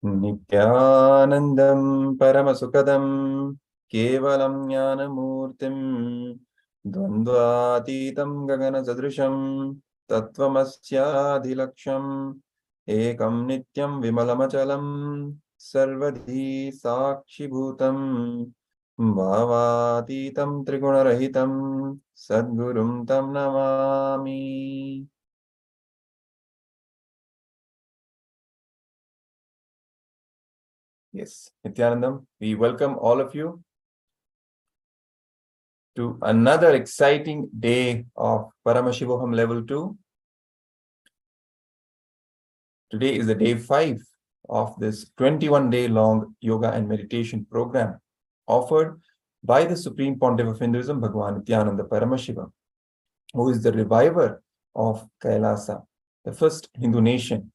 Nithyanandam Paramasukadam Kevalam Jnanamurtim Dvandvatitam Gagana Sadrisham Tattvamasyaadhilaksham Ekam Nityam Vimalamachalam Sarvadhi Sakshibhutam Bhavatitam Trigunarahitam Sadgurum Tam Namami. Yes, Nithyanandam, we welcome all of you to another exciting day of Paramashivoham Level 2. Today is the day 5 of this 21-day long yoga and meditation program offered by the Supreme Pontiff of Hinduism, Bhagwan Nithyananda Paramashivam, who is the reviver of KAILASA, the first Hindu nation,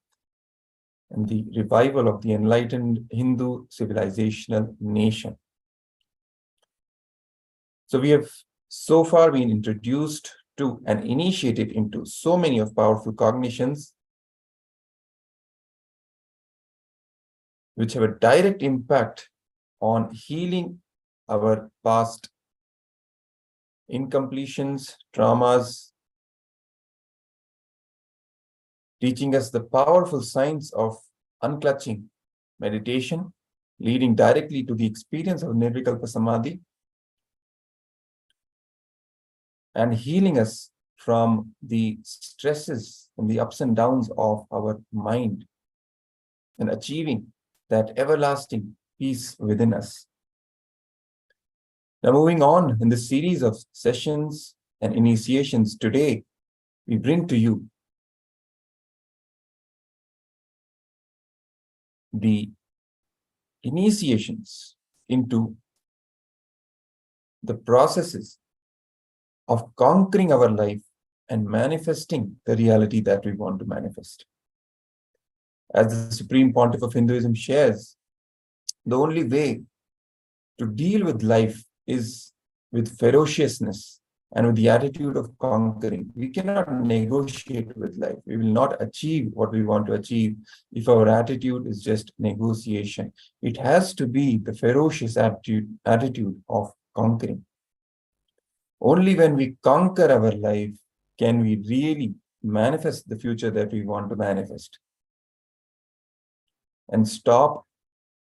and the revival of the enlightened Hindu civilizational nation. So we have so far been introduced to and initiated into so many of powerful cognitions which have a direct impact on healing our past incompletions, traumas, teaching us the powerful science of unclutching meditation, leading directly to the experience of Nirvikalpa Samadhi, and healing us from the stresses and the ups and downs of our mind, and achieving that everlasting peace within us. Now, moving on in this series of sessions and initiations, today we bring to you the initiations into the processes of conquering our life and manifesting the reality that we want to manifest. As the Supreme Pontiff of Hinduism shares, the only way to deal with life is with ferociousness and with the attitude of conquering. We cannot negotiate with life. We will not achieve what we want to achieve if our attitude is just negotiation. It has to be the ferocious attitude of conquering. Only when we conquer our life can we really manifest the future that we want to manifest, and stop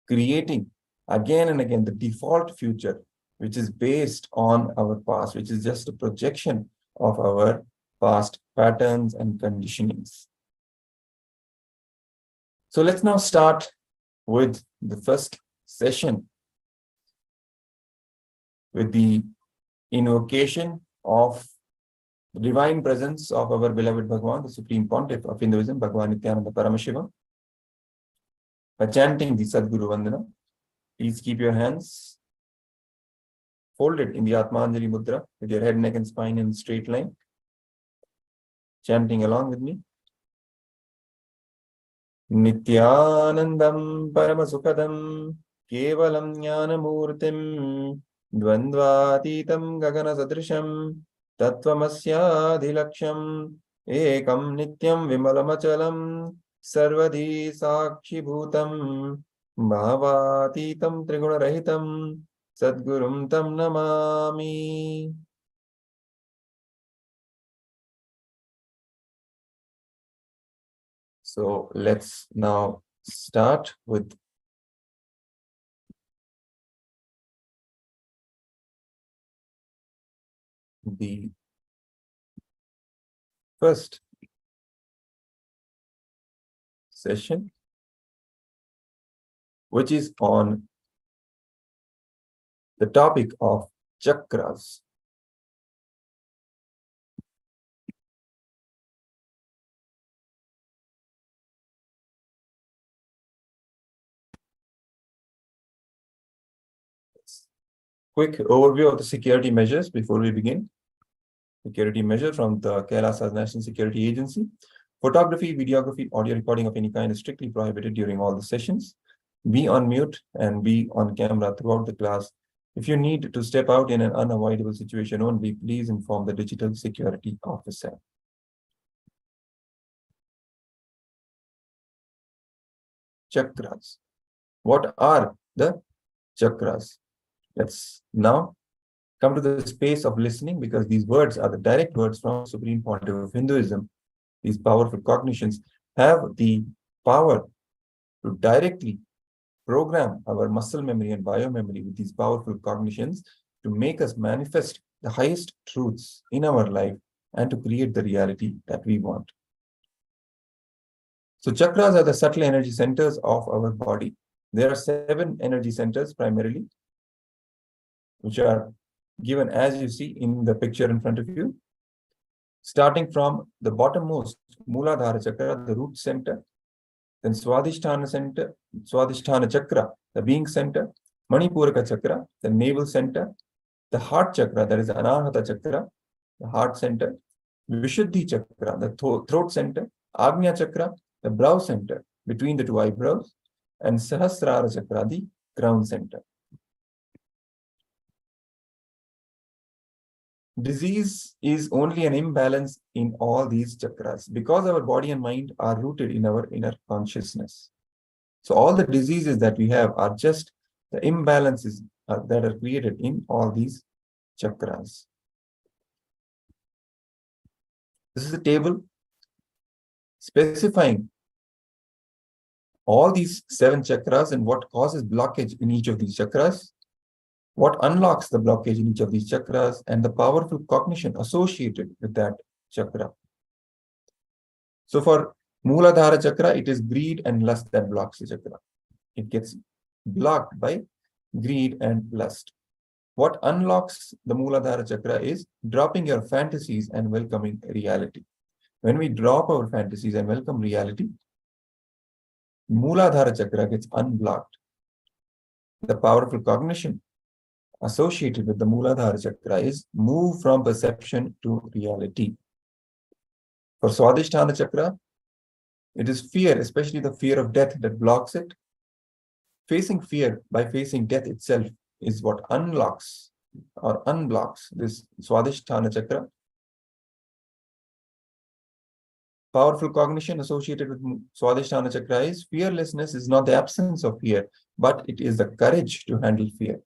creating again and again the default future, which is based on our past, which is just a projection of our past patterns and conditionings. So let's now start with the first session with the invocation of the divine presence of our beloved Bhagwan, the Supreme Pontiff of Hinduism, Bhagwan Nithyananda Paramashivam, by chanting the Sadguru Vandana. Please keep your hands folded in the Atmanjali Mudra with your head, neck, and spine in a straight line. Chanting along with me. Nithyanandam Paramasukadam Kevalam Jnanamurtim Dvandvatitam Gagana Sadrisham Tattvamasyaadhilaksham Ekam Nityam Vimalamachalam Sarvadhi Sakshibhutam Bhavatitam Trigunarahitam Sadgurum Tam Namami. So let's now start with the first session, which is on the topic of chakras. Quick overview of the security measures before we begin. Security measure from the KAILASA National Security Agency. Photography, videography, audio recording of any kind is strictly prohibited during all the sessions. Be on mute and be on camera throughout the class. If you need to step out in an unavoidable situation only, please inform the digital security officer. Chakras. What are the chakras? Let's now come to the space of listening, because these words are the direct words from the Supreme Pontiff of Hinduism. These powerful cognitions have the power to directly program our muscle memory and biomemory with these powerful cognitions to make us manifest the highest truths in our life and to create the reality that we want. So chakras are the subtle energy centers of our body. There are 7 energy centers primarily, which are given as you see in the picture in front of you. Starting from the bottommost, Mooladhara Chakra, the root center, then Swadhisthana center, Swadhisthana Chakra, the being center, Manipuraka Chakra, the navel center, the heart chakra, that is Anahata Chakra, the heart center, Vishuddhi Chakra, the throat center, Agnya Chakra, the brow center, between the 2 eyebrows, and Sahasrara Chakra, the crown center. Disease is only an imbalance in all these chakras because our body and mind are rooted in our inner consciousness. So all the diseases that we have are just the imbalances that are created in all these chakras. This is a table specifying all these 7 chakras and what causes blockage in each of these chakras, what unlocks the blockage in each of these chakras, and the powerful cognition associated with that chakra. So for Mooladhara Chakra, it is greed and lust that blocks the chakra. It gets blocked by greed and lust. What unlocks the Mooladhara Chakra is dropping your fantasies and welcoming reality. When we drop our fantasies and welcome reality, Mooladhara Chakra gets unblocked. The powerful cognition associated with the Mooladhara Chakra is move from perception to reality. For Swadhisthana Chakra, it is fear, especially the fear of death, that blocks it. Facing fear by facing death itself is what unlocks or unblocks this Swadhisthana Chakra. Powerful cognition associated with Swadhisthana Chakra is fearlessness is not the absence of fear, but it is the courage to handle fear.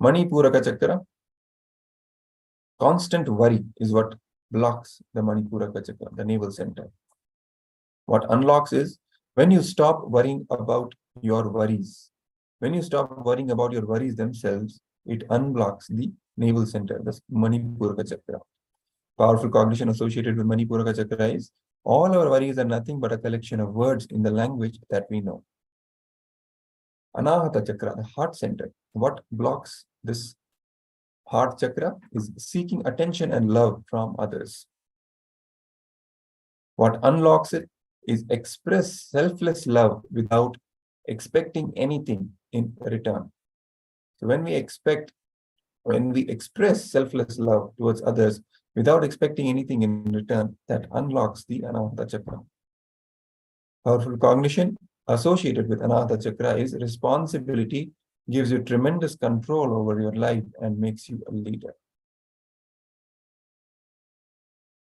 Manipuraka Chakra, constant worry is what blocks the Manipuraka Chakra, the navel center. What unlocks is when you stop worrying about your worries. When you stop worrying about your worries themselves, it unblocks the navel center, the Manipuraka Chakra. Powerful cognition associated with Manipuraka Chakra is all our worries are nothing but a collection of words in the language that we know. Anahata Chakra, the heart center. What blocks this heart chakra is seeking attention and love from others. What unlocks it is express selfless love without expecting anything in return. So when we express selfless love towards others without expecting anything in return, that unlocks the Anahata Chakra. Powerful cognition associated with Anahata Chakra is responsibility, gives you tremendous control over your life and makes you a leader.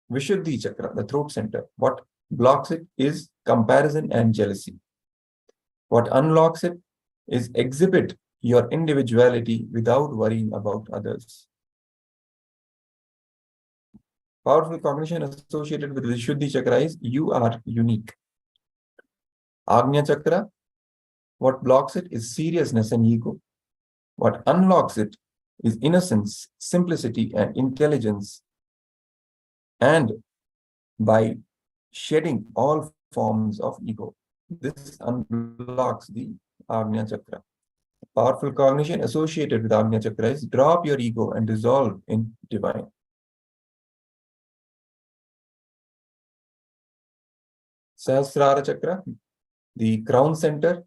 Vishuddhi Chakra, the throat center. What blocks it is comparison and jealousy. What unlocks it is exhibit your individuality without worrying about others. Powerful cognition associated with Vishuddhi Chakra is you are unique. Agnya Chakra, what blocks it is seriousness and ego. What unlocks it is innocence, simplicity, and intelligence. And by shedding all forms of ego, this unblocks the Agnya Chakra. Powerful cognition associated with Agnya Chakra is drop your ego and dissolve in divine. Sahasrara Chakra, the crown center.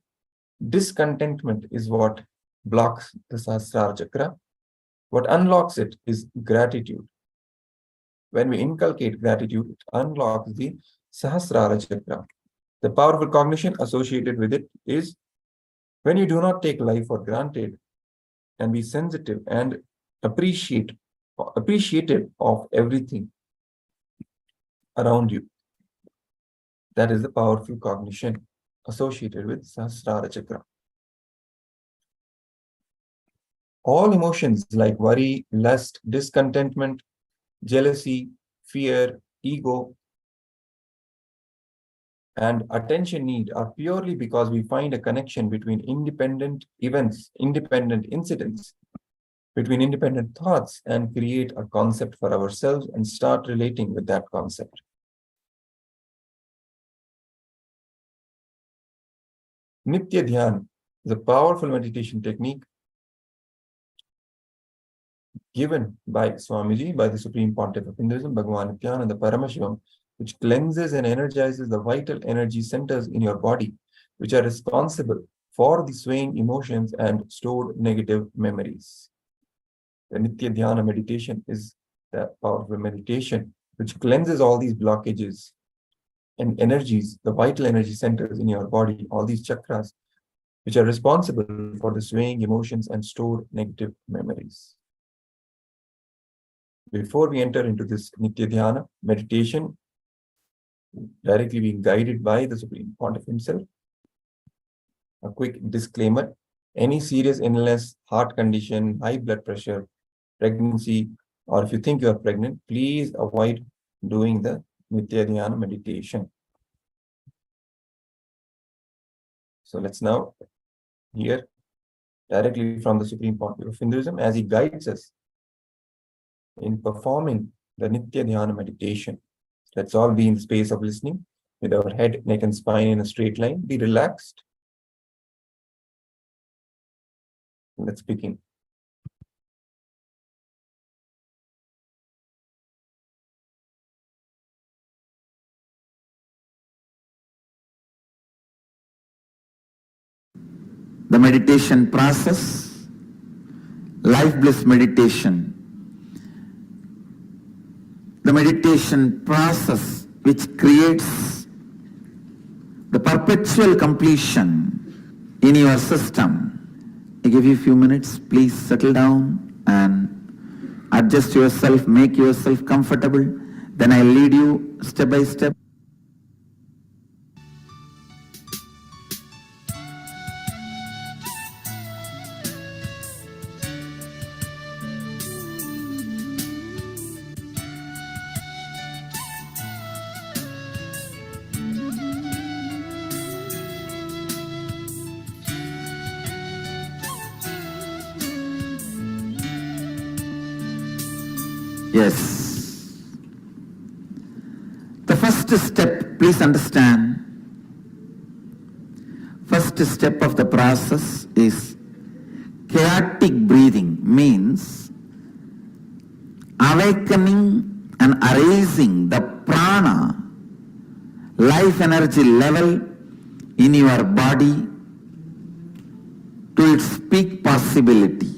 Discontentment is what blocks the Sahasrara Chakra. What unlocks it is gratitude. When we inculcate gratitude, it unlocks the Sahasrara Chakra. The powerful cognition associated with it is when you do not take life for granted and be sensitive and appreciative of everything around you. That is the powerful cognition associated with Sahasrara Chakra. All emotions like worry, lust, discontentment, jealousy, fear, ego, and attention need are purely because we find a connection between independent events, independent incidents, between independent thoughts, and create a concept for ourselves and start relating with that concept. Nitya Dhyan is a powerful meditation technique given by Swamiji, by the Supreme Pontiff of Hinduism, Bhagavan Nithyananda Paramashivam, which cleanses and energizes the vital energy centers in your body, which are responsible for the swaying emotions and stored negative memories. The Nitya Dhyana meditation is the powerful meditation which cleanses all these blockages and energies, the vital energy centers in your body, all these chakras, which are responsible for the swaying emotions and stored negative memories. Before we enter into this Nitya Dhyana meditation, directly being guided by the Supreme Pontiff himself, a quick disclaimer: any serious illness, heart condition, high blood pressure, pregnancy, or if you think you are pregnant, please avoid doing the Nitya Dhyana meditation. So let's now hear directly from the Supreme Pontiff of Hinduism as he guides us in performing the Nitya Dhyana meditation. Let's all be in the space of listening with our head, neck, and spine in a straight line. Be relaxed. Let's begin. The meditation process, life bliss meditation. The meditation process which creates the perpetual completion in your system. I give you a few minutes, please settle down and adjust yourself, make yourself comfortable. Then I'll lead you step by step. Yes. The first step, please understand, first step of the process is chaotic breathing, means awakening and arising the prana, life energy level in your body to its peak possibility.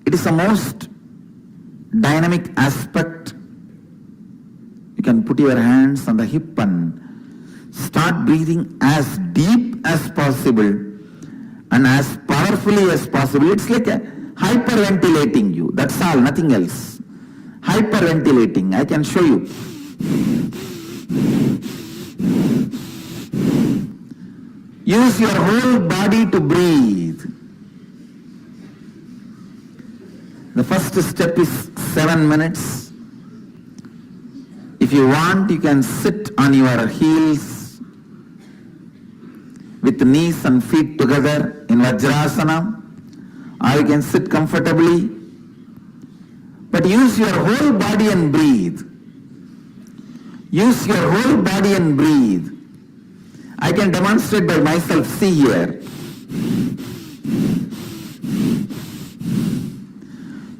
It is the most dynamic aspect. You can put your hands on the hip and start breathing as deep as possible and as powerfully as possible. It's like a hyperventilating you. That's all, nothing else. Hyperventilating. I can show you. Use your whole body to breathe. The first step is 7 minutes. If you want, you can sit on your heels with knees and feet together in Vajrasana, or you can sit comfortably. But use your whole body and breathe. Use your whole body and breathe. I can demonstrate by myself. See here.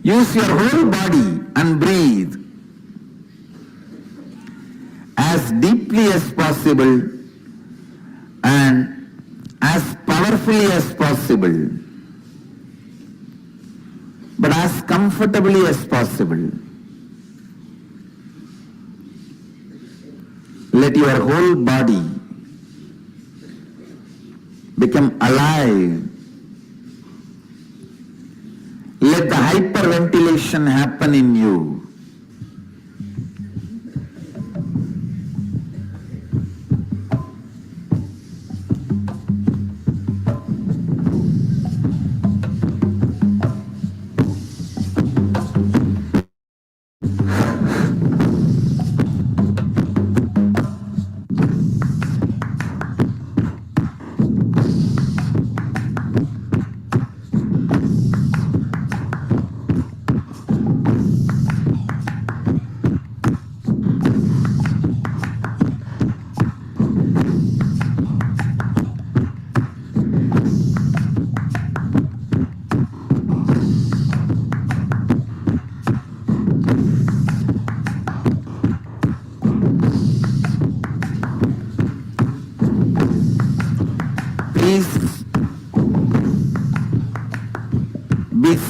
Use your whole body and breathe as deeply as possible and as powerfully as possible, but as comfortably as possible. Let your whole body become alive. Let the hyperventilation happen in you.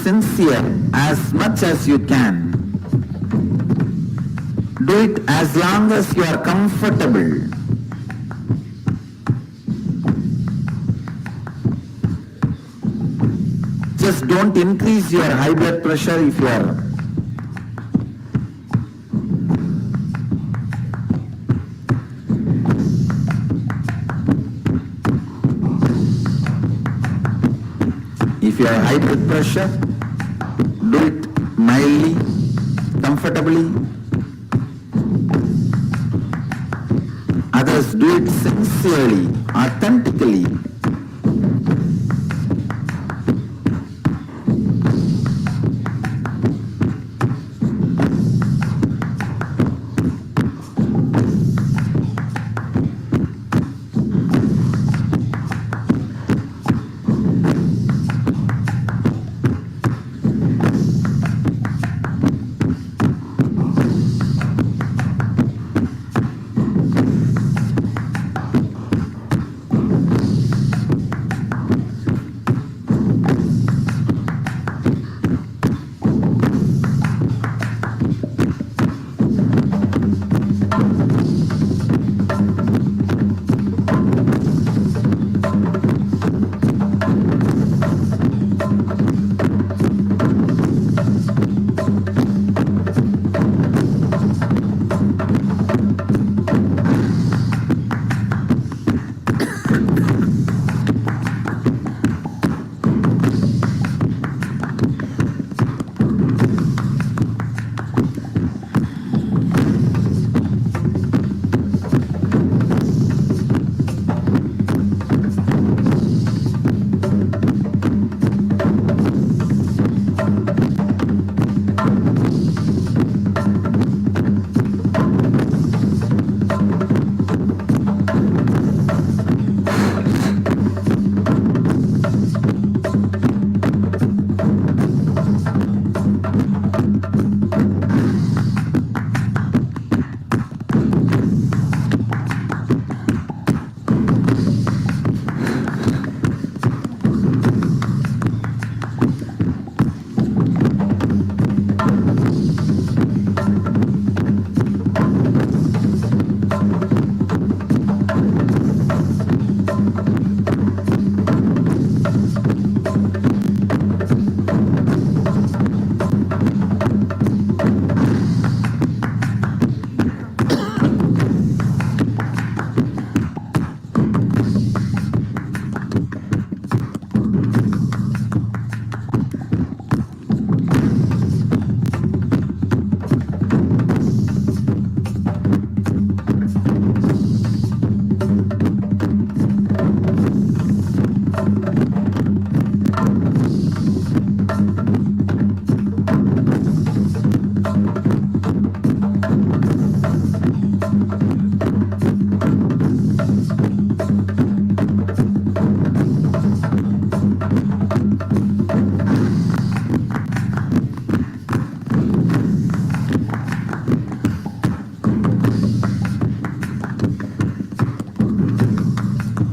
sincere as much as you can. Do it as long as you are comfortable. Just don't increase your high blood pressure if you are high blood pressure, do it mildly, comfortably. Others do it sincerely, authentically.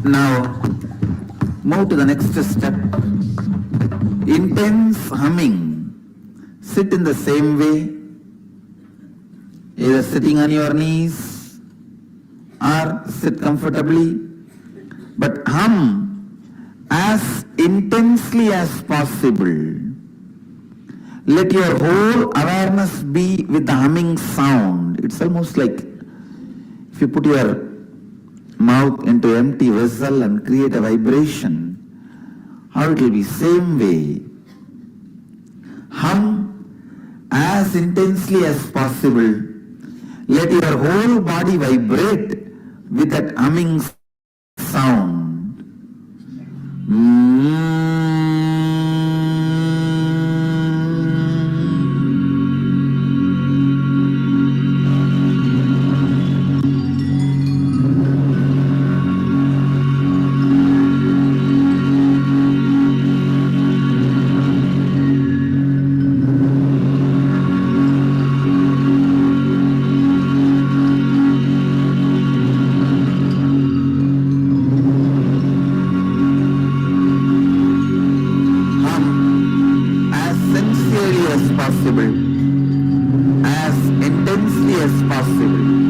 Now, move to the next step. Intense humming. Sit in the same way, either sitting on your knees or sit comfortably, but hum as intensely as possible. Let your whole awareness be with the humming sound. It's almost like if you put your mouth into empty vessel and create a vibration, how it will be same way. Hum as intensely as possible. Let your whole body vibrate with that humming sound. as intensely as possible.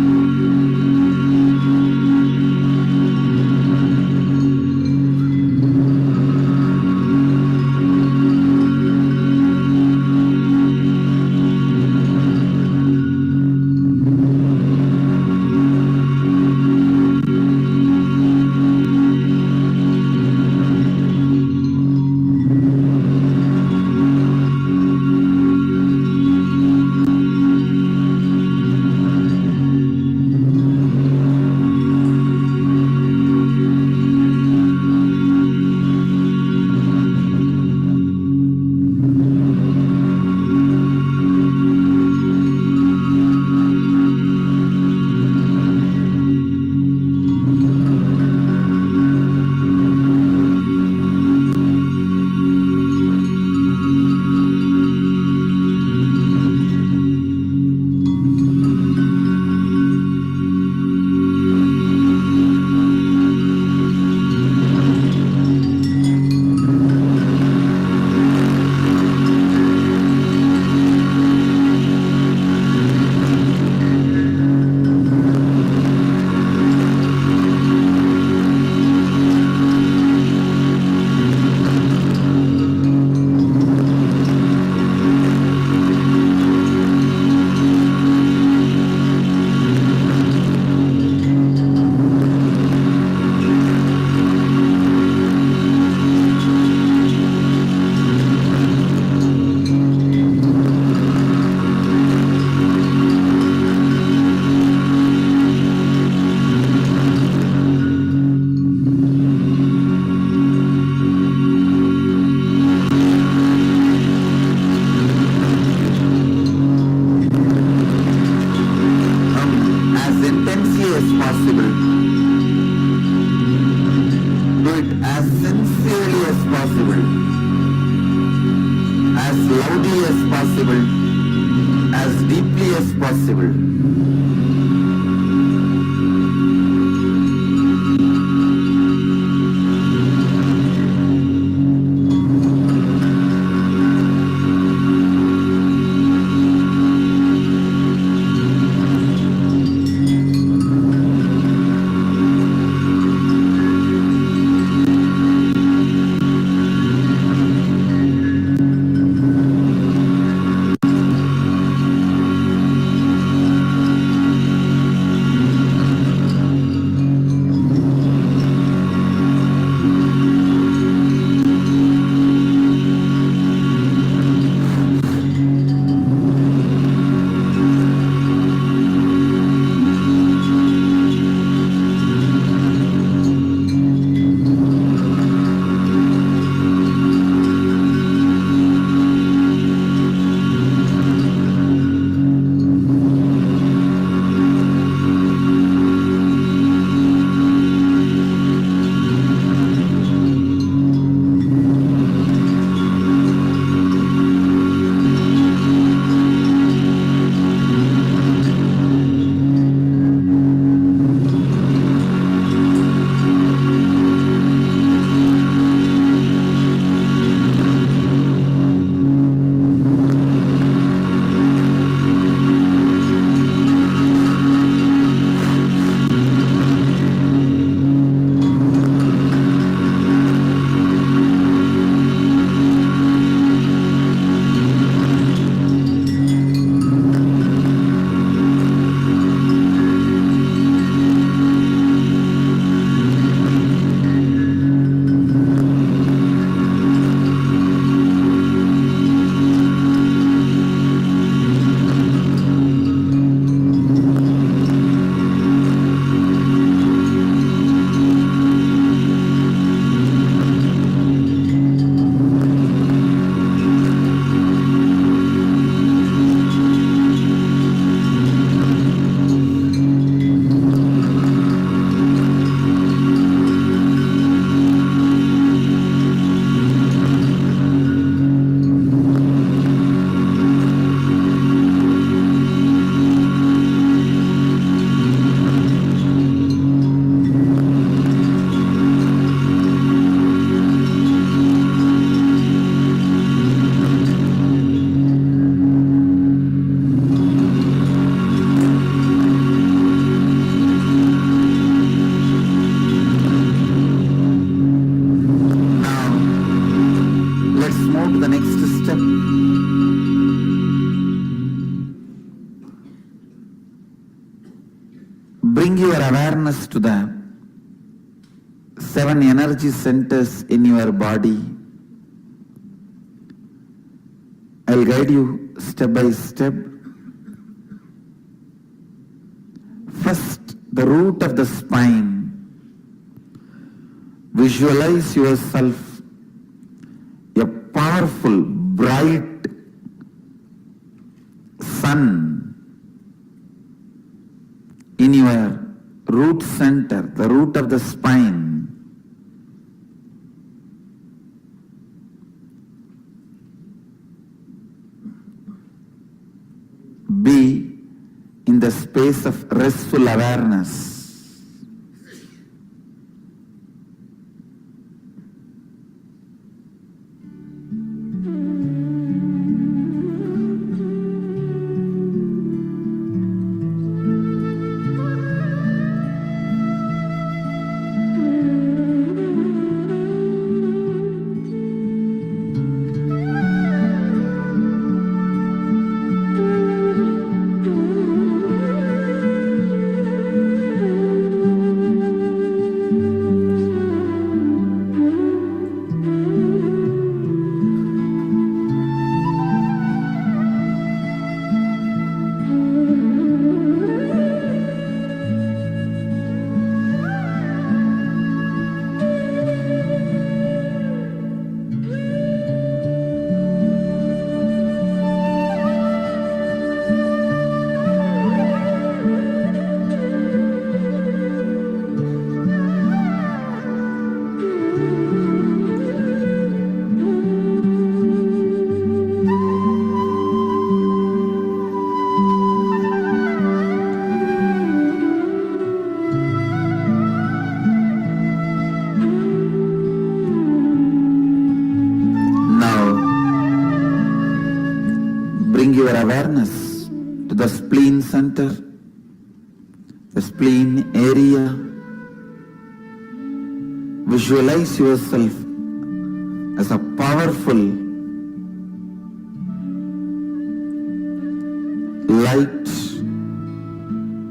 bring your awareness to the 7 energy centers in your body. I'll guide you step by step. First, the root of the spine. Visualize yourself a powerful, bright sun in your root center, the root of the spine. Be in the space of restful awareness. Your awareness to the spleen center, the spleen area. Visualize yourself as a powerful light,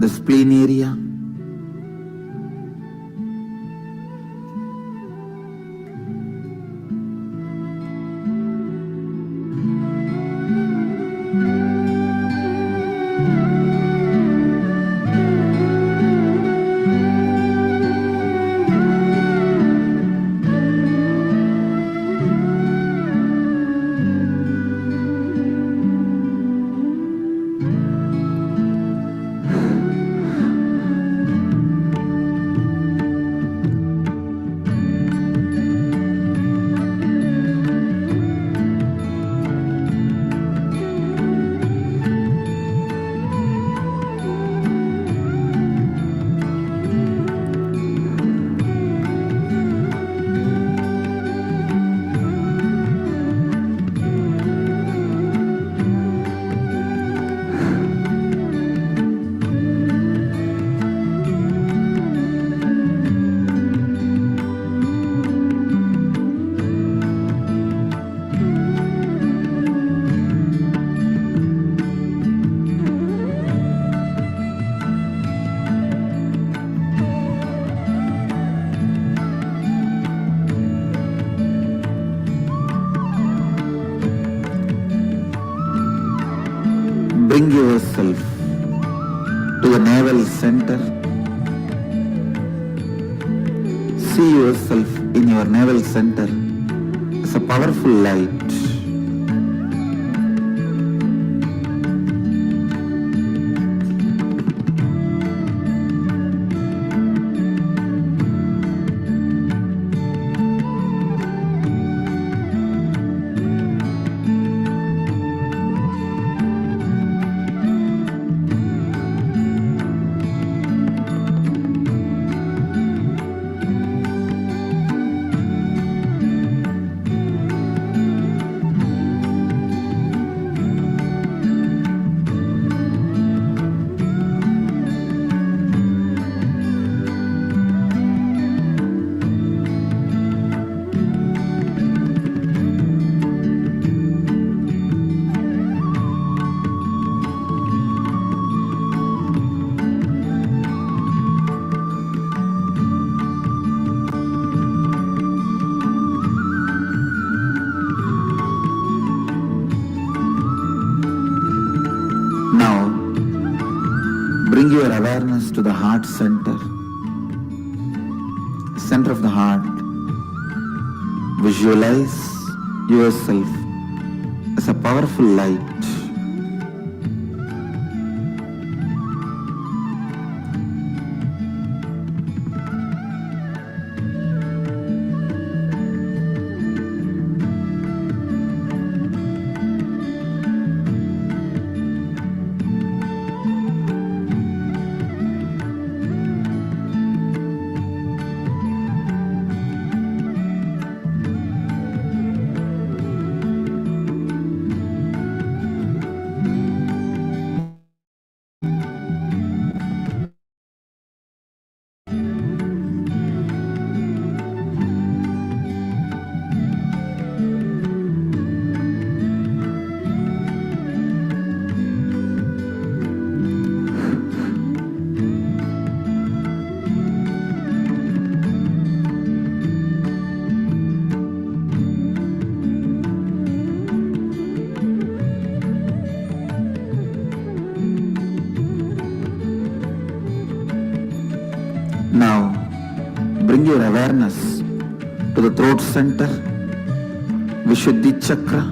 the spleen area. Bring yourself to the navel center. See yourself in your navel center as a powerful light. Bring your awareness to the heart center, center of the heart. Visualize yourself as a powerful light. Now, bring your awareness to the throat center, Vishuddhi chakra.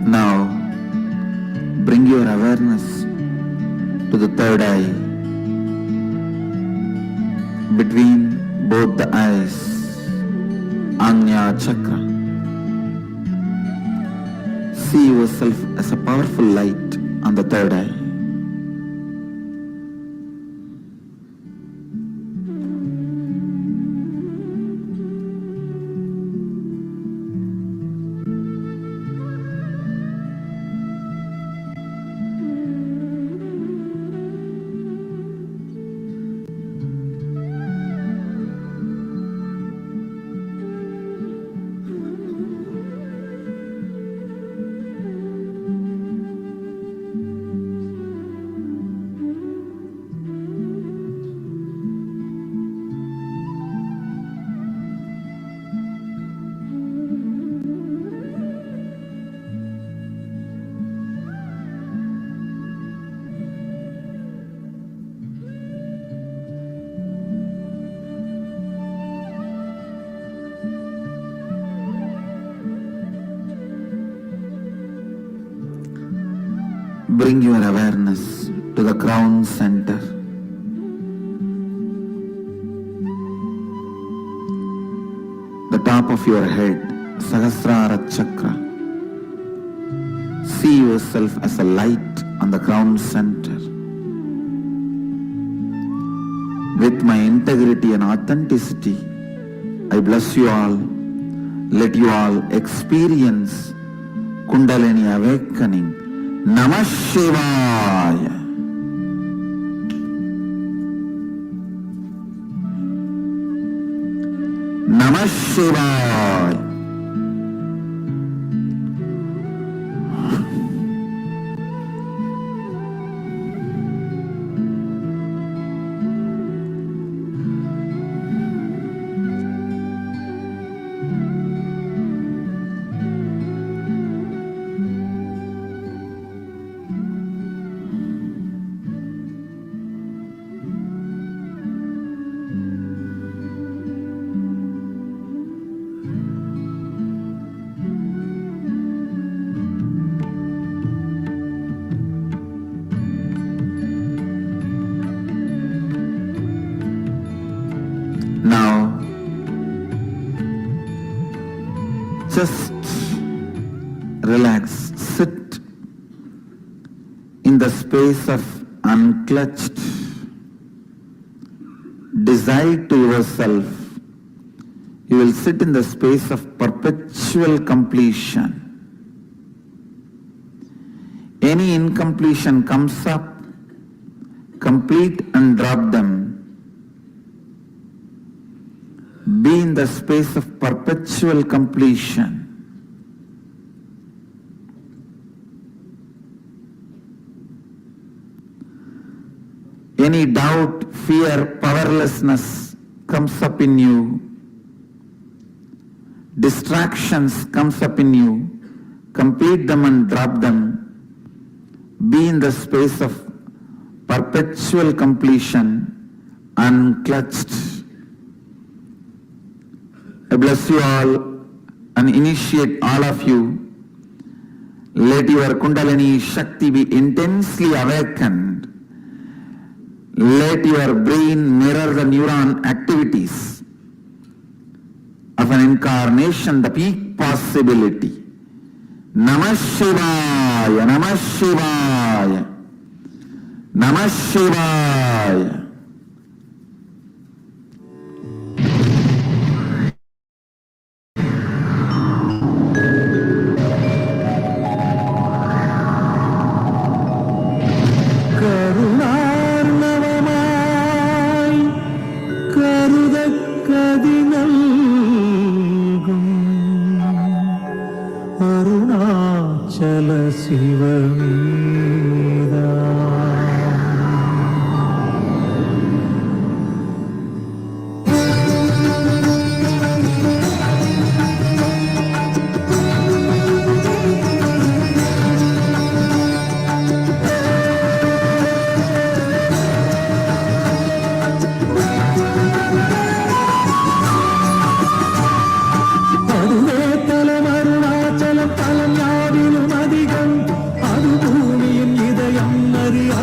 Now, bring your awareness to the third eye, between both the eyes, Anya chakra. See yourself as a powerful light on the third eye. Bring your awareness to the crown center. The top of your head, Sahasrara chakra. See yourself as a light on the crown center. With my integrity and authenticity, I bless you all. Let you all experience Kundalini awakening. Namah Shivaya. Namah Shivaya. Just relax, sit in the space of unclutched. Decide to yourself, you will sit in the space of perpetual completion. Any incompletion comes up, complete and drop them. Be in the space of perpetual completion. Any doubt, fear, powerlessness comes up in you. Distractions comes up in you. Complete them and drop them. Be in the space of perpetual completion, unclutched. I bless you all and initiate all of you. Let your Kundalini Shakti be intensely awakened. Let your brain mirror the neuron activities of an incarnation, the peak possibility. Namah Shivaya, Namah Shivaya, Namah Shivaya. Maria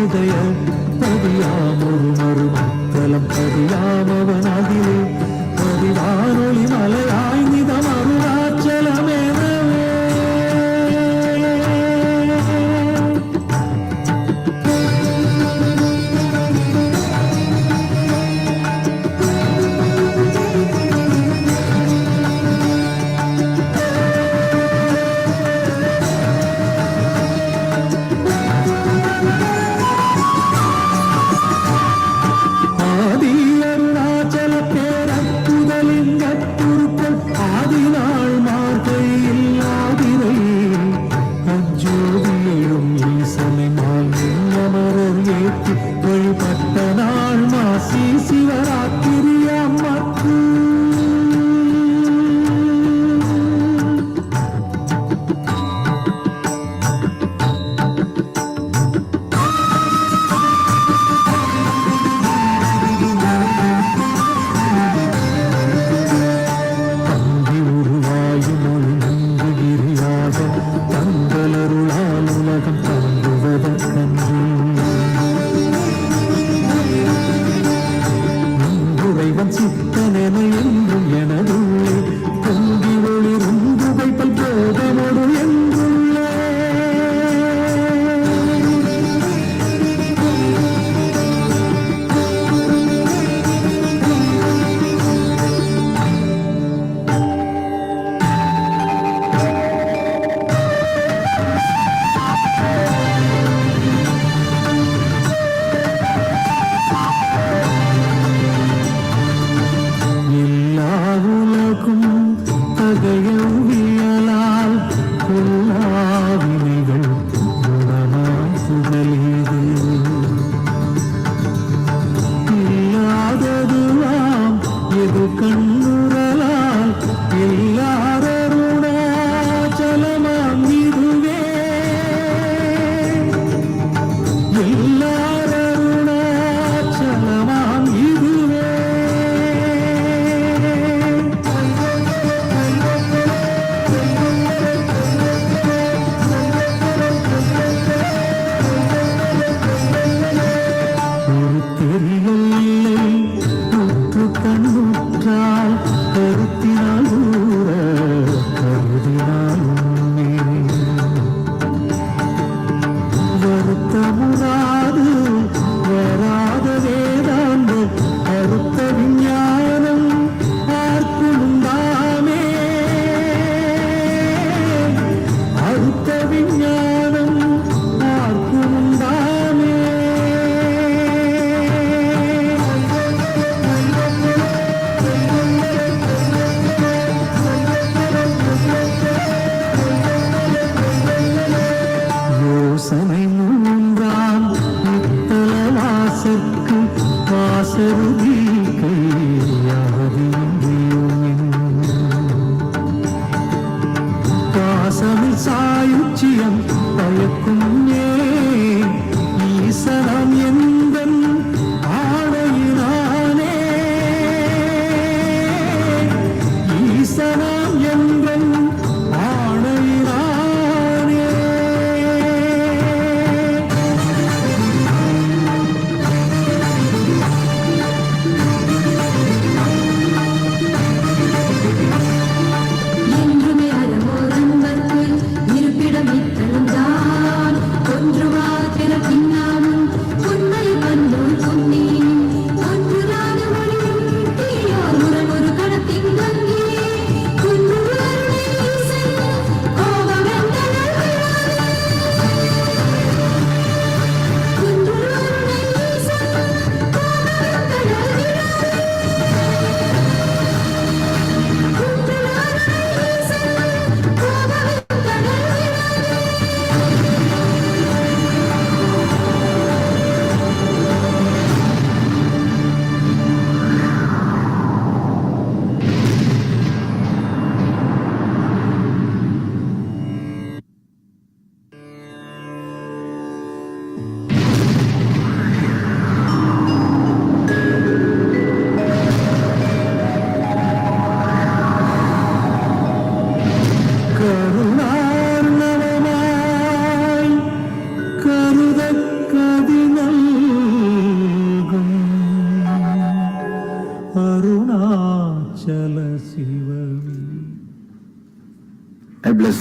இதய பதியாமொரு மறுமத்தலம் பதியாமவன் அதிலே பதிவானொளி மலையாய் நிதம் அருணாச்சலமேனவே.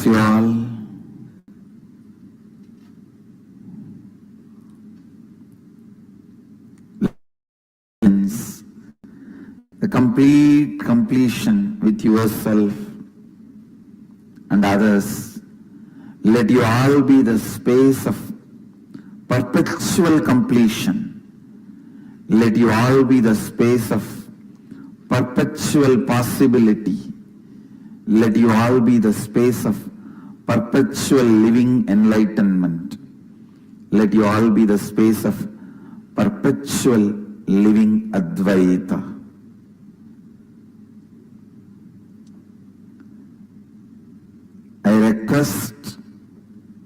bless you all. The complete completion with yourself and others. Let you all be the space of perpetual completion. Let you all be the space of perpetual possibility. Let you all be the space of perpetual living enlightenment. Let you all be the space of perpetual living Advaita. I request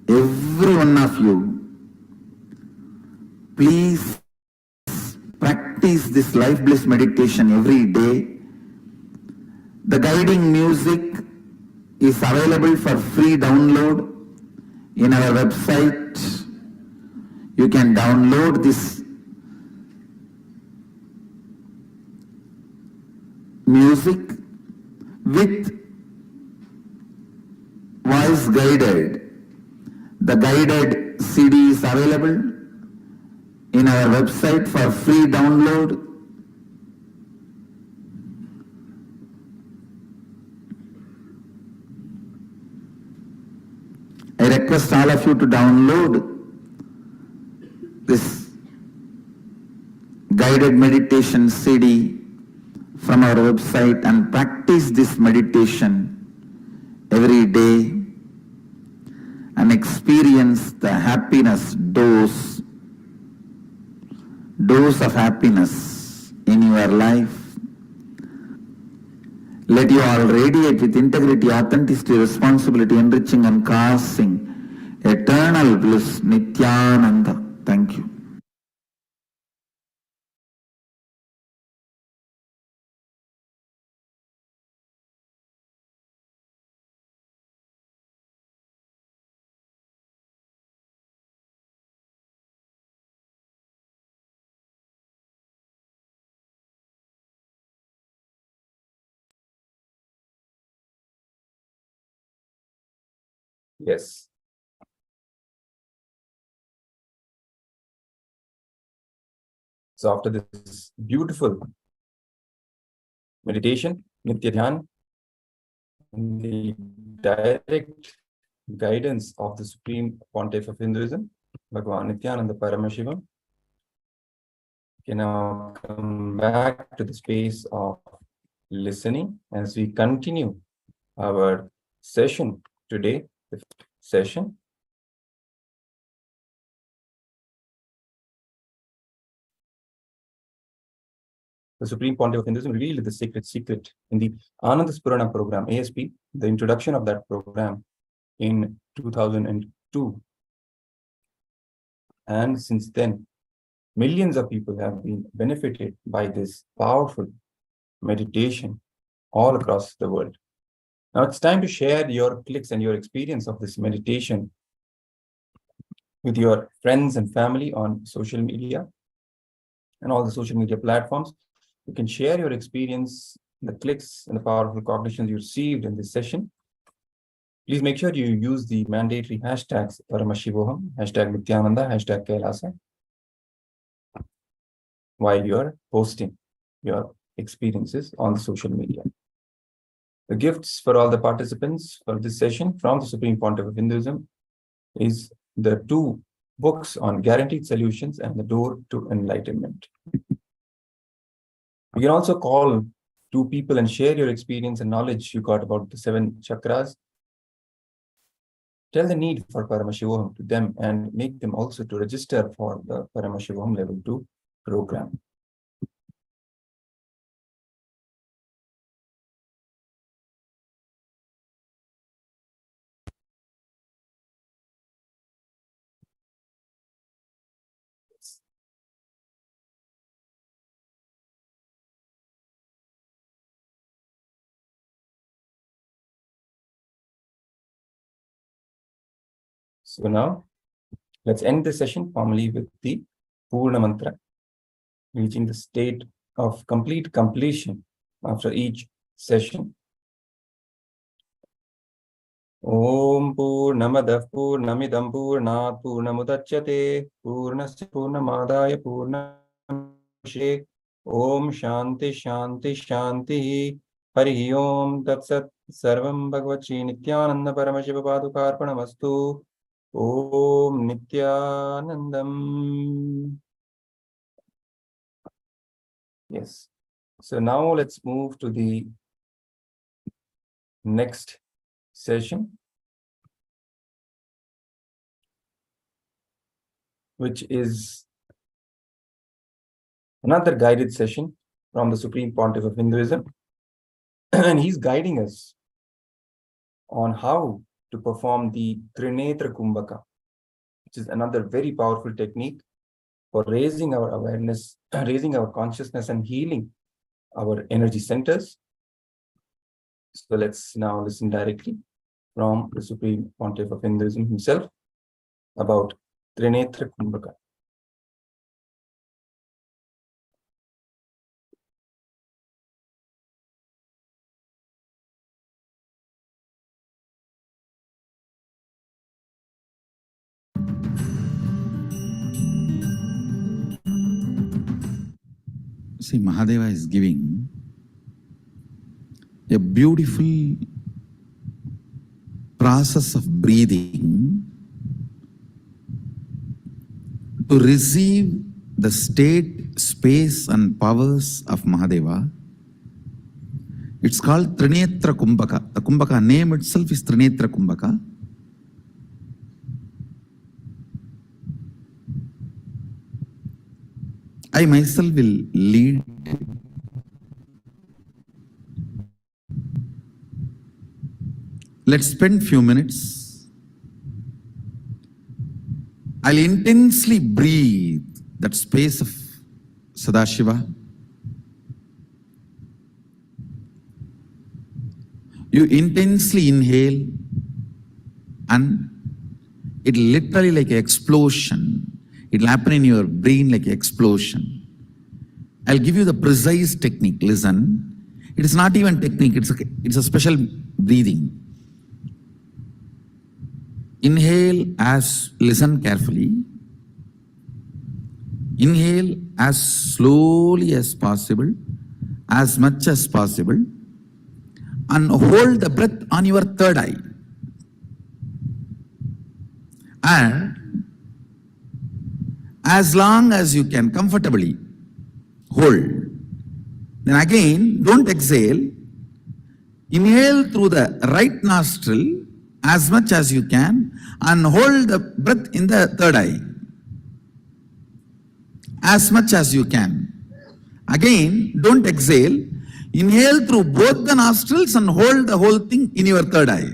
every one of you, please practice this life bliss meditation every day. The guiding music is available for free download in our website. You can download this music with voice guided. The guided CD is available in our website for free download. I request all of you to download this guided meditation CD from our website and practice this meditation every day and experience the happiness dose of happiness in your life. Let you all radiate with integrity, authenticity, responsibility, enriching and causing eternal bliss, Nithyananda. Thank you. Yes. So after this beautiful meditation, Nitya Dhyan, the direct guidance of the Supreme Pontiff of Hinduism, Bhagavan Nithyananda Paramashivam, can now come back to the space of listening as we continue our session today, the fifth session. The Supreme Pontiff of Hinduism revealed the sacred secret in the Ananda Spurana program, ASP, the introduction of that program in 2002. And since then, millions of people have been benefited by this powerful meditation all across the world. Now it's time to share your clicks and your experience of this meditation with your friends and family on social media and all the social media platforms. You can share your experience, the clicks and the powerful cognitions you received in this session. Please make sure you use the mandatory hashtags Paramashivoham, hashtag Nithyananda, hashtag KAILASA while you're posting your experiences on social media. The gifts for all the participants for this session from the Supreme Pontiff of Hinduism is the 2 books on guaranteed solutions and the door to enlightenment. You can also call 2 people and share your experience and knowledge you got about the 7 chakras. Tell the need for Paramashivoham to them and make them also to register for the Paramashivoham Level 2 program. So now, let's end the session formally with the Purna Mantra, reaching the state of complete completion after each session. Om Purnamadah Purnamidam Purnat Purnamudachyate Purnasya Purnamadaya Purnamudachyate Om Shanti Shanti Shanti Hari Om Tatsat Sarvam Bhagavachi Nithyananda Paramashiva Padukarpanamastu Om Nithyanandam. Yes. So now let's move to the next session, which is another guided session from the Supreme Pontiff of Hinduism. And he's guiding us on how to perform the Trinetra Kumbhaka, which is another very powerful technique for raising our awareness, raising our consciousness, and healing our energy centers. So let's now listen directly from the Supreme Pontiff of Hinduism himself about Trinetra Kumbhaka. See, Mahadeva is giving a beautiful process of breathing to receive the state, space, and powers of Mahadeva. It's called Trinetra Kumbhaka. The Kumbhaka name itself is Trinetra Kumbhaka. I myself will lead. Let's spend few minutes. I'll intensely breathe that space of Sadashiva. You intensely inhale, and it literally like an explosion. It'll happen in your brain like an explosion. I'll give you the precise technique. Listen. It is not even technique, it's a special breathing. Inhale listen carefully. Inhale as slowly as possible, as much as possible, and hold the breath on your third eye. And as long as you can comfortably hold. Then again, don't exhale. Inhale through the right nostril as much as you can and hold the breath in the third eye as much as you can. Again, don't exhale. Inhale through both the nostrils and hold the whole thing in your third eye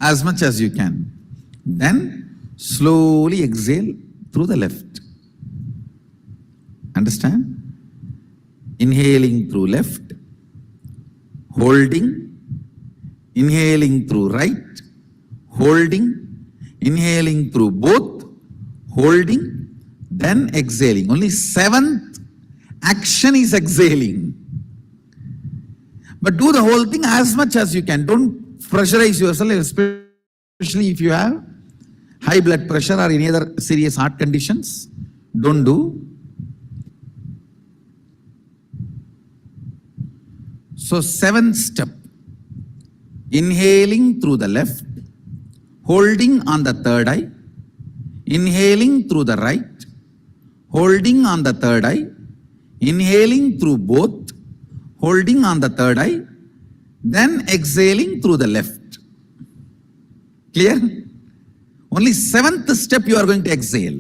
as much as you can. Then slowly exhale through the left. Understand? Inhaling through left, holding, inhaling through right, holding, inhaling through both, holding, then exhaling. Only seventh action is exhaling. But do the whole thing as much as you can. Don't pressurize yourself, especially if you have high blood pressure or any other serious heart conditions. Don't do. So seventh step, inhaling through the left, holding on the third eye, inhaling through the right, holding on the third eye, inhaling through both, holding on the third eye, then exhaling through the left. Clear? Only seventh step you are going to exhale.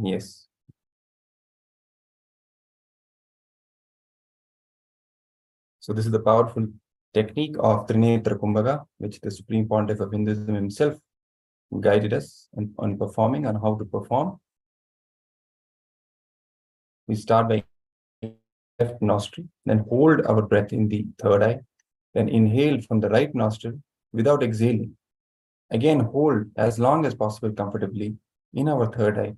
Yes. So this is the powerful technique of Trinetra Kumbhaga, which the Supreme Pontiff of Hinduism himself guided us on performing, on how to perform. We start by left nostril, then hold our breath in the third eye, then inhale from the right nostril without exhaling. Again, hold as long as possible comfortably in our third eye.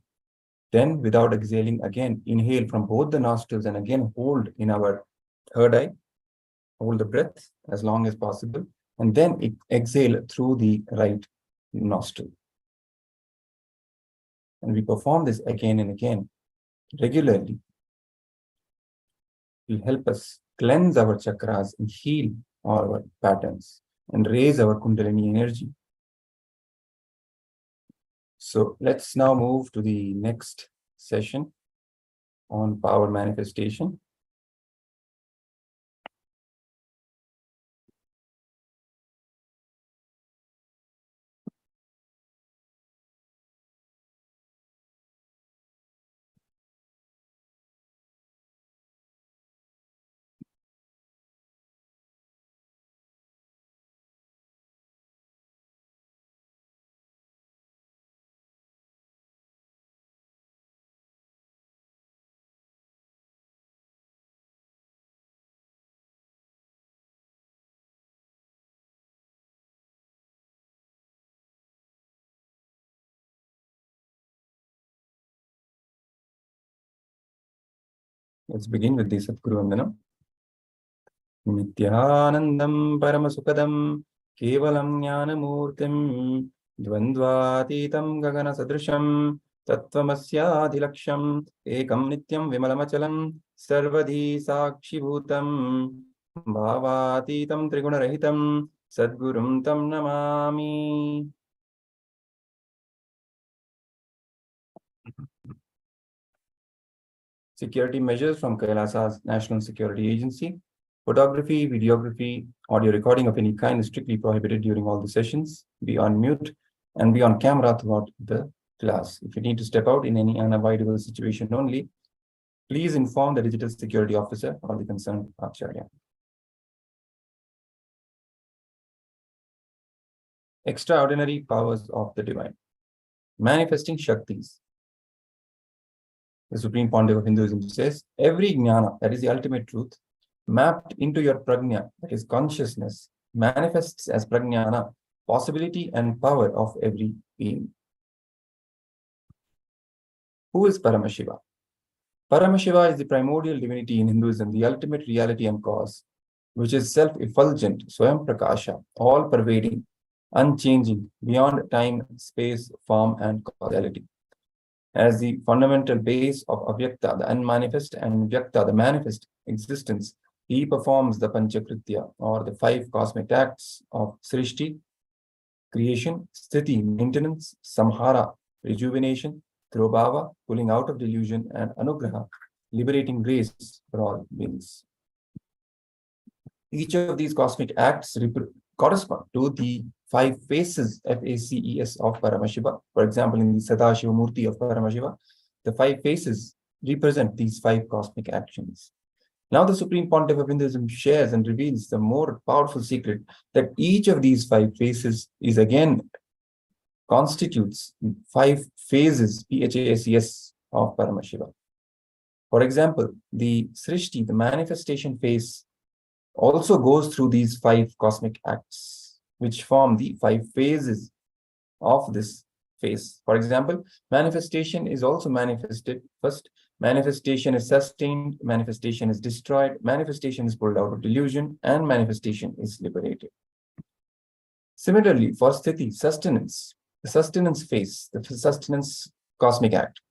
Then, without exhaling, again inhale from both the nostrils and again hold in our third eye. Hold the breath as long as possible, and then exhale through the right nostril. And we perform this again and again regularly. It will help us cleanse our chakras and heal our patterns and raise our Kundalini energy. So let's now move to the next session on power manifestation. Let's begin with the Sadguru Vandanam. Nithyanandam Paramasukadam Kevalam Jnanamurtim Dvandvatitam Gagana Sadrisham Tattvamasya Ekam Nityam Vimalamachalam Sarvadhi Sakshibhutam Bhavatitam Trigunarahitam Sadgurum Tam Namami. Security measures from KAILASA's National Security Agency. Photography, videography, audio recording of any kind is strictly prohibited during all the sessions. Be on mute and be on camera throughout the class. If you need to step out in any unavoidable situation only, please inform the digital security officer or the concerned Acharya. Extraordinary powers of the divine. Manifesting Shaktis. The Supreme Pontiff of Hinduism says, every jnana, that is the ultimate truth, mapped into your prajna, that is consciousness, manifests as prajnana, possibility and power of every being. Who is Paramashiva? Paramashiva is the primordial divinity in Hinduism, the ultimate reality and cause, which is self-effulgent, Swayam Prakasha, all-pervading, unchanging, beyond time, space, form, and causality. As the fundamental base of Avyakta, the unmanifest, and Vyakta, the manifest existence, he performs the Panchakritya, or the 5 cosmic acts of Srishti, creation, Sthiti, maintenance, Samhara, rejuvenation, Throbhava, pulling out of delusion, and Anugraha, liberating grace for all beings. Each of these cosmic acts correspond to the 5 faces, F-A-C-E-S, of Paramashiva. For example, in the Sadashiva Murti of Paramashiva, the 5 faces represent these 5 cosmic actions. Now the Supreme Pontiff of Hinduism shares and reveals the more powerful secret that each of these 5 faces is again constitutes 5 phases, P-H-A-S-E-S, of Paramashiva. For example, the Srishti, the manifestation phase, also goes through these 5 cosmic acts, which form the 5 phases of this phase. For example, manifestation is also manifested first. Manifestation is sustained, manifestation is destroyed, manifestation is pulled out of delusion, and manifestation is liberated. Similarly, for Sthiti, sustenance, the sustenance phase, the sustenance cosmic act,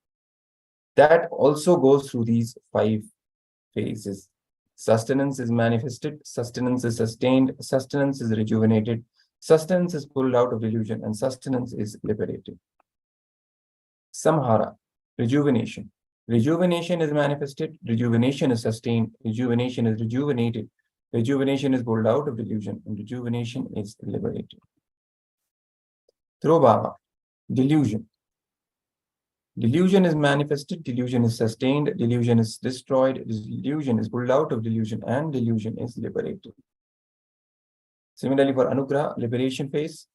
that also goes through these 5 phases. Sustenance is manifested, sustenance is sustained, sustenance is rejuvenated, sustenance is pulled out of delusion, and sustenance is liberated. Samhara, rejuvenation. Rejuvenation is manifested, rejuvenation is sustained, rejuvenation is rejuvenated, rejuvenation is pulled out of delusion, and rejuvenation is liberated. Throbhava, delusion. Delusion is manifested, delusion is sustained, delusion is destroyed, delusion is pulled out of delusion, and delusion is liberated. Similarly, for Anugraha, liberation phase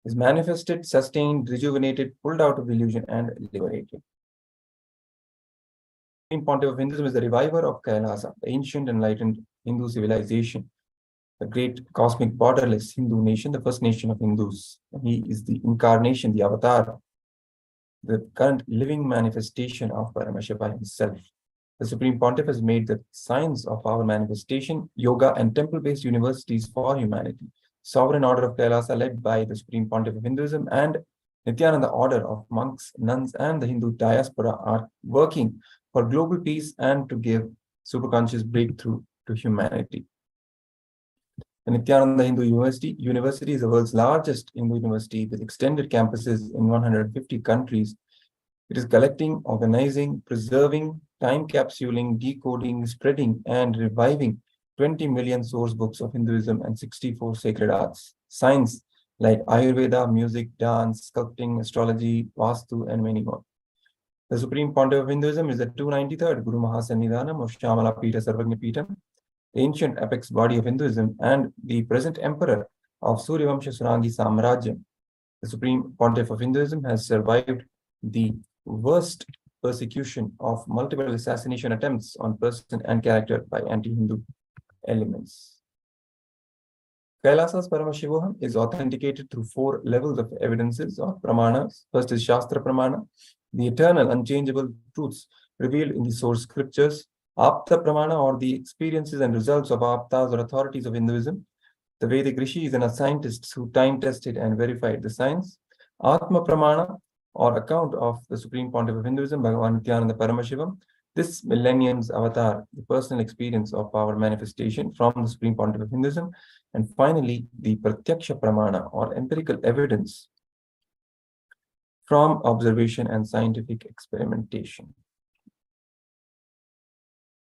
is manifested, sustained, rejuvenated, pulled out of illusion, and liberated. The Supreme Pontiff of Hinduism is the reviver of Kailasa, the ancient enlightened Hindu civilization, the great cosmic borderless Hindu nation, the first nation of Hindus. He is the incarnation, the avatar, the current living manifestation of Paramashiva himself. The Supreme Pontiff has made the science of our manifestation, yoga, and temple-based universities for humanity. Sovereign Order of Kailasa, led by the Supreme Pontiff of Hinduism, and Nithyananda Order of monks, nuns, and the Hindu diaspora are working for global peace and to give superconscious breakthrough to humanity. The Nithyananda Hindu University is the world's largest Hindu university with extended campuses in 150 countries. It is collecting, organizing, preserving, time capsuling, decoding, spreading, and reviving 20 million source books of Hinduism and 64 sacred arts. Science like Ayurveda, music, dance, sculpting, astrology, Vastu, and many more. The Supreme Pontiff of Hinduism is the 293rd Guru Mahasannidhanam of Shyamala Pita Sarvagna Pitam, the ancient apex body of Hinduism, and the present emperor of Suryavamsha Surangi Samrajyam. The Supreme Pontiff of Hinduism has survived the worst persecution of multiple assassination attempts on person and character by anti-Hindu elements. Kailasa's Paramashivoham is authenticated through 4 levels of evidences or pramanas. First is Shastra Pramana, the eternal, unchangeable truths revealed in the source scriptures. Apta Pramana, or the experiences and results of Aptas or authorities of Hinduism, the Vedic rishis and scientists who time-tested and verified the science. Atma Pramana, or account of the Supreme Pontiff of Hinduism, Bhagavan Nithyananda Paramashivam, this millennium's avatar, the personal experience of our manifestation from the Supreme Pontiff of Hinduism. And finally, the Pratyaksha Pramana, or empirical evidence from observation and scientific experimentation.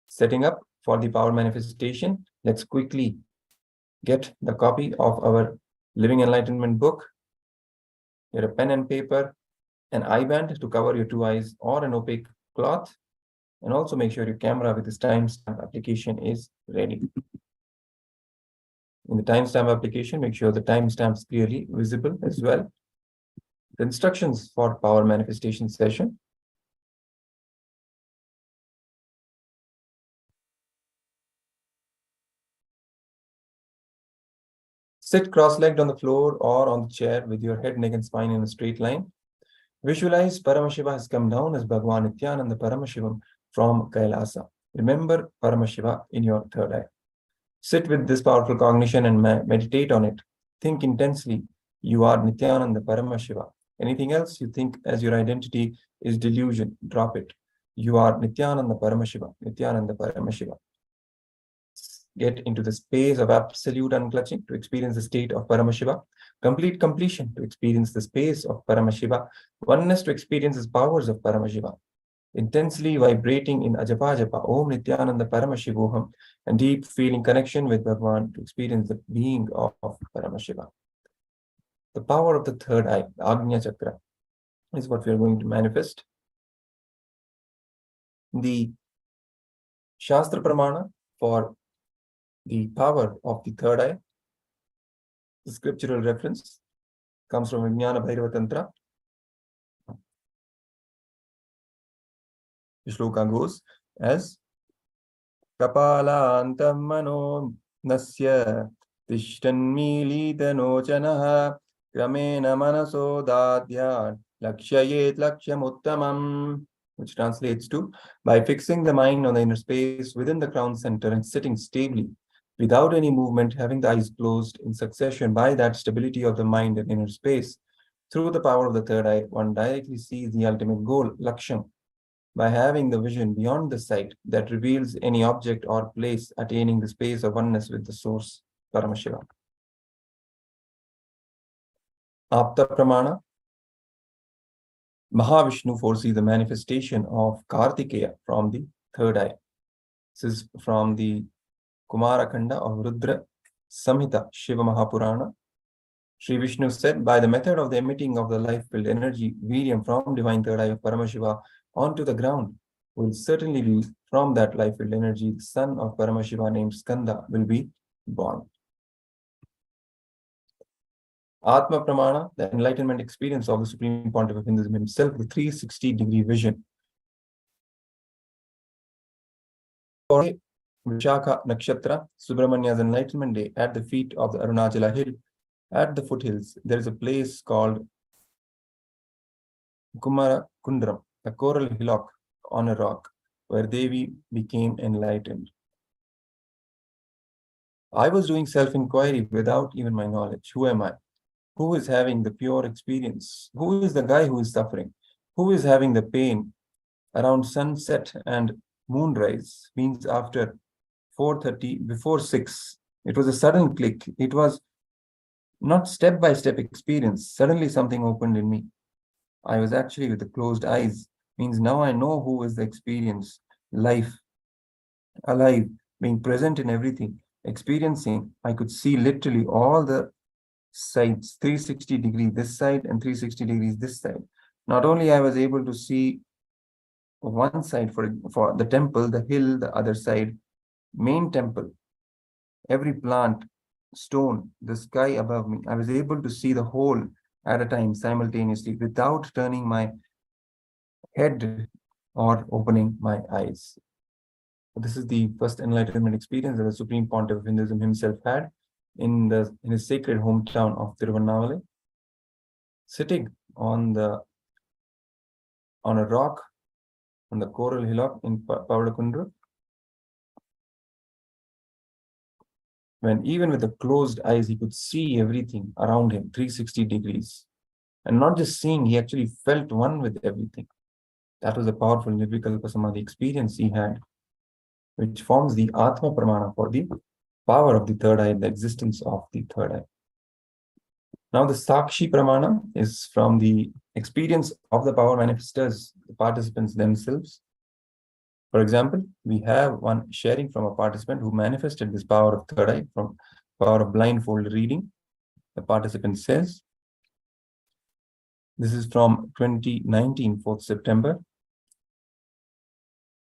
Setting up for the power manifestation, let's quickly get the copy of our Living Enlightenment book. Get a pen and paper, an eye band to cover your 2 eyes, or an opaque cloth, and also make sure your camera with this timestamp application is ready. In the timestamp application, make sure the timestamp is clearly visible as well. The instructions for power manifestation session. Sit cross-legged on the floor or on the chair with your head, neck, and spine in a straight line. Visualize Paramashiva has come down as Bhagavan Nithyananda Paramashivam from Kailasa. Remember Paramashiva in your third eye. Sit with this powerful cognition and meditate on it. Think intensely. You are Nithyananda Paramashiva. Anything else you think as your identity is delusion. Drop it. You are Nithyananda Paramashiva. Nithyananda Paramashiva. Get into the space of absolute unclutching to experience the state of Paramashiva. Complete completion to experience the space of Paramashiva. Oneness to experience the powers of Paramashiva. Intensely vibrating in Ajapa Japa, Om Nithyananda Paramashivoham, and deep feeling connection with Bhagavan to experience the being of Paramashiva. The power of the third eye, the Agnya Chakra, is what we are going to manifest. The Shastra Pramana for the power of the third eye, the scriptural reference comes from Vijnana Bhairava Tantra. The shloka goes as Kapala antam mano nasya tishtanmilitanochanaha kramena manaso dadhyat lakshayet lakshyamuttamam, which translates to, by fixing the mind on the inner space within the crown center and sitting stably without any movement, having the eyes closed in succession, by that stability of the mind and inner space, through the power of the third eye, one directly sees the ultimate goal, Laksham, by having the vision beyond the sight that reveals any object or place, attaining the space of oneness with the source, Paramashiva. Apta Pramana. Mahavishnu foresees the manifestation of Kartikeya from the third eye. This is from the Kumara Khanda of Rudra Samhita Shiva Mahapurana. Sri Vishnu said, by the method of the emitting of the life-filled energy, Viryam from divine third eye of Paramashiva onto the ground, will certainly be from that life-filled energy, the son of Paramashiva named Skanda will be born. Atma Pramana, the enlightenment experience of the Supreme Pontiff of Hinduism himself, the 360-degree vision. Vishakha Nakshatra, Subramania's enlightenment day, at the feet of the Arunachala hill, at the foothills, there is a place called Kumara Kundram, a coral hillock on a rock, where Devi became enlightened. I was doing self-inquiry without even my knowledge. Who am I? Who is having the pure experience? Who is the guy who is suffering? Who is having the pain? Around sunset and moonrise, means after 4:30, before 6. It was a sudden click. It was not step-by-step experience. Suddenly something opened in me. I was actually with the closed eyes. Means now I know who is the experience, life, alive, being present in everything, experiencing. I could see literally all the sides, 360 degrees this side and 360 degrees this side. Not only I was able to see one side for the temple, the hill, the other side, main temple, every plant, stone, the sky above me. I was able to see the whole at a time simultaneously without turning my head or opening my eyes. This is the first enlightenment experience that the Supreme Pontiff of Hinduism himself had in his sacred hometown of Tiruvannamalai, sitting on a rock on the coral hillock in Pavadakundra, when even with the closed eyes, he could see everything around him, 360 degrees. And not just seeing, he actually felt one with everything. That was a powerful Nirvikalpa Samadhi experience he had, which forms the Atma Pramana for the power of the third eye, the existence of the third eye. Now, the Sakshi Pramana is from the experience of the power manifestors, the participants themselves. For example, we have one sharing from a participant who manifested this power of third eye from power of blindfold reading. The participant says, this is from 2019, 4th September.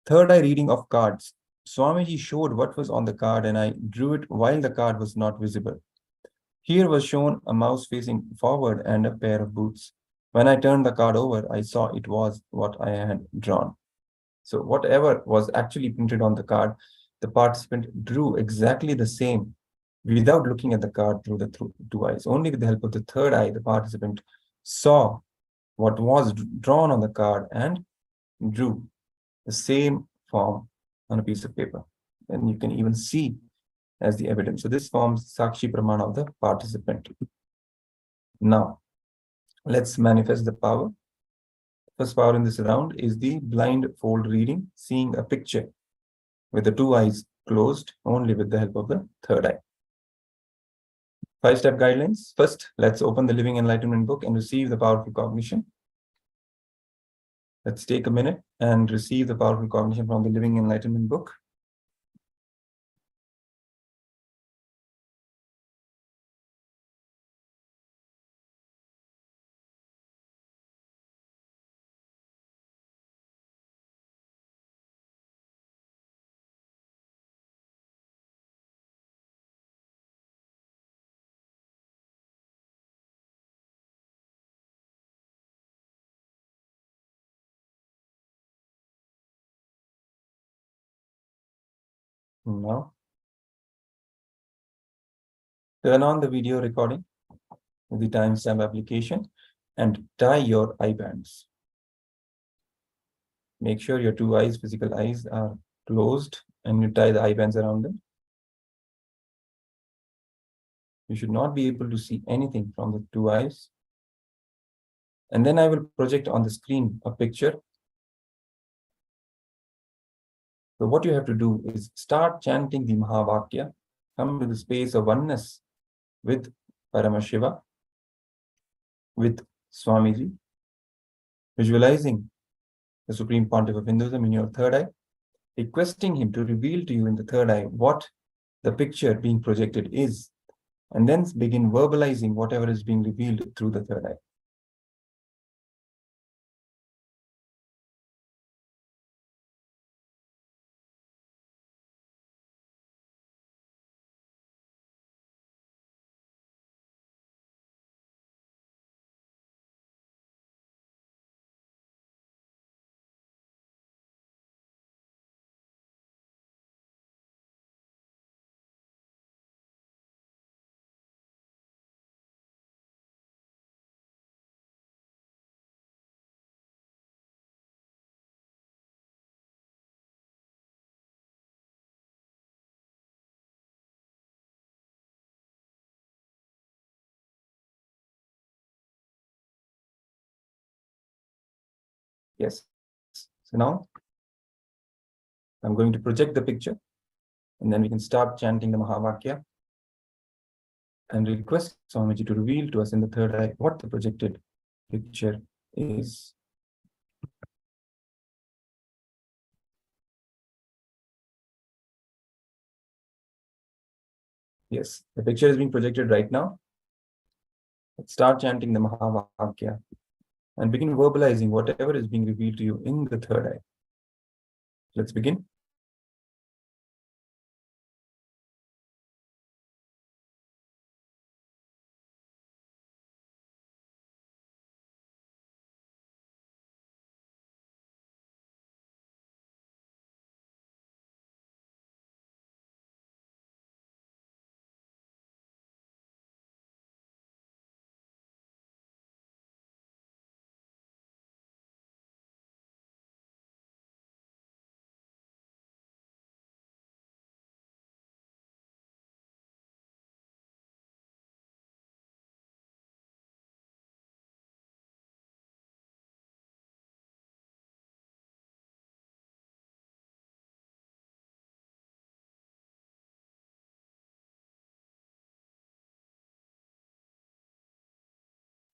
Third eye reading of cards. Swamiji showed what was on the card and I drew it while the card was not visible. Here was shown a mouse facing forward and a pair of boots. When I turned the card over, I saw it was what I had drawn. So whatever was actually printed on the card, the participant drew exactly the same without looking at the card through the two eyes. Only with the help of the third eye, the participant saw what was drawn on the card and drew the same form on a piece of paper. And you can even see as the evidence. So this forms Sakshi Pramana of the participant. Now, let's manifest the power. First power in this round is the blindfold reading, seeing a picture with the two eyes closed, only with the help of the third eye. 5-step guidelines. First, let's open the Living Enlightenment book and receive the powerful cognition. Let's take a minute and receive the powerful cognition from the Living Enlightenment book. Now, turn on the video recording with the timestamp application and tie your eye bands. Make sure your two eyes, physical eyes, are closed and you tie the eye bands around them. You should not be able to see anything from the two eyes. And then I will project on the screen a picture. So what you have to do is start chanting the Mahavakya, come to the space of oneness with Paramashiva, with Swamiji, visualizing the Supreme Pontiff of Hinduism in your third eye, requesting him to reveal to you in the third eye what the picture being projected is, and then begin verbalizing whatever is being revealed through the third eye. Yes. So now I'm going to project the picture, and then we can start chanting the Mahavakya and request Swamiji to reveal to us in the third eye what the projected picture is. Yes, the picture is being projected right now. Let's start chanting the Mahavakya and begin verbalizing whatever is being revealed to you in the third eye. Let's begin.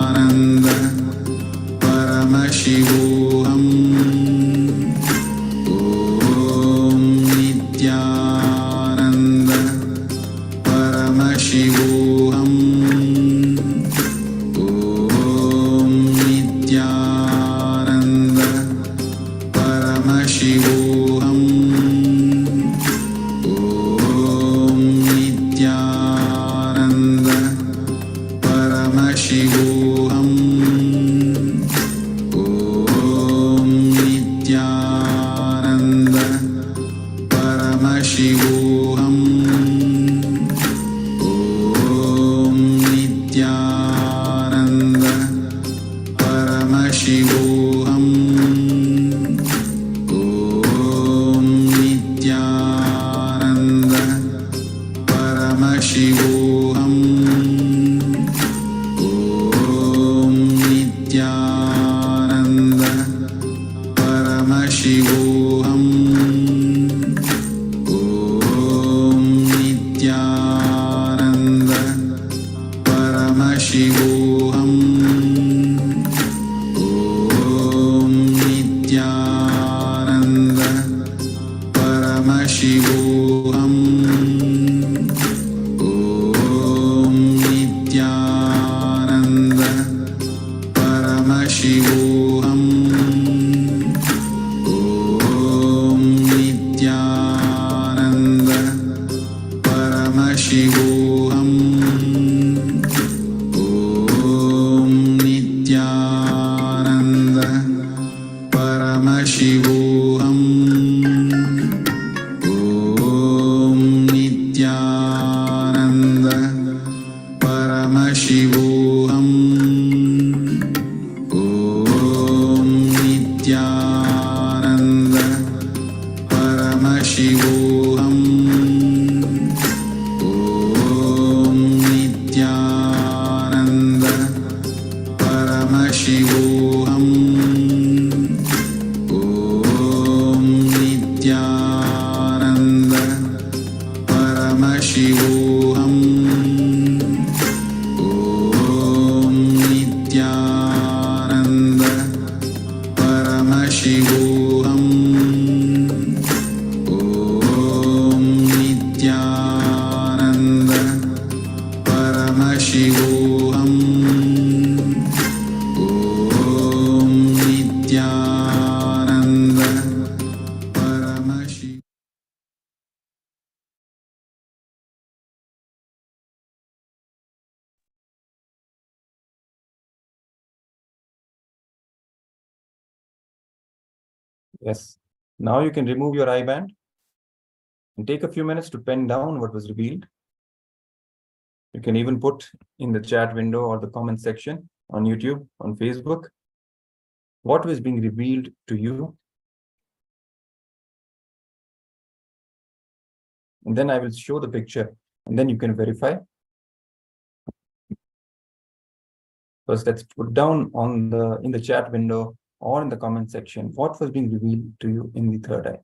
Nithyananda Paramashivoham. Om Nithyananda Paramashivoham. Om Nithyananda Paramashivoham. Om Nithyananda Paramashivoham. Om Nithyananda Paramashivoham. Om Nithyananda Paramashivoham. Om Nithyananda Paramashivoham. Om Nithyananda Paramashivoham. Om Nithyananda Paramashivoham. Om Nithyananda Paramashivoham. Om Nithyananda Paramashivoham. Om Nithyananda Paramashivoham. Om Nithyananda Paramashivoham. Om Nithyananda Paramashivoham. Om Nithyananda Paramashivoham. Om Nithyananda Paramashivoham. Om Nithyananda Paramashivoham. Om Nithyananda Paramashivoham. Om Nithyananda Paramashivoham. Om Nithyananda Paramashivoham. Yes. Now you can remove your eye band and take a few minutes to pen down what was revealed. You can even put in the chat window or the comment section on YouTube, on Facebook, what was being revealed to you. And then I will show the picture, and then you can verify. First, let's put down on in the chat window or in the comment section what was being revealed to you in the third eye.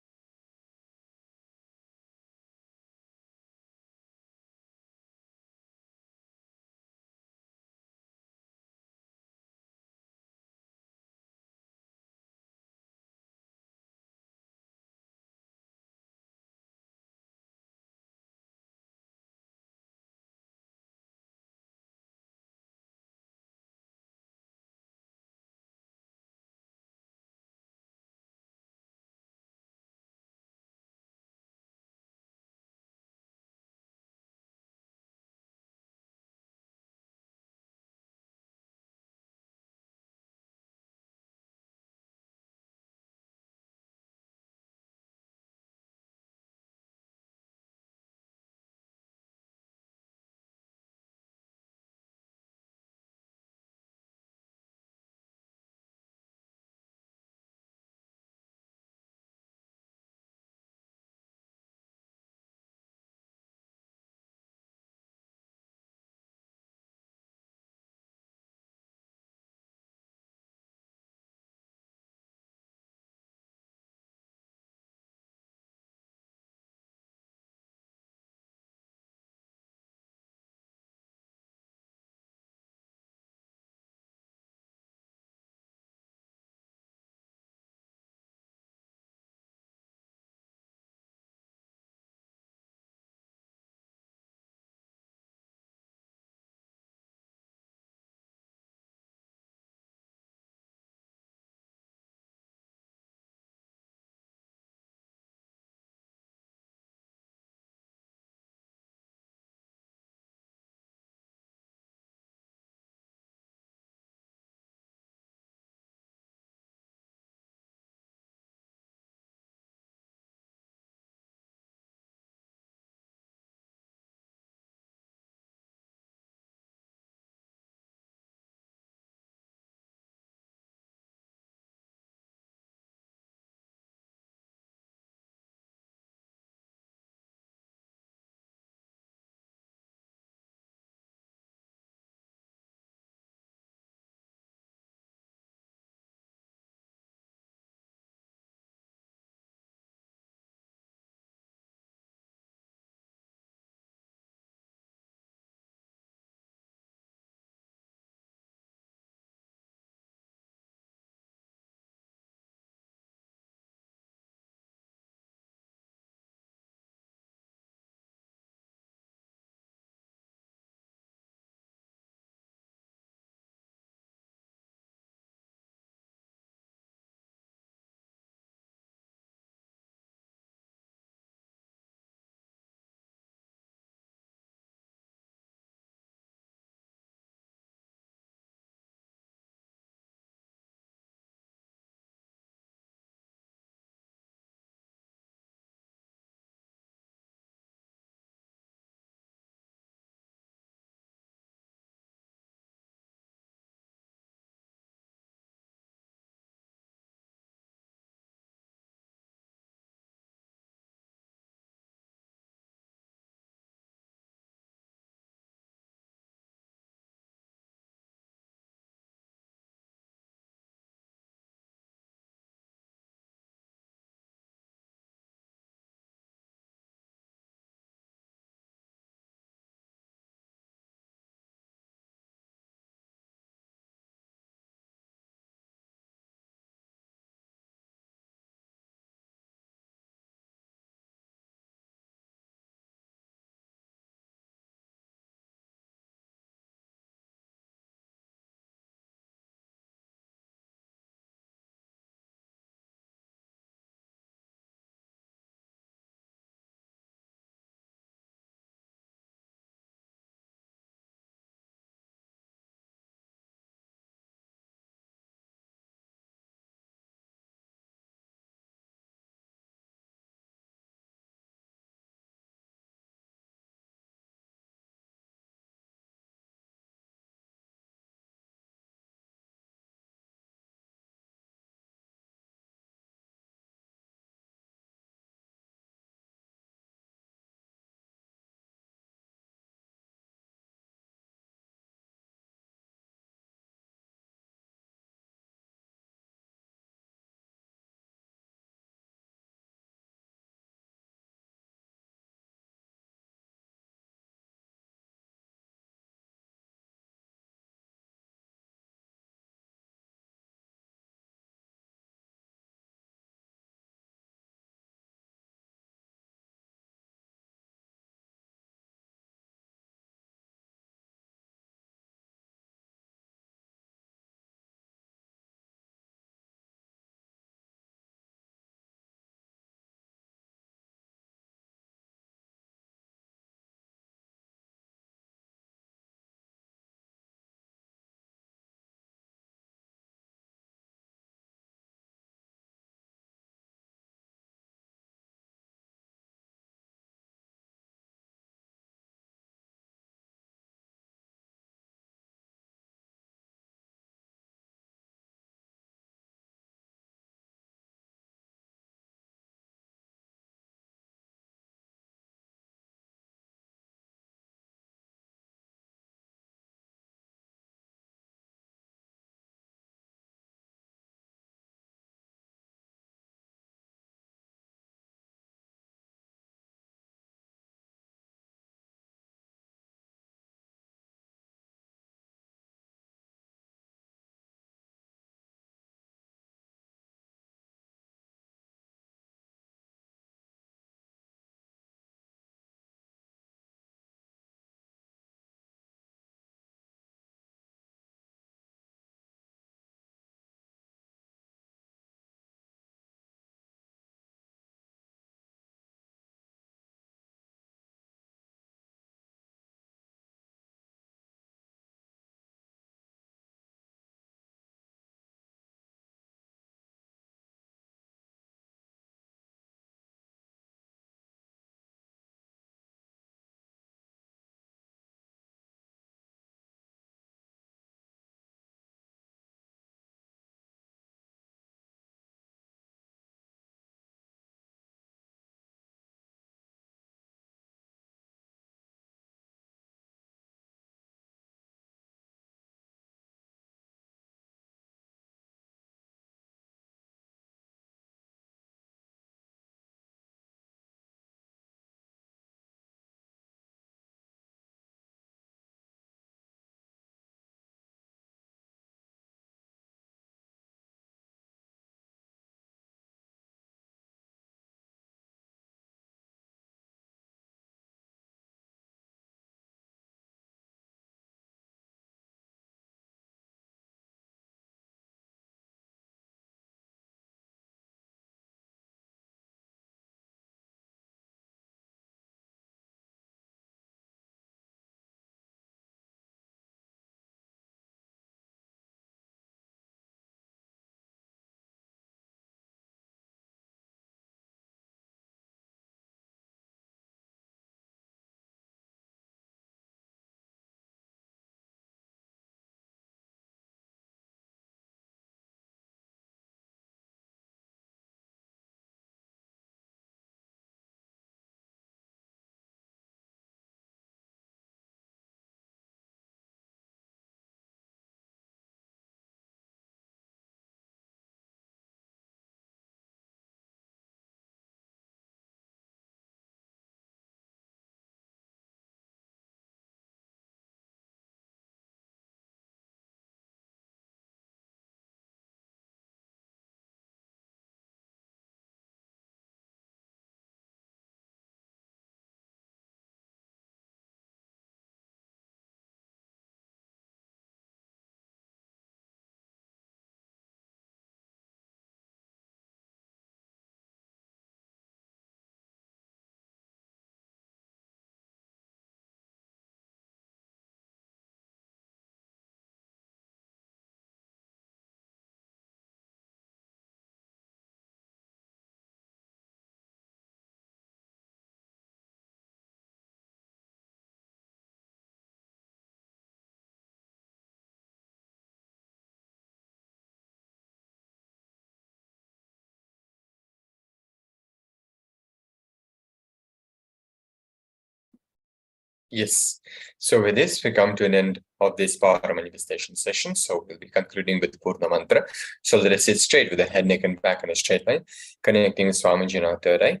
Yes. So with this, we come to an end of this power manifestation session. So we'll be concluding with Purna Mantra. So let us sit straight with the head, neck, and back in a straight line, connecting with Swamiji in our third eye.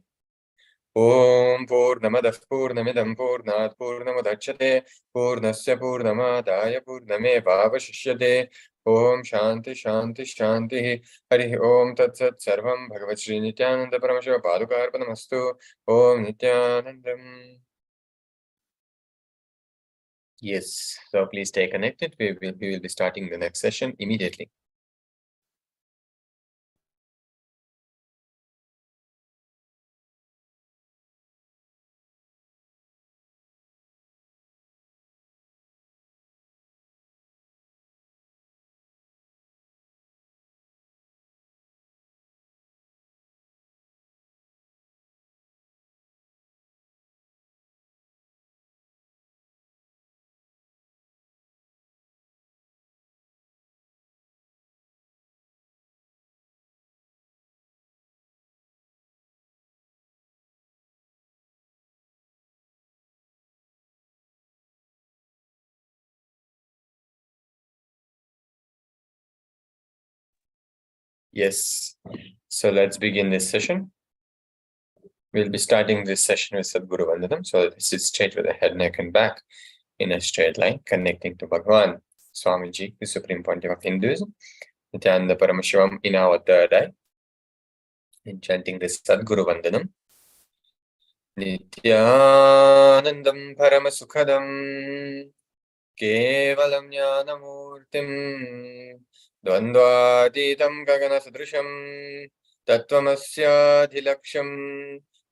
Om Purnamadah Purnamidam Purnat Purnamadachyate Purnasya Purnamadaya Purnamevavashishyate Om Shanti Shanti Shanti Hari Om Tat Sat Sarvam Bhagavat Shri Nithyananda Paramashivam Padukarpanamastu Om Nithyanandam. Yes, so please stay connected. We will be starting the next session immediately. Yes, so let's begin this session. We'll be starting this session with Sadguru Vandanam. So sit straight with the head, neck, and back in a straight line, connecting to Bhagavan, Swamiji, the Supreme Pontiff of Hinduism, Nithyananda Paramashivam in our third eye, and chanting this Sadguru Vandanam. Nithyanandam Paramasukhadam Kevalam Jnanamurtim Dvandvaditam Gagana Sadrisham Tattvamasya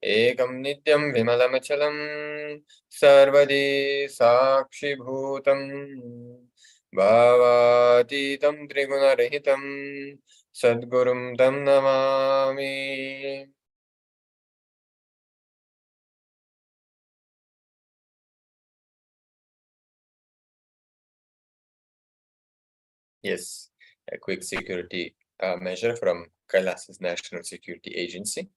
Ekam Nityam Vimalamachalam Sarvadi Sakshi Bhutam Bhavatitam Trigunarahitam Sadgurum Tam Namami. Yes, a quick security measure from KAILASA's National Security Agency.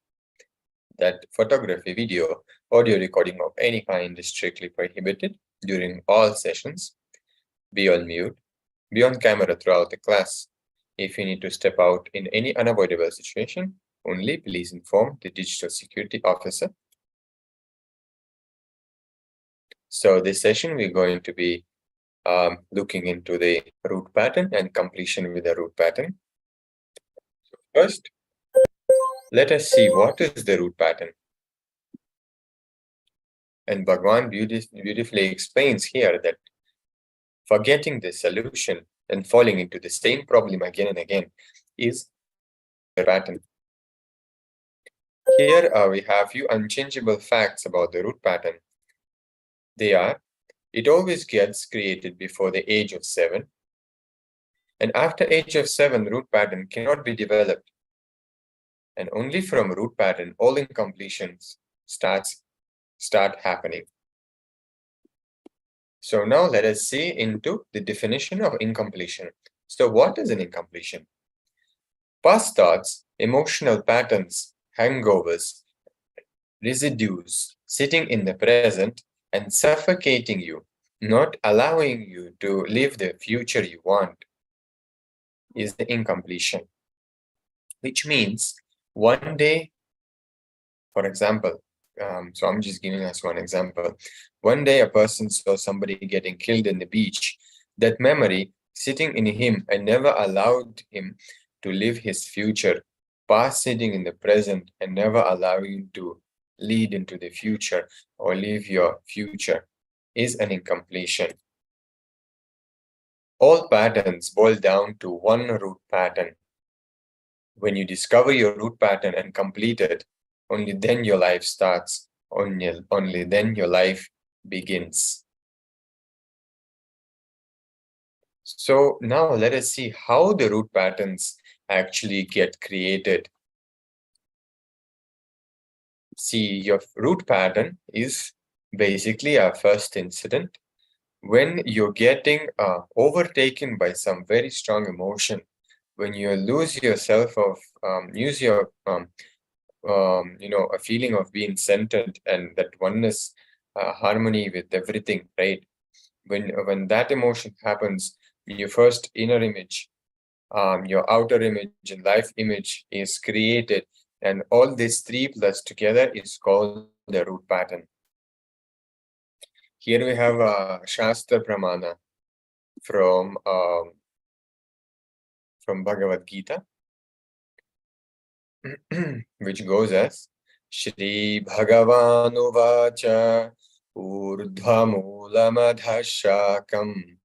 That photography, video, audio recording of any kind is strictly prohibited during all sessions. Be on mute, be on camera throughout the class. If you need to step out in any unavoidable situation, only please inform the digital security officer. So this session, we're going to be looking into the root pattern and completion with the root pattern. So first, let us see what is the root pattern. And Bhagavan beautifully explains here that forgetting the solution and falling into the same problem again and again is the pattern. Here we have few unchangeable facts about the root pattern. They are, it always gets created before the age of 7. And after age of 7, root pattern cannot be developed. And only from root pattern, all incompletions start happening. So now let us see into the definition of incompletion. So what is an incompletion? Past thoughts, emotional patterns, hangovers, residues sitting in the present and suffocating you, not allowing you to live the future you want, is the incompletion. Which means one day, for example, so I'm just giving us one example. One day a person saw somebody getting killed in the beach. That memory sitting in him and never allowed him to live his future, past sitting in the present and never allowing him to lead into the future or live your future, is an incompletion. All patterns boil down to one root pattern. When you discover your root pattern and complete it, only then your life starts, only then your life begins. So now let us see how the root patterns actually get created. See, your root pattern is basically our first incident when you're getting overtaken by some very strong emotion, when you lose yourself of, a feeling of being centered and that oneness harmony with everything, right? When that emotion happens, your first inner image, your outer image and life image is created, and all these three plus together is called the root pattern. Here we have a Shastra Pramana from Bhagavad Gita, which goes as Shri Bhagavanu Vacha Urdhvamuladhashakam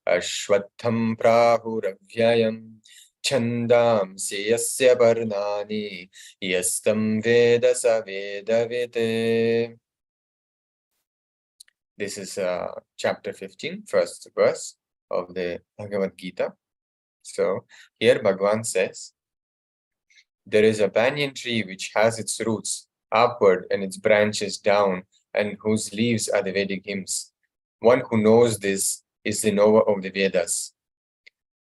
Ashwatham Prahuravyayam Chandamsi Yasya Varnani Yastam Veda Savedavite. This is chapter 15, first verse of the Bhagavad Gita. So here Bhagavan says, there is a banyan tree which has its roots upward and its branches down, and whose leaves are the Vedic hymns. One who knows this is the knower of the Vedas.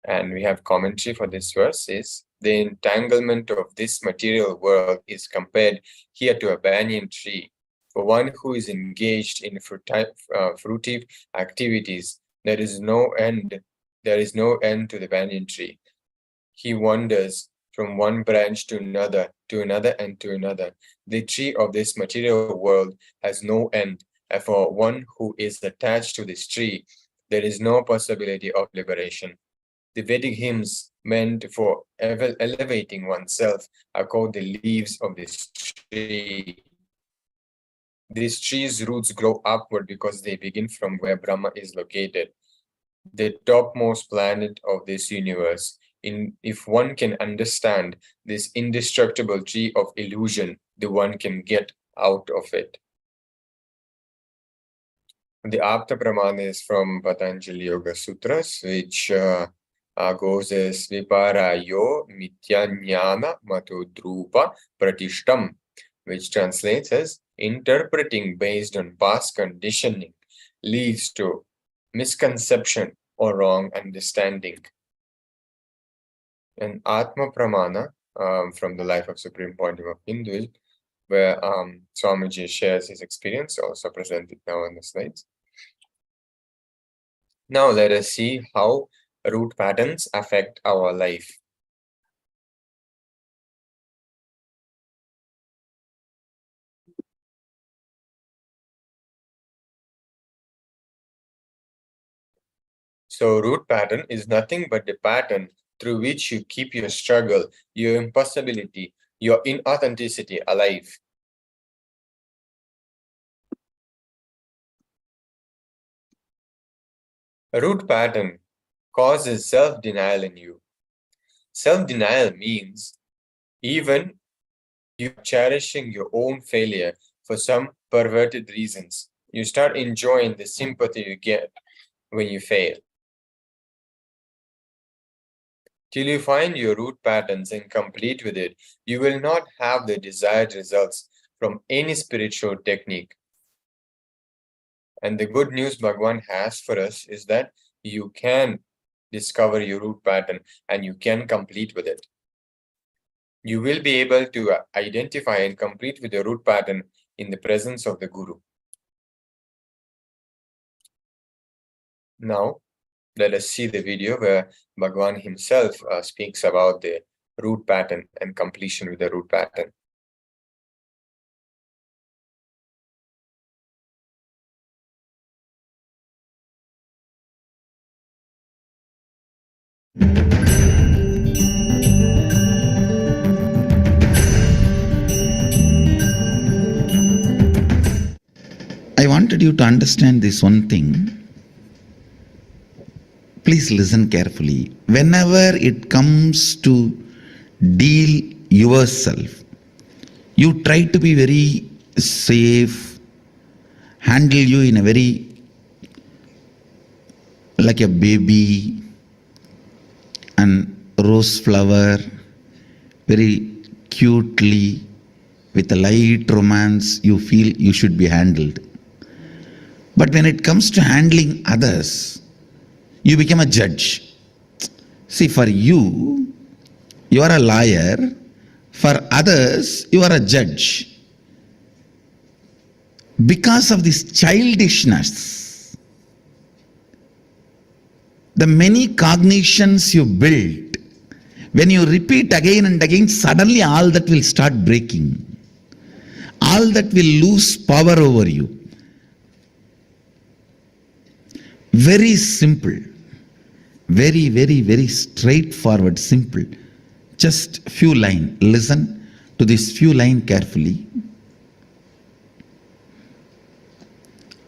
And we have commentary for this verse is, the entanglement of this material world is compared here to a banyan tree. For one who is engaged in fruitive activities, there is no end. There is no end to the banyan tree. He wanders from one branch to another, and to another. The tree of this material world has no end, and for one who is attached to this tree, there is no possibility of liberation. The Vedic hymns meant for elevating oneself are called the leaves of this tree. These trees' roots grow upward because they begin from where Brahma is located, the topmost planet of this universe. If one can understand this indestructible tree of illusion, the one can get out of it. The Apta Pramana is from Patanjali Yoga Sutras, which goes as Viparayo Nithyananda Matodrupa Pratishtam, which translates as interpreting based on past conditioning leads to misconception or wrong understanding. And Atma Pramana from the life of Supreme Point of Hinduism, where Swamiji shares his experience, also presented now on the slides. Now let us see how root patterns affect our life. So root pattern is nothing but the pattern through which you keep your struggle, your impossibility, your inauthenticity alive. A root pattern causes self-denial in you. Self-denial means even you are cherishing your own failure for some perverted reasons. You start enjoying the sympathy you get when you fail. Till you find your root patterns and complete with it, you will not have the desired results from any spiritual technique. And the good news Bhagavan has for us is that you can discover your root pattern and you can complete with it. You will be able to identify and complete with your root pattern in the presence of the Guru. Now, let us see the video where Bhagavan himself speaks about the root pattern and completion with the root pattern. I wanted you to understand this one thing. Please listen carefully. Whenever it comes to deal yourself, you try to be very safe, handle you in a very like a baby and rose flower, very cutely, with a light romance, you feel you should be handled. But when it comes to handling others, you become a judge. See, for you, you are a liar. For others, you are a judge. because of this childishness, the many cognitions you build, when you repeat again and again, suddenly all that will start breaking. All that will lose power over you. Very simple. Very, very, very straightforward, simple. Just few lines. Listen to this few lines carefully.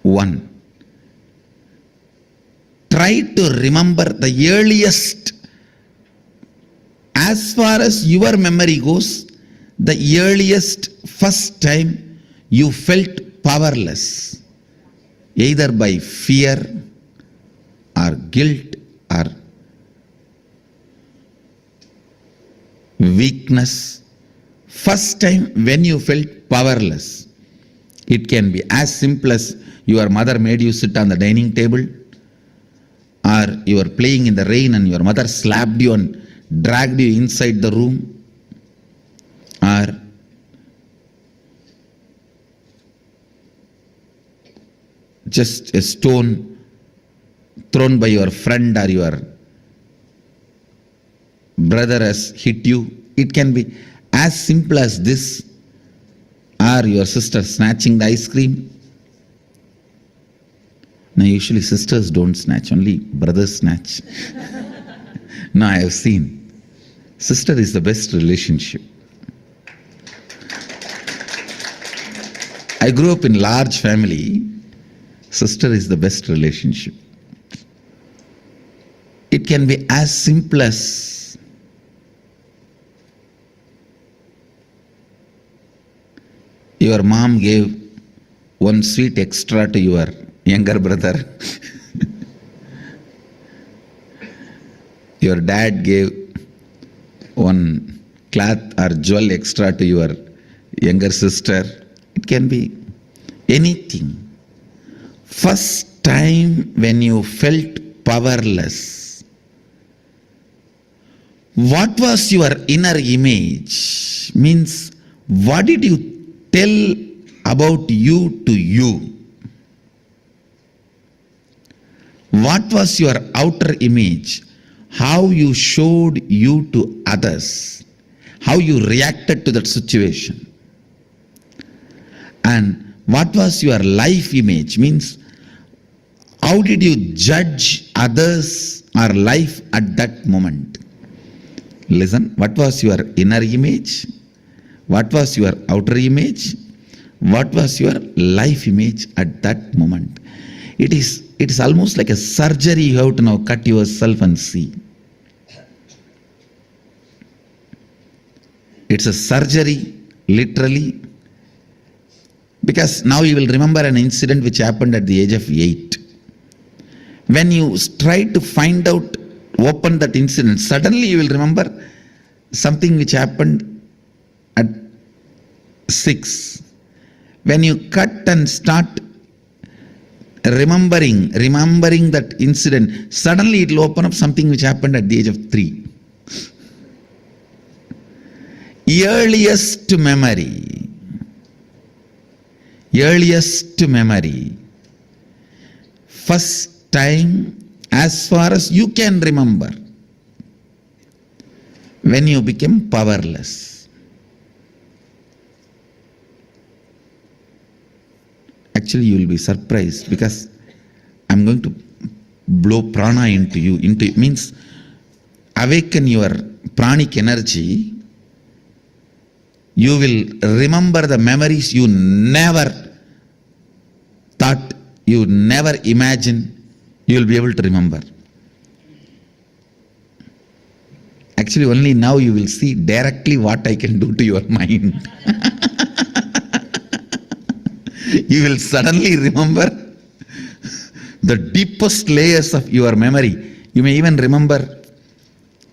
1. Try to remember the earliest, as far as your memory goes, the earliest first time you felt powerless, either by fear or guilt or weakness. First time when you felt powerless. It can be as simple as your mother made you sit on the dining table, or you were playing in the rain and your mother slapped you and dragged you inside the room, or just a stone thrown by your friend or your brother has hit you. It can be as simple as this, or your sister snatching the ice cream. Now usually sisters don't snatch, only brothers snatch. Now I have seen, sister is the best relationship. I grew up in large family. Sister is the best relationship. It can be as simple as your mom gave one sweet extra to your younger brother. Your dad gave one cloth or jewel extra to your younger sister. It can be anything. First time when you felt powerless, what was your inner image? Means, what did you tell about you to you? What was your outer image? How you showed you to others? How you reacted to that situation? And what was your life image? Means, how did you judge others or life at that moment? Listen, what was your inner image? What was your outer image? What was your life image at that moment? It is almost like a surgery. You have to now cut yourself and see. It's a surgery, literally, because now you will remember an incident which happened at the age of 8. When you try to find out, open that incident, suddenly you will remember something which happened at 6. When you cut and start remembering that incident, suddenly it will open up something which happened at the age of 3. Earliest memory. Earliest memory. First time, as far as you can remember, when you became powerless. Actually, you will be surprised, because I'm going to blow prana into you. It means awaken your pranic energy. You will remember the memories you never thought, you never imagined you will be able to remember. Actually, only now you will see directly what I can do to your mind. You will suddenly remember the deepest layers of your memory. You may even remember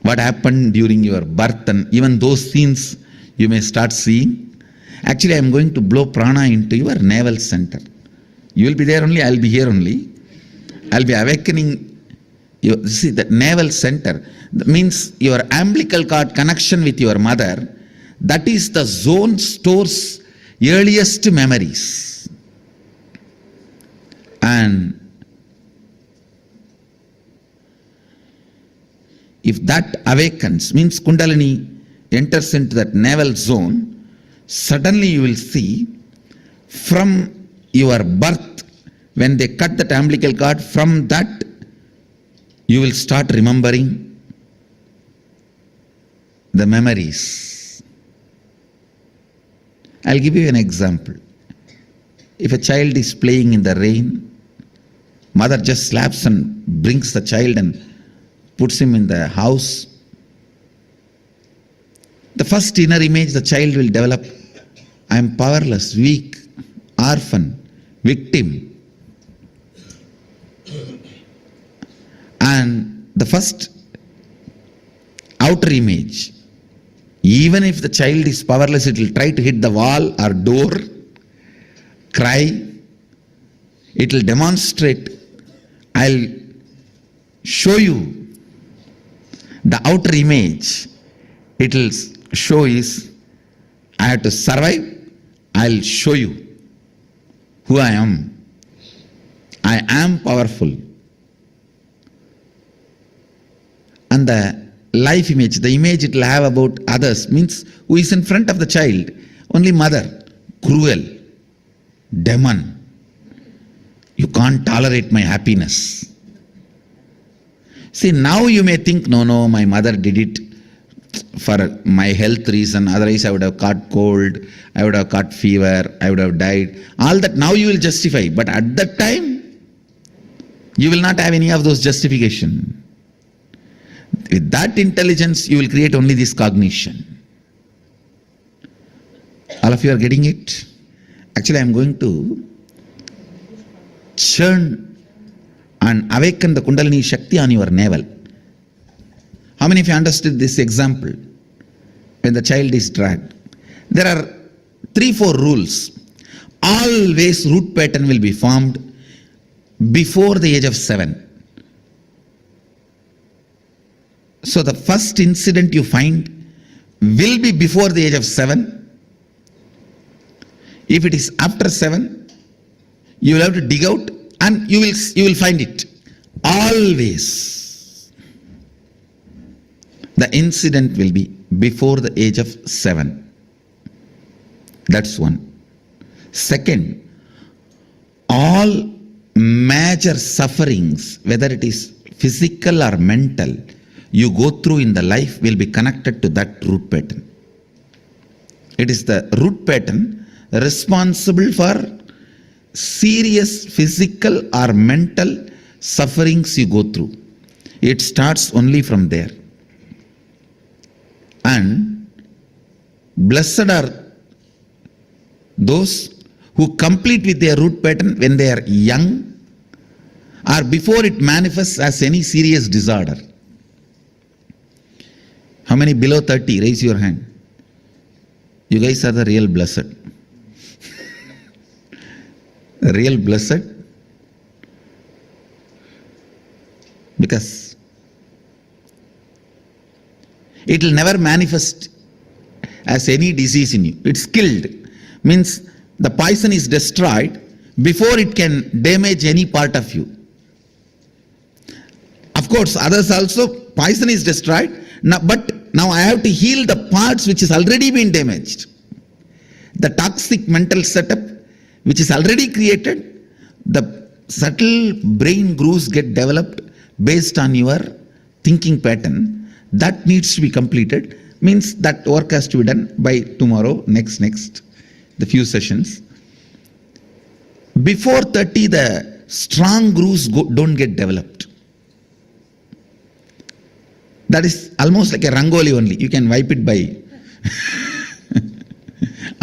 what happened during your birth, and even those scenes you may start seeing. Actually, I am going to blow prana into your navel center. You will be there only, I will be here only. I will be awakening. You see, the navel center means your umbilical cord connection with your mother. That is the zone stores earliest memories. And if that awakens, means Kundalini enters into that navel zone, suddenly you will see from your birth, when they cut that umbilical cord, from that you will start remembering the memories. I'll give you an example. If a child is playing in the rain, mother just slaps and brings the child and puts him in the house. The first inner image the child will develop: I am powerless, weak, orphan, victim. And the first outer image, even if the child is powerless, it will try to hit the wall or door, cry. It will demonstrate. I'll show you the outer image. It will show is, I have to survive. I'll show you who I am. I am powerful. And the life image, the image it will have about others, means who is in front of the child? Only mother, cruel, demon. You can't tolerate my happiness. See, now you may think, no, my mother did it for my health reason, otherwise I would have caught cold, I would have caught fever, I would have died. All that now you will justify, but at that time, you will not have any of those justification. With that intelligence, you will create only this cognition. All of you are getting it? Actually, I am going to churn and awaken the Kundalini Shakti on your navel. How many of you understood this example? When the child is dragged, there are 3-4 rules. Always root pattern will be formed before the age of 7. So the first incident you find will be before the age of 7. If it is after 7, you will have to dig out and you will find it. Always the incident will be before the age of 7. That's one. Second, all major sufferings, whether it is physical or mental, you go through in the life will be connected to that root pattern. It is the root pattern responsible for serious physical or mental sufferings you go through. It starts only from there. And blessed are those who complete with their root pattern when they are young or before it manifests as any serious disorder. How many below 30? Raise your hand. You guys are the real blessed. The real blessed. Because it will never manifest as any disease in you. It's killed. Means the poison is destroyed before it can damage any part of you. Of course, others also, poison is destroyed. Now, but now I have to heal the parts which has already been damaged. The toxic mental setup which is already created, the subtle brain grooves get developed based on your thinking pattern. That needs to be completed. Means that work has to be done by tomorrow, next, the few sessions. Before 30, the strong grooves don't get developed. That is almost like a rangoli only. You can wipe it by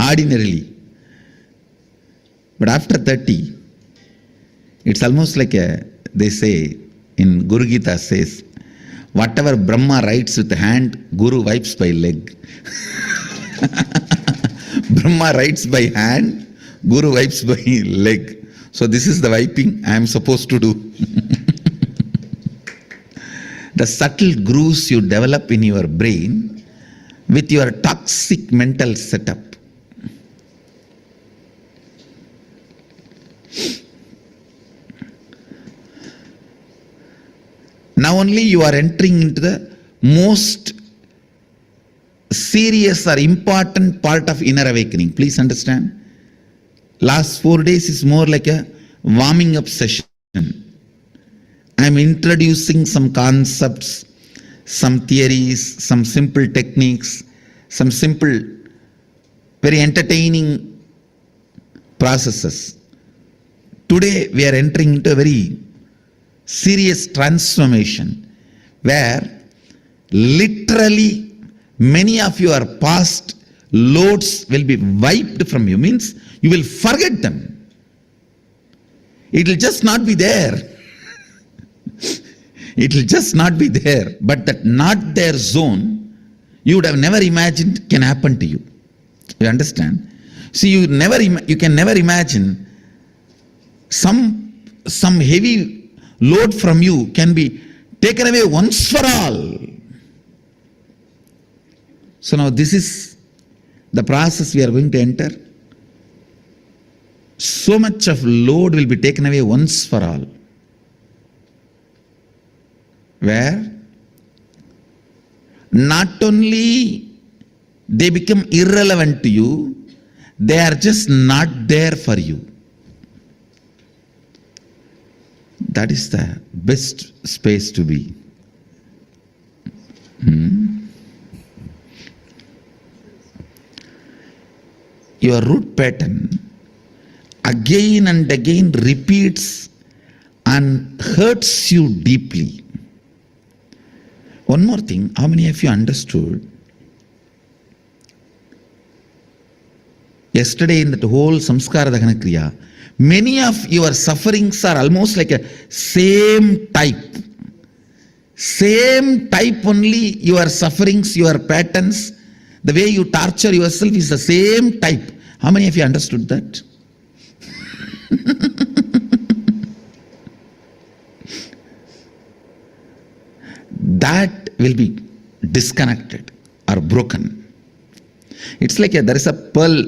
ordinarily. But after 30, it's almost like they say in Guru Gita says, whatever Brahma writes with the hand, Guru wipes by leg. Brahma writes by hand, Guru wipes by leg. So this is the wiping I am supposed to do. The subtle grooves you develop in your brain with your toxic mental setup. Now only you are entering into the most serious or important part of inner awakening. Please understand. Last 4 days is more like a warming up session. I am introducing some concepts, some theories, some simple techniques, some simple, very entertaining processes. Today we are entering into a very serious transformation where literally many of your past loads will be wiped from you. Means you will forget them. It will just not be there. It will just not be there. But that not there zone, you would have never imagined can happen to you. You understand? See, you can never imagine some heavy load from you can be taken away once for all. So now this is the process we are going to enter. So much of load will be taken away once for all. Where not only they become irrelevant to you, they are just not there for you. That is the best space to be. Your root pattern again and again repeats and hurts you deeply. One more thing, how many of you understood? Yesterday in that whole samskara dahana kriya, many of your sufferings are almost like a same type. Same type only, your sufferings, your patterns, the way you torture yourself is the same type. How many of you understood that? That will be disconnected or broken. It's like there is a pearl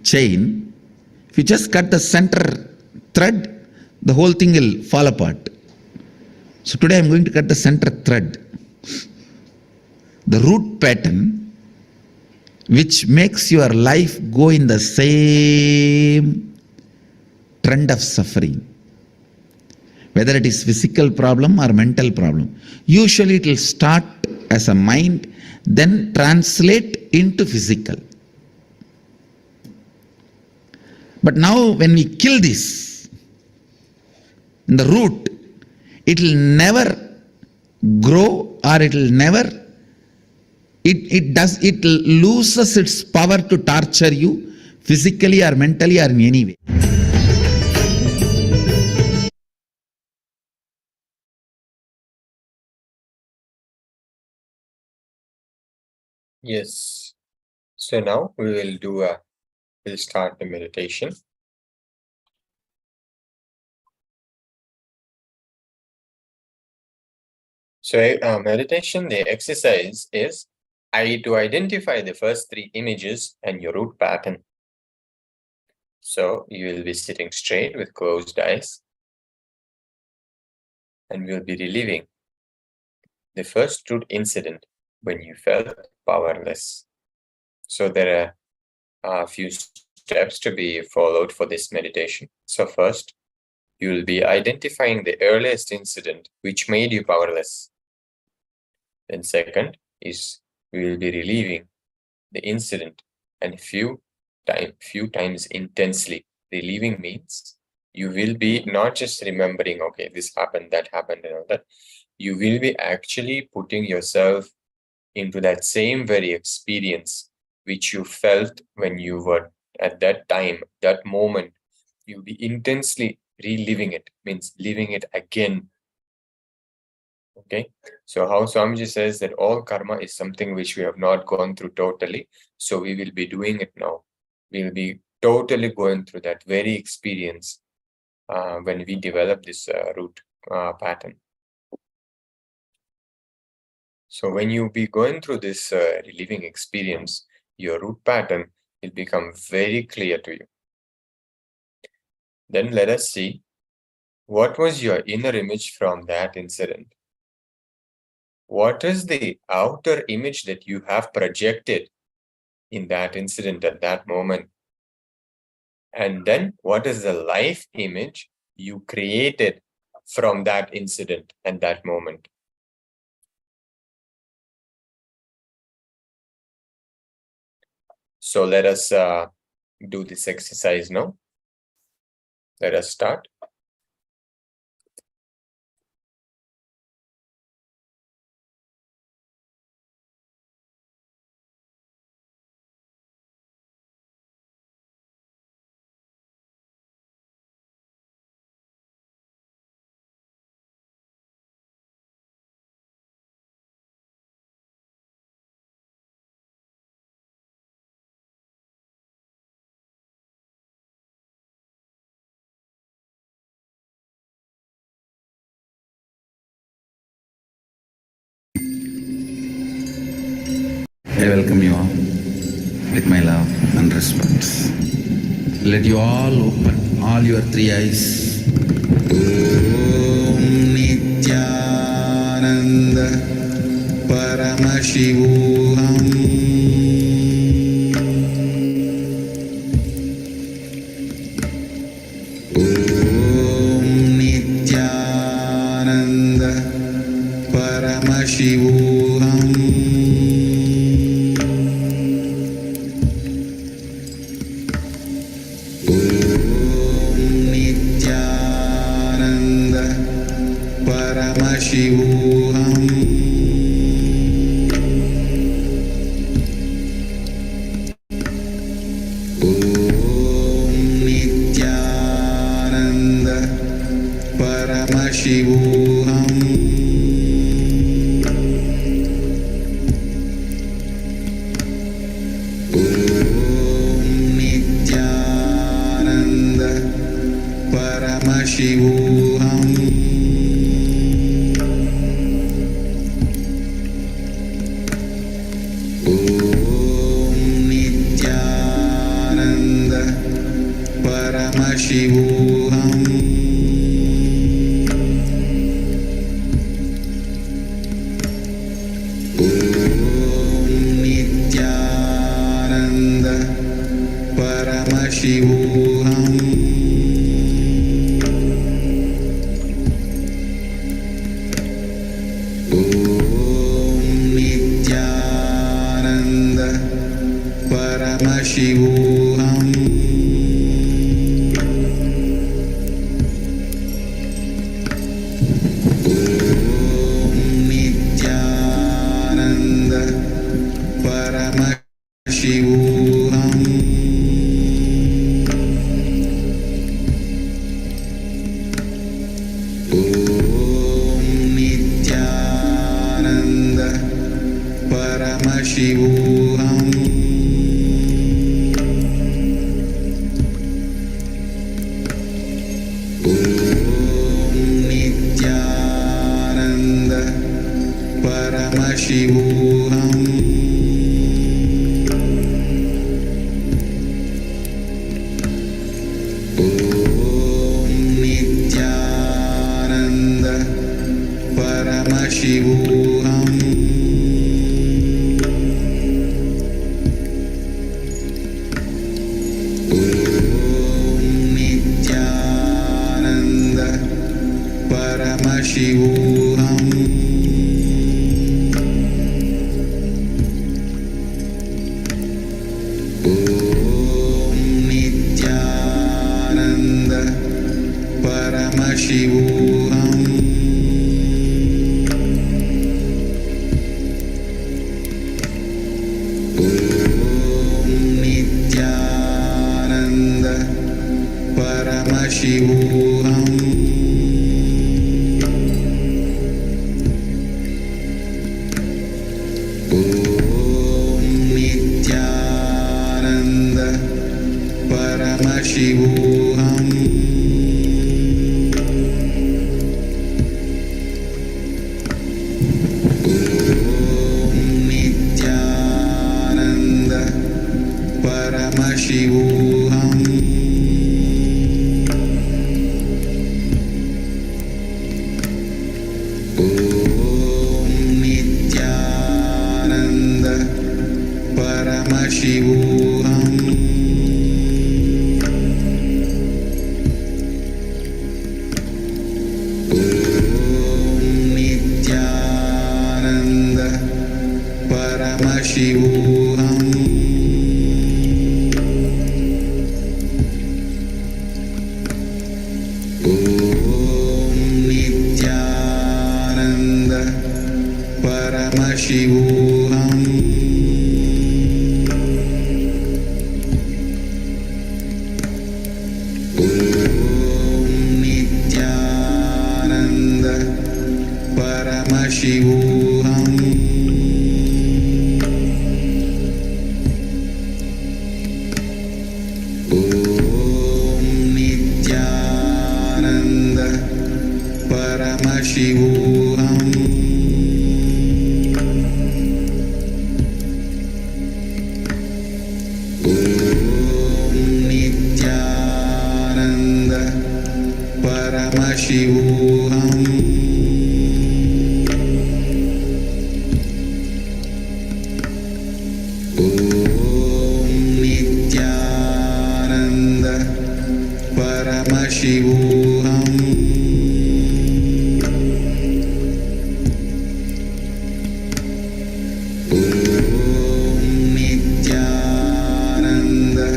chain. If you just cut the center thread, the whole thing will fall apart. So today I am going to cut the center thread. The root pattern which makes your life go in the same trend of suffering. Whether it is physical problem or mental problem. Usually it will start as a mind, then translate into physical. But now when we kill this, in the root, it will never grow or it will never, it loses its power to torture you physically or mentally or in any way. Yes. So now we will we'll start the meditation. So meditation, the exercise is to identify the first 3 images and your root pattern. So you will be sitting straight with closed eyes and we'll be reliving the first root incident when you felt powerless. So there are a few steps to be followed for this meditation. So first, you will be identifying the earliest incident which made you powerless. Then second is we will be reliving the incident and few times intensely. Reliving means you will be not just remembering, okay, this happened, that happened, and all that. You will be actually putting yourself into that same very experience which you felt when you were at that time, that moment. You'll be intensely reliving it, means living it again. Okay, so how Swamiji says that all karma is something which we have not gone through totally, so we will be doing it now. We will be totally going through that very experience when we develop this root pattern. So when you be going through this reliving experience, your root pattern will become very clear to you. Then let us see What was your inner image from that incident? What is the outer image that you have projected in that incident at that moment? And then what is the life image you created from that incident at that moment? So let us do this exercise now. Let us start. I welcome you all with my love and respect. Let you all open all your three eyes. Om Nithyananda Paramashivoham. Om Nithyananda Paramashivoham. Paramashivoham. Om Nithyananda Paramashivoham. Om Nithyananda Paramashivoham. Paramashivoham. Om Nithyananda Paramashivoham. Om Nithyananda Paramashivoham. Paramashivoham. Om Nithyananda Paramashivoham. Om Nithyananda Paramashivoham. Paramashivoham. Om Nithyananda Paramashivoham. Om Nithyananda Paramashivoham. Paramashivoham. Om Nithyananda Paramashivoham. Om Nithyananda Paramashivoham. Paramashivoham. Nithyananda Paramashivoham. Nithyananda Paramashivoham. Nithyananda Paramashivoham. Nithyananda Paramashivoham. Nithyananda Paramashivoham. Nithyananda Paramashivoham. Nithyananda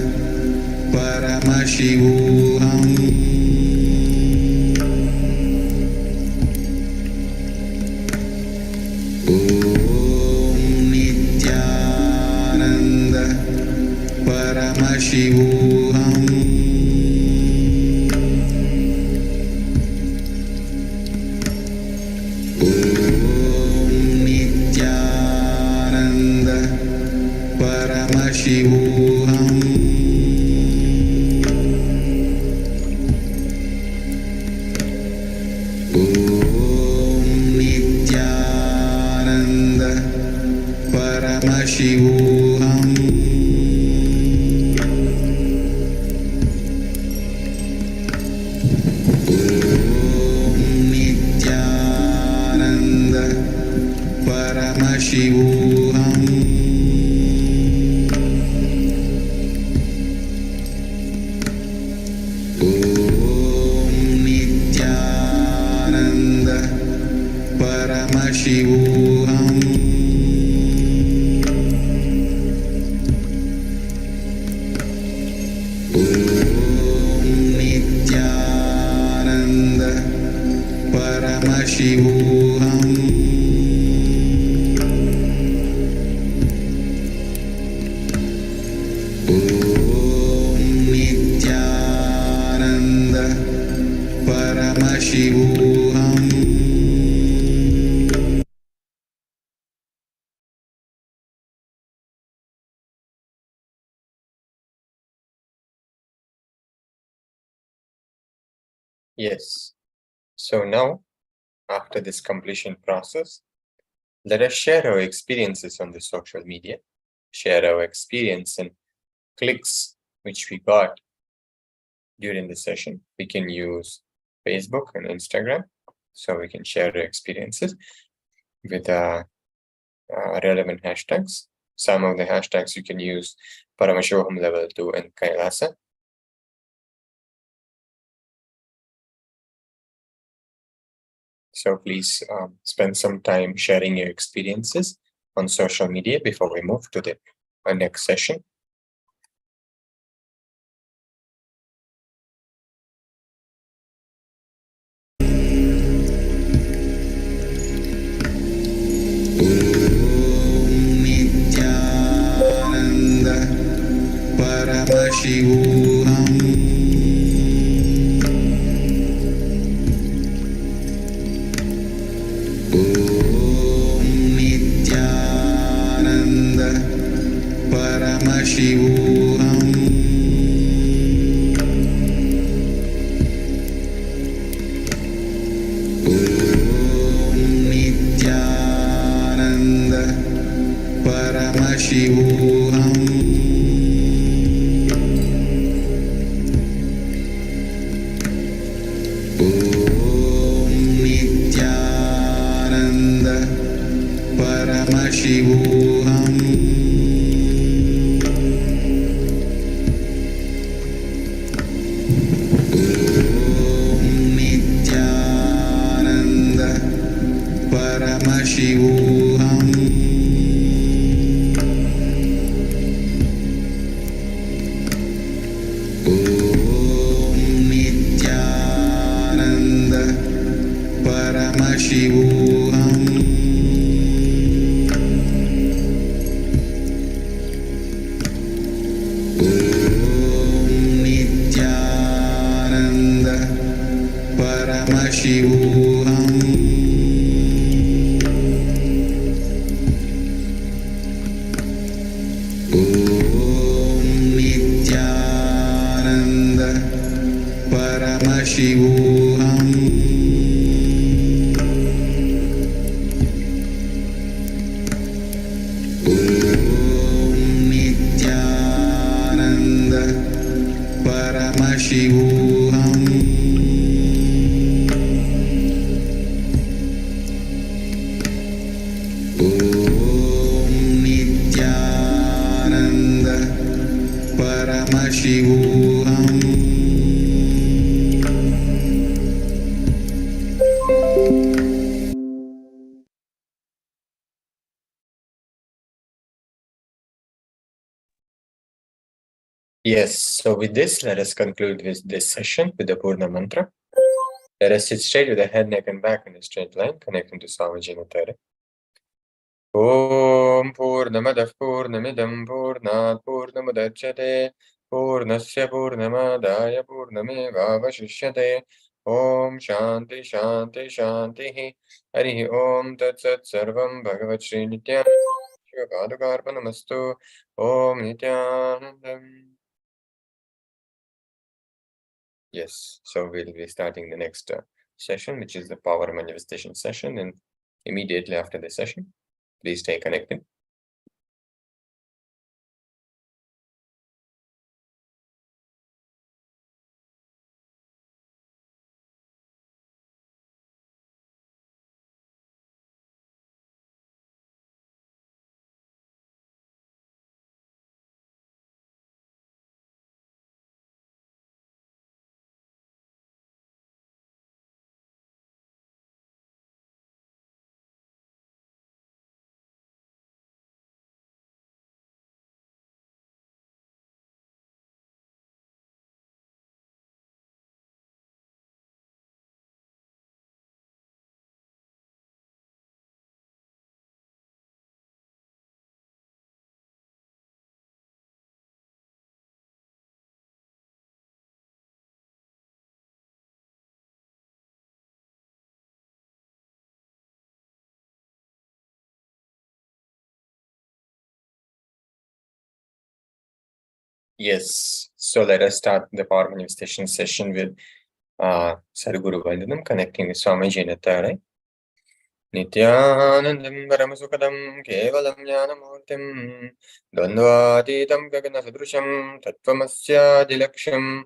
Paramashivoham. Nithyananda Paramashivoham. Nithyananda Paramashivoham. Nithyananda Paramashivoham. Nithyananda Paramashivoham. Nithyananda Paramashivoham. Nithyananda Paramashivoham. Nithyananda Paramashivoham. Yes. So now, after this completion process, let us share our experiences on the social media, share our experience and clicks which we got during the session. We can use Facebook and Instagram, so we can share our experiences with relevant hashtags. Some of the hashtags you can use Paramashivoham level 2 and KAILASA. So please spend some time sharing your experiences on social media before we move to the next session. Nithyananda Paramashivoham. Nithyananda Paramashivoham. Nithyananda Paramashivoham. Nithyananda Paramashivoham. Paramashivoham. Om Nithyananda Paramashivoham. Om Nithyananda Paramashivoham. Om Nithyananda Paramashivoham. Om Nithyananda Paramashivoham. Om Nithyananda Paramashivoham. Yes, so with this, let us conclude with this session with the Purna mantra. Let us sit straight with the head, neck, and back in a straight line, connecting to Swamiji Natara. Om Purnamadah Purnamidam Purnat Purnamudachyate Purnasya Purnamadaya Purnamevavashishyate Om Shanti Shanti Shanti Harihi Om Tat Sat Sarvam Bhagavat Shri Nityananda Padukarpanamastu Om Nityanandam. Yes, so we'll be starting the next session, which is the power manifestation session, and immediately after the session, please stay connected. Yes, so let us start the power manifestation session with Sadhguru Vandanam, connecting with Swamiji Natara. Nithyanandam Paramasukadam Kevalam Jnanamurtim Dvandvatitam Gaganasadrusham Tattvamasya Dilaksham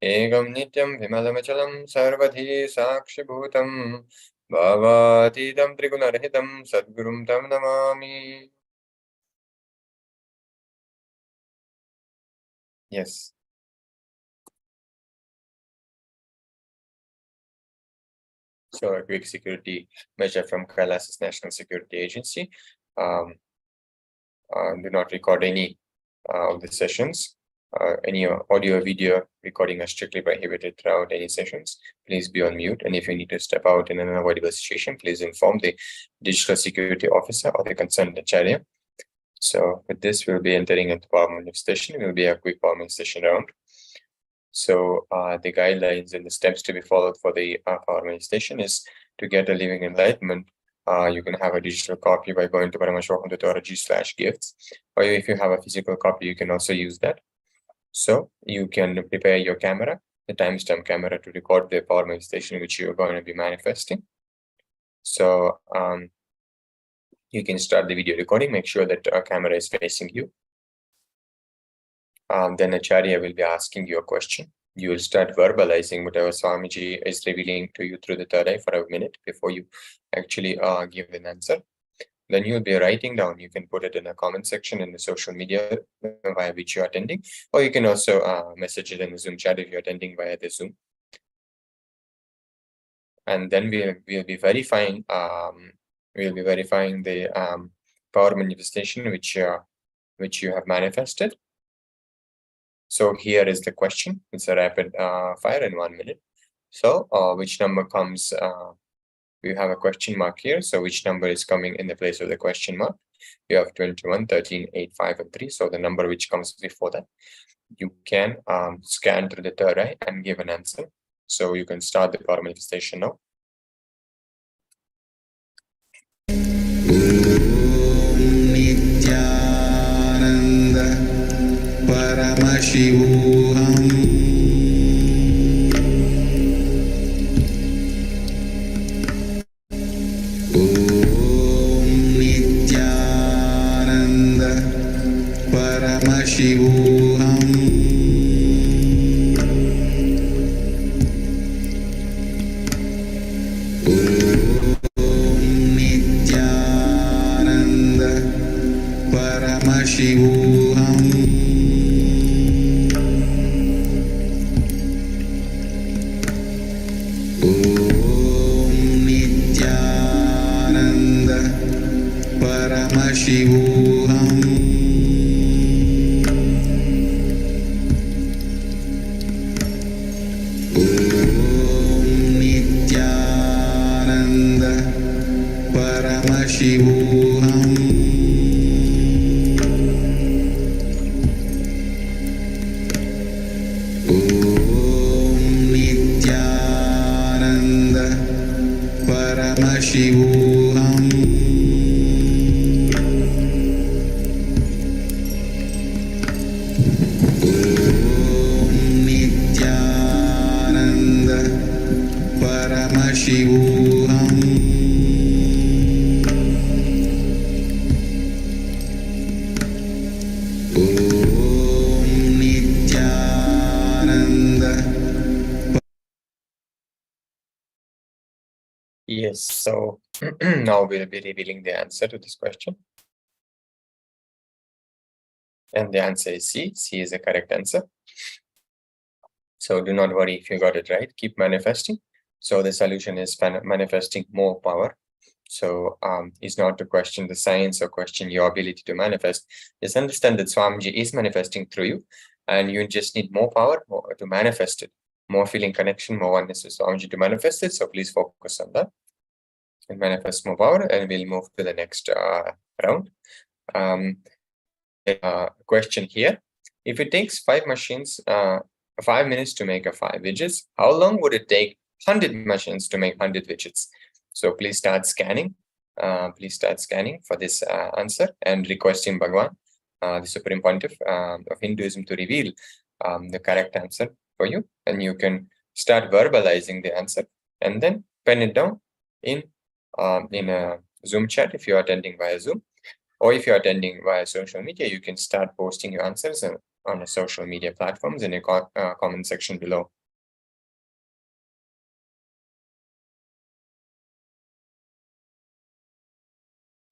Egam Nityam Vimalamachalam Sarvadhi Sakshibhutam Bhavatitam Trigunarhitam Sadgurum Tam Namami. Yes. So a quick security measure from KAILASA's National Security Agency. Do not record any of the sessions. Any audio or video recording are strictly prohibited throughout any sessions. Please be on mute, and if you need to step out in an unavoidable situation, please inform the digital security officer or the concerned acharya. So with this, we'll be entering into power manifestation. It will be a quick power manifestation round. So the guidelines and the steps to be followed for the power manifestation is to get a living enlightenment. You can have a digital copy by going to paramashivoham.org/gifts, or if you have a physical copy, you can also use that. So you can prepare your camera, the timestamp camera, to record the power manifestation which you are going to be manifesting. So you can start the video recording. Make sure that our camera is facing you. Then Acharya will be asking you a question. You will start verbalizing whatever Swamiji is revealing to you through the third eye for a minute before you actually give an answer. Then you'll be writing down. You can put it in a comment section in the social media via which you're attending, or you can also message it in the Zoom chat if you're attending via the Zoom. And then we'll be verifying we'll be verifying the power manifestation which you have manifested. So here is the question. It's a rapid fire in 1 minute. So which number comes? We have a question mark here. So which number is coming in the place of the question mark? You have 21, 13, 8, 5, and 3. So the number which comes before that, you can scan through the third eye and give an answer. So you can start the power manifestation now. Nithyananda Paramashivoham. Nithyananda Paramashivoham. Nithyananda Paramashivoham. Nithyananda Paramashivoham. Nithyananda Paramashivoham. Nithyananda Paramashivoham. Nithyananda Paramashivoham. Nithyananda. Yes, so now we'll be revealing the answer to this question. And the answer is C. C is the correct answer. So do not worry if you got it right. Keep manifesting. So the solution is manifesting more power. So it's not to question the science or question your ability to manifest. Just understand that Swamiji is manifesting through you, and you just need more power to manifest it. More feeling connection, more oneness with Swamiji to manifest it. So please focus on that and manifest more power, and we'll move to the next round. Question here: if it takes 5 machines 5 minutes to make 5 widgets, how long would it take 100 machines to make 100 widgets? So please start scanning. Please start scanning for this answer and requesting Bhagwan, the Supreme Pontiff of Hinduism, to reveal the correct answer for you. And you can start verbalizing the answer and then pen it down in a Zoom chat if you're attending via Zoom. Or if you're attending via social media, you can start posting your answers on the social media platforms in the comment section below.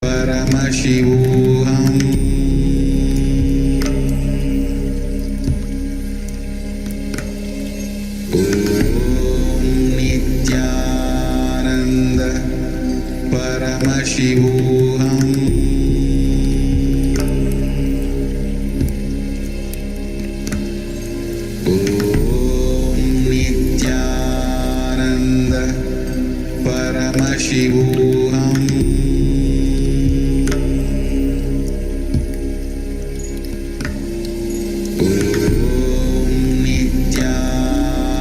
Paramashivoham. Nithyananda Paramashivoham. Nithyananda Paramashivoham.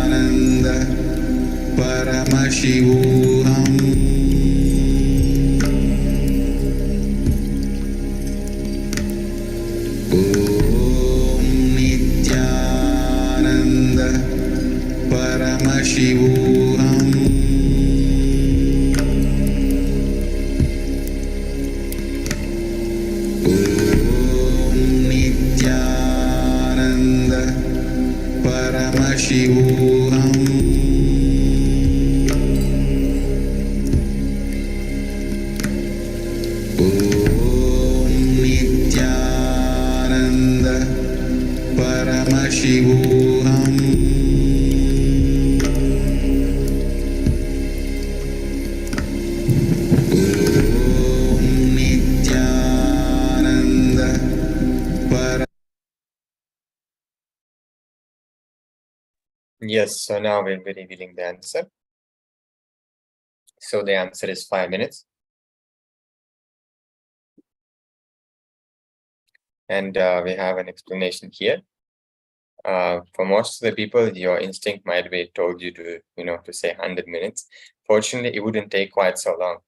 Nithyananda Paramashivoham. Nithyananda Paramashivoham. Nithyananda Paramashivoham. Nithyananda Paramashivoham. Yes, so now we'll be revealing the answer. So the answer is 5 minutes. And we have an explanation here. For most of the people, your instinct might be told you to, to say 100 minutes. Fortunately, it wouldn't take quite so long.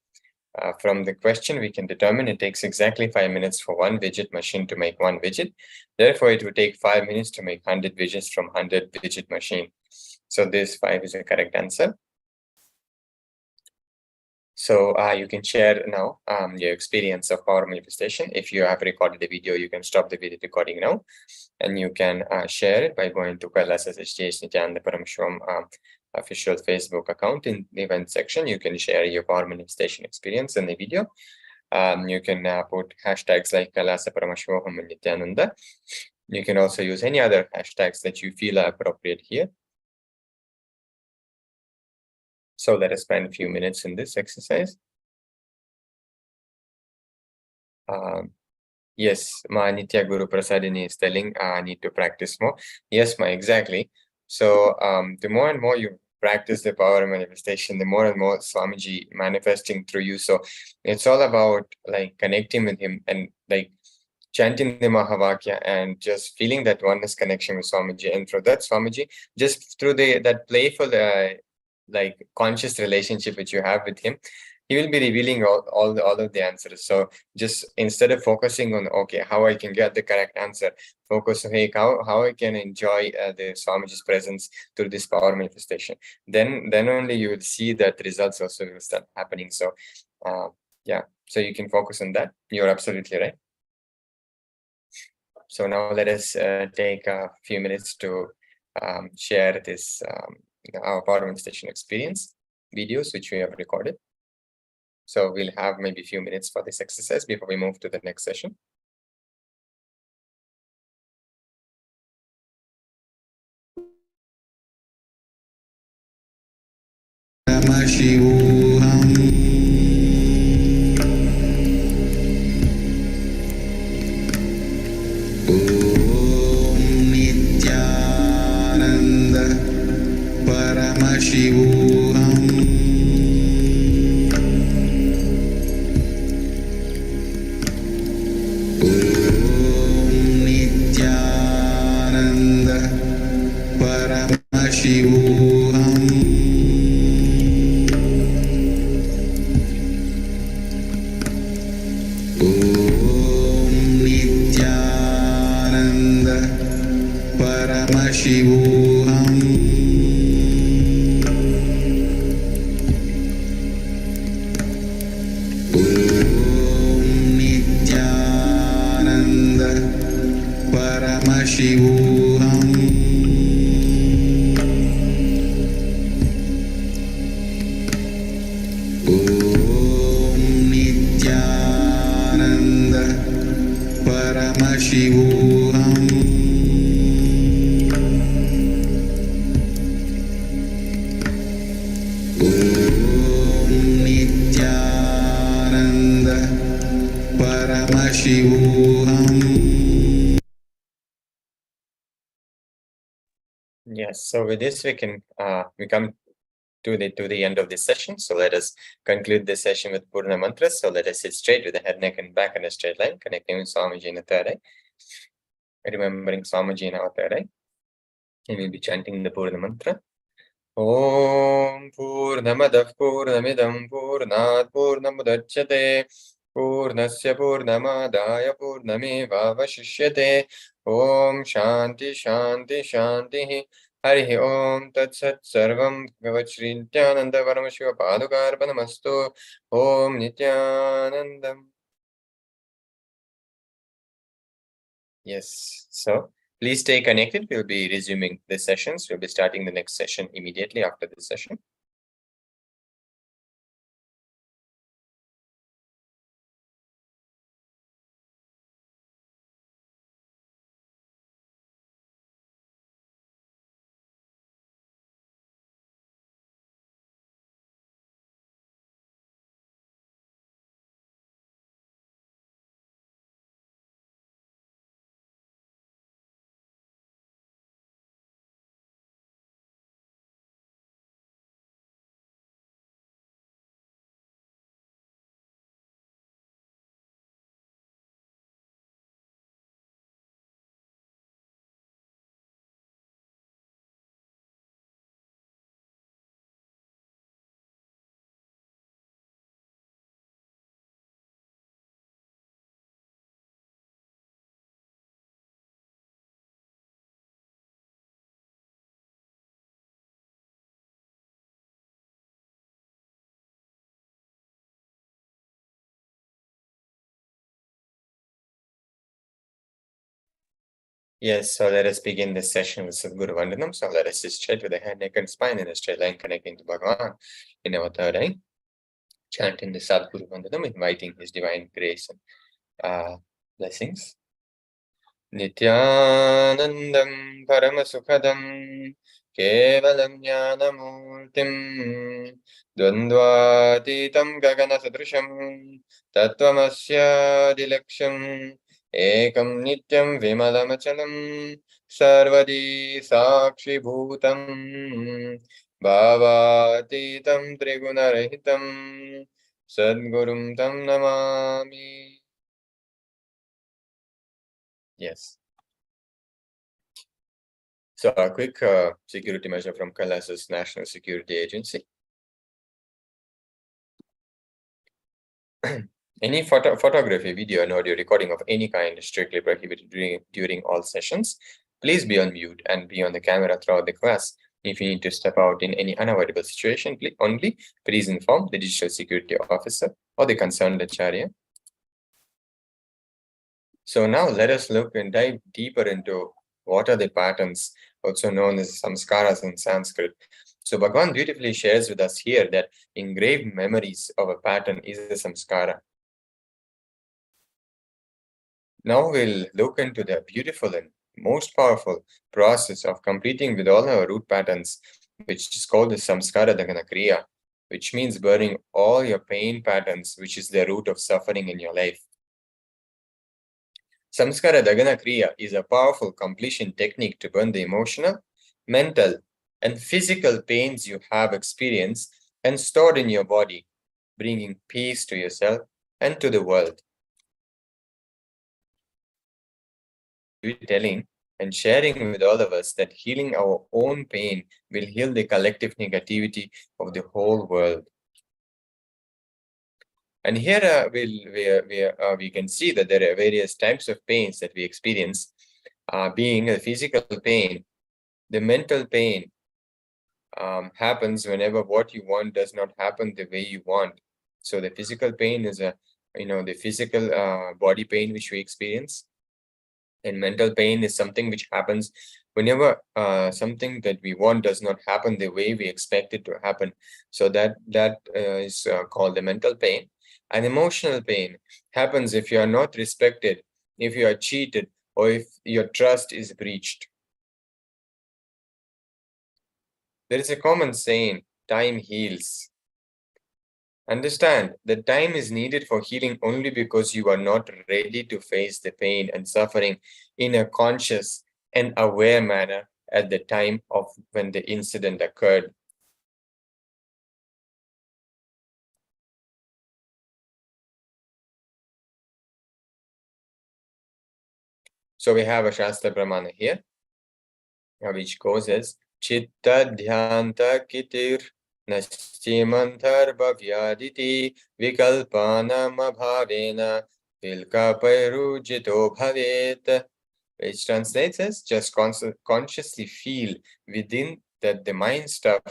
From the question, we can determine it takes exactly 5 minutes for one widget machine to make one widget. Therefore, it would take 5 minutes to make 100 widgets from 100 widget machine. So this 5 is the correct answer. So you can share now your experience of power manifestation. If you have recorded the video, you can stop the video recording now, and you can share it by going to KAILASA's SPH Nithyananda Paramashivam official Facebook account. In the event section, you can share your power manifestation experience in the video. You can put hashtags like KAILASA Paramashivoham and Nithyananda. You can also use any other hashtags that you feel are appropriate here. So let us spend a few minutes in this exercise. Yes, my Nitya Guru Prasadini is telling I need to practice more. Yes, ma, exactly. So the more and more you practice the power of manifestation, the more and more Swamiji manifesting through you. So it's all about like connecting with him and like chanting the Mahavakya and just feeling that oneness connection with Swamiji. And through that, Swamiji, just through that playful like conscious relationship which you have with him, he will be revealing all of the answers. So just instead of focusing on, okay, how I can get the correct answer, focus on, hey, how I can enjoy the Swamiji's presence through this power manifestation. Then only you will see that results also will start happening. So yeah, so you can focus on that. You're absolutely right. So now let us take a few minutes to share this our power manifestation experience videos which we have recorded. So we'll have maybe a few minutes for this exercise before we move to the next session. Paramashivoham. Om Nithyananda Paramashivoham. Nithyananda Paramashivoham. Om Nithyananda Paramashivoham. Nithyananda Paramashivoham. Om Nithyananda Paramashivoham. Om Nithyananda Paramashivoham. Yes, so with this we can we come to the end of this session. So let us conclude this session with Purna mantras. So let us sit straight with the head, neck, and back in a straight line, connecting with Swamiji in the third eye, remembering Swamiji in our third eye, and we'll be chanting the Purna mantra. Om Purnamadav Purnamidam Purnat Purnamudachyate Purnasya Purnamadaya Purnameva Vashishyate. Om Shanti Shanti Shanti. Harihi Om Tat Sat Sarvam Bhagavat Shri Nithyananda Paramashiva Padukarpanamastu. Om Nithyanandam. Yes, so please stay connected. We'll be resuming the sessions. We'll be starting the next session immediately after this session. Yes, so let us begin this session with Sadguru Vandanam. So let us just chant with the head, neck, and spine in a straight line connecting to Bhagavan in our third eye. Chanting the Sadguru Vandanam, inviting his divine grace and blessings. Nithyanandam Paramasukhadam Kevalam Jnanamurtim Dvandvatitam Gagana Sadrisham Tattvamasya Dilaksham Ekam Nityam Vimalamachalam Sarvadi Sakshi Bhutam Bhavatitam Trigunarahitam Sadgurum Tam Namami. Yes. So a quick security measure from KAILASA's National Security Agency. Any photography, video, and audio recording of any kind is strictly prohibited during all sessions. Please be on mute and be on the camera throughout the class. If you need to step out in any unavoidable situation, please inform the digital security officer or the concerned acharya. So now let us look and dive deeper into what are the patterns, also known as samskaras in Sanskrit. So Bhagavan beautifully shares with us here that engraved memories of a pattern is a samskara. Now we'll look into the beautiful and most powerful process of completing with all our root patterns, which is called the samskara dagana kriya, which means burning all your pain patterns, which is the root of suffering in your life. Samskara dagana kriya is a powerful completion technique to burn the emotional, mental, and physical pains you have experienced and stored in your body, bringing peace to yourself and to the world. We're telling and sharing with all of us that healing our own pain will heal the collective negativity of the whole world. And here we can see that there are various types of pains that we experience, being a physical pain. The mental pain happens whenever what you want does not happen the way you want. So the physical pain is the physical body pain which we experience. And mental pain is something which happens whenever something that we want does not happen the way we expect it to happen. So that is called the mental pain. And emotional pain happens if you are not respected, if you are cheated, or if your trust is breached. There is a common saying, time heals. Understand that time is needed for healing only because you are not ready to face the pain and suffering in a conscious and aware manner at the time of when the incident occurred. So we have a Shastra Pramana here, which goes as Chitta Dhyanta Kitir Naschimantar Bhavyaditi Vikalpanam Abhavena Vilkapairujito Bhavet, which translates as just consciously feel within that the mind stuff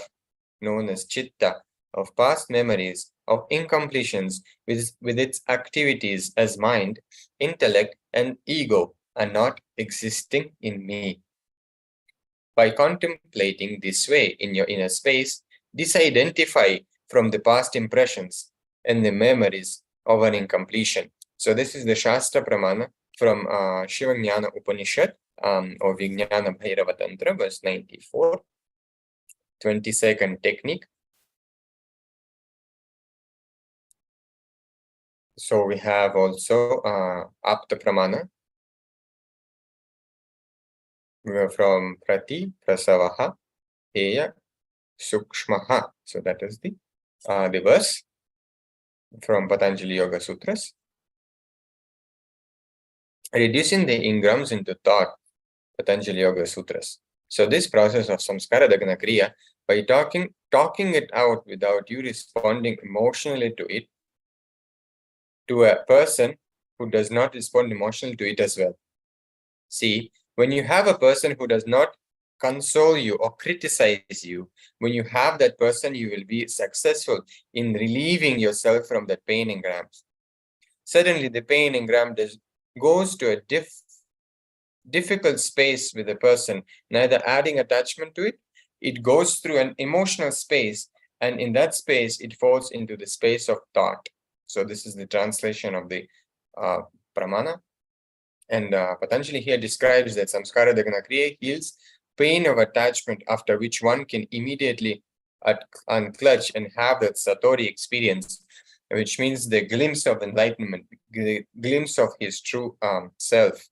known as chitta of past memories of incompletions with its activities as mind, intellect, and ego are not existing in me. By contemplating this way in your inner space, disidentify from the past impressions and the memories of an incompletion. So this is the Shastra Pramana from Shivajnana Upanishad or Vijnana Bhairava Tantra, verse 94, 22nd technique. So we have also Apta Pramana from Prati Prasavaha Heya Sukshmaha. So that is the verse from Patanjali Yoga Sutras. Reducing the engrams into thought, Patanjali Yoga Sutras. So this process of samskara dagana kriya, by talking it out without you responding emotionally to it, to a person who does not respond emotionally to it as well. See, when you have a person who does not console you or criticize you, when you have that person, you will be successful in relieving yourself from that pain engrams. Suddenly, the pain engram goes to a difficult space with a person, neither adding attachment to it. It goes through an emotional space, and in that space, it falls into the space of thought. So this is the translation of the Pramana. And Patanjali here describes that samskara dagana kriya heals pain of attachment, after which one can immediately unclutch and have that satori experience, which means the glimpse of enlightenment, the glimpse of his true self.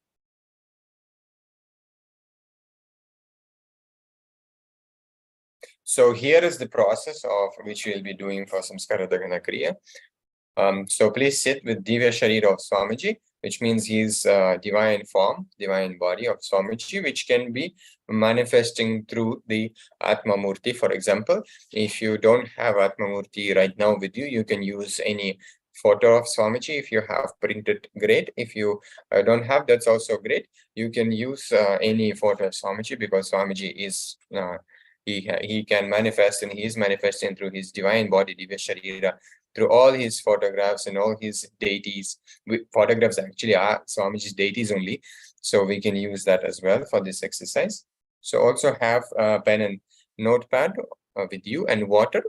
So here is the process of which we'll be doing for samskara dagana kriya. So please sit with Divya Sharira of Swamiji, which means his divine form, divine body of Swamiji, which can be manifesting through the Atma Murti. For example, if you don't have Atma Murti right now with you, you can use any photo of Swamiji. If you have printed, great. If you don't have, that's also great. You can use any photo of Swamiji, because Swamiji is he can manifest, and he is manifesting through his divine body, Divya Sharira, through all his photographs and all his deities. Photographs actually are Swamiji's deities only, so we can use that as well for this exercise. So also have a pen and notepad with you, and water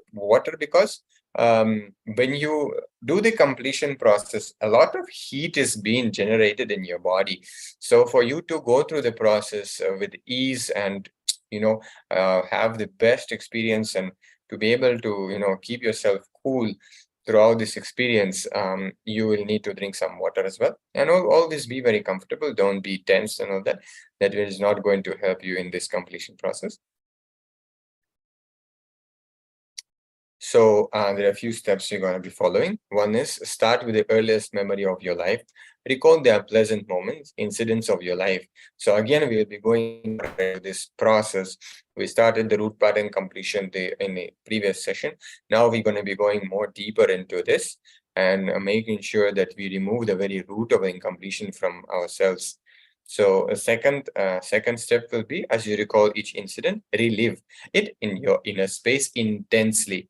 because when you do the completion process, a lot of heat is being generated in your body. So for you to go through the process with ease and have the best experience, and to be able to keep yourself cool throughout this experience, you will need to drink some water as well. And all this, be very comfortable, don't be tense and all that. That is not going to help you in this completion process. So there are a few steps you're going to be following. One is start with the earliest memory of your life. Recall the unpleasant moments, incidents of your life. So again, we will be going through this process. We started the root pattern completion in the previous session. Now we're going to be going more deeper into this and making sure that we remove the very root of incompletion from ourselves. So a second step will be, as you recall each incident, relive it in your inner space intensely,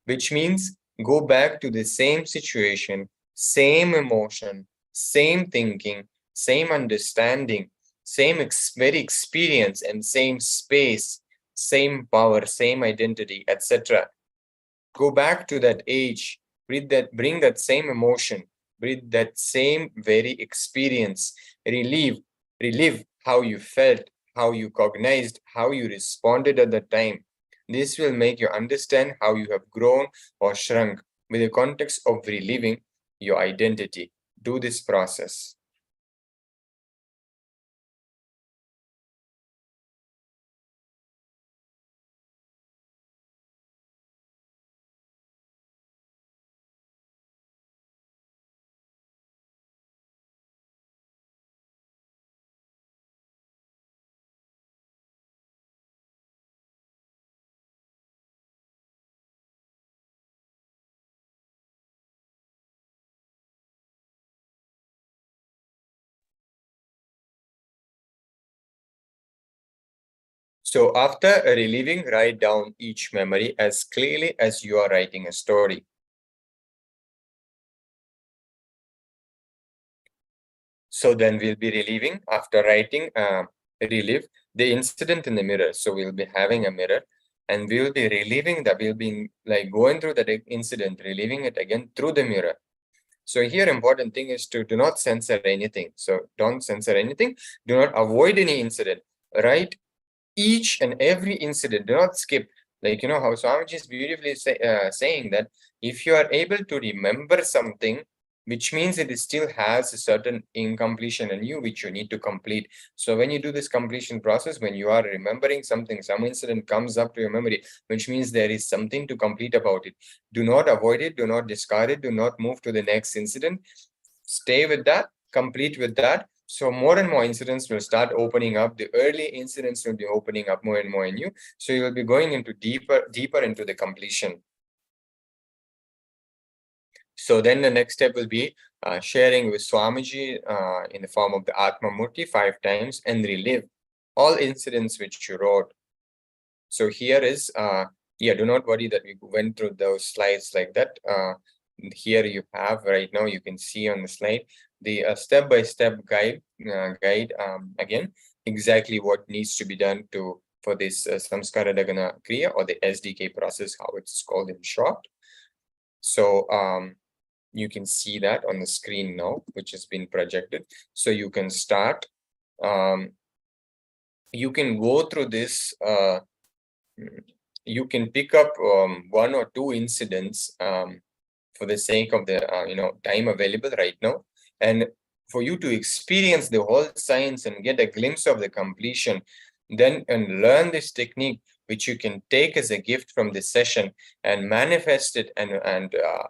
which means go back to the same situation, same emotion, same thinking, same understanding, same very experience, and same space, same power, same identity, etc. Go back to that age, bring that same emotion, bring that same very experience, relive how you felt, how you cognized, how you responded at the time. This will make you understand how you have grown or shrunk with the context of reliving your identity. Do this process. So after reliving, write down each memory as clearly as you are writing a story. So then we'll be reliving, after writing, relive the incident in the mirror. So we'll be having a mirror, and we'll be reliving that. We'll be like going through that incident, reliving it again through the mirror. So here, important thing is to do not censor anything. So don't censor anything. Do not avoid any incident. Write each and every incident. Do not skip. Like, how Swamiji is beautifully saying that if you are able to remember something, which means it still has a certain incompletion in you, which you need to complete. So when you do this completion process, when you are remembering something, some incident comes up to your memory, which means there is something to complete about it. Do not avoid it. Do not discard it. Do not move to the next incident. Stay with that, complete with that. So more and more incidents will start opening up. The early incidents will be opening up more and more in you. So you will be going into deeper into the completion. So then the next step will be sharing with Swamiji in the form of the Atma Murti 5 times, and relive all incidents which you wrote. So here is, do not worry that we went through those slides like that. Here you have right now, you can see on the slide the step-by-step guide again, exactly what needs to be done for this Samskara Dagana Kriya, or the SDK process, how it's called in short. So you can see that on the screen now, which has been projected. So you can start. You can go through this. You can pick up 1 or 2 incidents for the sake of the time available right now, and for you to experience the whole science and get a glimpse of the completion, then and learn this technique, which you can take as a gift from this session and manifest it and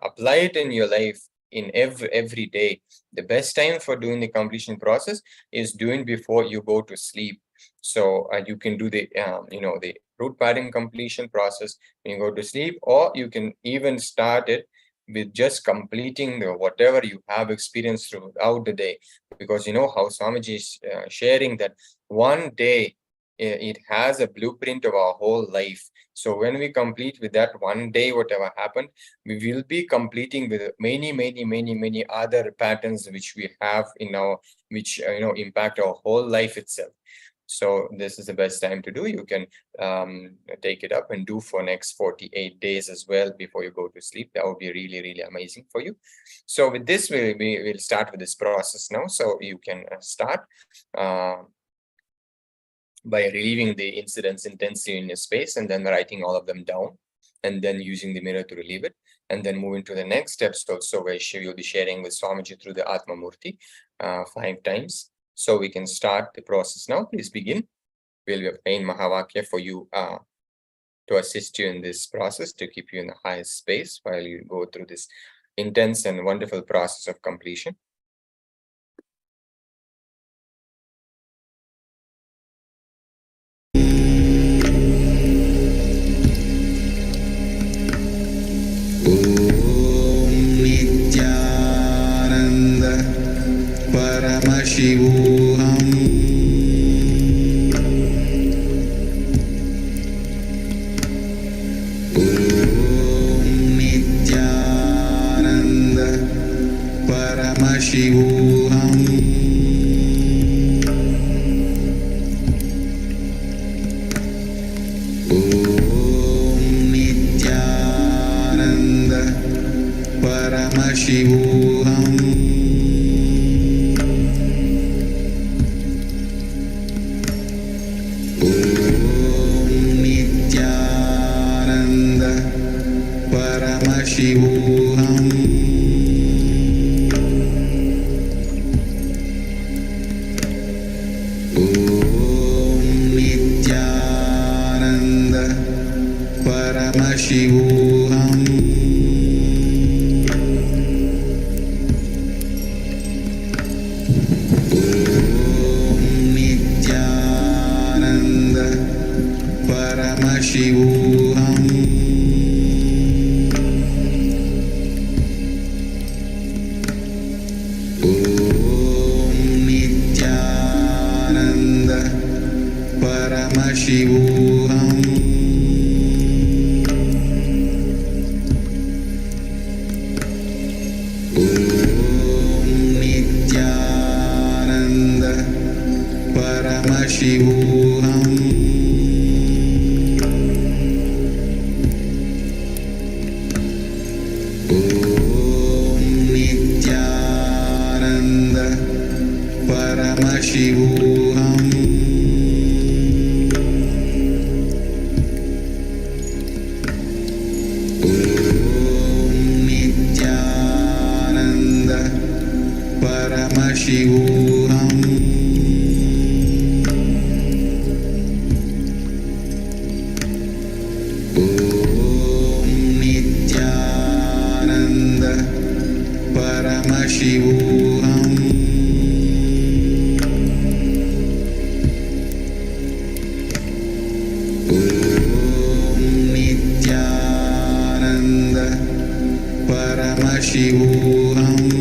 apply it in your life in every day. The best time for doing the completion process is doing before you go to sleep. So you can do the the root pattern completion process when you go to sleep, or you can even start it with just completing whatever you have experienced throughout the day, because you know how Swamiji is sharing that one day it has a blueprint of our whole life. So when we complete with that one day, whatever happened, we will be completing with many other patterns which we have in our, which impact our whole life itself. So this is the best time to do. You can take it up and do for next 48 days as well before you go to sleep. That would be really amazing for you. So with this, we'll start with this process now. So you can start by relieving the incidents intensely in your space, and then writing all of them down, and then using the mirror to relieve it, and then moving to the next steps also, where you'll be sharing with Swamiji through the Atma Murti 5 times. So we can start the process now. Please begin. We'll be playing Mahavakya for you to assist you in this process, to keep you in the highest space while you go through this intense and wonderful process of completion. Nithyananda Paramashivoham. Nithyananda Paramashivoham. Nithyananda Paramashivoham. Nithyananda Paramashivoham. Nithyananda Paramashivoham. Nithyananda Paramashivoham. Nithyananda Paramashivoham. Nithyananda Paramashivoham. Nithyananda Paramashivoham. Nithyananda Paramashivoham. Nithyananda Paramashivoham. Nithyananda Paramashivoham.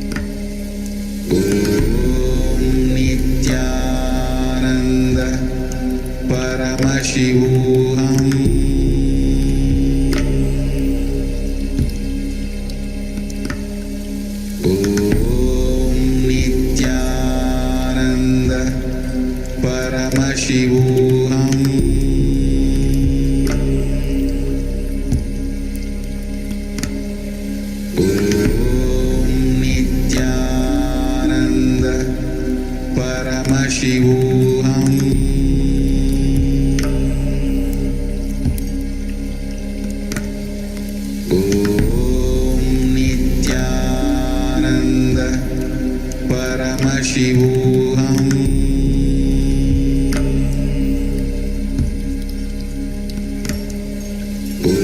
Paramashivoham. Om Nithyananda Paramashivoham. Paramashivoham. Om Nithyananda Paramashivoham.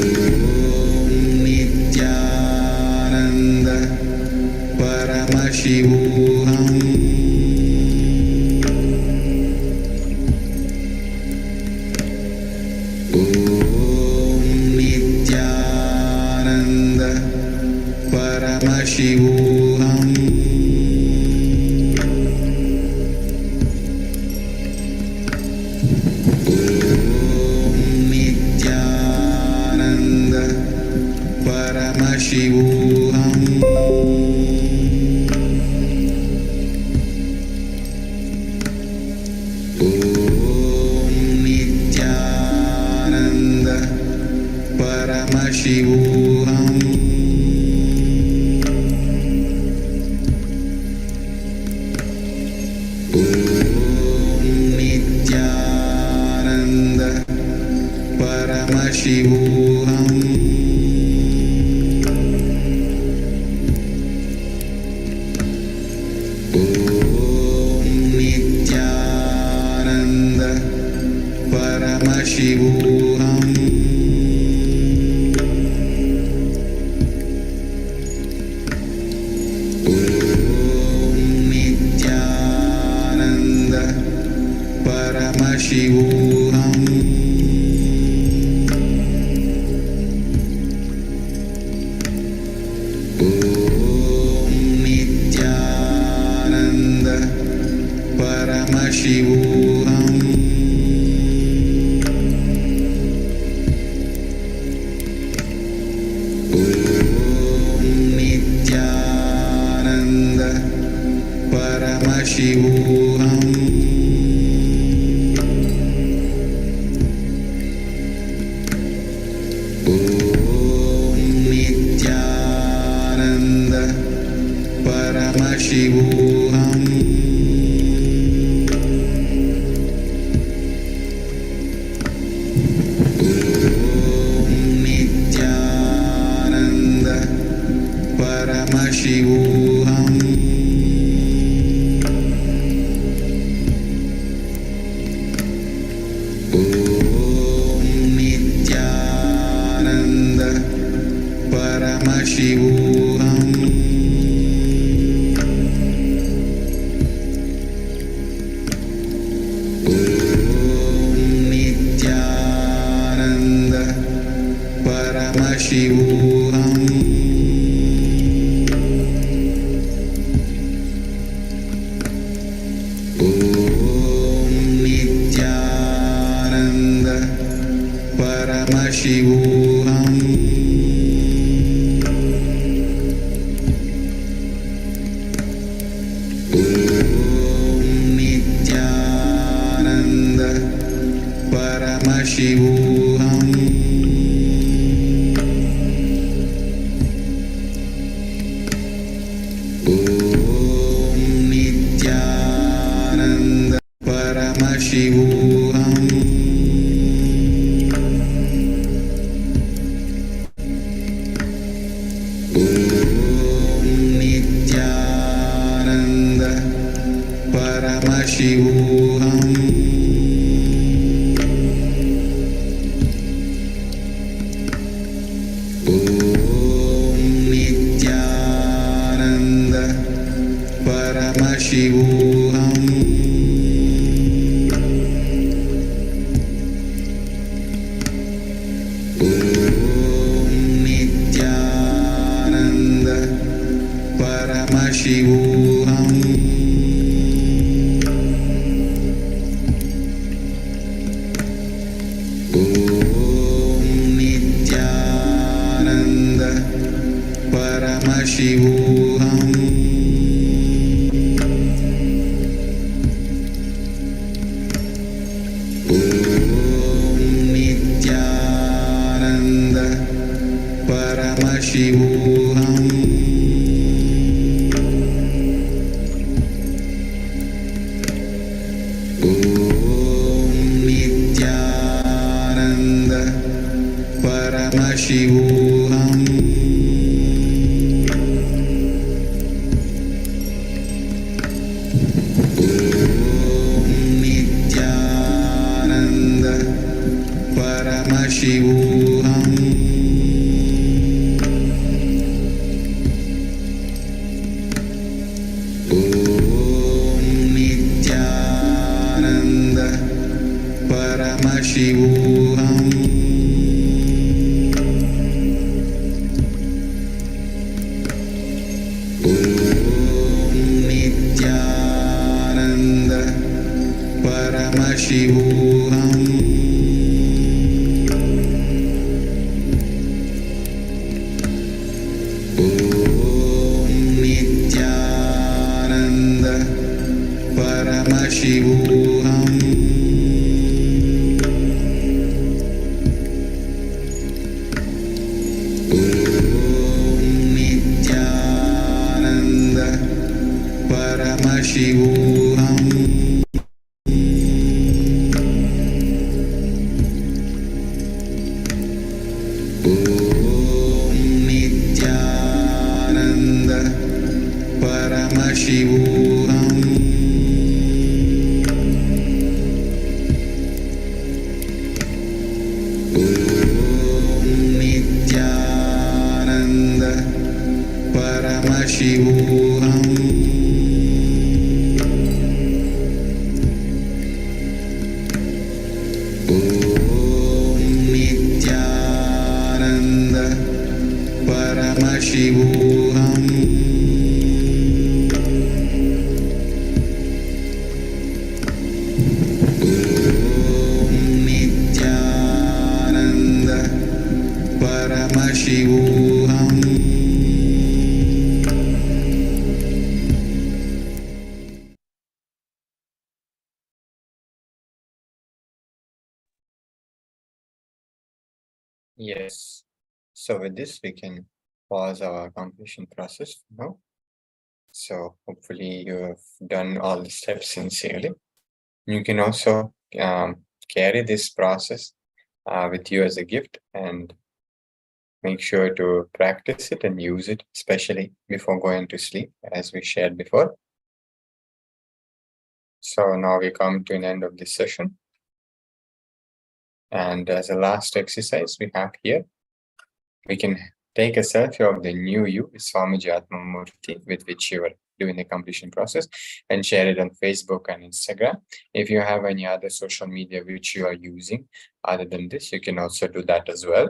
Om Nithyananda Paramashivoham. Paramashivoham. Om Nithyananda Paramashivoham. Om Nithyananda Paramashivoham. Paramashivoham. Om Nithyananda Paramashivoham. Om Nithyananda Paramashivoham. Om Nithyananda Paramashivoham. Om Nithyananda Paramashivoham. Om Nithyananda Paramashivoham. Om Nithyananda Paramashivoham. Om Nithyananda Paramashivoham. Om Nithyananda Paramashivoham. Om Nithyananda Paramashivoham. Om Nithyananda Paramashivoham. Om Nithyananda Paramashivoham. Om Nithyananda Paramashivoham. Om Nithyananda Paramashivoham. Om Nithyananda Paramashivoham. Paramashivoham. Om Nithyananda Paramashivoham. Nithyananda Paramashivoham. Om Nithyananda Paramashivoham. Nithyananda Paramashivoham. Nithyananda Paramashivoham. Nithyananda Paramashivoham. Nithyananda Paramashivoham. Nithyananda Paramashivoham. Yes. So with this, we can pause our completion process now. So hopefully you have done all the steps sincerely. You can also carry this process with you as a gift and make sure to practice it and use it, especially before going to sleep, as we shared before. So now we come to an end of this session. And as a last exercise we have here, we can take a selfie of the new you, Swamiji Atmamurti, with which you are doing the completion process, and share it on Facebook and Instagram. If you have any other social media which you are using other than this, you can also do that as well.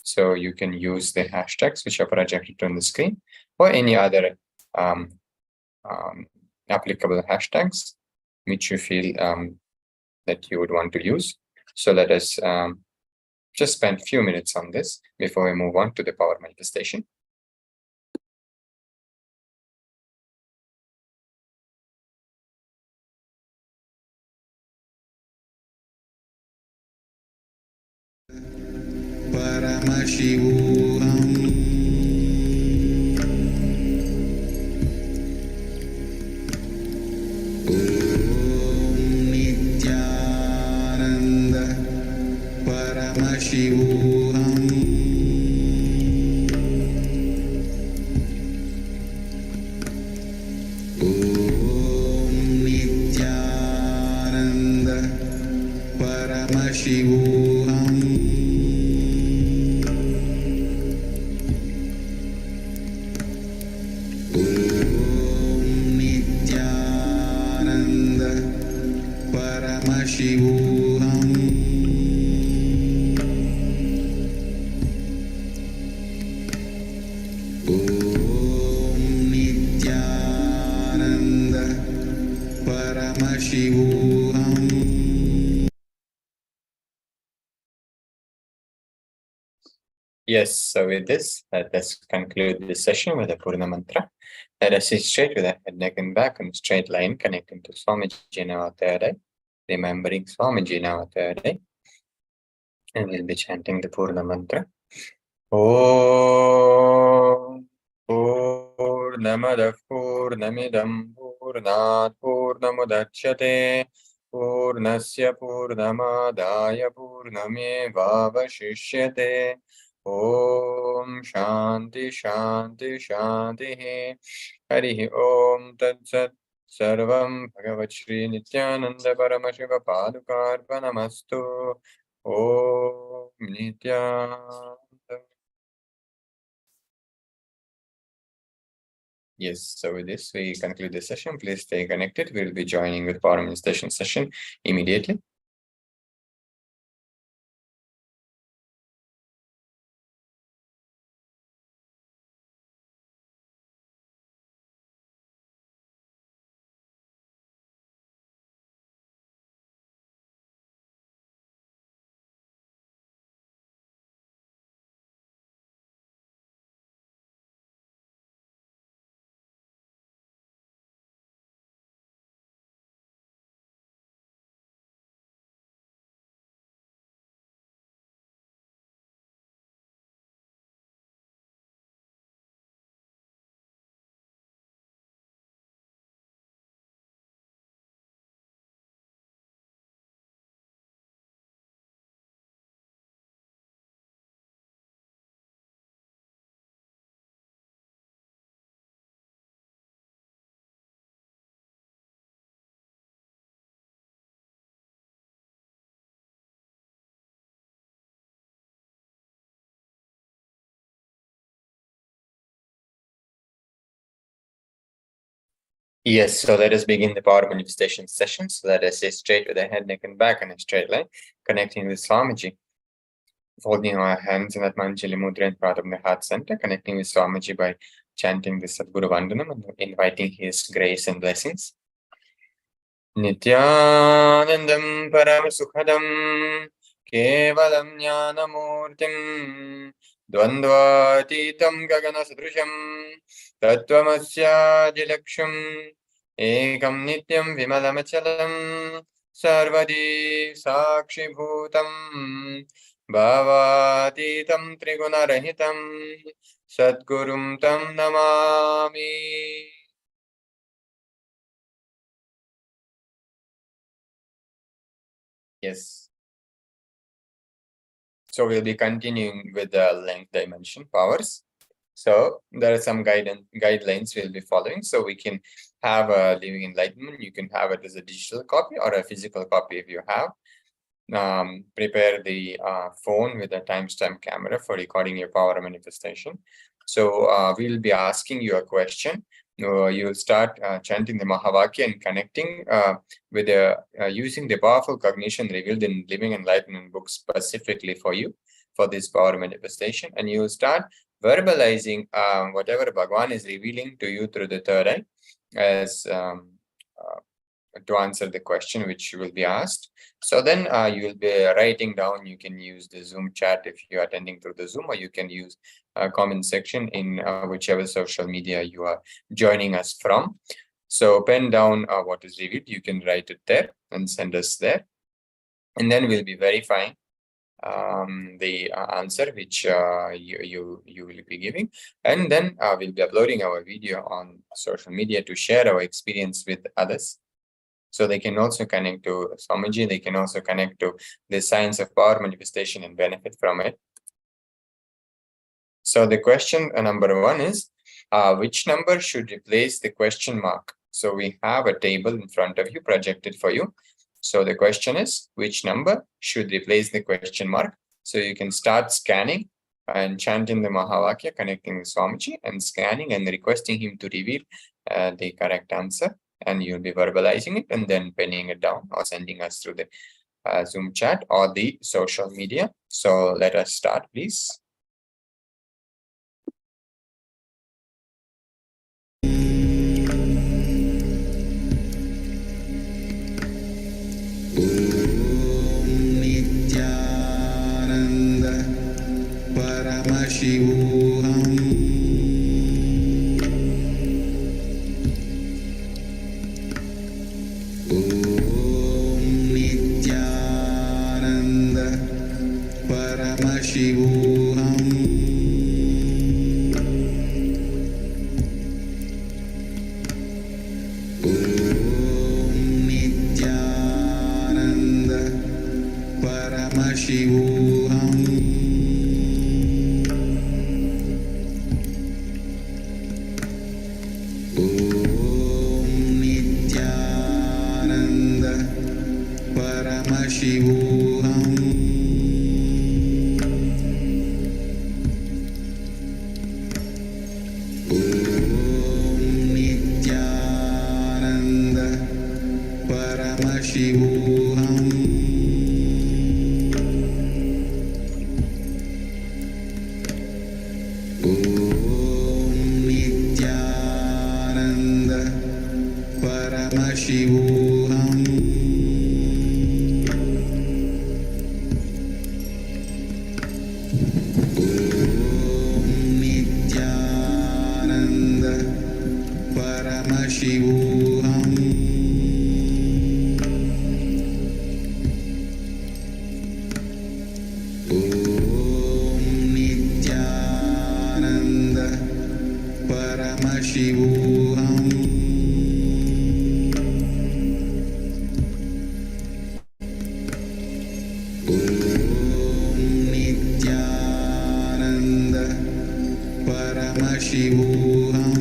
So you can use the hashtags which are projected on the screen, or any other applicable hashtags which you feel that you would want to use. So let us just spend a few minutes on this before we move on to the power manifestation. Paramashivoham. Nithyananda Paramashivoham. Nithyananda Paramashivoham. Nithyananda Paramashivoham. Nithyananda Paramashivoham. Yes, so with this, let us conclude this session with a Purna Mantra. Let us sit straight with the head, neck, and back in a straight line, connecting to Swamiji in our third eye, remembering Swamiji in our third eye, and we'll be chanting the Purna Mantra. Om Purnamadav Purnamidam Purnat Purnamudachyate Purnasya Purnamadaya Purnamevavashishyate. Om Shanti Shanti Shanti Hari Om Tat Sat Sarvam Bhagavat Shri Nithyananda Paramashiva Padukarpanamastu. Om Nithyananda. Yes, so with this, we conclude the session. Please stay connected. We'll be joining with Power Meditation session immediately. Yes, so let us begin the power manifestation session. So let us stay straight with the head, neck, and back in a straight line, connecting with Swamiji. Folding our hands in that Manjali Mudra in front of the heart center, connecting with Swamiji by chanting the Sadguru Vandanam and inviting his grace and blessings. Nithyanandam Paramashivoham Kevalam Jnanamurtim Dvandvatitam Gagana Sadrusham Tattvamasya Dilaksham Ekam Nityam Vimalamachalam Sarvadi Sakshi Bhutam Bhavatitam Trigunarahitam Sadgurum Tam Namami. Yes. So we'll be continuing with the length dimension powers. So there are some guidelines we'll be following. So we can have a living enlightenment. You can have it as a digital copy or a physical copy if you have. Prepare the phone with a timestamp camera for recording your power manifestation. So we'll be asking you a question. You'll start chanting the Mahavakya and connecting with using the powerful cognition revealed in Living Enlightenment books specifically for you for this power manifestation, and you'll start verbalizing whatever Bhagavan is revealing to you through the third eye as to answer the question which will be asked. So then you will be writing down. You can use the Zoom chat if you're attending through the Zoom, or you can use a comment section in whichever social media you are joining us from. So pen down what is revealed. You can write it there and send us there. And then we'll be verifying the answer which you will be giving. And then we'll be uploading our video on social media to share our experience with others. So they can also connect to Swamiji, they can also connect to the science of power manifestation and benefit from it. So the question number 1 is, which number should replace the question mark? So we have a table in front of you projected for you. So the question is, which number should replace the question mark? So you can start scanning and chanting the Mahavakya, connecting with Swamiji and scanning and requesting him to reveal the correct answer. And you'll be verbalizing it and then penning it down or sending us through the Zoom chat or the social media. So let us start, please. Nithyananda Paramashivoham. Nithyananda Paramashivoham. Nithyananda Paramashivoham. Nithyananda Paramashivoham. Paramashivoham. Om Nithyananda Paramashivoham. Nithyananda Paramashivoham. Om Nithyananda Paramashivoham. Nithyananda Paramashivoham.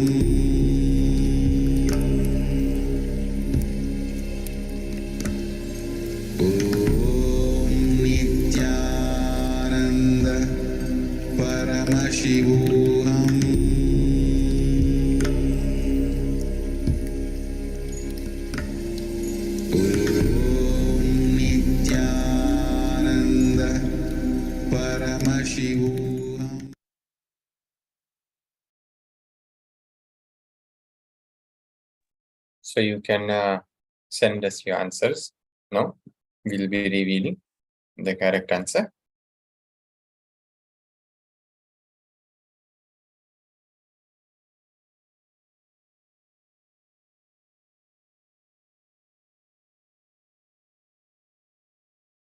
Om Nithyananda Paramashivoham. Om Nithyananda Paramashivoham. So you can send us your answers. No, we'll be revealing the correct answer.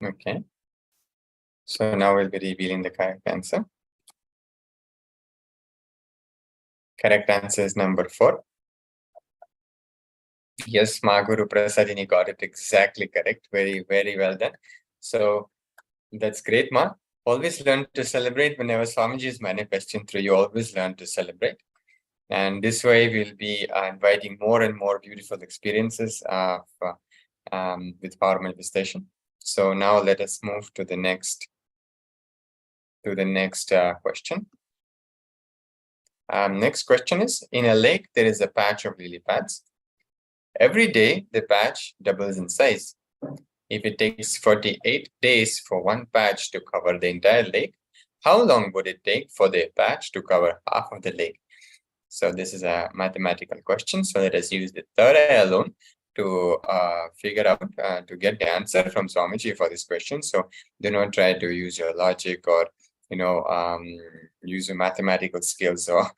Okay. So now we'll be revealing the correct answer. Correct answer is number 4. Yes, Maguru Prasadini got it exactly correct. Very, very well done. So that's great, Ma. Always learn to celebrate whenever Swamiji is manifesting through you. Always learn to celebrate. And this way we'll be inviting more and more beautiful experiences with power manifestation. So now let us move to the next question. Next question is, in a lake, there is a patch of lily pads. Every day, the patch doubles in size. If it takes 48 days for one patch to cover the entire lake, how long would it take for the patch to cover half of the lake? So this is a mathematical question. So let us use the third eye alone to figure out, to get the answer from Swamiji for this question. So do not try to use your logic or, use your mathematical skills or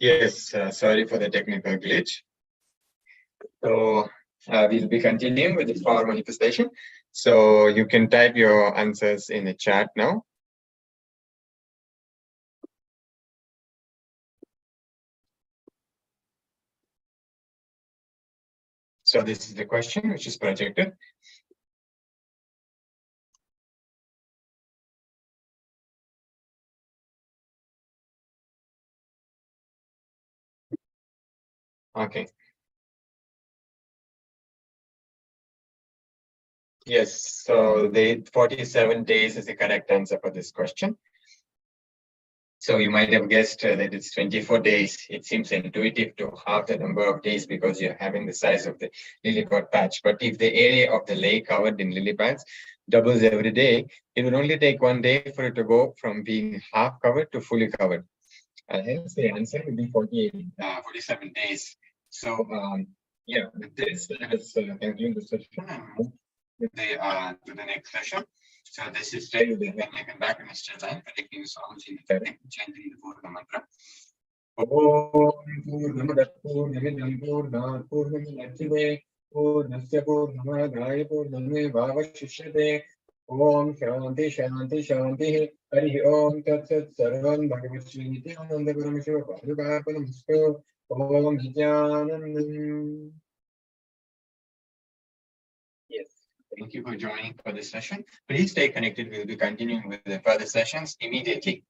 Yes, sorry for the technical glitch. So we'll be continuing with the power manifestation. So you can type your answers in the chat now. So this is the question which is projected. Okay. Yes, so the 47 days is the correct answer for this question. So you might have guessed that it's 24 days. It seems intuitive to halve the number of days because you're having the size of the lily pad patch. But if the area of the lake covered in lily pads doubles every day, it would only take 1 day for it to go from being half covered to fully covered. And hence the answer would be 47 days. So yeah, with this, let us conclude the session and move with to the next session. So this is stay with the head, neck, and back in a straight line, predicting the songs in the third, chanting the Purna mantra. Om Purnamada Purnamidam Purnat Purnamidachide Purnasya Purnamadaya Purname Bhavashishyate Om Shanti Shanti Shanti Hari Om Tat Sat Sarvam Bhagavad Shri Nithyananda Paramashivam Padukapanamastu Om Nithyanandam. Yes. Thank you for joining for this session. Please stay connected. We'll be continuing with the further sessions immediately.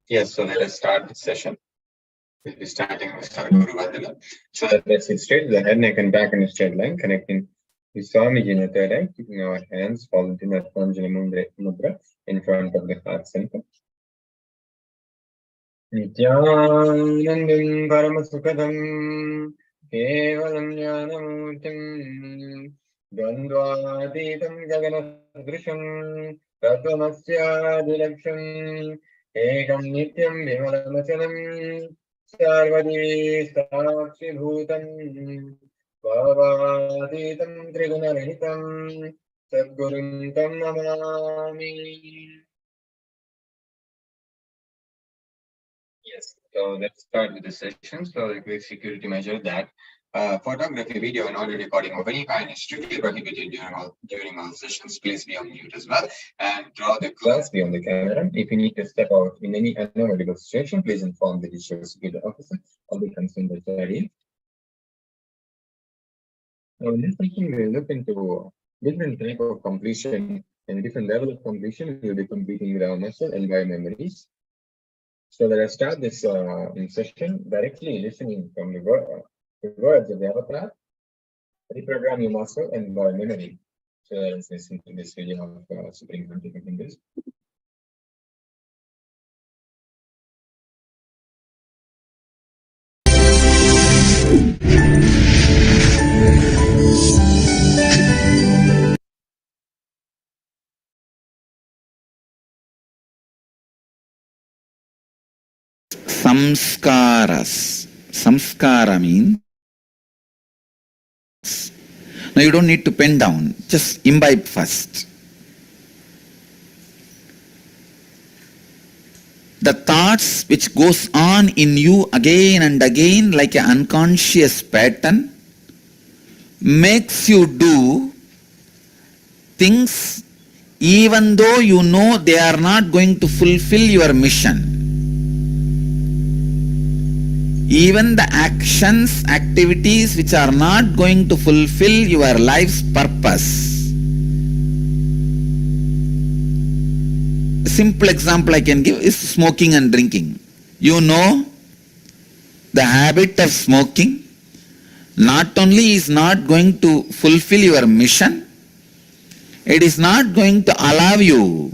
Yes, so let us start the session. We'll be starting with Sarguru Vandana. So let's sit straight, the head, neck, and back in a straight line, connecting the Swamiji in the third eye, keeping our hands folded in Atmanjali Mudra in front of the heart center. Nithyanandam Paramasukadam Kevalam Jnanamurtim Dvandvaditam Gaganadrisham Tattvamasya Dilaksham Ekam Nityam Vimalamachanam Sarvadi Sakshi Bhutam Bhavaditam Trigunarahitam Sadgurum Tam Namami. Yes, so let's start with the session. So a quick security measure that photography, video, and audio recording of any kind is strictly prohibited during all sessions. Please be on mute as well and draw the glass beyond the camera. If you need to step out in any unavoidable situation, please inform the digital security officer of the concerned area. Now, in this session, we'll look into different type of completion and different level of completion we'll be completing with our muscle and by memories. So let us start this session directly listening from the words of the avatar, reprogram your muscle and by memory. So let us listen to this video of Supreme Quantum Fingers. Samskaras. Samskara means, now you don't need to pen down, just imbibe first. The thoughts which goes on in you again and again like an unconscious pattern makes you do things even though you know they are not going to fulfill your mission. Even the actions, activities which are not going to fulfill your life's purpose. A simple example I can give is smoking and drinking. You know, the habit of smoking not only is not going to fulfill your mission, it is not going to allow you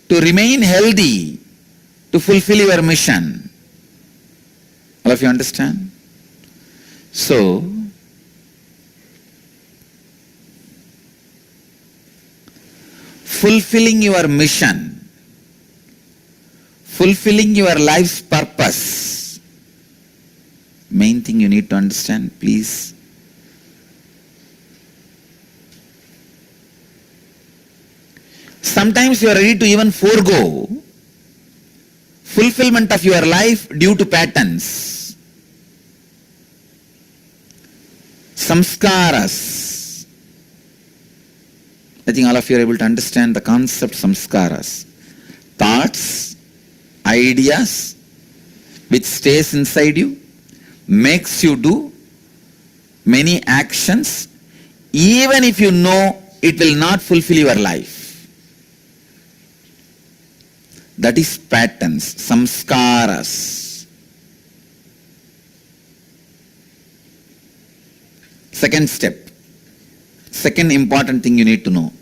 to remain healthy to fulfill your mission. All of you understand? So, fulfilling your mission, fulfilling your life's purpose, main thing you need to understand, please. Sometimes you are ready to even forego fulfillment of your life due to patterns, samskaras. I think all of you are able to understand the concept samskaras. Thoughts, ideas, which stays inside you, makes you do many actions, even if you know it will not fulfill your life. That is patterns, samskaras. Second step, second important thing you need to know.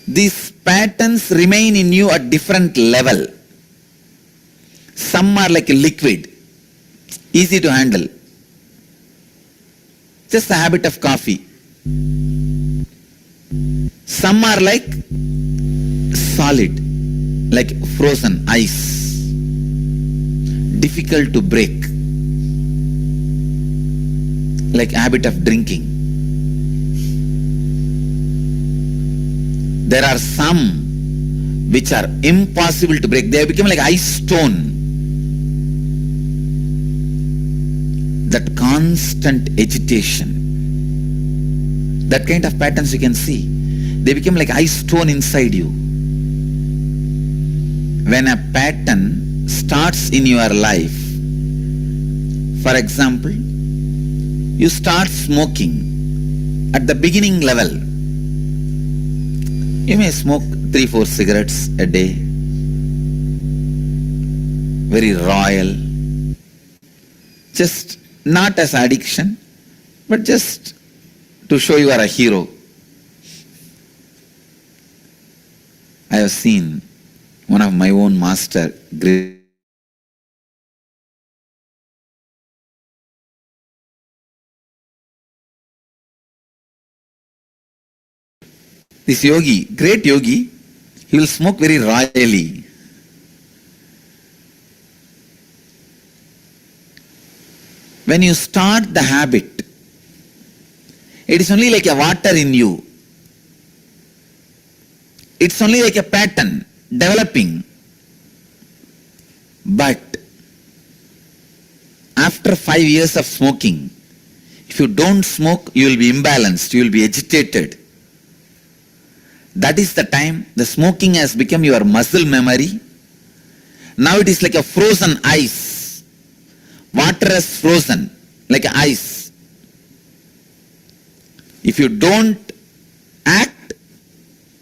These patterns remain in you at different level. Some are like a liquid, easy to handle. Just the habit of coffee. Some are like solid, like frozen ice, difficult to break, like habit of drinking. There are some which are impossible to break. They have become like ice stone. That constant agitation, that kind of patterns you can see. They become like ice stone inside you. When a pattern starts in your life, for example, you start smoking at the beginning level. You may smoke 3-4 cigarettes a day, very royal, just not as addiction, but just to show you are a hero. I have seen one of my own master, this yogi, great yogi, he will smoke very royally. When you start the habit, it is only like a water in you. It's only like a pattern developing. But after 5 years of smoking, if you don't smoke, you will be imbalanced, you will be agitated. That is the time the smoking has become your muscle memory. Now it is like a frozen ice. Water is frozen like ice. If you don't act,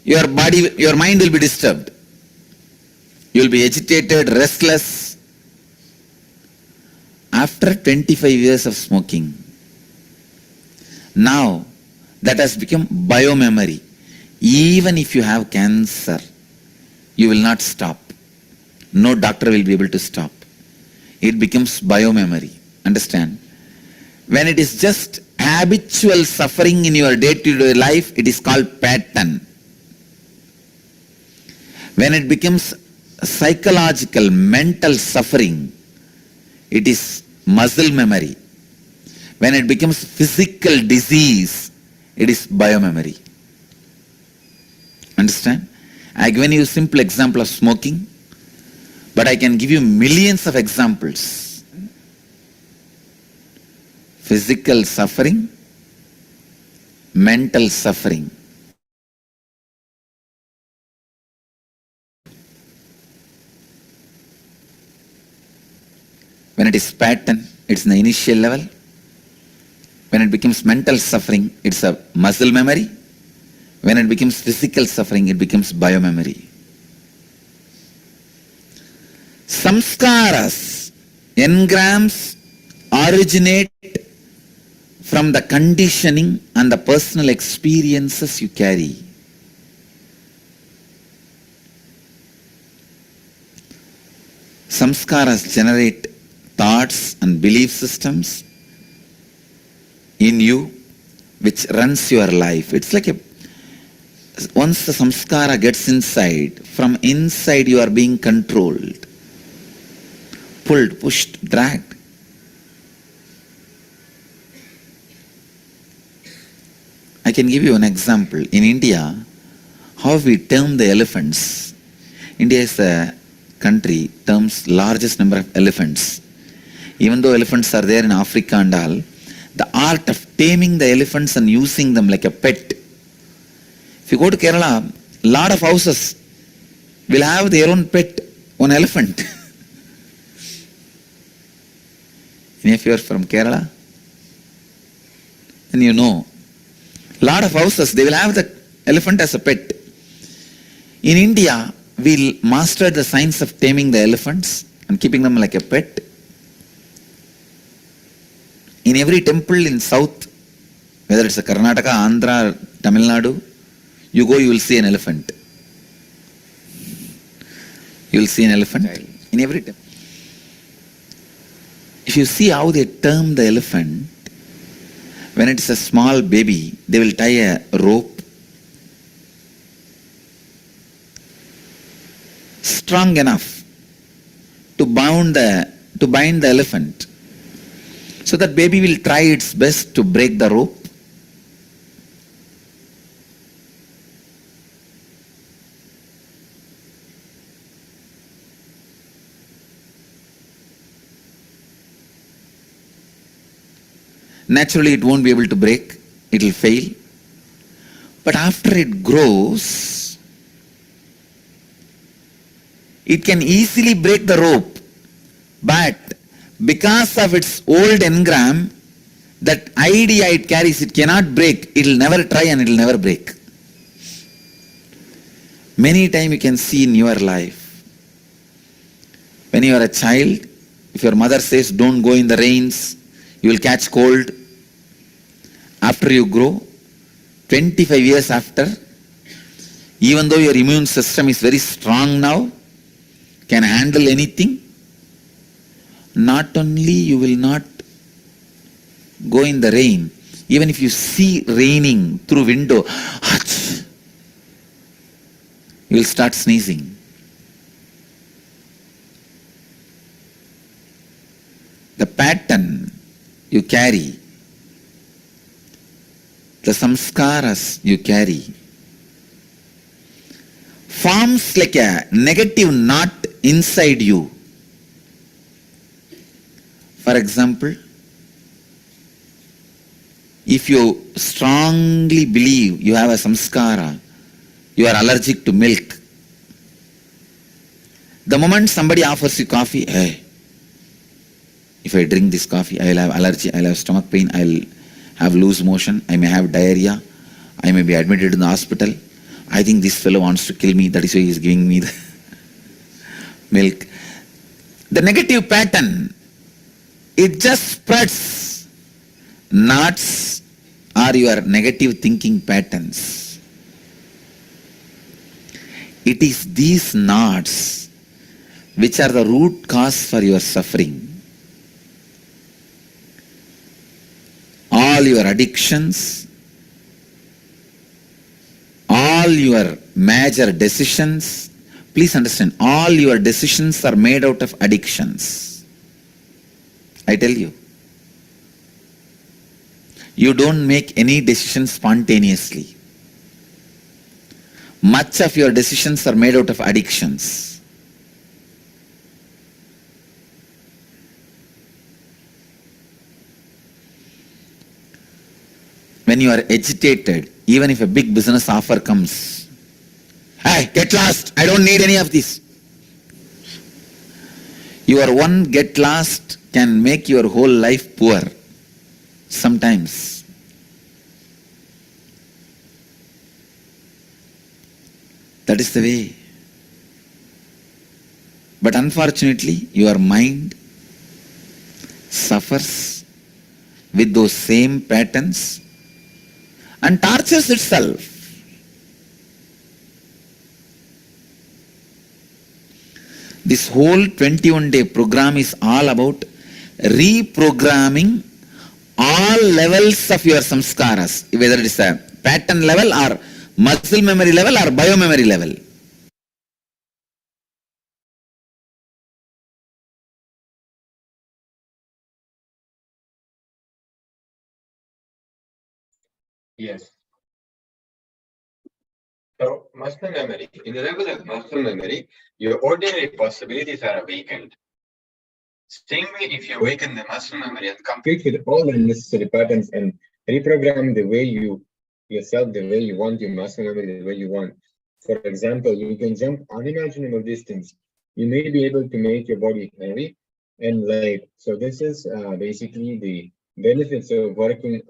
your body, your mind will be disturbed. You will be agitated, restless. After 25 years of smoking, now that has become biomemory. Even if you have cancer, you will not stop. No doctor will be able to stop. It becomes biomemory. Understand? When it is just habitual suffering in your day-to-day life, it is called pattern. When it becomes psychological, mental suffering, it is muscle memory. When it becomes physical disease, it is biomemory. Understand? I given you a simple example of smoking, but I can give you millions of examples. Physical suffering, mental suffering. When When it is pattern, it's in the initial level. When it becomes mental suffering, it's a muscle memory. When it becomes physical suffering, it becomes biomemory. Samskaras, engrams, originate from the conditioning and the personal experiences you carry. Samskaras generate thoughts and belief systems in you which runs your life. It's like once the samskara gets inside, from inside you are being controlled, pulled, pushed, dragged. I can give you an example. In India, how we term the elephants. India is the country terms largest number of elephants. Even though elephants are there in Africa and all, the art of taming the elephants and using them like a pet. If you go to Kerala, a lot of houses will have their own pet, one elephant. If you are from Kerala, then you know. A lot of houses, they will have the elephant as a pet. In India, we mastered the science of taming the elephants and keeping them like a pet. In every temple in south, whether it's a Karnataka, Andhra, Tamil Nadu, you go, you will see an elephant. You will see an elephant in every temple. If you see how they term the elephant, when it's a small baby, they will tie a rope strong enough to bind the elephant, so that baby will try its best to break the rope. Naturally, it won't be able to break, it will fail. But after it grows, it can easily break the rope. But because of its old engram, that idea it carries, it cannot break, it will never try and it will never break. Many times you can see in your life, when you are a child, if your mother says don't go in the rains, you will catch cold. After you grow, 25 years after, even though your immune system is very strong now, can handle anything, not only you will not go in the rain, even if you see raining through window, you will start sneezing. The pattern you carry, the samskaras you carry, forms like a negative knot inside you. For example, if you strongly believe you have a samskara, you are allergic to milk, the moment somebody offers you coffee, hey, if I drink this coffee, I will have allergy, I will have stomach pain, I will have loose motion, I may have diarrhea, I may be admitted in the hospital. I think this fellow wants to kill me, that is why he is giving me the milk. The negative pattern, it just spreads. Knots are your negative thinking patterns. It is these knots which are the root cause for your suffering. All your addictions, all your major decisions, please understand, all your decisions are made out of addictions. I tell you. You don't make any decision spontaneously. Much of your decisions are made out of addictions. When you are agitated, even if a big business offer comes, hey, get lost, I don't need any of this. Your one get lost can make your whole life poor sometimes. That is the way. But unfortunately, your mind suffers with those same patterns and tortures itself. This whole 21-day program is all about reprogramming all levels of your samskaras, whether it is a pattern level or muscle memory level or biomemory level. Yes. So, muscle memory. In the level of muscle memory, your ordinary possibilities are awakened. Same way, if you awaken the muscle memory and complete with all the necessary patterns and reprogram the way yourself, the way you want your muscle memory, the way you want. For example, you can jump unimaginable distance. You may be able to make your body heavy and light. So this is basically the benefits of working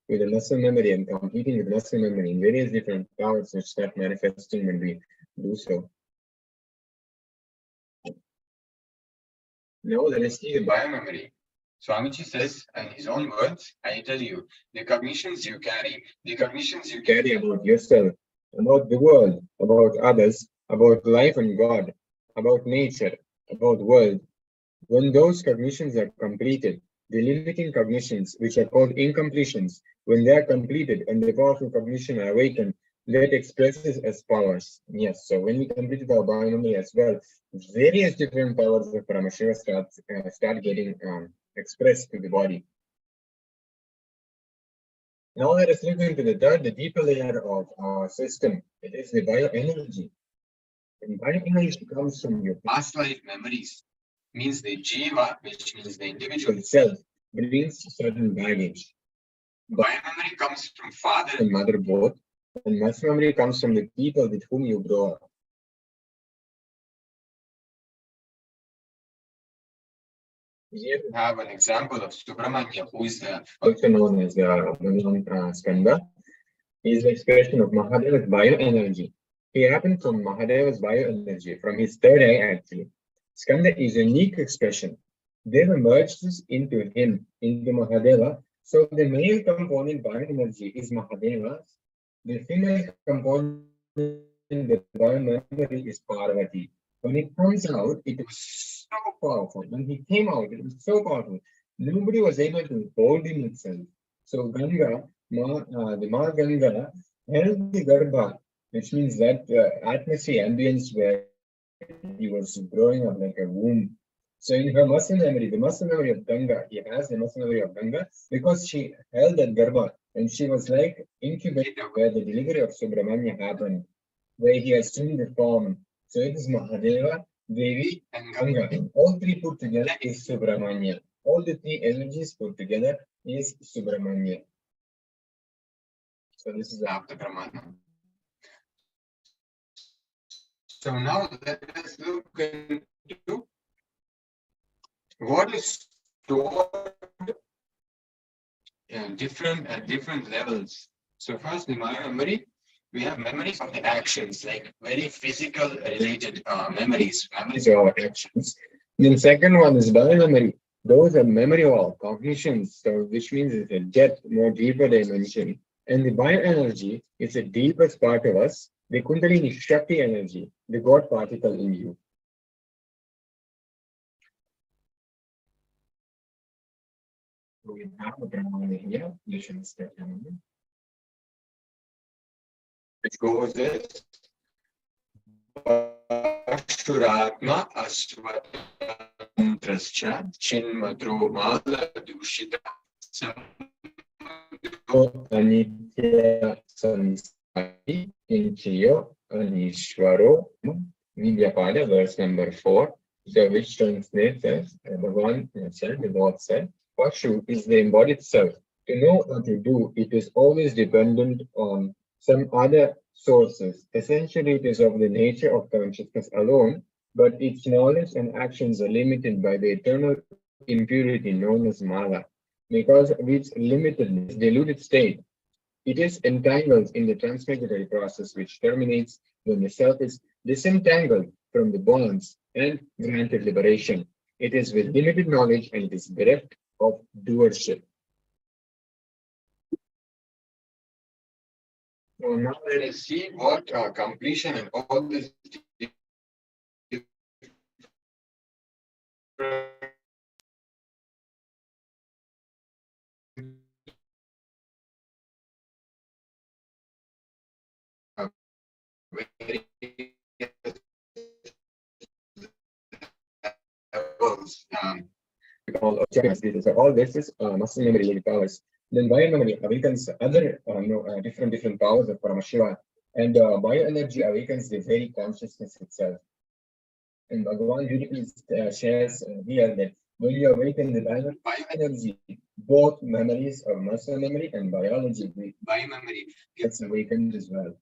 with the muscle memory and completing with muscle memory in various different powers which start manifesting when we do so. Now let us see the biomemory. Swamiji says, in his own words, I tell you, the cognitions you carry about yourself, about the world, about others, about life and God, about nature, about world. When those cognitions are completed, the limiting cognitions, which are called incompletions, when they are completed and the powerful cognition are awakened, that expresses as powers. Yes, so when we completed our biomemory as well, various different powers of Paramashiva start getting expressed to the body. Now let us look into the third, the deeper layer of our system. It is the bioenergy. And bioenergy comes from your past life memories. Means the jiva, which means the individual itself, brings certain baggage. Biomemory comes from father and mother both, and muscle memory comes from the people with whom you grow up. Here we have an example of Subramanya, who is also known as Skanda. He is the expression of Mahadeva's bioenergy. He happened from Mahadeva's bioenergy, from his third eye actually. Skanda is a unique expression. Deva merged into him, into Mahadeva. So the male component bioenergy is Mahadeva. The female component, the biomemory, is Parvati. When it comes out, it was so powerful. When he came out, it was so powerful. Nobody was able to hold him itself. So Ganga, the Ma Ganga, held the Garbha, which means that atmosphere, ambience where he was growing up like a womb. So in her muscle memory, the muscle memory of Ganga, he has the muscle memory of Ganga because she held that Garbha and she was like incubator where the delivery of Subramanya happened, where he has seen the form. So it is Mahadeva, Devi, and Ganga. All three put together is Subramanya. All the three energies put together is Subramanya. So this is after Brahmana. So now let us look into what is stored at different levels. So first, the memory. We have memories of the actions, like very physical related memories of our actions. Then second one is biomemory. Those are memory of our cognitions, so which means it's a depth, more deeper dimension. And the bioenergy is the deepest part of us, the Kundalini Shakti energy, the God particle in you. So we have a Brahmana here, which goes as Ashturatma Asvatantrascha Chinmadro Mala Dushita Anitya Samsari Inchiyo Anishwaro Vidyapada, verse number 4. So which translates as the one said, the Lord said, Pashu is the embodied self. To know what to do, it is always dependent on some other sources. Essentially, it is of the nature of consciousness alone but its knowledge and actions are limited by the eternal impurity known as Mala. Because of its limitedness, deluded state, it is entangled in the transmigratory process, which terminates when the self is disentangled from the bonds and granted liberation. It is with limited knowledge and it is bereft of doership. So now let us see what completion and all this very levels. So all this is muscle memory related powers. Then biomemory awakens other different powers of Paramashiva, and bioenergy awakens the very consciousness itself. And Bhagavan beautifully shares here that when you awaken the bioenergy, both memories of muscle memory and biology, the biomemory gets awakened as well.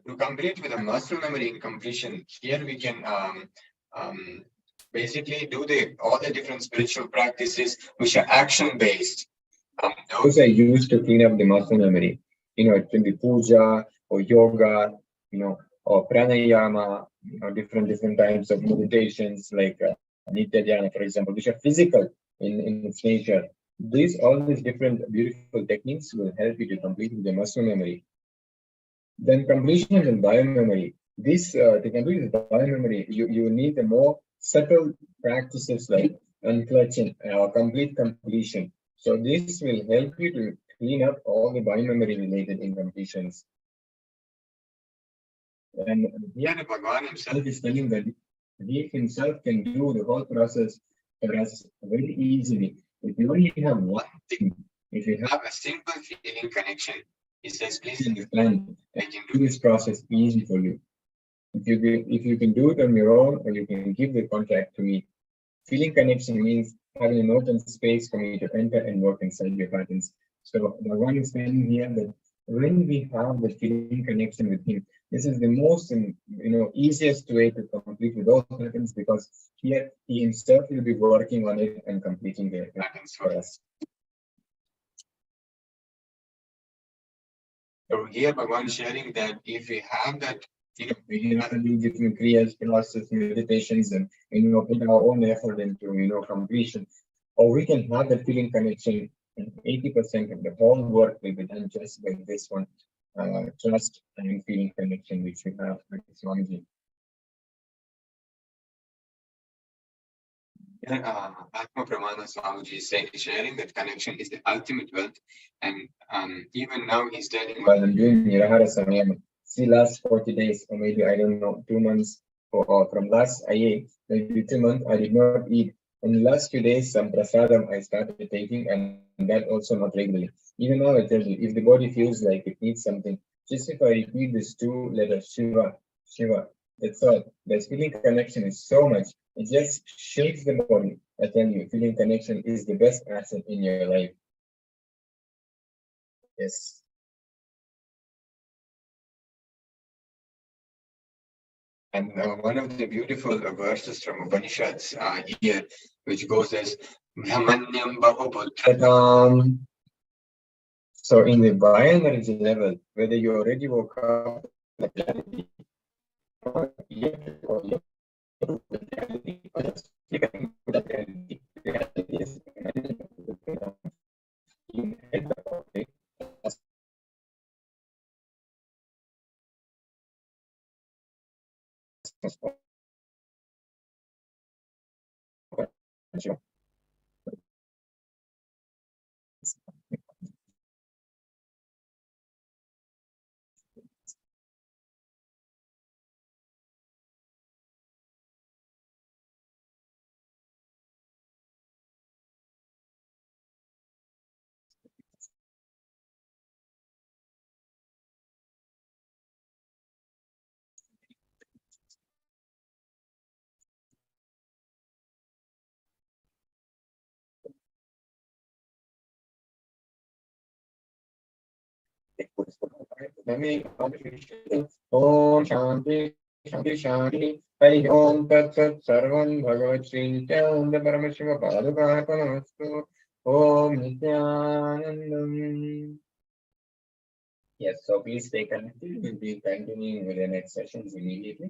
To complete with a muscle memory incompletion, here we can basically do all the different spiritual practices which are action based. Those are used to clean up the muscle memory. It can be puja or yoga, or pranayama, different types of meditations like Nithyananda, for example, which are physical in its nature. All these different beautiful techniques will help you to complete the muscle memory. Then completion and biomemory. To complete the biomemory, you need the more subtle practices like unclutching or complete completion. So this will help you to clean up all the biomemory related incompletions. And here Bhagavan himself is telling that he himself can do the whole process for us very easily. If you only have one thing, if you have a simple feeling connection, he says, please understand, I can do this process easy for you. If you can do it on your own, or you can give the contract to me. Feeling connection means having an open space for me to enter and work inside your patterns. So the one is saying here that when we have the feeling connection with him, this is the most easiest way to complete with those patterns, because here he himself will be working on it and completing the patterns for us. So here Bhagavan is sharing that if we have that, we have to do different kriyas, philosophies, meditations, and put our own effort into completion, or we can have that feeling connection, and 80% of the whole work will be done just by this one trust and feeling connection which we have with Swamiji. Atma Pramana Swamiji is sharing that connection is the ultimate wealth, and even now he's telling while I'm doing Nirahara Samyama, see last 40 days or maybe I don't know 2 months or from last maybe 2 months I did not eat. In the last few days some prasadam I started taking, and that also not regularly. Even now I tell you, if the body feels like it needs something, just if I repeat these 2 letters Shiva, Shiva, that's all. The feeling connection is so much. It just shakes the body. I tell you, feeling connection is the best asset in your life. Yes. And one of the beautiful verses from Upanishads here, which goes as Brahmanyam Bahuputratam. So in the bioenergy level, whether you already woke up the clarity, or yet, Om Shanti Shanti Shanti. Hari Om Tat Sat Sarvam Bhagavat Sri Nithyananda Paramashiva Padukaarpanamastu. Om Nithyanandam. Yes, so please stay connected. We'll be continuing with the next sessions immediately.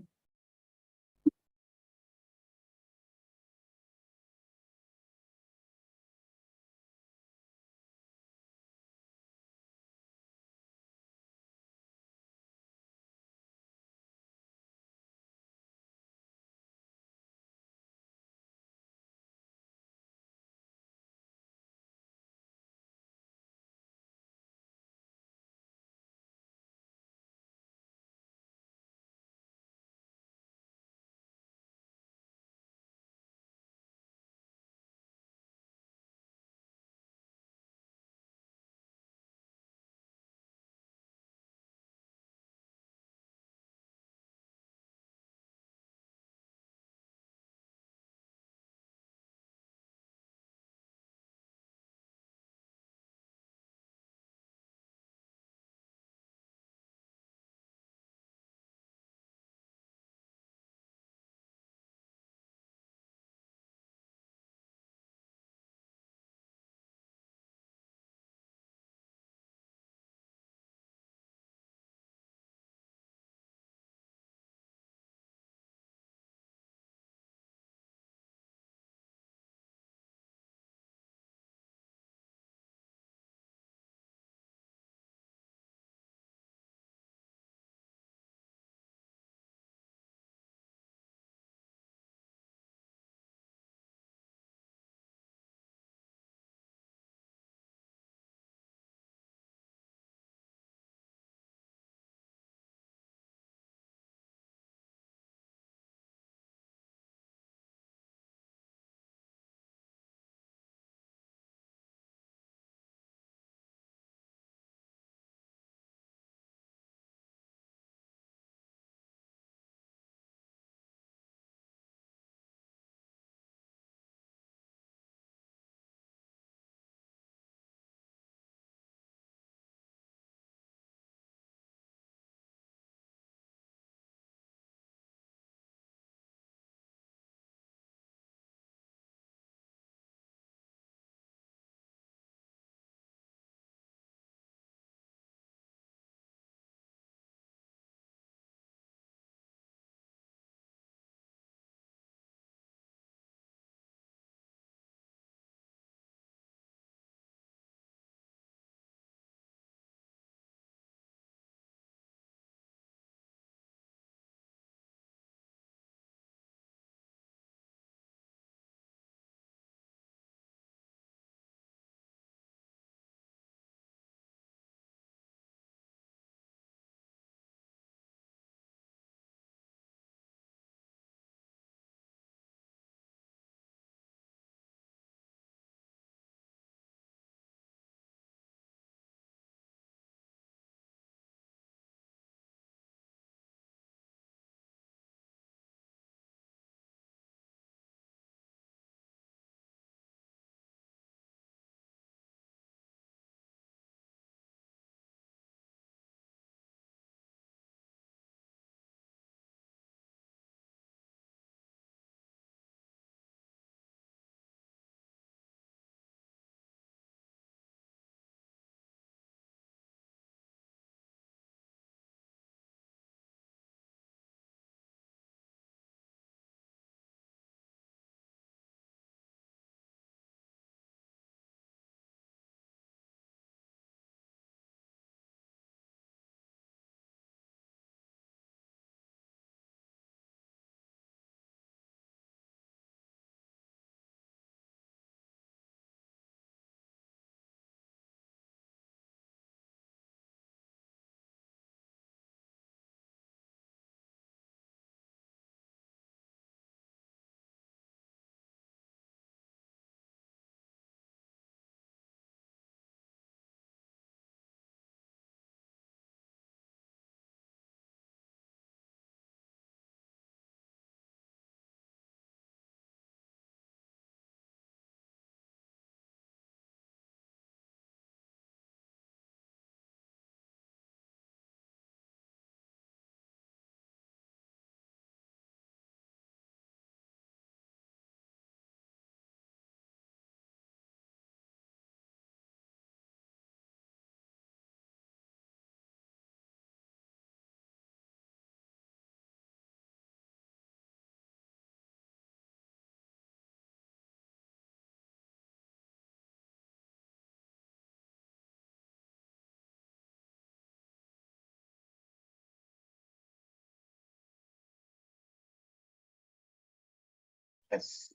Yes.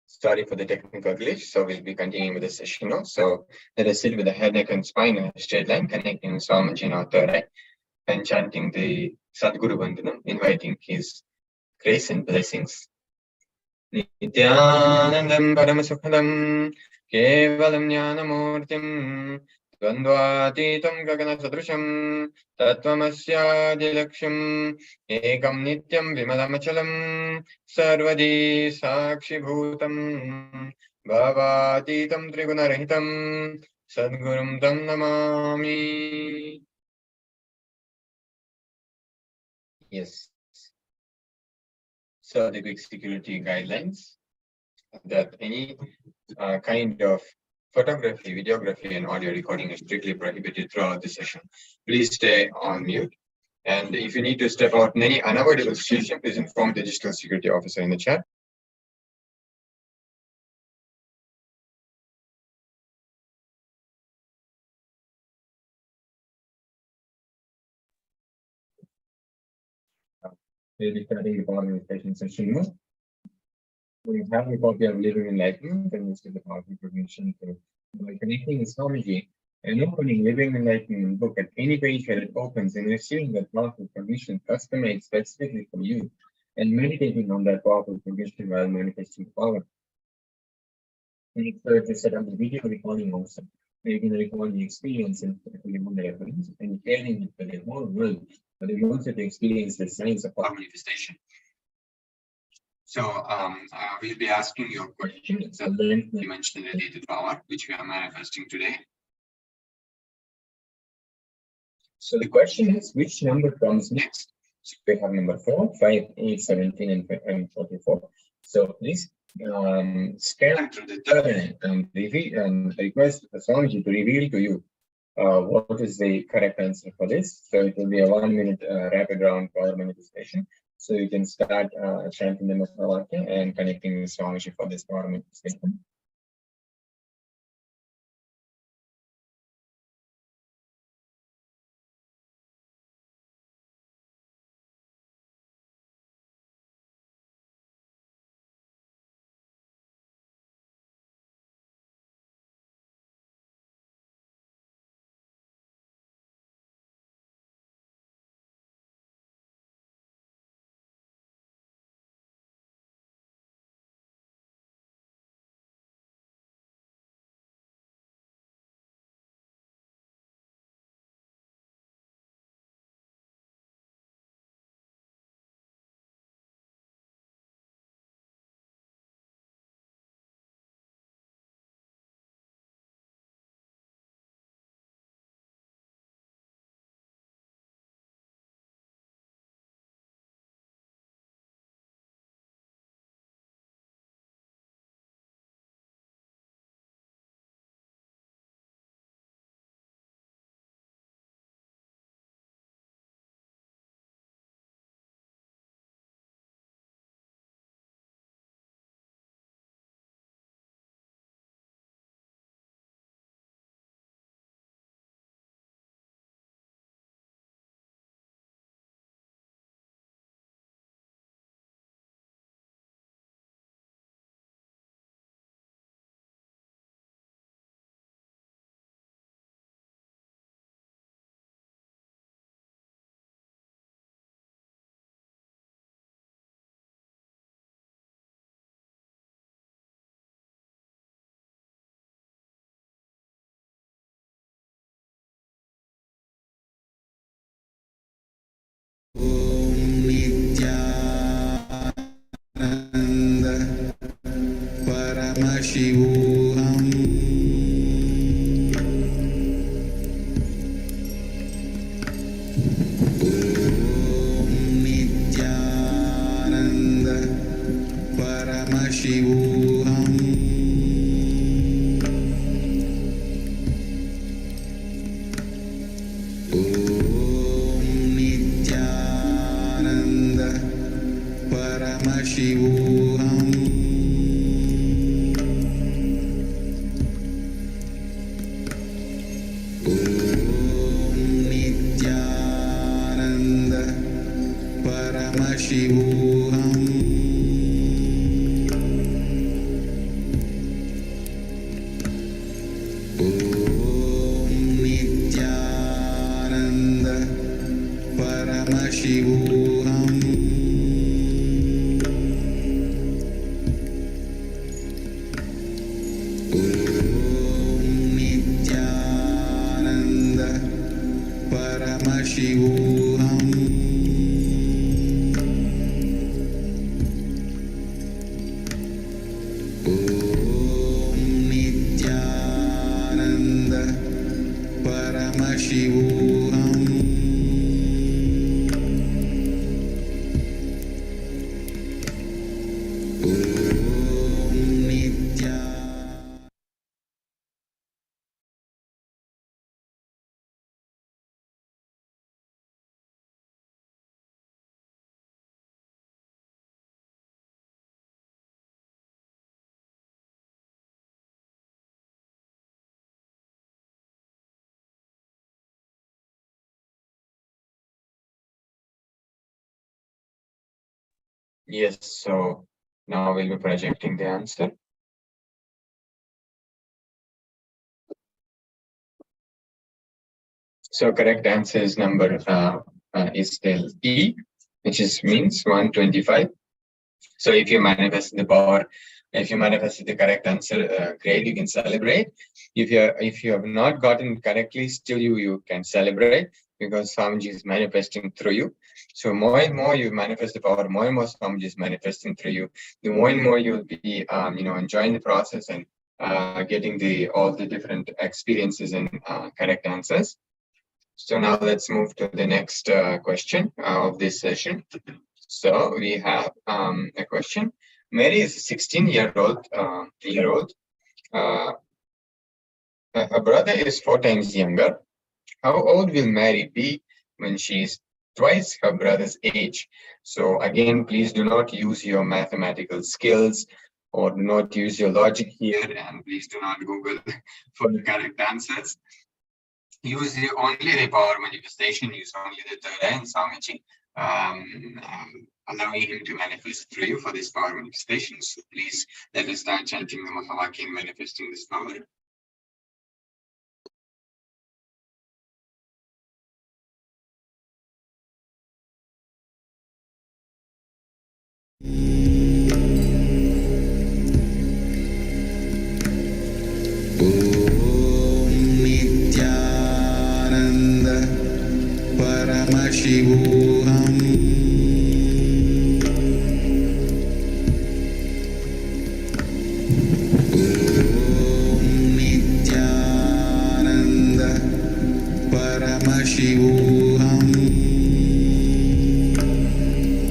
Sorry for the technical glitch. So we'll be continuing with the session now. So let us sit with the head, neck, and spine in a straight line, connecting Swamiji in our third eye and chanting the Sadguru Vandanam, inviting his grace and blessings. Nithyanandam Paramashivoham Kevalam Jnanamurtim Dvandvatitam Gagana Sadrusham Tattvamasya Ekam Nityam Vimalamachalam Sarvadi Sakshi Bhutam Bhavatitam Trigunarahitam Sadgurum Tam Namami. Yes. So the big security guidelines that any kind of photography, videography, and audio recording is strictly prohibited throughout the session. Please stay on mute. And if you need to step out in any unavoidable situation, please inform the digital security officer in the chat. We'll be starting the following session now. We have a copy of Living Enlightenment and this is the powerful permission to by connecting with Swamiji and opening Living Enlightenment book at any page where it opens and receiving that powerful permission customized specifically for you and meditating on that powerful permission while manifesting the power. Make sure to set up the video recording also. You can record the experience and reference and sharing it with the whole world, but you want to experience the science of power manifestation. So we'll be asking you a question. It's a length dimension related power, which we are manifesting today. So the question is, which number comes next? So we have number 4, 5, 8, 17, and 44. So please scan through the third and request Swamiji to reveal to you what is the correct answer for this. So it will be a 1-minute rapid round power manifestation. So you can start chanting the Mahavakya and connecting with Swamiji for this power manifestation. Paramashivoham. Om Nithyananda Paramashivoham. Om Nithyananda Paramashivoham. Paramashivoham. Paramashivoham. Om Nithyananda Paramashivoham. Om Nithyananda Paramashivoham. Yes, so now we'll be projecting the answer. So correct answer is number is still E, which is means 125. So if you manifest the power, if you manifested the correct answer, great, you can celebrate. If you have not gotten correctly, still you can celebrate because Swamiji is manifesting through you. So more and more you manifest the power, more and more Swamiji is manifesting through you. The more and more you'll be enjoying the process and getting all the different experiences and correct answers. So now let's move to the next question of this session. So we have a question. Mary is a 16-year-old. Her brother is 4 times younger. How old will Mary be when she is twice her brother's age? So again, please do not use your mathematical skills or do not use your logic here, and please do not Google for the correct answers. Use only the power manifestation, use only the third eye and Swamiji, allowing him to manifest through you for this power manifestation. So please let us start chanting the Mahavakya, manifesting this power. Om Nithyananda Paramashivoham. Om Nithyananda Paramashivoham.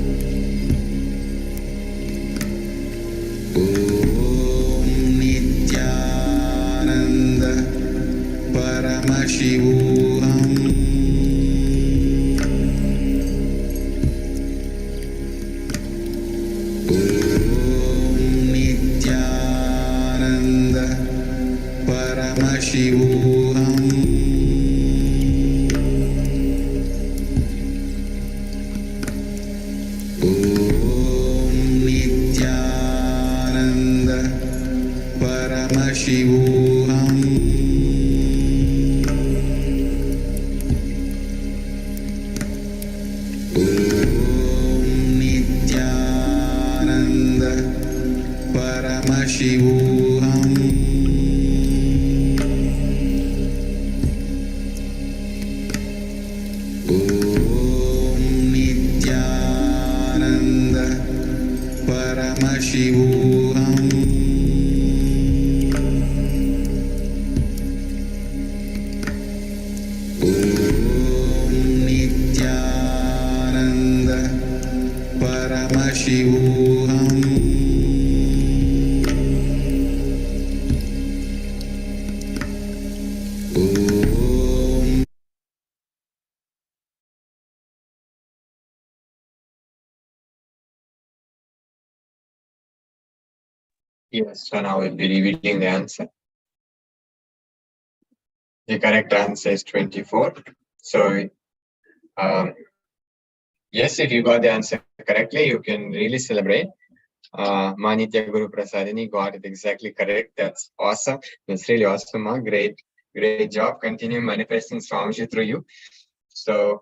Paramashivoham. Om Nithyananda Paramashivoham. Om Nithyananda Paramashivoham. Paramashivoham. Om Nithyananda Paramashivoham. Om Nithyananda Paramashivoham. Yes, so now we'll be revealing the answer. The correct answer is 24. So, yes, if you got the answer correctly, you can really celebrate. Manitya Guru Prasadini got it exactly correct. That's awesome. That's really awesome. Great job. Continue manifesting Swamiji through you. So,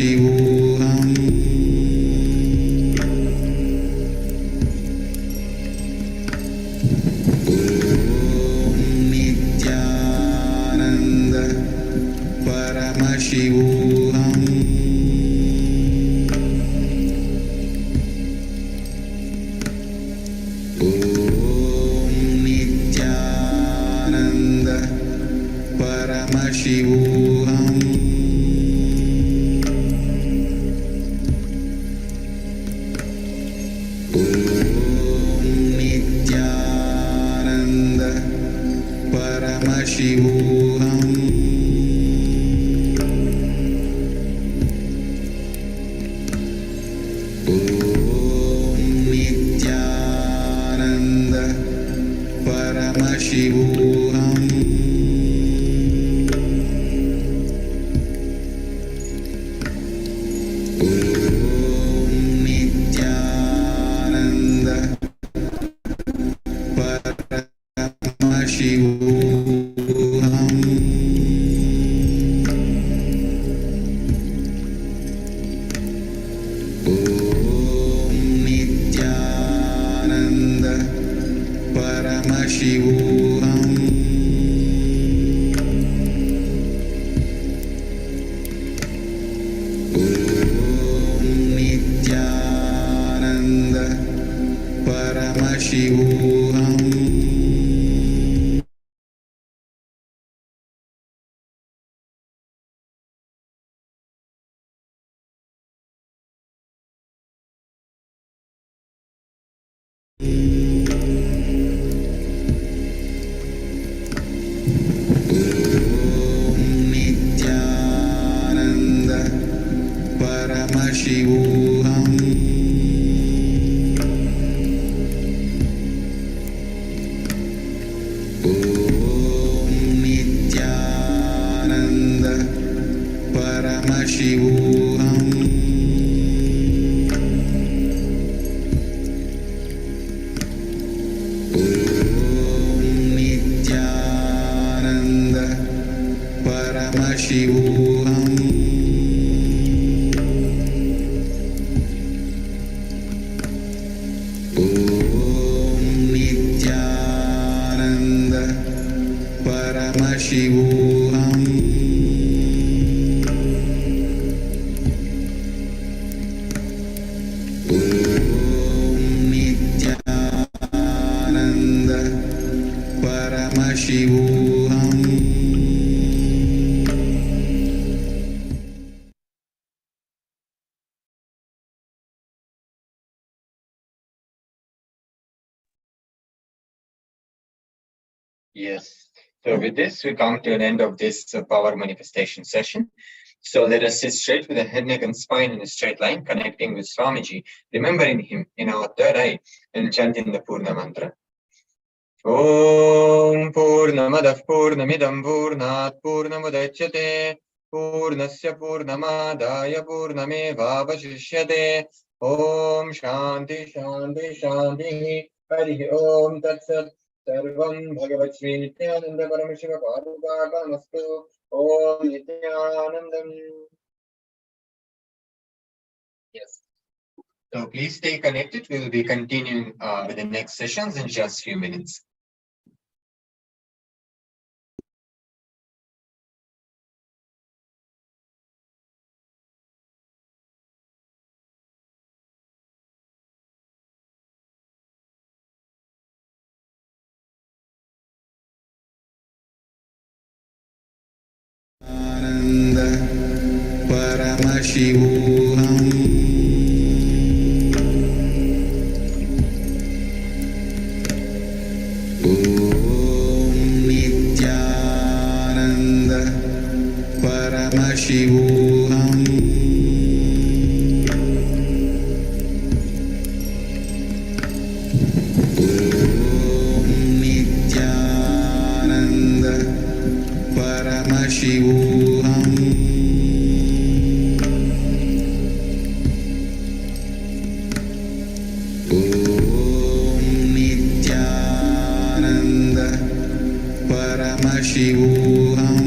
Paramashivoham. Nithyananda Paramashivoham. Nithyananda Paramashivoham. Nithyananda Paramashivoham. Nithyananda Paramashivoham. Nithyananda Paramashivoham. Nithyananda Paramashivoham. Nithyananda Paramashivoham. Nithyananda Paramashivoham. Nithyananda Paramashivoham. Nithyananda Paramashivoham. Nithyananda Paramashivoham. Nithyananda Paramashivoham. Yes. So with this, we come to an end of this power manifestation session. So let us sit straight with the head, neck, and spine in a straight line, connecting with Swamiji, remembering him in our third eye, and chanting the Purna mantra. Om Purnamadah Purnamidam Purnat Purnamudachyate Purnasya Purnamadaya Purnamevavashishyate. Om Shanti Shanti Shanti. Hari Om Tat Sat. Sarvam Bhagavat Shri Nithyananda Paramashiva Parupakamastu. Om Nithyanandam. Yes. So please stay connected. We will be continuing with the next sessions in just a few minutes. Nithyananda Paramashivoham. Nithyananda Paramashivoham. Nithyananda Paramashivoham. Nithyananda Paramashivoham.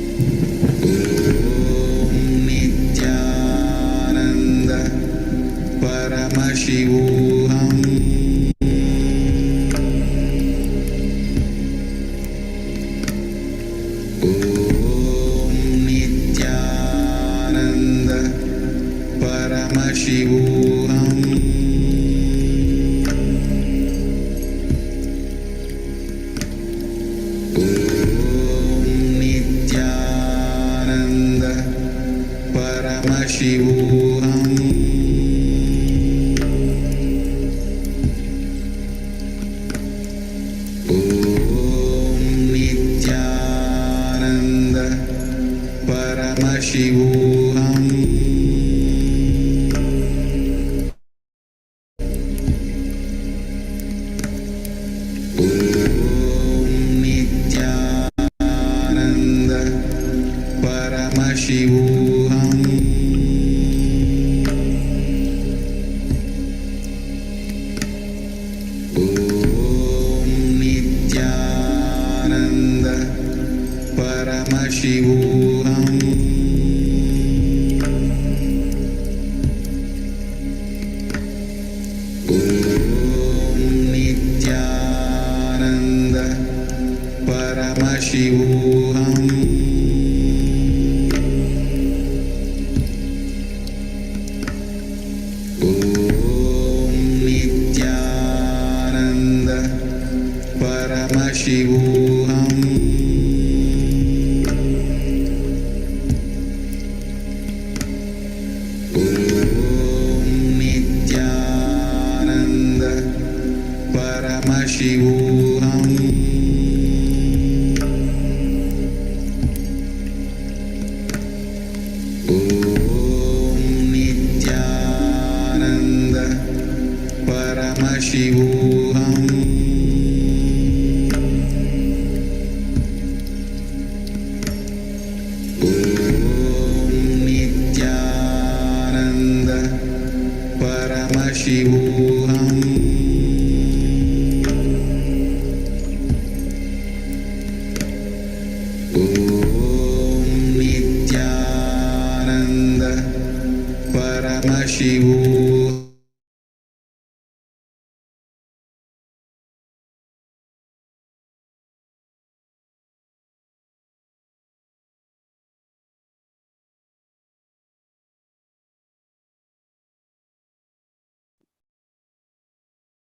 Paramashivoham. Om Nithyananda Paramashivoham. Om Nithyananda Paramashivoham. Om Nithyananda Paramashivoham. Om Nithyananda Paramashivoham. Om Nithyananda Paramashivoham. Om Nithyananda Paramashivoham. Om Nithyananda Paramashivoham. Om Nithyananda Paramashivoham. Om Nithyananda Paramashivoham. Om Nithyananda Paramashivoham. Om Nithyananda Paramashivoham.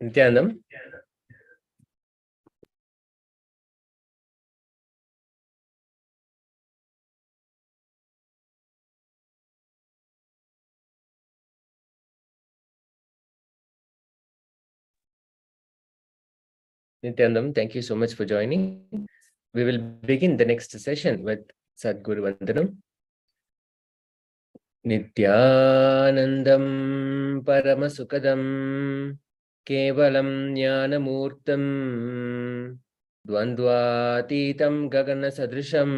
Nithyanandam. Nithyanandam, thank you so much for joining. We will begin the next session with Sadguru Vandanam. Nithyanandam Paramasukadam Kevalam Jnanamurtam Dvandvatitam Gagana Sadrisham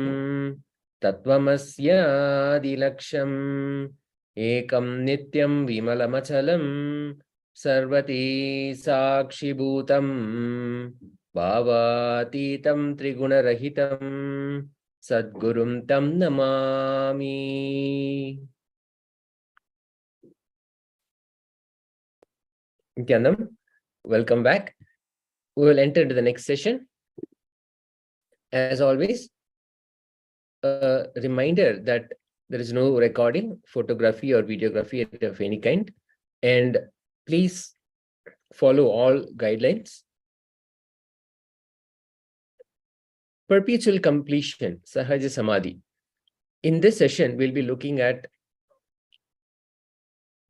Tattvamasya Dilaksham Ekam Nityam Vimalamachalam Sarvati Sakshibhutam Bhavatitam Trigunarahitam Sadgurum Tam Namami. Nithyanandam, welcome back. We will enter into the next session. As always, a reminder that there is no recording, photography or videography of any kind. And please follow all guidelines. Perpetual completion, Sahaja Samadhi. In this session, we'll be looking at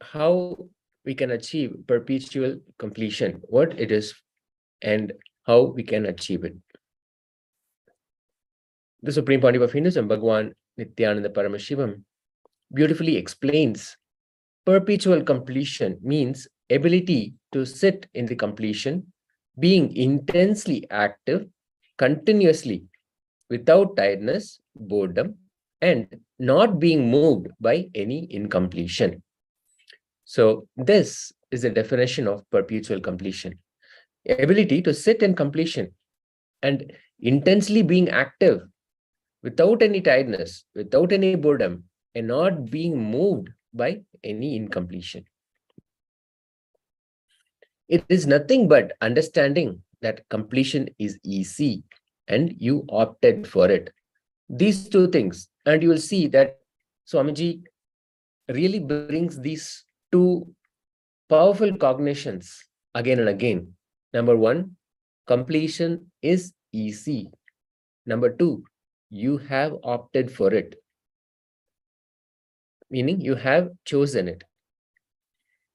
how we can achieve perpetual completion, what it is, and how we can achieve it. The Supreme Pontiff of Hinduism, Bhagwan Nithyananda Paramashivam, beautifully explains perpetual completion means ability to sit in the completion, being intensely active, continuously, without tiredness, boredom, and not being moved by any incompletion. So this is the definition of perpetual completion. Ability to sit in completion and intensely being active without any tiredness, without any boredom, and not being moved by any incompletion. It is nothing but understanding that completion is easy and you opted for it. These two things, and you will see that Swamiji really brings these two powerful cognitions again and again. Number one, completion is easy. Number two, you have opted for it, meaning you have chosen it.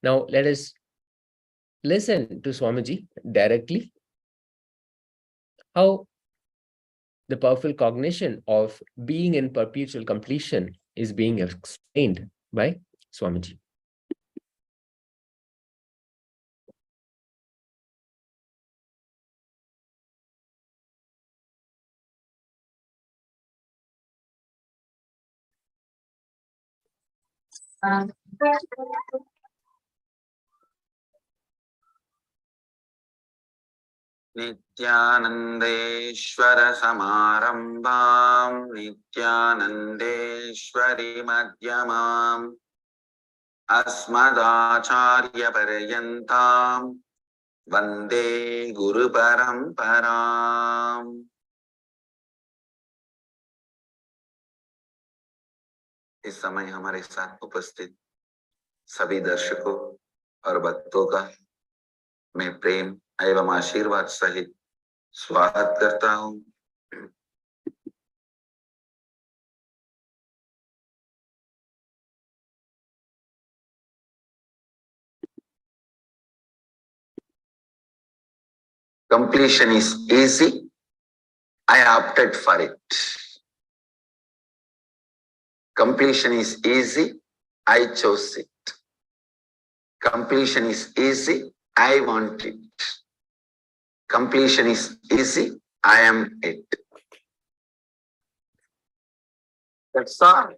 Now, let us listen to Swamiji directly how the powerful cognition of being in perpetual completion is being explained by Swamiji. नित्यानन्देश्वर समारम्भाम् नित्यानन्देश्वरि मध्यमाम् अस्मदाचार्यपर्यन्ताम् वन्दे गुरुपरम्पराम्। इस समय हमारे साथ उपस्थित सभी दर्शकों और भक्तों का मैं प्रेम एवं आशीर्वाद सहित स्वागत करता हूं। Completion is easy. I opted for it. Completion is easy. I chose it. Completion is easy. I want it. Completion is easy. I am it. That's all.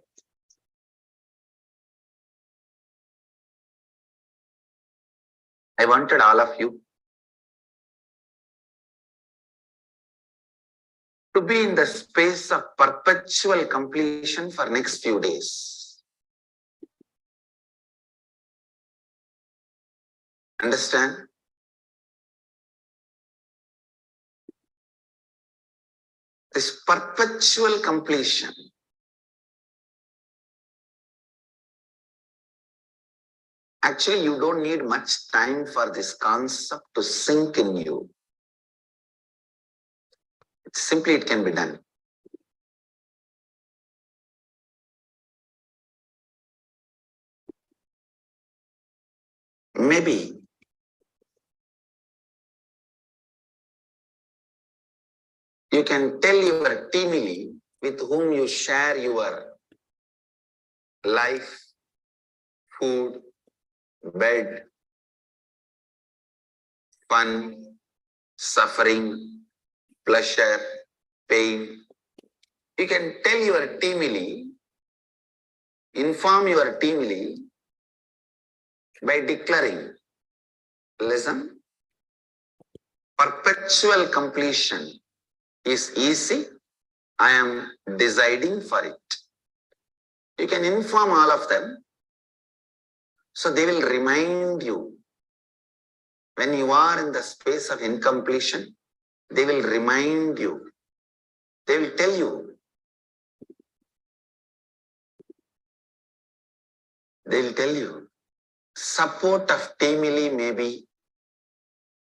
I wanted all of you to be in the space of perpetual completion for next few days. Understand? This perpetual completion actually you don't need much time for this concept to sink in you. Simply it can be done. Maybe you can tell your teamily with whom you share your life, food, bed, fun, suffering, pleasure, pain. You can tell your teamily, inform your teamily by declaring, listen, perpetual completion is easy. I am deciding for it. You can inform all of them. So they will remind you when you are in the space of incompletion. They will remind you. They will tell you. They will tell you. Support of teamily may be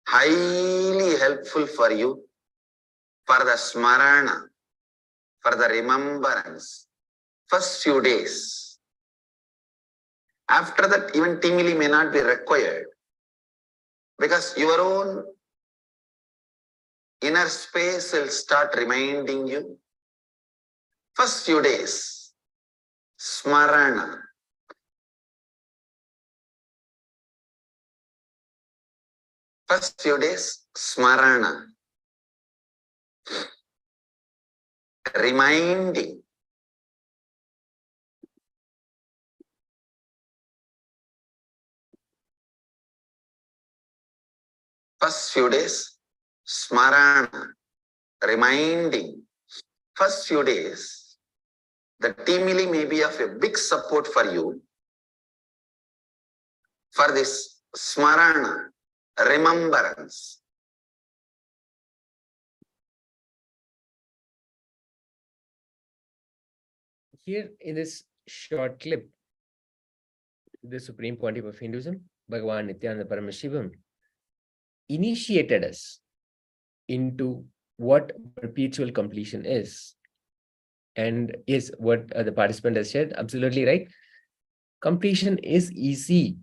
highly helpful for you for the smarana, for the remembrance, first few days. After that, even teamily may not be required because your own inner space will start reminding you. First few days, smarana. First few days, smarana. Reminding. First few days, smarana, reminding. First few days, the teamily may be of a big support for you for this smarana, remembrance. Here in this short clip, the Supreme Pontiff of Hinduism, Bhagavan Nithyananda Paramashivam, initiated us into what perpetual completion is. And yes, what the participant has shared, absolutely right. Completion is easy,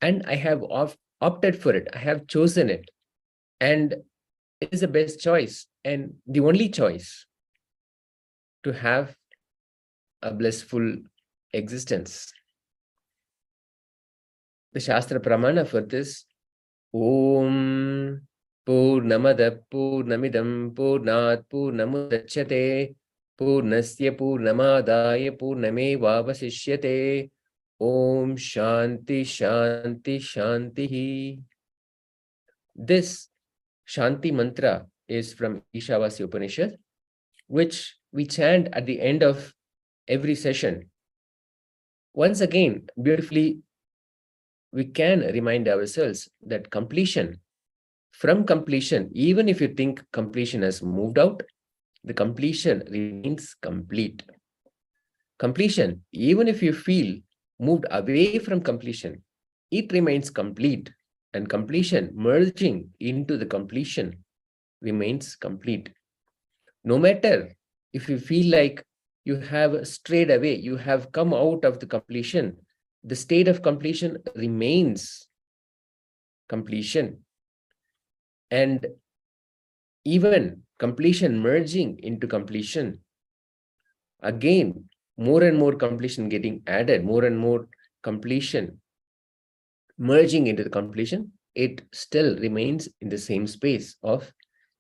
and I have opted for it. I have chosen it, and it is the best choice and the only choice to have a blissful existence. The Shastra Pramana for this, Om Purnamada Purnamidam Purnat Purnamudachyate Purnasya Purnamadaya Purnamevavasishyate Om Shanti Shanti Shanti. This Shanti mantra is from Ishavasya Upanishad, which we chant at the end of every session. Once again, beautifully, we can remind ourselves that completion, from completion, even if you think completion has moved out, the completion remains complete. Completion, even if you feel moved away from completion, it remains complete. And completion merging into the completion remains complete. No matter if you feel like you have strayed away, you have come out of the completion, the state of completion remains completion. And even completion merging into completion, again, more and more completion getting added, more and more completion merging into the completion, it still remains in the same space of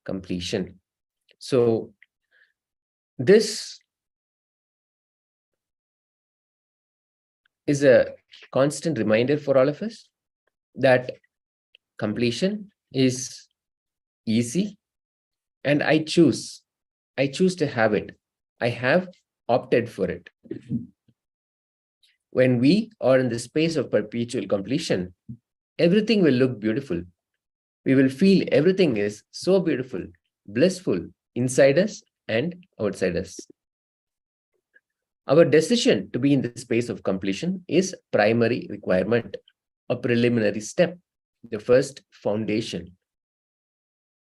completion. So this is a constant reminder for all of us that completion is easy, and I choose to have it. I have opted for it. When we are in the space of perpetual completion, everything will look beautiful. We will feel everything is so beautiful, blissful, inside us and outside us. Our decision to be in the space of completion is primary requirement, a preliminary step, the first foundation.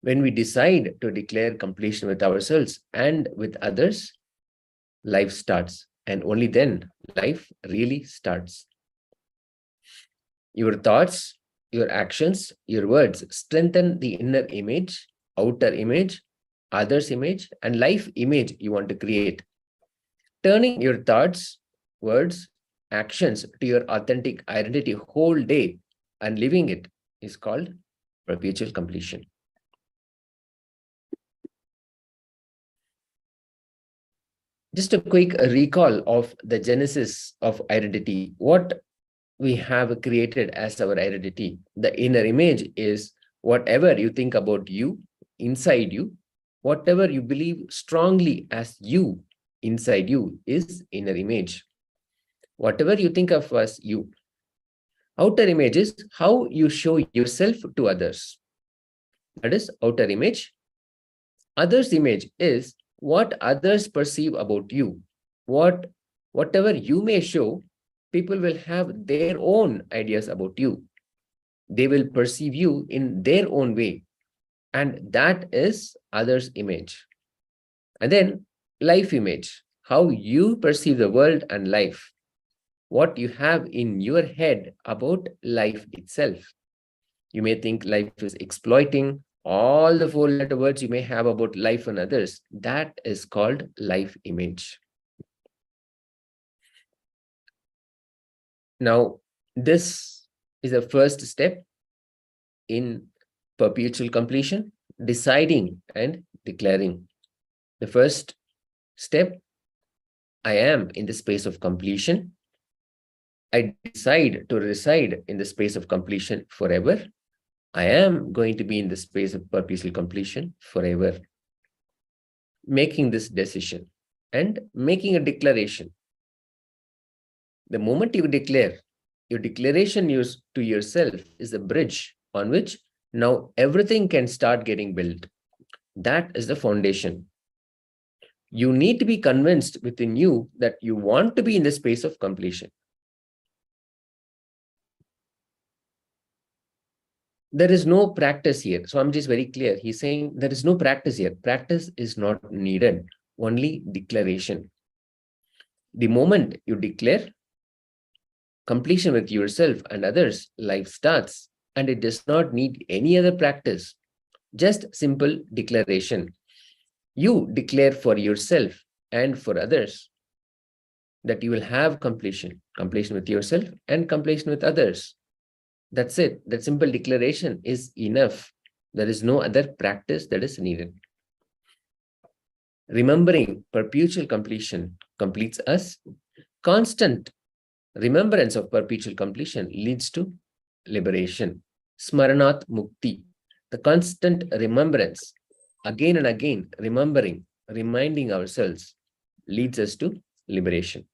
When we decide to declare completion with ourselves and with others, life starts, and only then life really starts. Your thoughts, your actions, your words strengthen the inner image, outer image, others' image, and life image you want to create. Turning your thoughts, words, actions to your authentic identity whole day and living it is called perpetual completion. Just a quick recall of the genesis of identity. What we have created as our identity. The inner image is whatever you think about you, inside you, whatever you believe strongly as you, inside you is inner image. Whatever you think of as you. Outer image is how you show yourself to others. That is outer image. Others' image is what others perceive about you. Whatever you may show, people will have their own ideas about you. They will perceive you in their own way. And that is others' image. And then life image, how you perceive the world and life. What you have in your head about life itself. You may think life is exploiting. All the 4-letter words you may have about life and others, that is called life image. Now, this is the first step in perpetual completion, deciding and declaring. The first step, I am in the space of completion. I decide to reside in the space of completion forever. I am going to be in the space of perpetual completion forever. Making this decision and making a declaration. The moment you declare, your declaration to yourself is a bridge on which now everything can start getting built. That is the foundation. You need to be convinced within you that you want to be in the space of completion. There is no practice here. Swamiji is very clear. He's saying there is no practice here. Practice is not needed, only declaration. The moment you declare completion with yourself and others, life starts, and it does not need any other practice, just simple declaration. You declare for yourself and for others that you will have completion with yourself and completion with others. That's it. That simple declaration is enough. There is no other practice that is needed. Remembering perpetual completion completes us. Constant remembrance of perpetual completion leads to liberation. Smaranat mukti. The constant remembrance, again and again, reminding ourselves, leads us to liberation.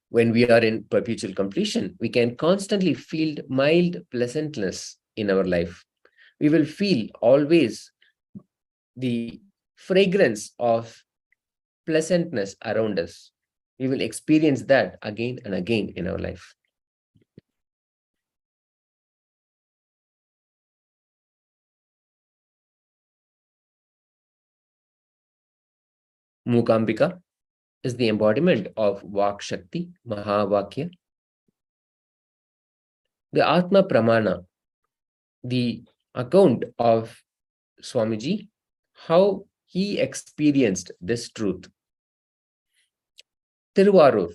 When we are in perpetual completion, we can constantly feel mild pleasantness in our life. We will feel always the fragrance of pleasantness around us. We will experience that again and again in our life. Mukambika is the embodiment of Vak Shakti, Mahavakya. The Atma Pramana, the account of Swamiji, how he experienced this truth. Tiruvarur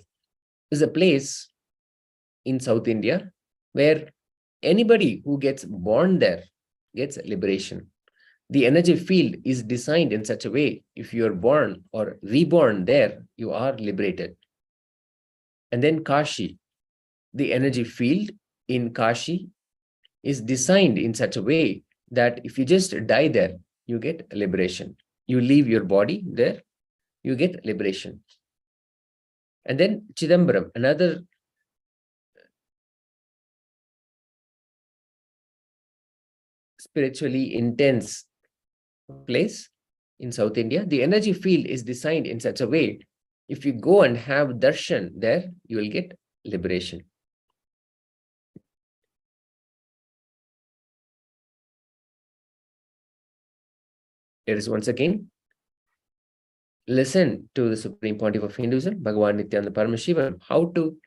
is a place in South India where anybody who gets born there gets liberation. The energy field is designed in such a way, if you are born or reborn there, you are liberated. And then Kashi, the energy field in Kashi is designed in such a way that if you just die there, you get liberation. You leave your body there, you get liberation. And then Chidambaram, another spiritually intense place in South India. The energy field is designed in such a way, if you go and have darshan there, you will get liberation. It is once again, listen to the Supreme Pontiff of Hinduism, Bhagavan Nithyananda Paramashivam, how to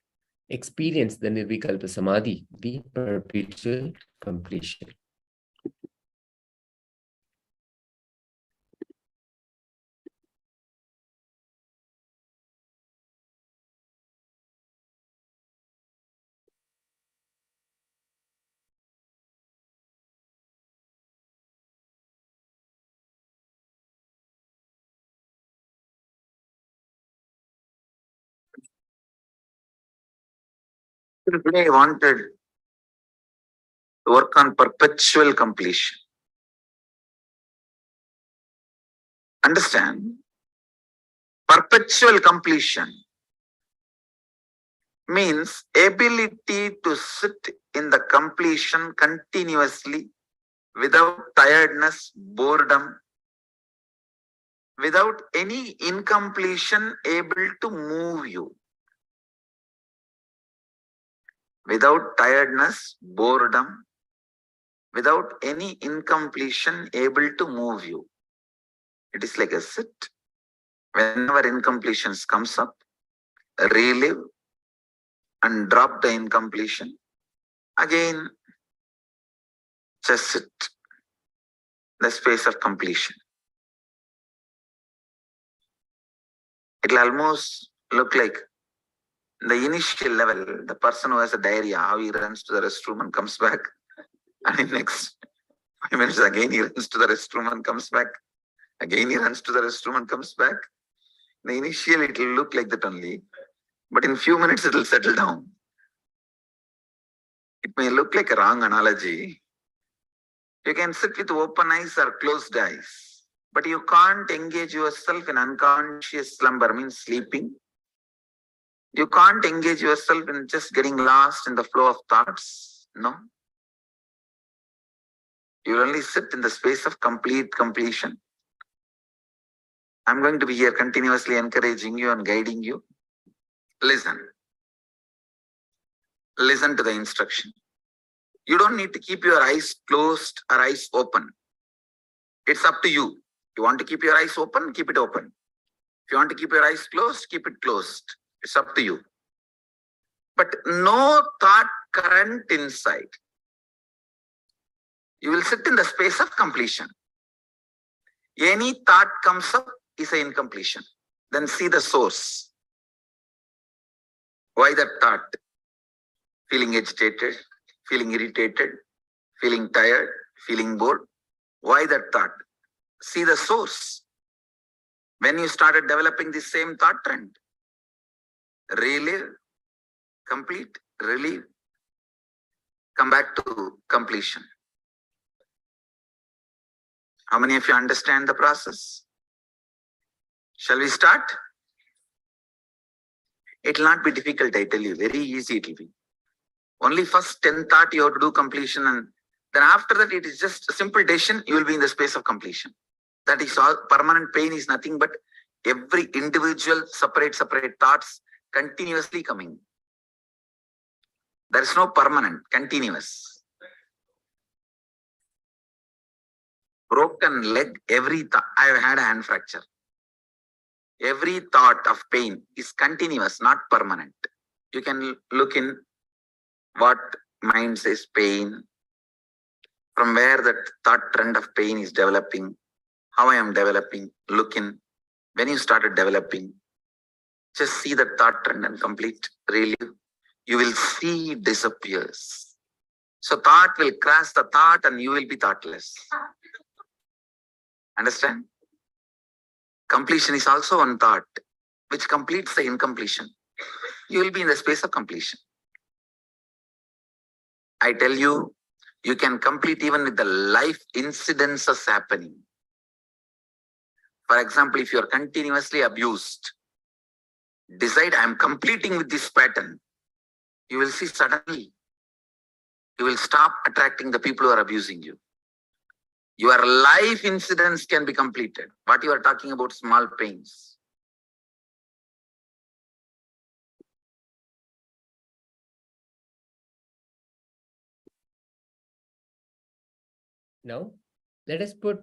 experience the Nirvikalpa Samadhi, the perpetual completion. Today I wanted to work on perpetual completion. Understand? Perpetual completion means ability to sit in the completion continuously without tiredness, boredom, without any incompletion able to move you. Without tiredness, boredom, without any incompletion able to move you. It is like a sit. Whenever incompletions comes up, relive and drop the incompletion. Again, just sit. The space of completion. It will almost look like the initial level, the person who has a diarrhea, how he runs to the restroom and comes back. And in next 5 minutes, again he runs to the restroom and comes back. Again he runs to the restroom and comes back. In the initial, it will look like that only. But in few minutes, it will settle down. It may look like a wrong analogy. You can sit with open eyes or closed eyes. But you can't engage yourself in unconscious slumber, means sleeping. You can't engage yourself in just getting lost in the flow of thoughts. No. You will only sit in the space of complete completion. I'm going to be here continuously encouraging you and guiding you. Listen. Listen to the instruction. You don't need to keep your eyes closed or eyes open. It's up to you. You want to keep your eyes open, keep it open. If you want to keep your eyes closed, keep it closed. It's up to you. But no thought current inside. You will sit in the space of completion. Any thought comes up is an incompletion. Then see the source. Why that thought? Feeling agitated, feeling irritated, feeling tired, feeling bored. Why that thought? See the source. When you started developing the same thought trend, relive, complete, relieve, come back to completion. How many of you understand the process? Shall we start? It will not be difficult, I tell you. Very easy it will be. Only first 10 thought you have to do completion, and then after that it is just a simple decision. You will be in the space of completion. That is all. Permanent pain is nothing but every individual separate thoughts continuously coming. There is no permanent, continuous. Broken leg, every thought. I have had a hand fracture. Every thought of pain is continuous, not permanent. You can look in what mind says pain, from where that thought trend of pain is developing, how I am developing, look in. When you started developing, just see the thought trend and complete relieve. You will see it disappears. So thought will crash the thought and you will be thoughtless. Understand? Completion is also one thought which completes the incompletion. You will be in the space of completion. I tell you, you can complete even with the life incidences happening. For example, if you are continuously abused, decide I am completing with this pattern. You will see suddenly, you will stop attracting the people who are abusing you. Your life incidents can be completed. What you are talking about, small pains. Now, let us put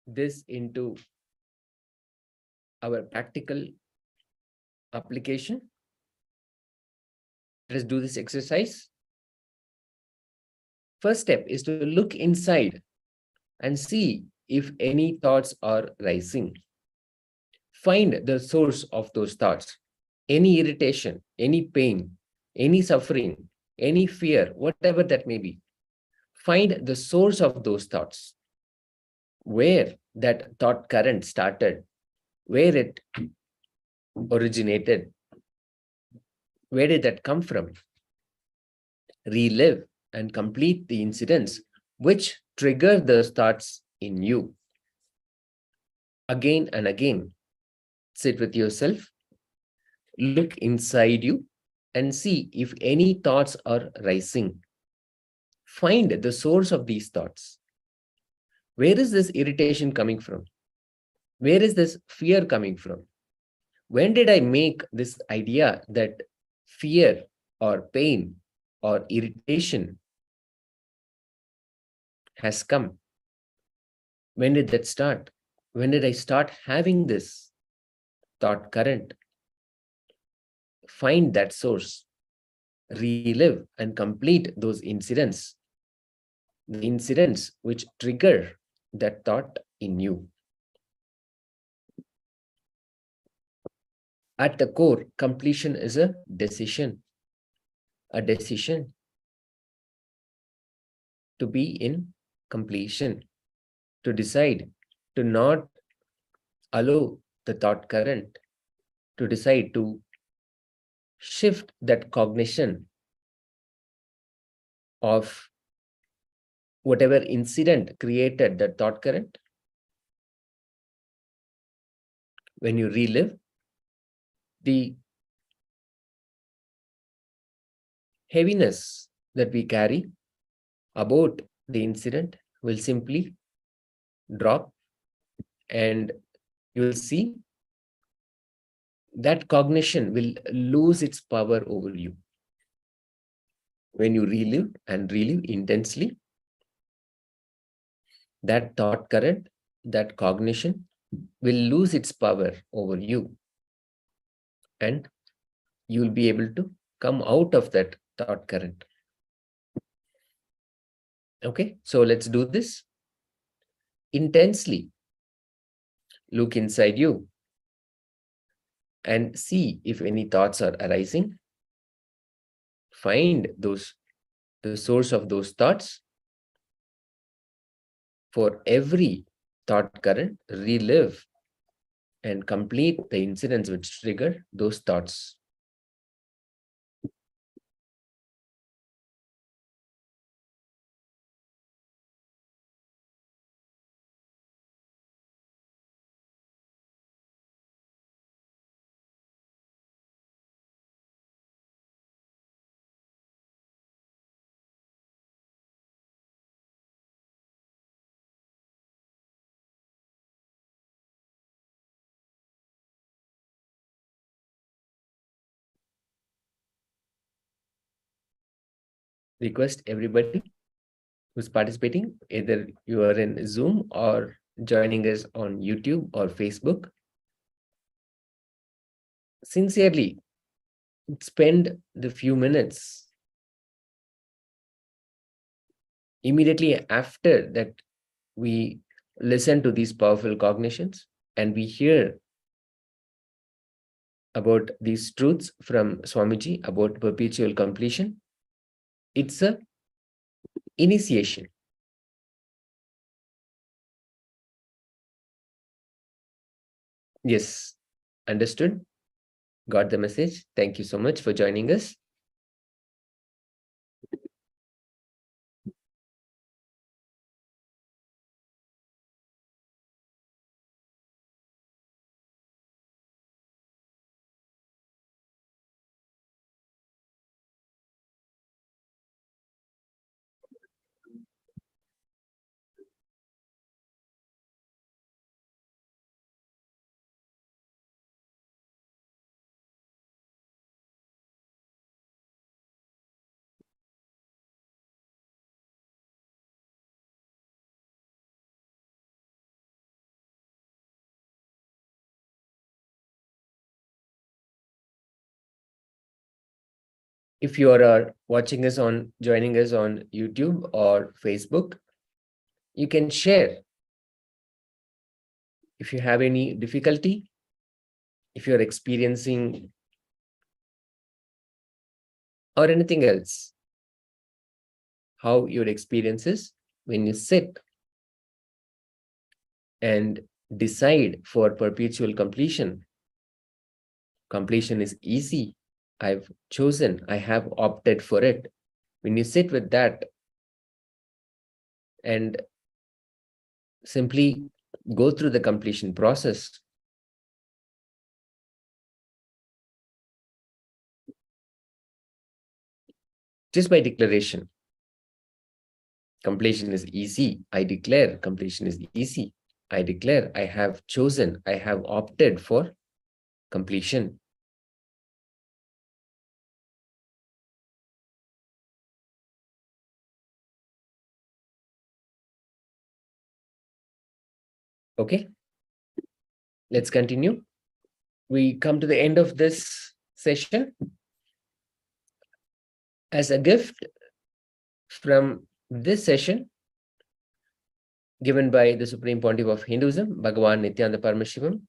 this into our practical application. Let us do this exercise. First step is to look inside and see if any thoughts are rising. Find the source of those thoughts. Any irritation, any pain, any suffering, any fear, whatever that may be. Find the source of those thoughts. Where that thought current started, where it originated, where did that come from? Relive and complete the incidents which trigger those thoughts in you. Again and again, sit with yourself, look inside you and see if any thoughts are rising. Find the source of these thoughts. Where is this irritation coming from? Where is this fear coming from? When did I make this idea that fear or pain or irritation has come? When did that start? When did I start having this thought current? Find that source. Relive and complete those incidents. The incidents which trigger that thought in you. At the core, completion is a decision. A decision to be in completion, to decide to not allow the thought current, to decide to shift that cognition of whatever incident created that thought current. When you relive, the heaviness that we carry about the incident will simply drop, and you will see that cognition will lose its power over you. When you relive and relive intensely, that thought current, that cognition will lose its power over you, and you will be able to come out of that thought current. Okay, so let's do this. Intensely look inside you and see if any thoughts are arising. Find the source of those thoughts. For every thought current, relive and complete the incidents which trigger those thoughts. Request everybody who's participating, either you are in Zoom or joining us on YouTube or Facebook, sincerely spend the few minutes immediately after that we listen to these powerful cognitions and we hear about these truths from Swamiji about perpetual completion. It's a initiation. Yes, understood. Got the message. Thank you so much for joining us. If you are watching us on, joining us on YouTube or Facebook, you can share. If you have any difficulty, if you're experiencing or anything else, how your experience is when you sit and decide for perpetual completion. Completion is easy. I've chosen, I have opted for it. When you sit with that and simply go through the completion process, just by declaration, completion is easy. I declare completion is easy. I declare I have chosen, I have opted for completion. Okay, let's continue. We come to the end of this session. As a gift from this session, given by the Supreme Pontiff of Hinduism, Bhagavan Nithyananda Paramashivam,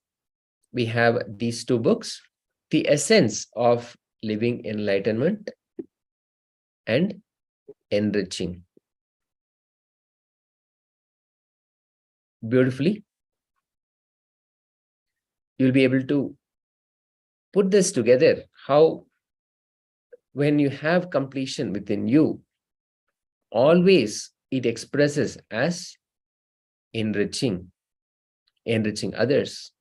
we have these two books, The Essence of Living Enlightenment and Enriching. Beautifully, you'll be able to put this together, how when you have completion within you, always it expresses as enriching others.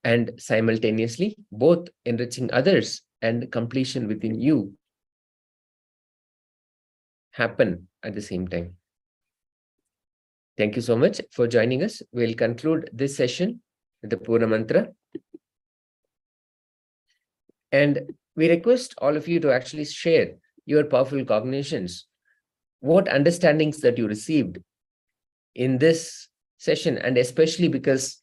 And simultaneously, both enriching others and completion within you happen at the same time. Thank you so much for joining us. We'll conclude this session with the Purna Mantra. And we request all of you to actually share your powerful cognitions, what understandings that you received in this session, and especially because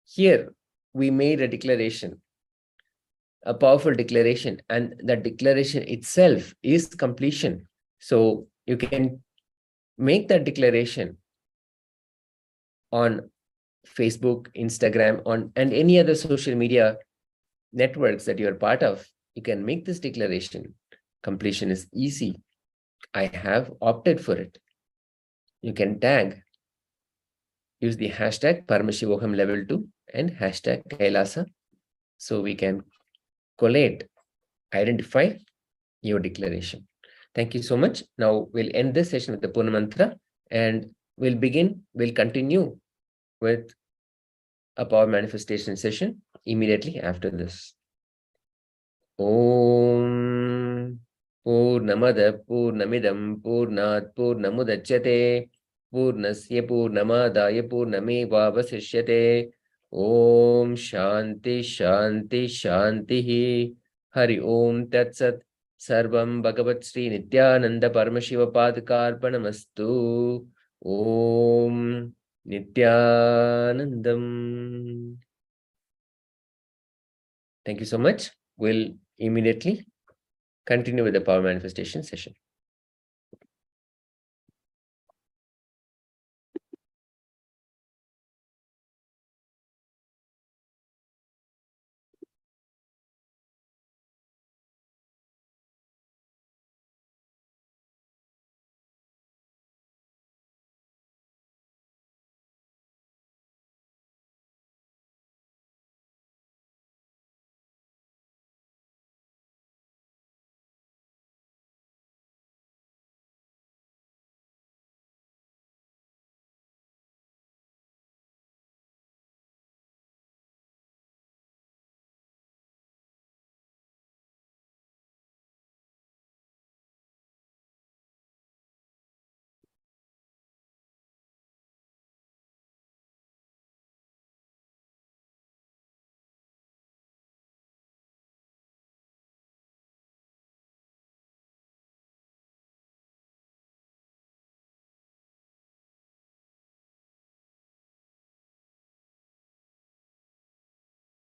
here we made a declaration, a powerful declaration, and that declaration itself is completion. So you can make that declaration on Facebook, Instagram, and any other social media networks that you're part of. You can make this declaration. Completion is easy. I have opted for it. You can tag, use the hashtag Paramashivoham level 2 and hashtag KAILASA, so we can collate, identify your declaration. Thank you so much. Now we'll end this session with the Purna Mantra, and we'll continue with a power manifestation session immediately after this. Om Purnamada Purnamidam Purnat Purnamudachyate Purnasya Purnamadaya Purnamevavasishyate. Om Shanti Shanti Shanti. Hari Om Tat Sat. Sarvam Bhagavat Sri Nithyananda Paramashiva Padkarpanamastu. Om Nithyanandam. Thank you so much. We'll immediately continue with the power manifestation session.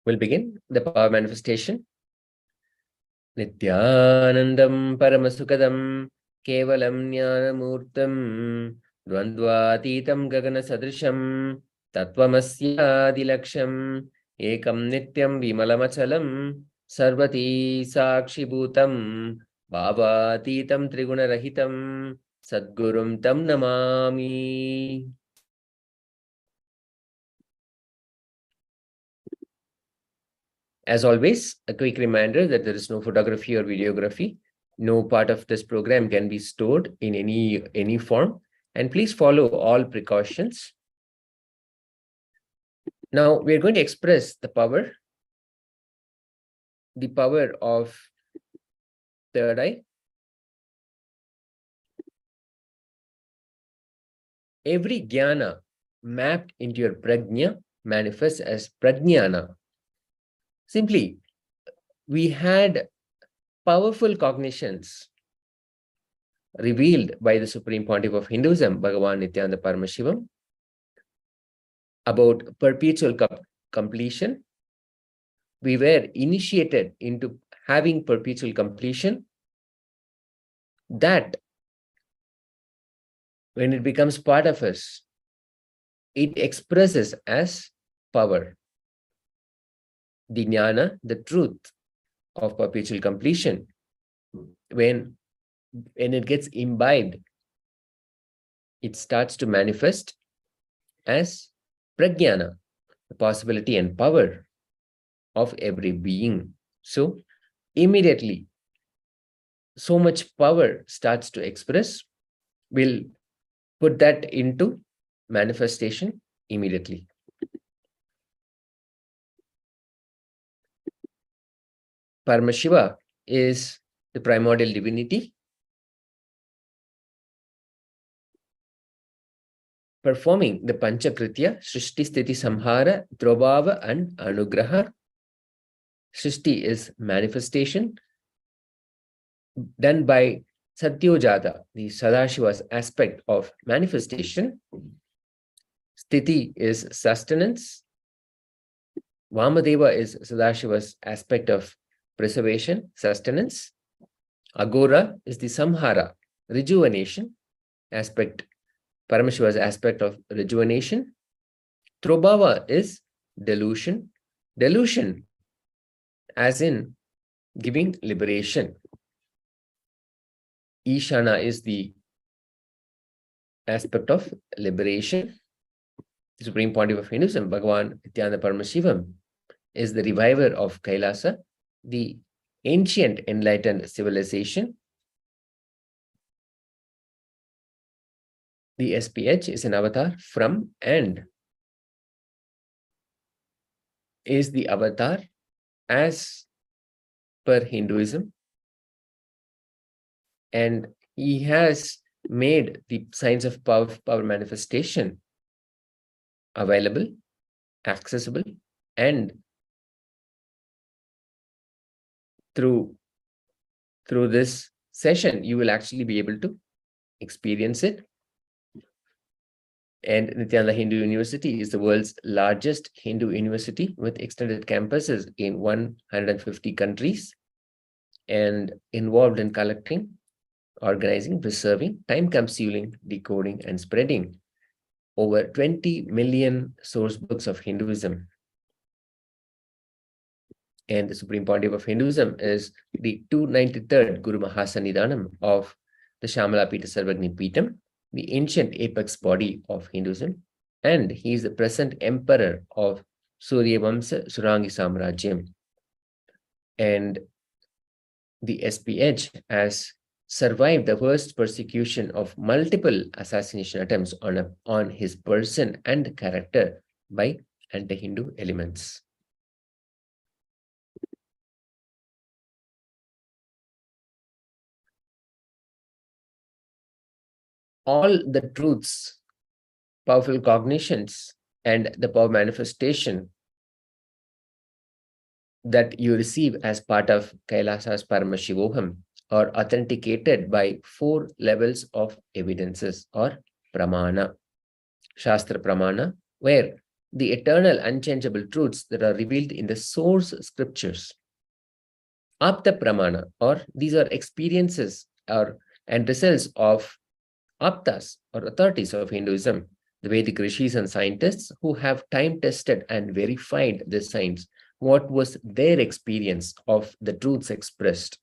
We'll begin the power manifestation. Nithyanandam Paramasukadam Kevalam Jnanamurtam Dvandvatitam Gagana Sadrisham Tattvamasya Dilaksham Ekam Nityam Vimalamachalam Sarvati Sakshibhutam Bhavatitam Trigunarahitam Sadgurum Tam Namami. As always, a quick reminder that there is no photography or videography. No part of this program can be stored in any form. And please follow all precautions. Now, we're going to express the power of third eye. Every jnana mapped into your prajna manifests as prajnana. Simply, we had powerful cognitions revealed by the Supreme Pontiff of Hinduism, Bhagavan Nithyananda Paramashivam, about perpetual completion. We were initiated into having perpetual completion. That, when it becomes part of us, it expresses as power. The jnana, the truth of perpetual completion, when it gets imbibed, it starts to manifest as prajnana, the possibility and power of every being. So immediately, so much power starts to express. We'll put that into manifestation immediately. Paramashiva is the primordial divinity. performing the Panchakritya, Srishti, Sthiti, Samhara, Drobhava, and Anugraha. Srishti is manifestation done by Satyojata, the Sadashiva's aspect of manifestation. Sthiti is sustenance. Vamadeva is Sadashiva's aspect of preservation, sustenance. Agora is the Samhara, rejuvenation aspect, Paramashiva's aspect of rejuvenation. Trobhava is delusion. Delusion as in giving liberation. Ishana is the aspect of liberation. The Supreme Pontiff of Hinduism, Bhagavan Nithyananda Paramashivam, is the reviver of Kailasa, the ancient enlightened civilization. The SPH is an avatar from and is the avatar as per Hinduism. And he has made the signs of power manifestation available, accessible, and through this session, you will actually be able to experience it. And Nithyananda Hindu University is the world's largest Hindu university with extended campuses in 150 countries and involved in collecting, organizing, preserving, time-consuming, decoding, and spreading over 20 million source books of Hinduism. And the Supreme Pontiff of Hinduism is the 293rd Guru Mahasannidhanam of the Shamala Pita Sarvagni Pitam, the ancient apex body of Hinduism, and he is the present emperor of Surya Vamsa Surangi Samrajyam. And the SPH has survived the worst persecution of multiple assassination attempts on his person and character by anti-Hindu elements. All the truths, powerful cognitions, and the power manifestation that you receive as part of Kailasa's Paramashivoham are authenticated by 4 levels of evidences or pramana. Shastra pramana, where the eternal unchangeable truths that are revealed in the source scriptures. Apta pramana, or these are experiences and results of aptas or authorities of Hinduism, the Vedic rishis and scientists who have time-tested and verified the science, what was their experience of the truths expressed.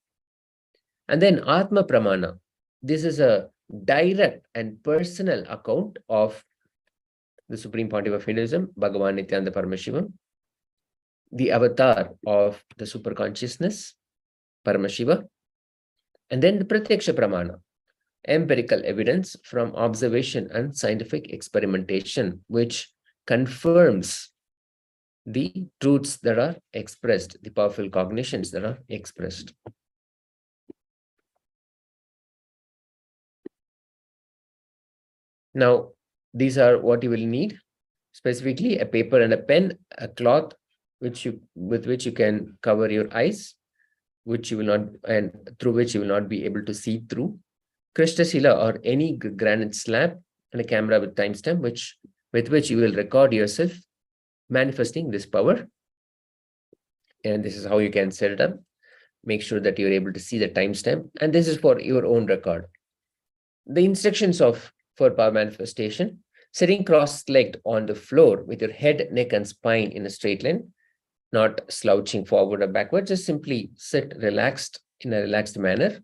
And then Atma Pramana. This is a direct and personal account of the Supreme Pontiff of Hinduism, Bhagavan Nithyananda Paramashivam, the avatar of the superconsciousness, Paramashiva. And then the Pratyaksha Pramana, empirical evidence from observation and scientific experimentation, which confirms the truths that are expressed, the powerful cognitions that are expressed. Now, these are what you will need, specifically a paper and a pen, a cloth with which you can cover your eyes, which you will not, and through which you will not be able to see through. Krishnashila or any granite slab, and a camera with timestamp, with which you will record yourself manifesting this power. And this is how you can set it up. Make sure that you're able to see the timestamp, and this is for your own record. The instructions for power manifestation: sitting cross-legged on the floor with your head, neck, and spine in a straight line, not slouching forward or backward, just simply sit relaxed in a relaxed manner.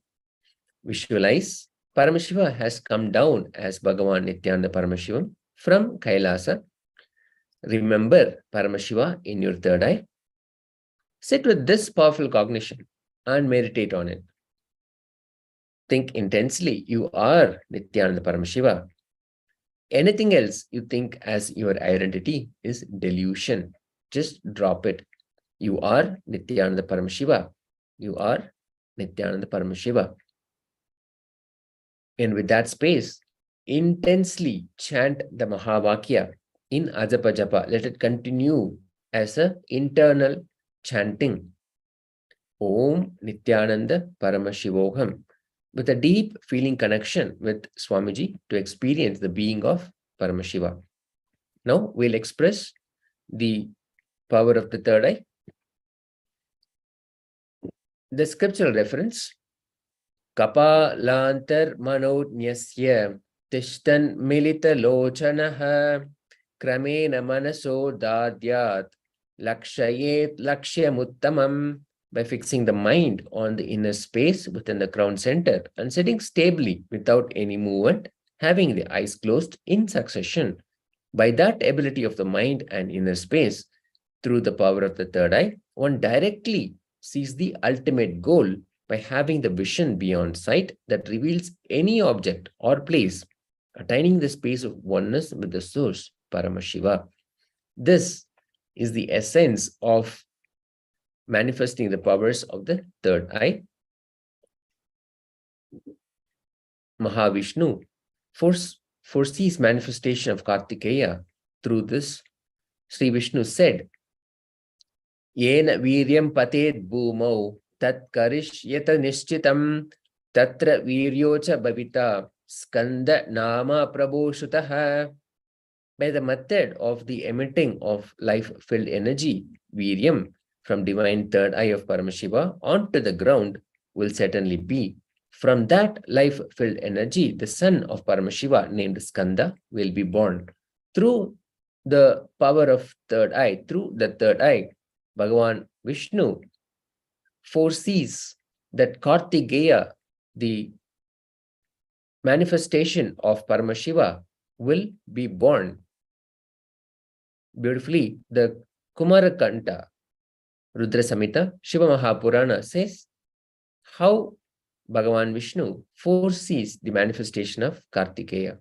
Visualize Paramashiva has come down as Bhagavan Nithyananda Paramashivam from Kailasa. Remember Paramashiva in your third eye. Sit with this powerful cognition and meditate on it. Think intensely, you are Nithyananda Paramashiva. Anything else you think as your identity is delusion. Just drop it. You are Nithyananda Paramashiva. You are Nithyananda Paramashiva. And with that space, intensely chant the Mahavakya in Ajapa Japa. Let it continue as an internal chanting. Om Nithyananda Paramashivoham, with a deep feeling connection with Swamiji to experience the being of Paramashiva. Now we'll express the power of the third eye. The scriptural reference, Kapalantar manodnyasya tishtan milita lochanaha kramena manaso dadyat lakshayet lakshyamuttamam. By fixing the mind on the inner space within the crown center and sitting stably without any movement, having the eyes closed in succession. By that ability of the mind and inner space, through the power of the third eye, one directly sees the ultimate goal by having the vision beyond sight that reveals any object or place, attaining the space of oneness with the source, Paramashiva. This is the essence of manifesting the powers of the third eye. Mahavishnu foresees manifestation of Kartikeya. Through this, Sri Vishnu said, Yena viryam pated bhumau tat karishyata nishchitam tatra viryocha bhavita skanda nama prabhoshutaha. By the method of the emitting of life-filled energy, viryam, from divine third eye of Paramashiva onto the ground will certainly be. From that life-filled energy, the son of Paramashiva named Skanda will be born. Through the power of third eye, Bhagavan Vishnu foresees that Kartikeya, the manifestation of Paramashiva, will be born. Beautifully, the Kumarakanta Rudra Samhita, Shiva Mahapurana says how Bhagavan Vishnu foresees the manifestation of Kartikeya.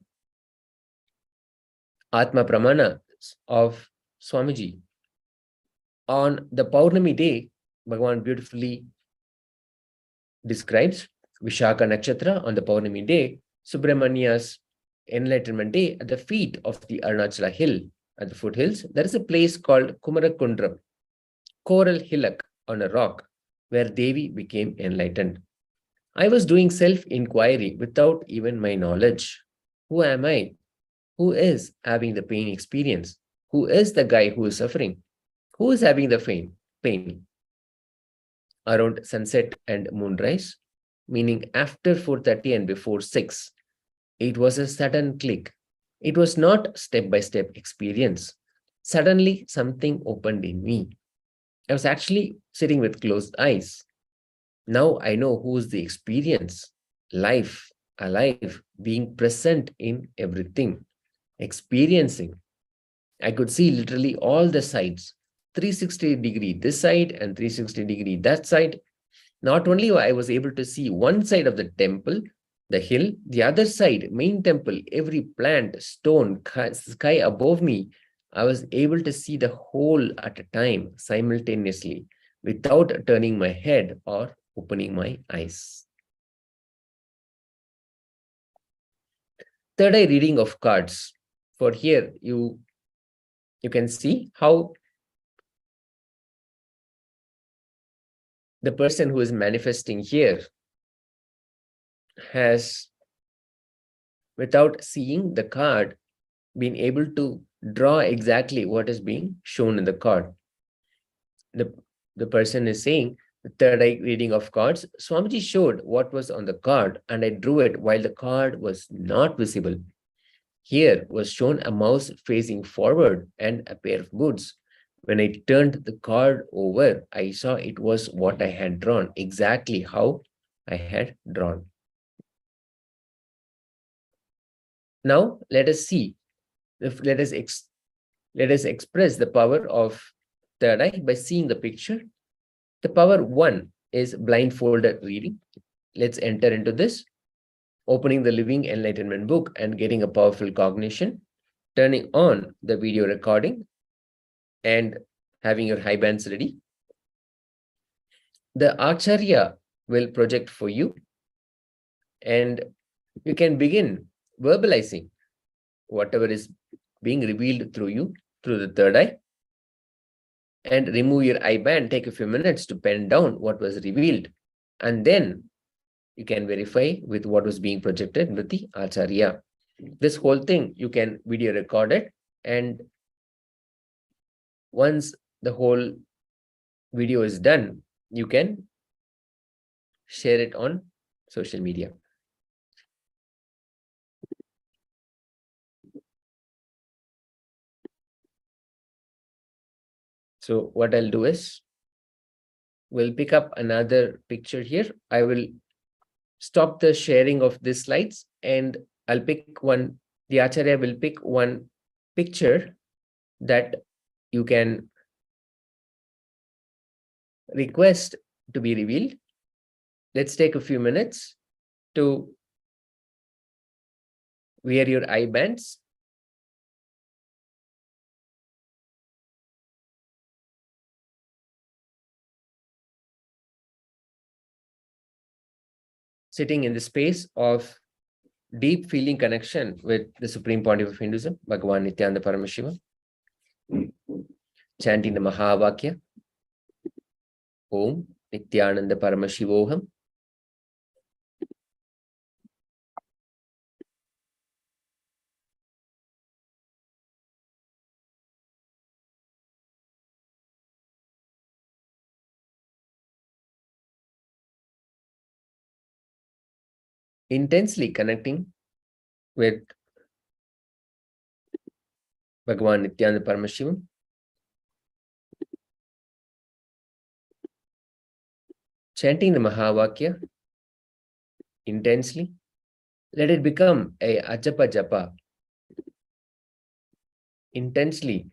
Atma Pramana of Swamiji. On the Paurnami day, Bhagavan beautifully describes Vishaka Nakshatra on the Paurnami day, Subramania's enlightenment day at the feet of the Arunachala hill, at the foothills. There is a place called Kumarakundram, coral hillock on a rock, where Devi became enlightened. I was doing self-inquiry without even my knowledge. Who am I? Who is having the pain experience? Who is the guy who is suffering? Who is having the pain? Around sunset and moonrise, meaning after 4:30 and before 6, it was a sudden click. It was not step-by-step experience. Suddenly, something opened in me. I was actually sitting with closed eyes. Now I know who is the experience, life, alive, being present in everything, experiencing. I could see literally all the sides, 360-degree this side and 360-degree that side. Not only I was able to see one side of the temple, the hill, the other side, main temple, every plant, stone, sky above me, I was able to see the whole at a time, simultaneously, without turning my head or opening my eyes. Third eye reading of cards. For here, you can see how the person who is manifesting here has, without seeing the card, been able to draw exactly what is being shown in the card. The person is saying, the third eye reading of cards, Swamiji showed what was on the card and I drew it while the card was not visible. Here was shown a mouse facing forward and a pair of boots. When I turned the card over, I saw it was what I had drawn, exactly how I had drawn. Now let us see, let us express the power of third eye by seeing the picture. The power 1 is blindfolded reading. Let's enter into this. Opening the Living Enlightenment book and getting a powerful cognition, turning on the video recording and having your high bands ready. The Acharya will project for you and you can begin verbalizing whatever is being revealed through you, through the third eye, and remove your eye band. Take a few minutes to pen down what was revealed, and then you can verify with what was being projected with the Acharya. This whole thing you can video record it, and once the whole video is done, you can share it on social media. So what I'll do is, we'll pick up another picture here. I will stop the sharing of these slides and I'll pick one, the Acharya will pick one picture that you can request to be revealed. Let's take a few minutes to wear your eye bands. Sitting in the space of deep feeling connection with the Supreme Pontiff of Hinduism, Bhagavan Nithyananda Paramashivam, chanting the Mahavakya, Om Nithyananda Paramashivoham. Intensely connecting with Bhagavan Nithyananda Paramashivam, chanting the Mahavakya intensely. Let it become a Ajapa Japa. Intensely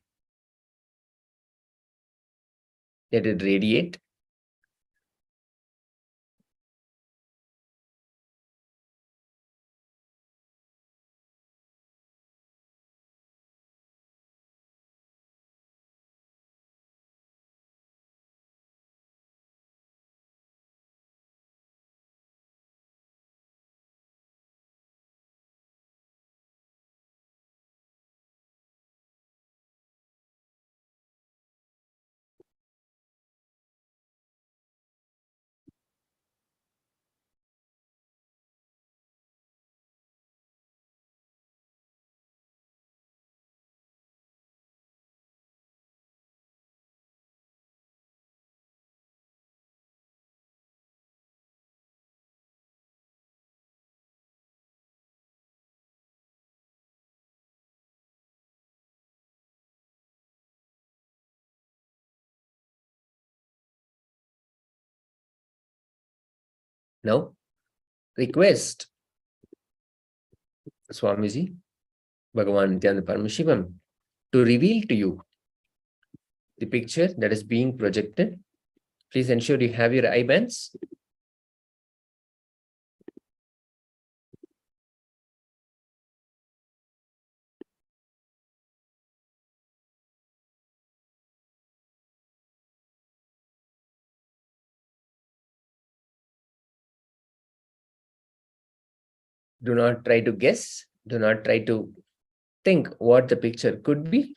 let it radiate. Now, request Swamiji, Bhagavan Nithyananda Paramashivam, to reveal to you the picture that is being projected. Please ensure you have your eye bands. Do not try to guess. Do not try to think what the picture could be.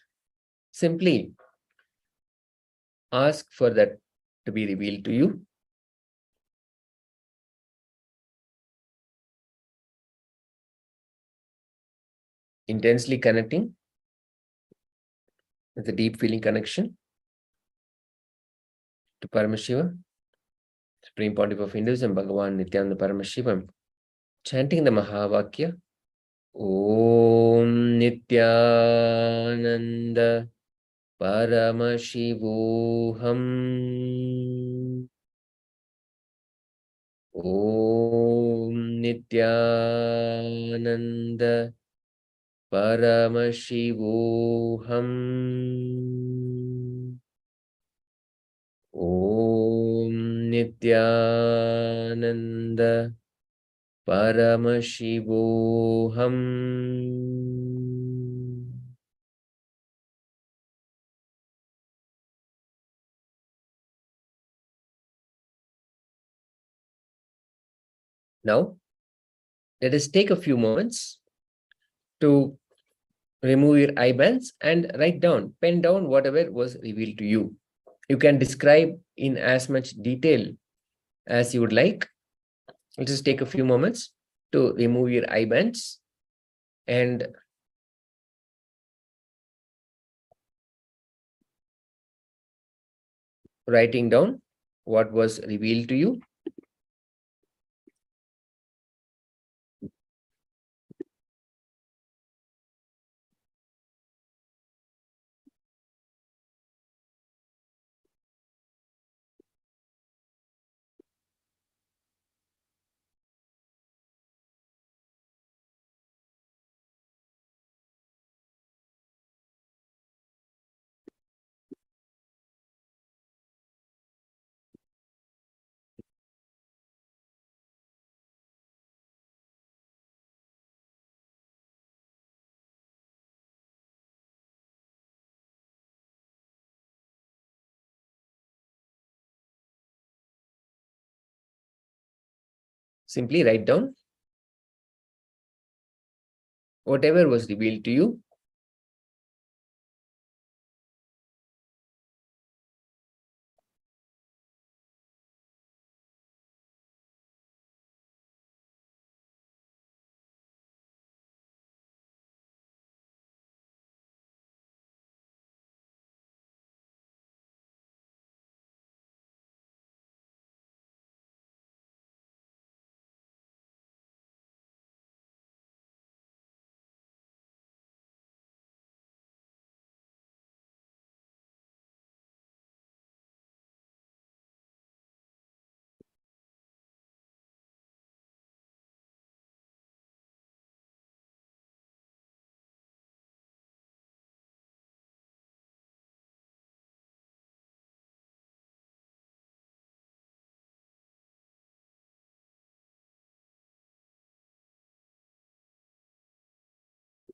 Simply ask for that to be revealed to you. Intensely connecting with a deep feeling connection to Paramashiva, Supreme Pontiff of Hinduism, Bhagavan Nithyananda Paramashivam, chanting the Mahavakya, Om Nithyananda Paramashivoham. Om Nithyananda Paramashivoham. Om Nithyananda Paramashivoham. Now, let us take a few moments to remove your eye bands and write down, pen down whatever was revealed to you. You can describe in as much detail as you would like. It'll just take a few moments to remove your eye bands and writing down what was revealed to you. Simply write down whatever was revealed to you.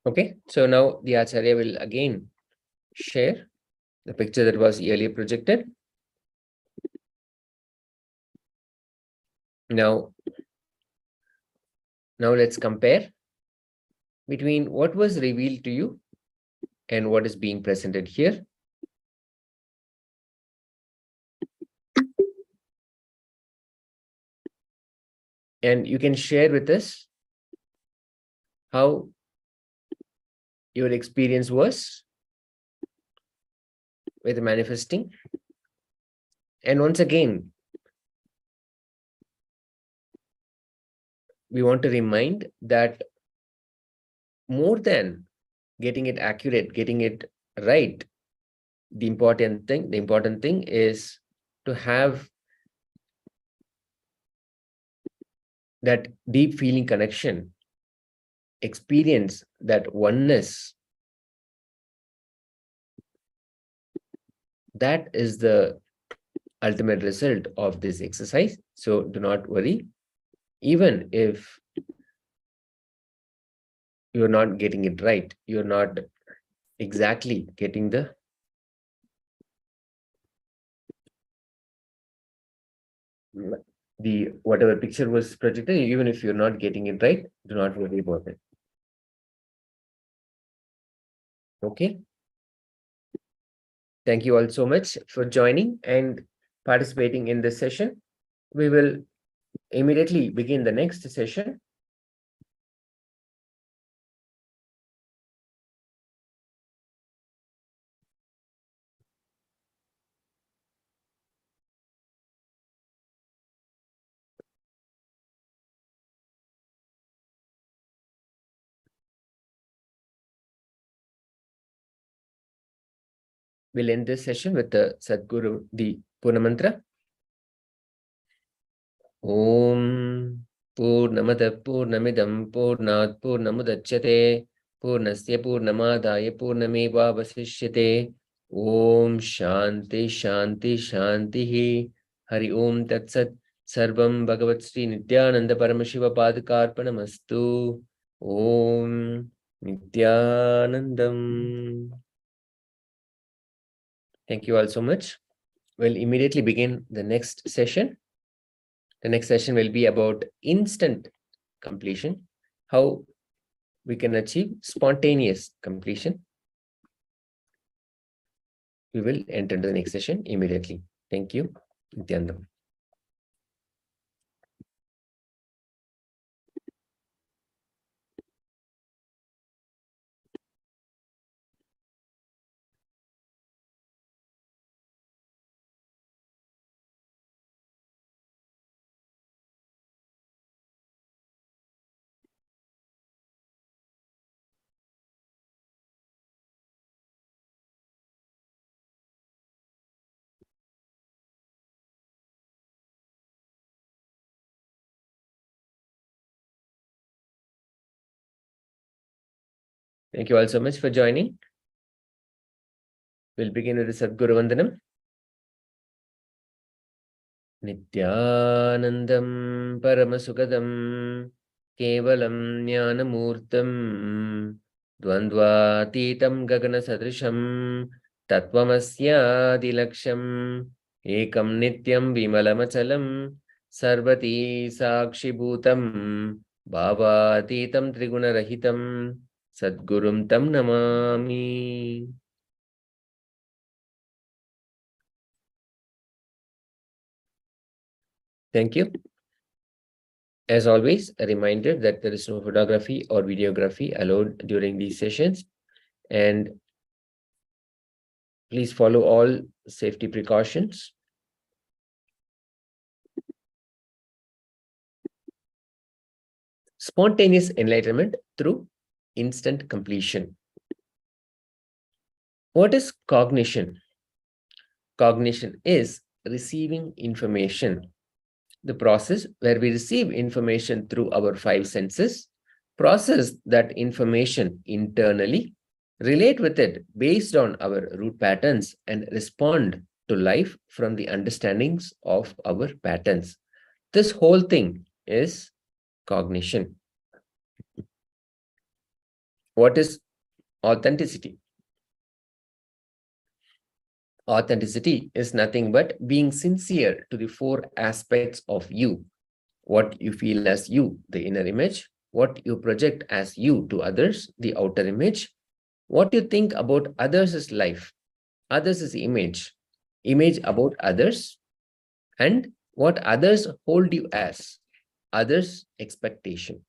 Okay, so now the Acharya will again share the picture that was earlier projected. Now let's compare between what was revealed to you and what is being presented here. And you can share with us how your experience was with manifesting. And once again, we want to remind that more than getting it accurate, getting it right, the important thing is to have that deep feeling connection, experience that oneness. That is the ultimate result of this exercise. So do not worry, even if you're not getting it right, you're not exactly getting the whatever picture was projected, even if you're not getting it right, do not worry about it. Okay. Thank you all so much for joining and participating in this session. We will immediately begin the next session. We'll end this session with the Sadguru, the Purna Mantra. Om Purnamada Purnamidam Purnat Purnamudachyate Purnasya Purnamadaya Purnameva Vasishyate. Om Shanti Shanti Shanti Hari Om Tat Sat Sarvam Bhagavat Sri Nithyananda Paramashiva Padakarpanamastu. Om Nithyanandam. Thank you all so much. We'll immediately begin the next session. The next session will be about instant completion, how we can achieve spontaneous completion. We will enter into the next session immediately. Thank you. Nityanandam. Thank you all so much for joining. We'll begin with the Sadguru Vandanam. Nithyanandam Paramasukadam Kevalam Jnanamurtam Dvandvatitam Gagana Sadrisham Tattvamasya Dilaksham Ekam Nityam Vimalamachalam Sarvati Sakshibhutam Bhavatitam Trigunarahitam Sadgurum Tam Namami. Thank you. As always, a reminder that there is no photography or videography allowed during these sessions, and please follow all safety precautions. Spontaneous enlightenment through instant completion. What is cognition? Cognition is receiving information, the process where we receive information through our five senses, process that information internally, relate with it based on our root patterns, and respond to life from the understandings of our patterns. This whole thing is cognition. What is authenticity? Authenticity is nothing but being sincere to the four aspects of you. What you feel as you, the inner image. What you project as you to others, the outer image. What you think about others' life, others' image, image about others, and what others hold you as, others' expectation.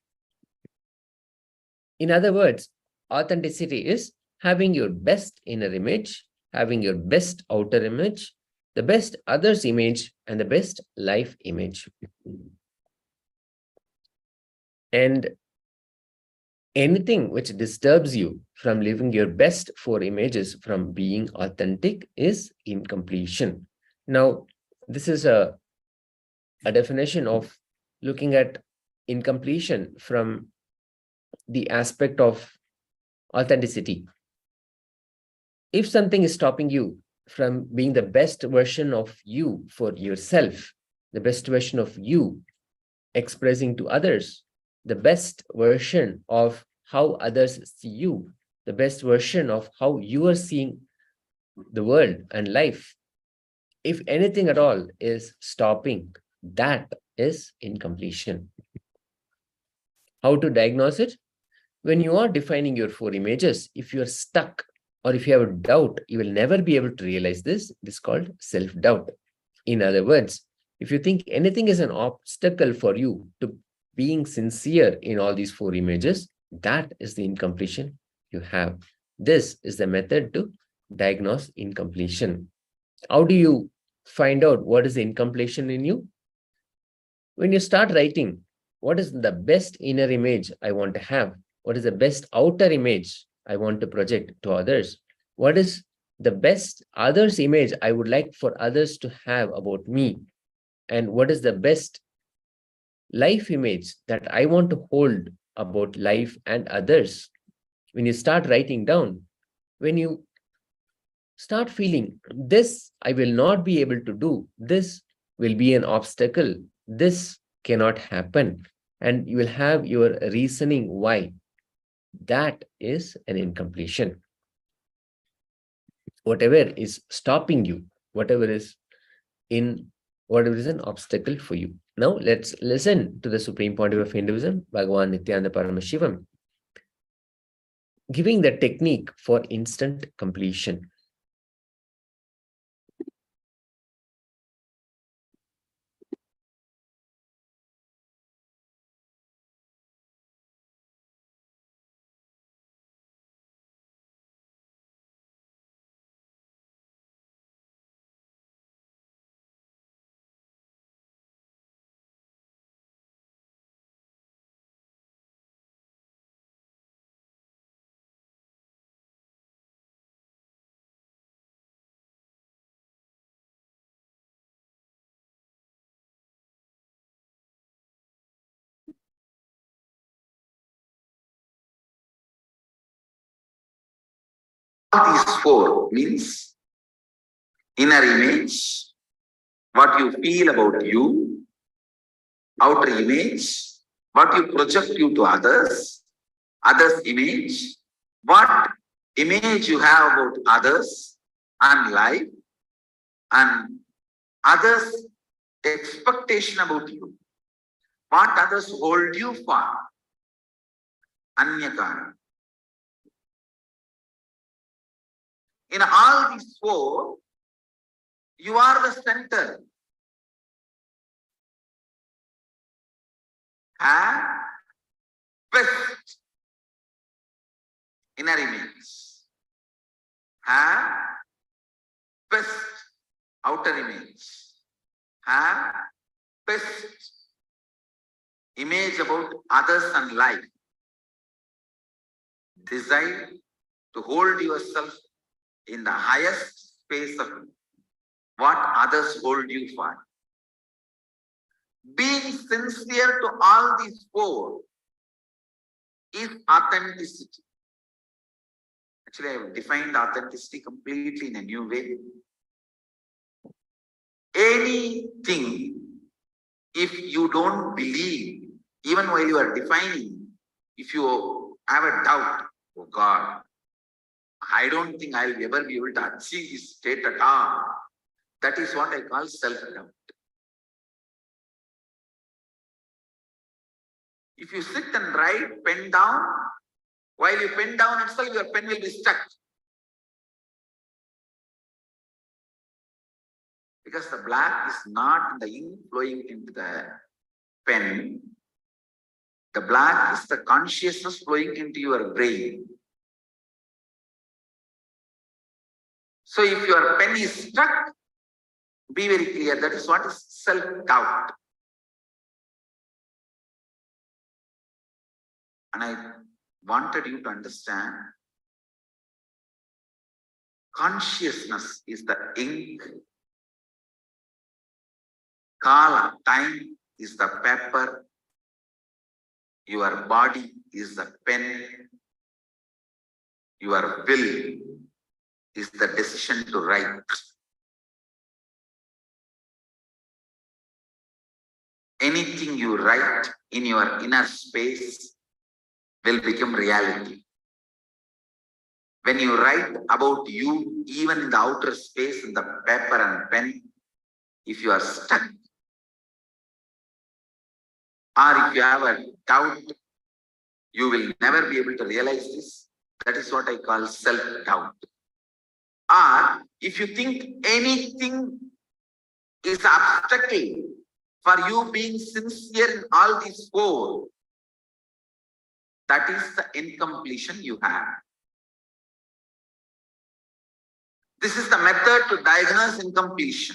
In other words, authenticity is having your best inner image, having your best outer image, the best others image, and the best life image. And anything which disturbs you from living your best four images, from being authentic, is incompletion. Now, this is a definition of looking at incompletion from the aspect of authenticity. If something is stopping you from being the best version of you for yourself, the best version of you expressing to others, the best version of how others see you, the best version of how you are seeing the world and life, if anything at all is stopping, that is incompletion. How to diagnose it? When you are defining your four images, if you are stuck or if you have a doubt, you will never be able to realize this. It is called self-doubt. In other words, if you think anything is an obstacle for you to being sincere in all these four images, that is the incompletion you have. This is the method to diagnose incompletion. How do you find out what is the incompletion in you? When you start writing, what is the best inner image I want to have? What is the best outer image I want to project to others? What is the best others image I would like for others to have about me? And what is the best life image that I want to hold about life and others? When you start writing down, when you start feeling this I will not be able to do, this will be an obstacle, this cannot happen, and you will have your reasoning why, that is an incompletion. Whatever is stopping you, whatever is an obstacle for you. Now let's listen to the supreme point of view of Hinduism, Bhagavan Nithyananda Paramashivam. giving the technique for instant completion. These four means inner image, what you feel about you, outer image, what you project you to others, others' image, what image you have about others and life, and others' expectation about you, what others hold you for, anyakara. In all these four, you are the center. Best inner image. Best outer image. Best image about others and life. Decide to hold yourself in the highest space of what others hold you for. Being sincere to all these four is authenticity. Actually, I have defined authenticity completely in a new way. Anything, if you don't believe, even while you are defining, if you have a doubt, oh God, I don't think I will ever be able to achieve this state at all. That is what I call self-doubt. If you sit and write, pen down, while you pen down itself, your pen will be stuck. Because the black is not the ink flowing into the pen. The black is the consciousness flowing into your brain. So if your pen is stuck, be very clear, that is what is self-doubt. And I wanted you to understand, consciousness is the ink. Kala, time, is the paper. Your body is the pen. Your will is the decision to write. Anything you write in your inner space will become reality. When you write about you, even in the outer space, in the paper and pen, if you are stuck, or if you have a doubt, you will never be able to realize this. That is what I call self-doubt. Or if you think anything is obstacle for you being sincere in all these four, that is the incompletion you have. This is the method to diagnose incompletion.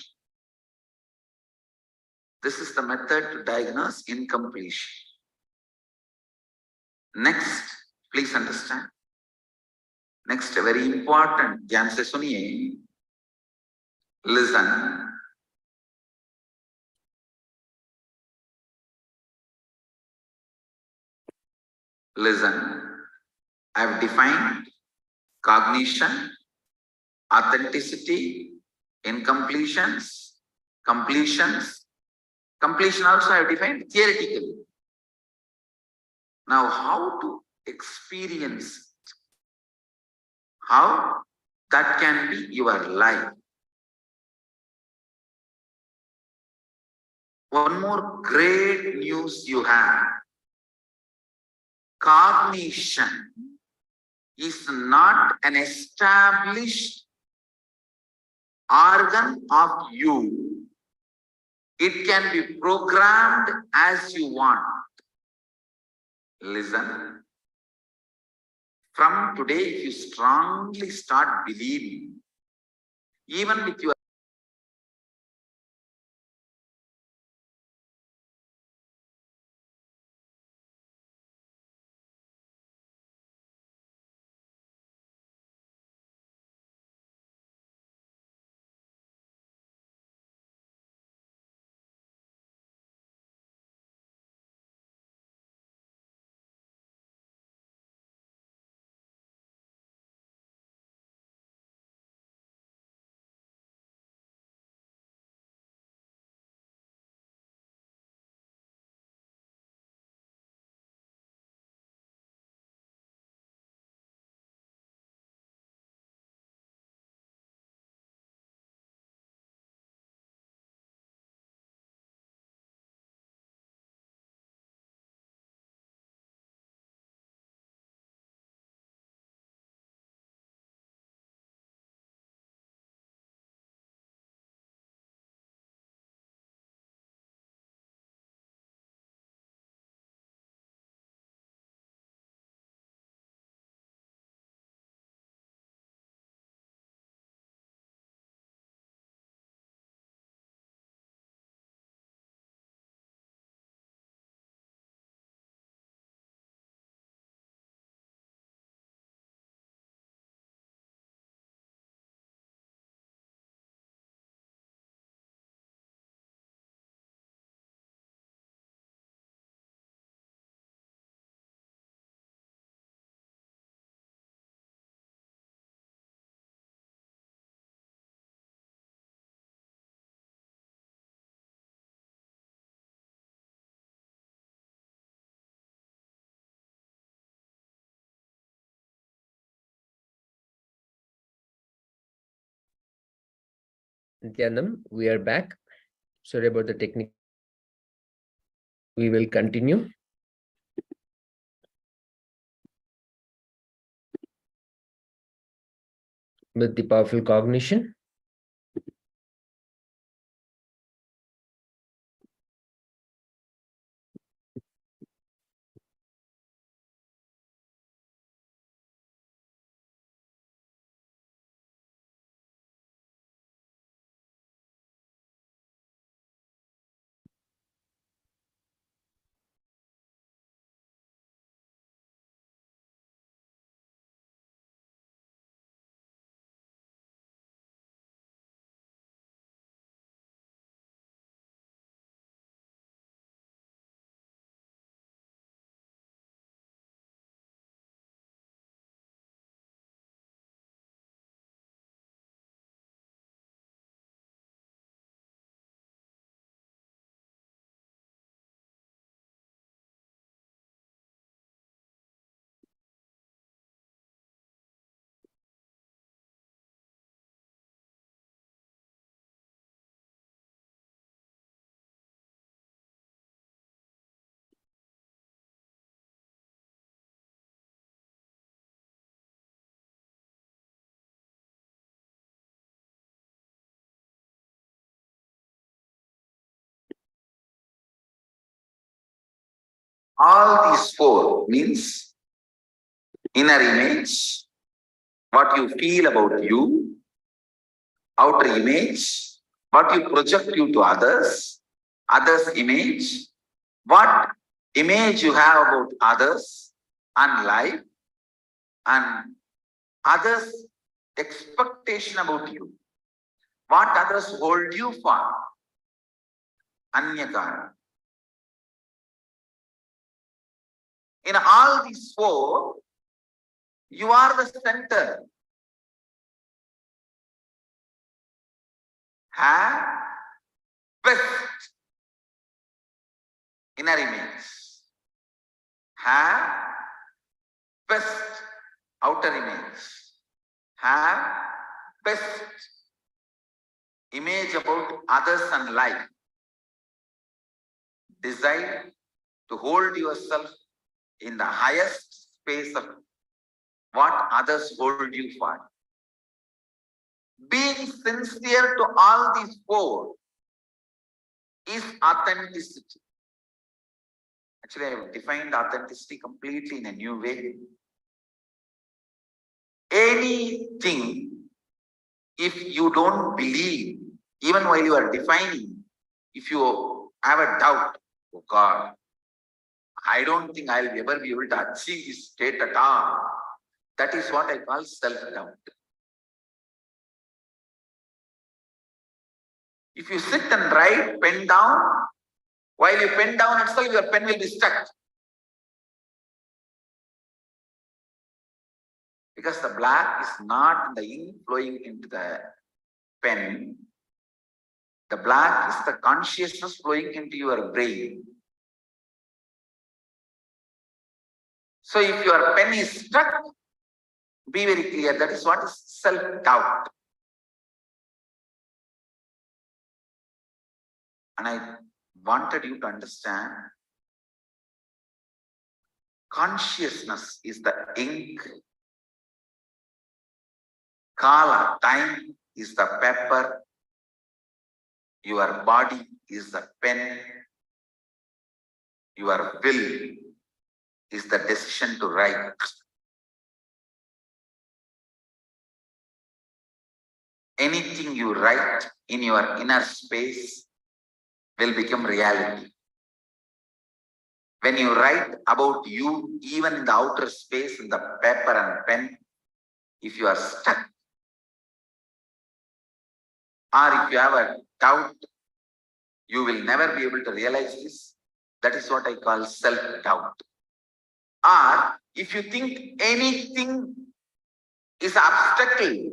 This is the method to diagnose incompletion. Next, please understand. Next, a very important, ध्यान से सुनिए. Listen. Listen. I have defined cognition, authenticity, incompletions, completions. Completion also I have defined theoretically. Now, how to experience it? How that can be your life. One more great news you have. Cognition is not an established organ of you. It can be programmed as you want. Listen. From today, if you strongly start believing, even with your Nithyanandam, we are back. Sorry about the technique. We will continue. With the powerful cognition. all these four means inner image, what you feel about you, outer image, what you project you to others, others' image, what image you have about others and life, and others' expectation about you, what others hold you for, anyakara. In all these four, you are the center. Have best inner image. Have best outer image. Have best image about others and life. Decide to hold yourself in the highest space of what others hold you for. Being sincere to all these four is authenticity. Actually, I have defined authenticity completely in a new way. Anything, if you don't believe, even while you are defining, if you have a doubt, oh God, I don't think I'll ever be able to achieve this state at all. That is what I call self-doubt. If you sit and write, pen down, while you pen down itself, your pen will be stuck. Because the black is not the ink flowing into the pen. The black is the consciousness flowing into your brain. So if your pen is stuck, be very clear, that is what is self-doubt. And I wanted you to understand, consciousness is the ink, Kala, time, is the paper, your body is the pen, your will is the decision to write. Anything you write in your inner space will become reality. When you write about you, even in the outer space, in the paper and pen, if you are stuck, or if you have a doubt, you will never be able to realize this. That is what I call self-doubt. Or if you think anything is obstacle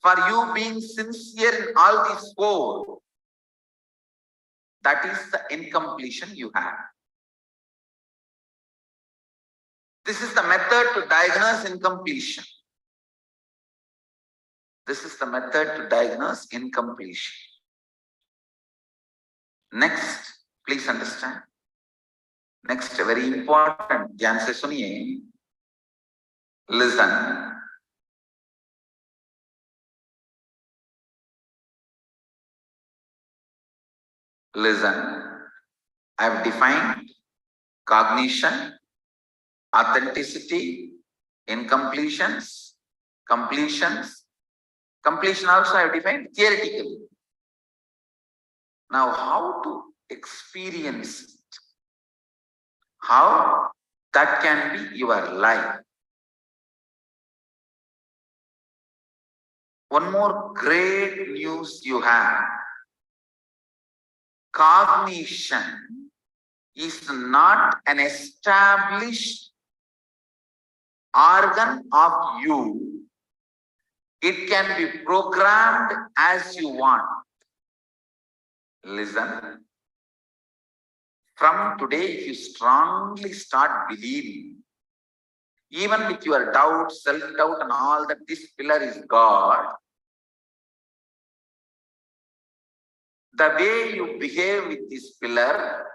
for you being sincere in all these four, that is the incompletion you have. This is the method to diagnose incompletion. This is the method to diagnose incompletion. Next, please understand. Next, very important. Dhyan se suniye. Listen. Listen. I have defined cognition, authenticity, incompletions, completions. Completion also I have defined theoretically. Now, how to experience it? How that can be your life. One more great news you have. Cognition is not an established organ of you. It can be programmed as you want. Listen. From today, if you strongly start believing, even with your doubt, self-doubt and all, that this pillar is God, the way you behave with this pillar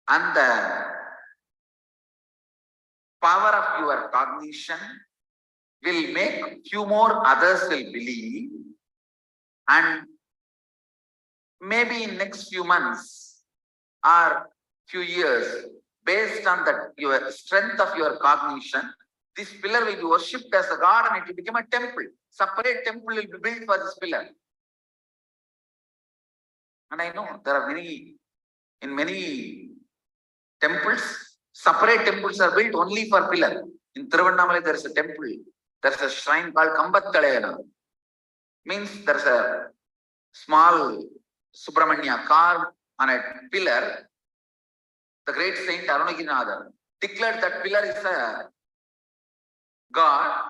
and the power of your cognition will make few more others will believe, and maybe in next few months or few years, based on the your strength of your cognition, this pillar will be worshipped as a god and it will become a temple. Separate temple will be built for this pillar. And I know there are in many temples, separate temples are built only for pillar. In Thiruvannamalai there is a temple, there is a shrine called Kambathalayana. Means there is a small Subramanya carved on a pillar. The great saint Arunaginatha declared that pillar is a god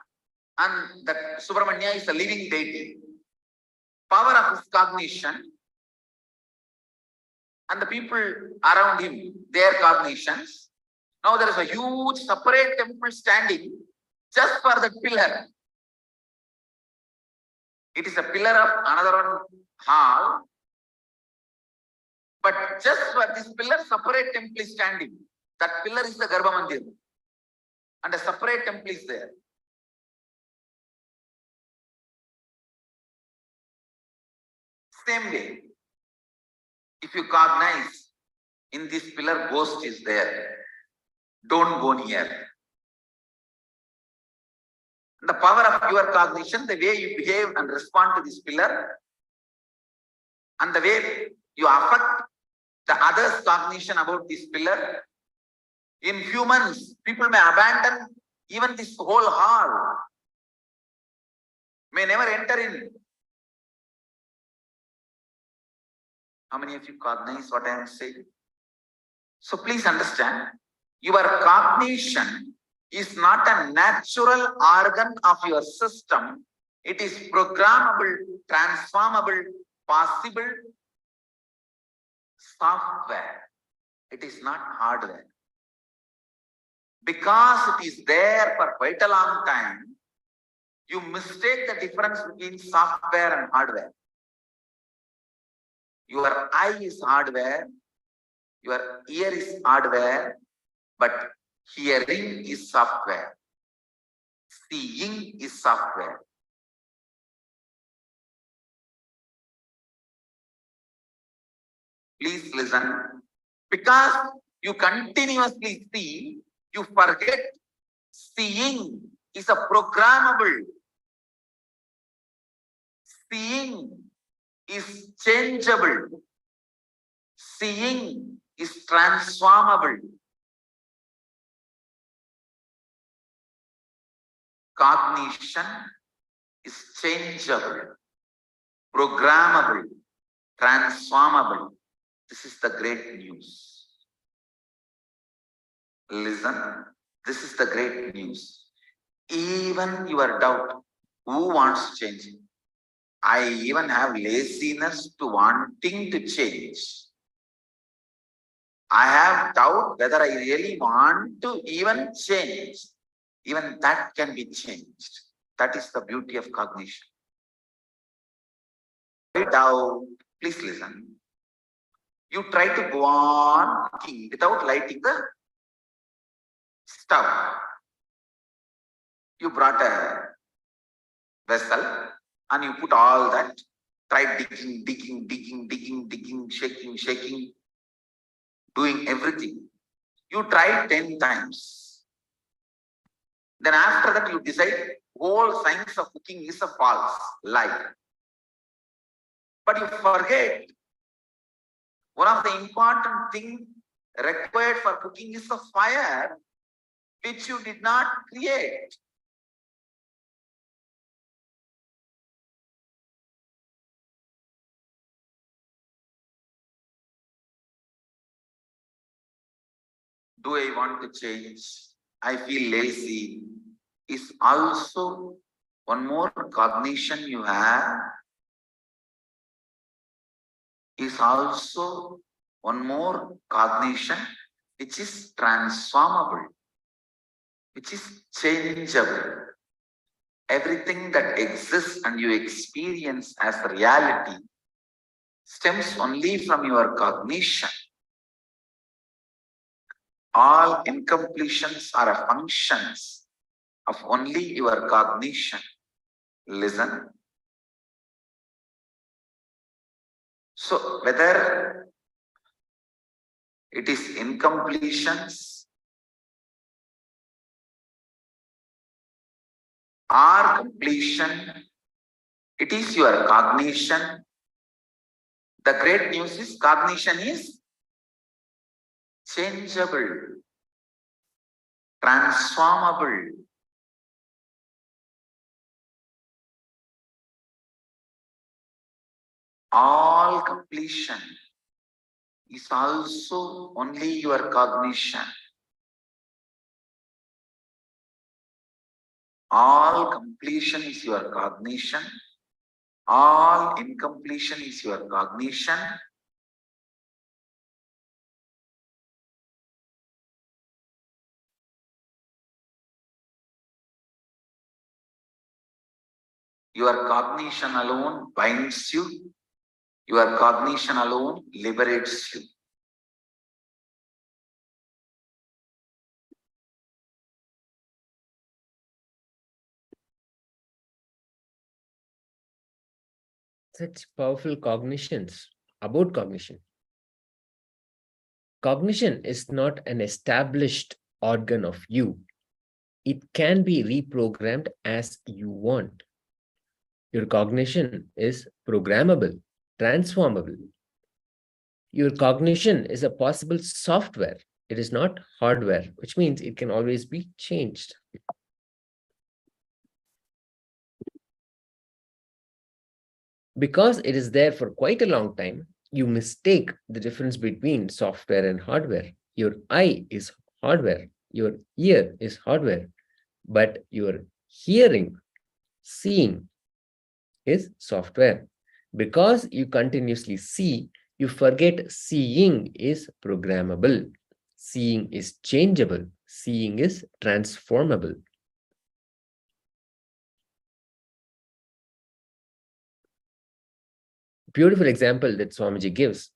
and that Subramanya is a living deity. Power of his cognition and the people around him, their cognitions. Now there is a huge separate temple standing just for the pillar. It is a pillar of another one hall, but just for this pillar, separate temple is standing. That pillar is the Garbha Mandir. and a separate temple is there. Same way, if you cognize in this pillar ghost is there, don't go near. The power of your cognition, the way you behave and respond to this pillar, and the way you affect the others' cognition about this pillar. In humans, people may abandon even this whole hall, may never enter in. How many of you cognize what I am saying? So please understand, your cognition is not a natural organ of your system. It is programmable, transformable, possible software. It is not hardware. Because it is there for quite a long time, you mistake the difference between software and hardware. Your eye is hardware, your ear is hardware, but hearing is software. Seeing is software. Please listen. Because you continuously see, you forget seeing is a programmable. Seeing is changeable. Seeing is transformable. Cognition is changeable, programmable, transformable. This is the great news. Listen, this is the great news. Even your doubt, who wants changing? I even have laziness to wanting to change. I have doubt whether I really want to even change. Even that can be changed. That is the beauty of cognition. Doubt, please listen. You try to go on cooking without lighting the stove. You brought a vessel and you put all that, try digging, shaking, doing everything. You try 10 times. Then after that you decide whole science of cooking is a false lie. But you forget one of the important things required for cooking is a fire which you did not create. Do I want to change? I feel lazy. Is also one more cognition you have. Is also one more cognition which is transformable, which is changeable. Everything that exists and you experience as reality stems only from your cognition. All incompletions are functions of only your cognition. Listen. So whether it is incompletions or completion, it is your cognition. The great news is cognition is changeable, transformable. All completion is also only your cognition. All completion is your cognition. All incompletion is your cognition. Your cognition alone binds you. Your cognition alone liberates you. such powerful cognitions about cognition. Cognition is not an established organ of you. It can be reprogrammed as you want. Your cognition is programmable, transformable. Your cognition is a possible software. It is not hardware, which means it can always be changed. Because it is there for quite a long time, you mistake the difference between software and hardware. Your eye is hardware, your ear is hardware, but your hearing, seeing is software. Because you continuously see, you forget seeing is programmable, seeing is changeable, seeing is transformable. Beautiful example that Swamiji gives.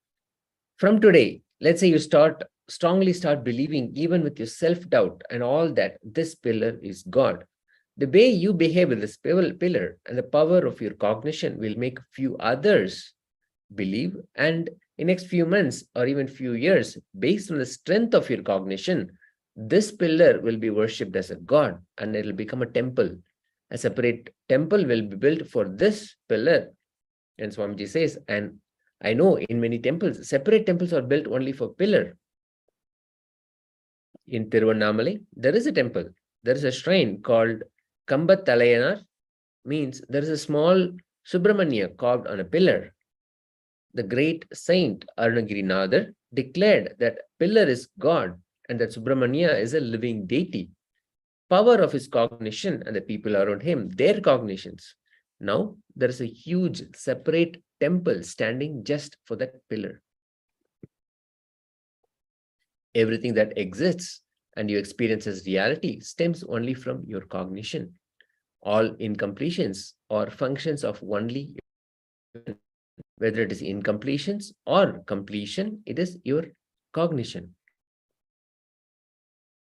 From today, let's say you strongly start believing, even with your self-doubt and all that, this pillar is God. The way you behave with this pillar and the power of your cognition will make few others believe, and in next few months or even few years, based on the strength of your cognition, this pillar will be worshipped as a god and it will become a temple. A separate temple will be built for this pillar. And Swamiji says, and I know in many temples, separate temples are built only for pillar. In Tiruvannamalai, there is a temple. There is a shrine called Kambathalayanar, means there is a small Subramanya carved on a pillar. The great saint Arunagirinathar declared that pillar is God and that Subramanya is a living deity. Power of his cognition and the people around him, their cognitions. Now there is a huge separate temple standing just for that pillar. Everything that exists and you experience as reality stems only from your cognition. All incompletions or functions of only, whether it is incompletions or completion, it is your cognition.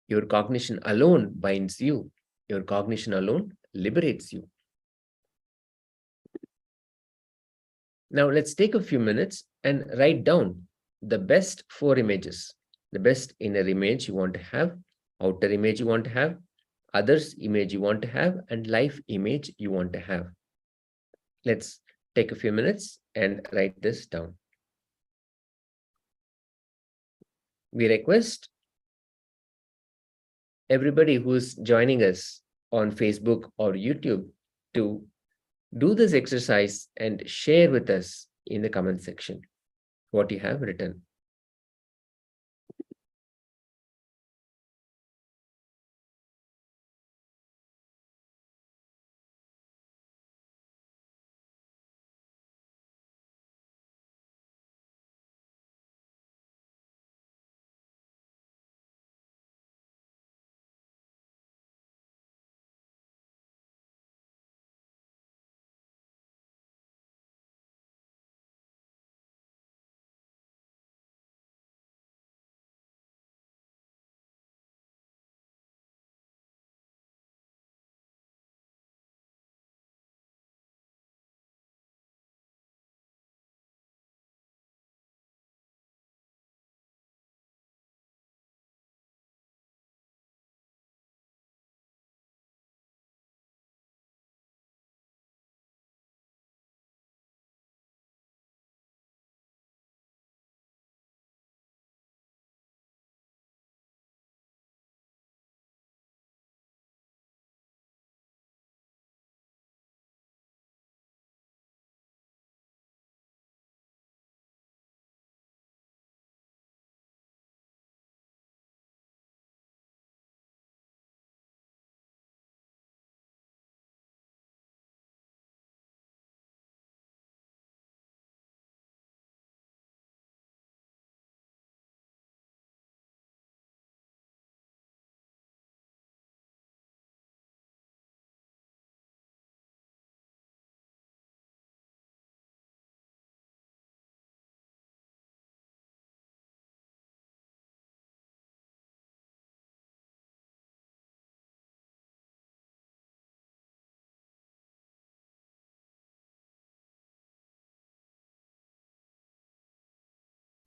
Your cognition alone binds you. Your cognition alone liberates you. Now let's take a few minutes and write down the best 4 images. The best inner image you want to have, outer image you want to have, others image you want to have, and life image you want to have. Let's take a few minutes and write this down. We request everybody who's joining us on Facebook or YouTube to do this exercise and share with us in the comment section what you have written.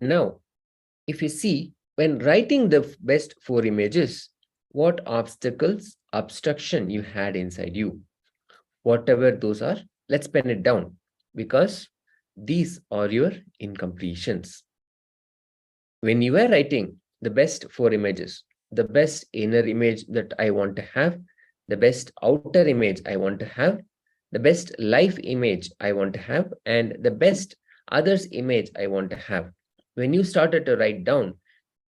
Now, if you see, when writing the best 4 images, what obstacles, obstruction you had inside you, whatever those are, let's pen it down, because these are your incompletions. When you are writing the best 4 images, the best inner image that I want to have, the best outer image I want to have, the best life image I want to have, and the best others image I want to have. When you started to write down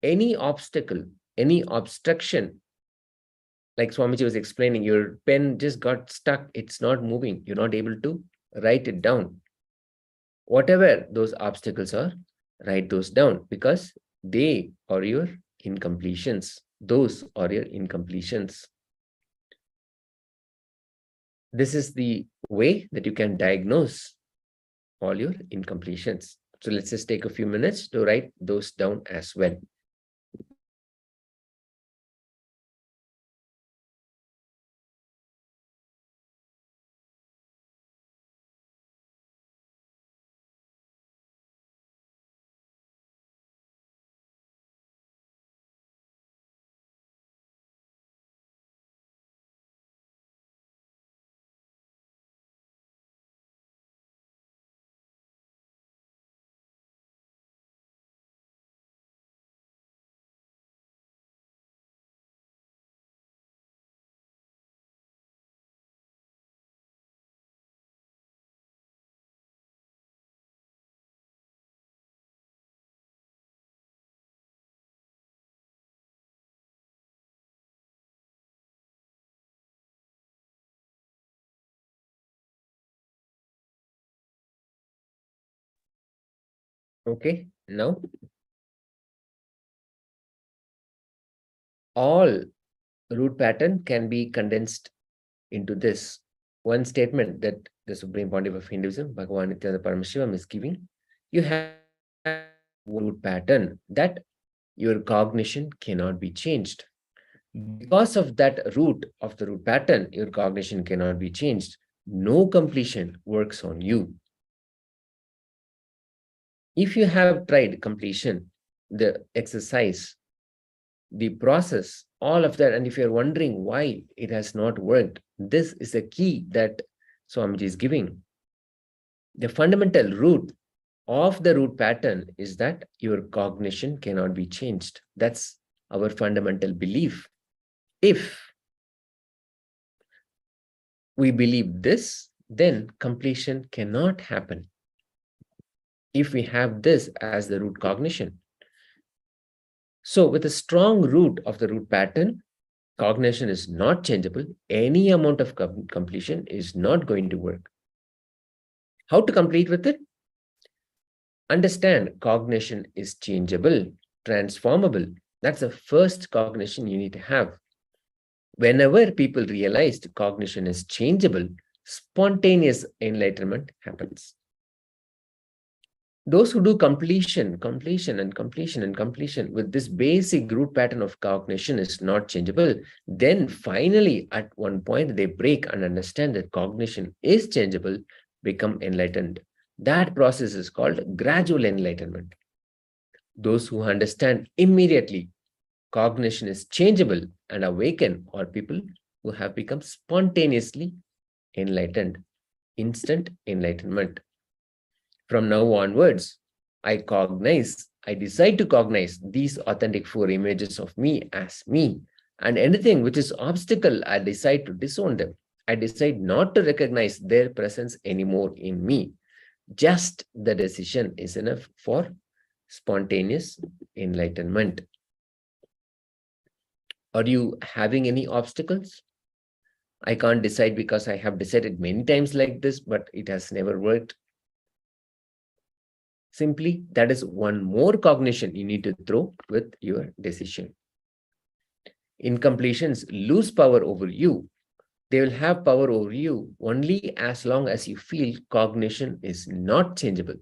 any obstacle, any obstruction, like Swamiji was explaining, your pen just got stuck, it's not moving, you're not able to write it down. Whatever those obstacles are, write those down, because they are your incompletions. Those are your incompletions. This is the way that you can diagnose all your incompletions. So let's just take a few minutes to write those down as well. Okay, now all root pattern can be condensed into this one statement that the Supreme Pontiff of Hinduism, Bhagavan Nithyananda Paramashivam, is giving. You have root pattern that your cognition cannot be changed. Because of that root of the root pattern, your cognition cannot be changed. No completion works on you. If you have tried completion, the exercise, the process, all of that, and if you're wondering why it has not worked, this is a key that Swamiji is giving. The fundamental root of the root pattern is that your cognition cannot be changed. That's our fundamental belief. If we believe this, then completion cannot happen. If we have this as the root cognition. So with a strong root of the root pattern, cognition is not changeable. Any amount of completion is not going to work. How to complete with it? Understand cognition is changeable, transformable. That's the first cognition you need to have. Whenever people realized cognition is changeable, spontaneous enlightenment happens. Those who do completion with this basic root pattern of cognition is not changeable, then finally at one point they break and understand that cognition is changeable, become enlightened. That process is called gradual enlightenment. Those who understand immediately cognition is changeable and awaken are people who have become spontaneously enlightened, instant enlightenment. From now onwards, I decide to cognize these authentic 4 images of me as me, and anything which is obstacle, I decide to disown them. I decide not to recognize their presence anymore in me. Just the decision is enough for spontaneous enlightenment. Are you having any obstacles? I can't decide because I have decided many times like this, but it has never worked. Simply, that is one more cognition you need to throw with your decision. Incompletions lose power over you. They will have power over you only as long as you feel cognition is not changeable.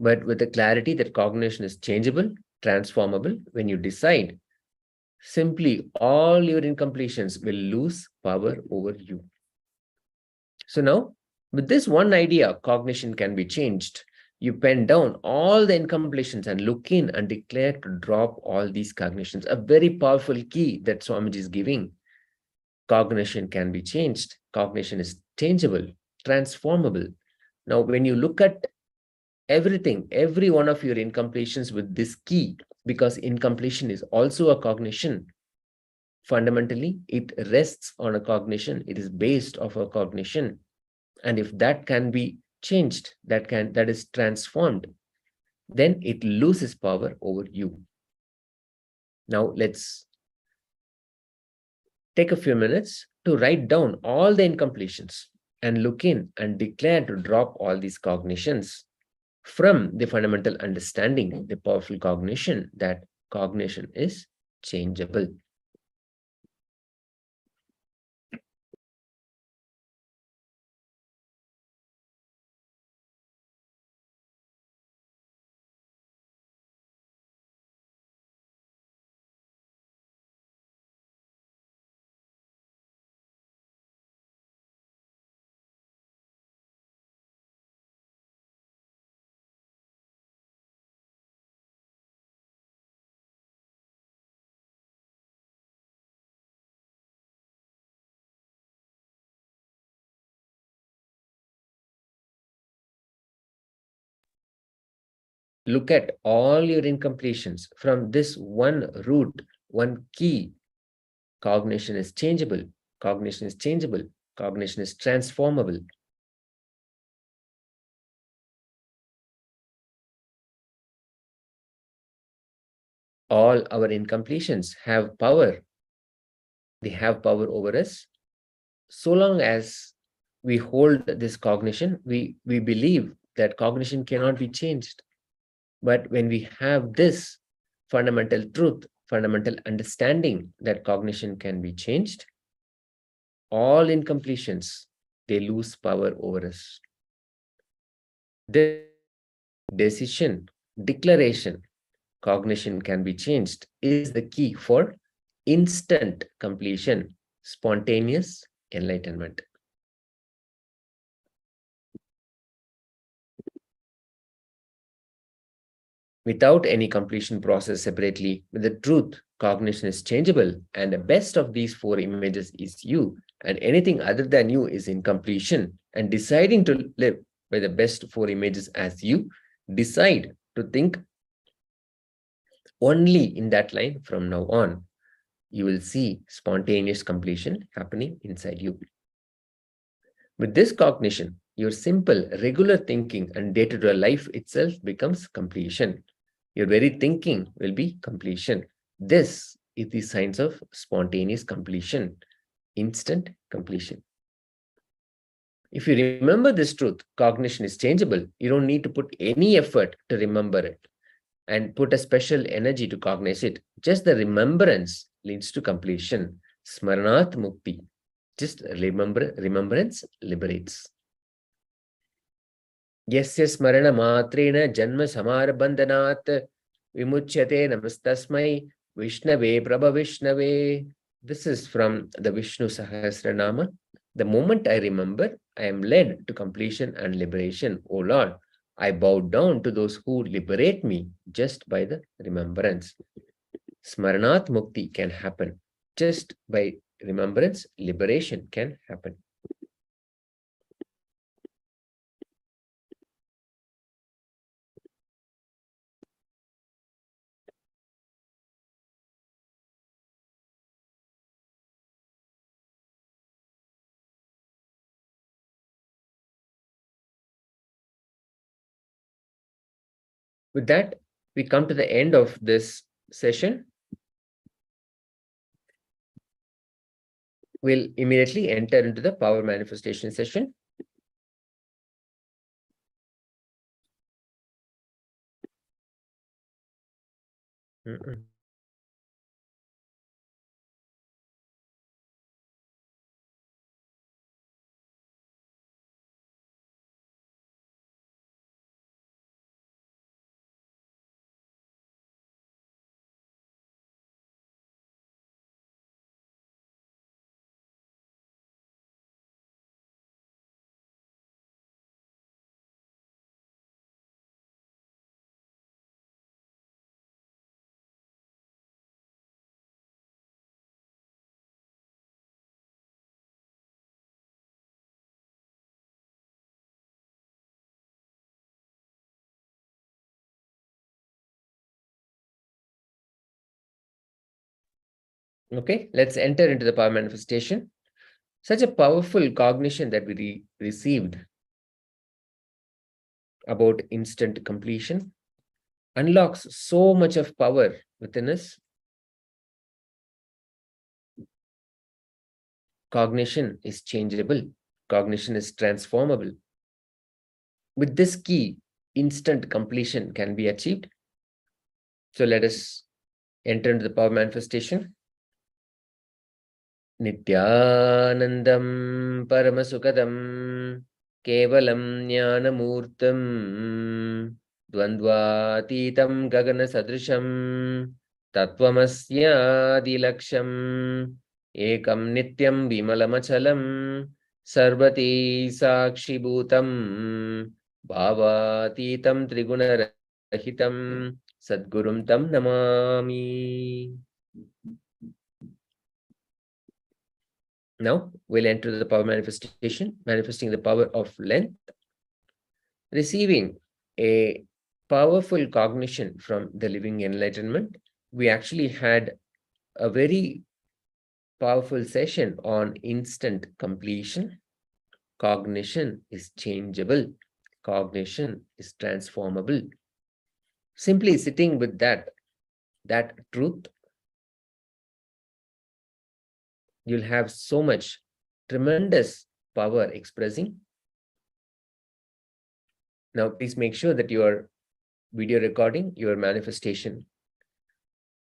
But with the clarity that cognition is changeable, transformable, when you decide, simply all your incompletions will lose power over you. So now, with this one idea, cognition can be changed. You pen down all the incompletions and look in and declare to drop all these cognitions. A very powerful key that Swamiji is giving. Cognition can be changed. Cognition is changeable, transformable. Now, when you look at everything, every one of your incompletions with this key, because incompletion is also a cognition. Fundamentally, it rests on a cognition. It is based off a cognition. And if that can be changed, that is transformed, then it loses power over you. Now let's take a few minutes to write down all the incompletions and look in and declare to drop all these cognitions from the fundamental understanding, the powerful cognition that cognition is changeable. Look at all your incompletions from this one root, one key. Cognition is changeable. Cognition is changeable. Cognition is transformable. All our incompletions have power. They have power over us. So long as we hold this cognition, we believe that cognition cannot be changed. But when we have this fundamental truth, fundamental understanding that cognition can be changed, all incompletions, they lose power over us. This decision, declaration, cognition can be changed is the key for instant completion, spontaneous enlightenment. Without any completion process separately, with the truth, cognition is changeable, and the best of these four images is you, and anything other than you is incompletion. And deciding to live by the best four images as you, decide to think only in that line from now on. You will see spontaneous completion happening inside you. With this cognition, your simple, regular thinking and day-to-day life itself becomes completion. Your very thinking will be completion. This is the signs of spontaneous completion, instant completion. If you remember this truth, cognition is changeable. You don't need to put any effort to remember it and put a special energy to cognize it. Just the remembrance leads to completion. Smaranat mukti. Just remembrance liberates. Yasya smarana matrena janma samarbandhanat vimuchyate namastasmai Vishnave Prabha Vishnave. This is from the Vishnu Sahasranama. The moment I remember, I am led to completion and liberation. O Lord, I bow down to those who liberate me just by the remembrance. Smaranat Mukti can happen. Just by remembrance, liberation can happen. With that, we come to the end of this session. We'll immediately enter into the power manifestation session. Okay, let's enter into the power manifestation. Such a powerful cognition that we received about instant completion unlocks so much of power within us. Cognition is changeable. Cognition is transformable. With this key, instant completion can be achieved. So let us enter into the power manifestation. Nithyanandam Paramasukadam Kevalam Jnanamurtam Dvandvatitam Gagana Sadrisham Tattvamasya Ekam Nityam Vimalamachalam Sarvati Sakshibhutam Bhavatitam Trigunarahitam Sadgurum Tam Namami. Now we'll enter the power manifestation, manifesting the power of length, receiving a powerful cognition from the living enlightenment. We actually had a very powerful session on instant completion. Cognition is changeable. Cognition is transformable. Simply sitting with that truth, you'll have so much tremendous power expressing. Now, please make sure that you are video recording your manifestation,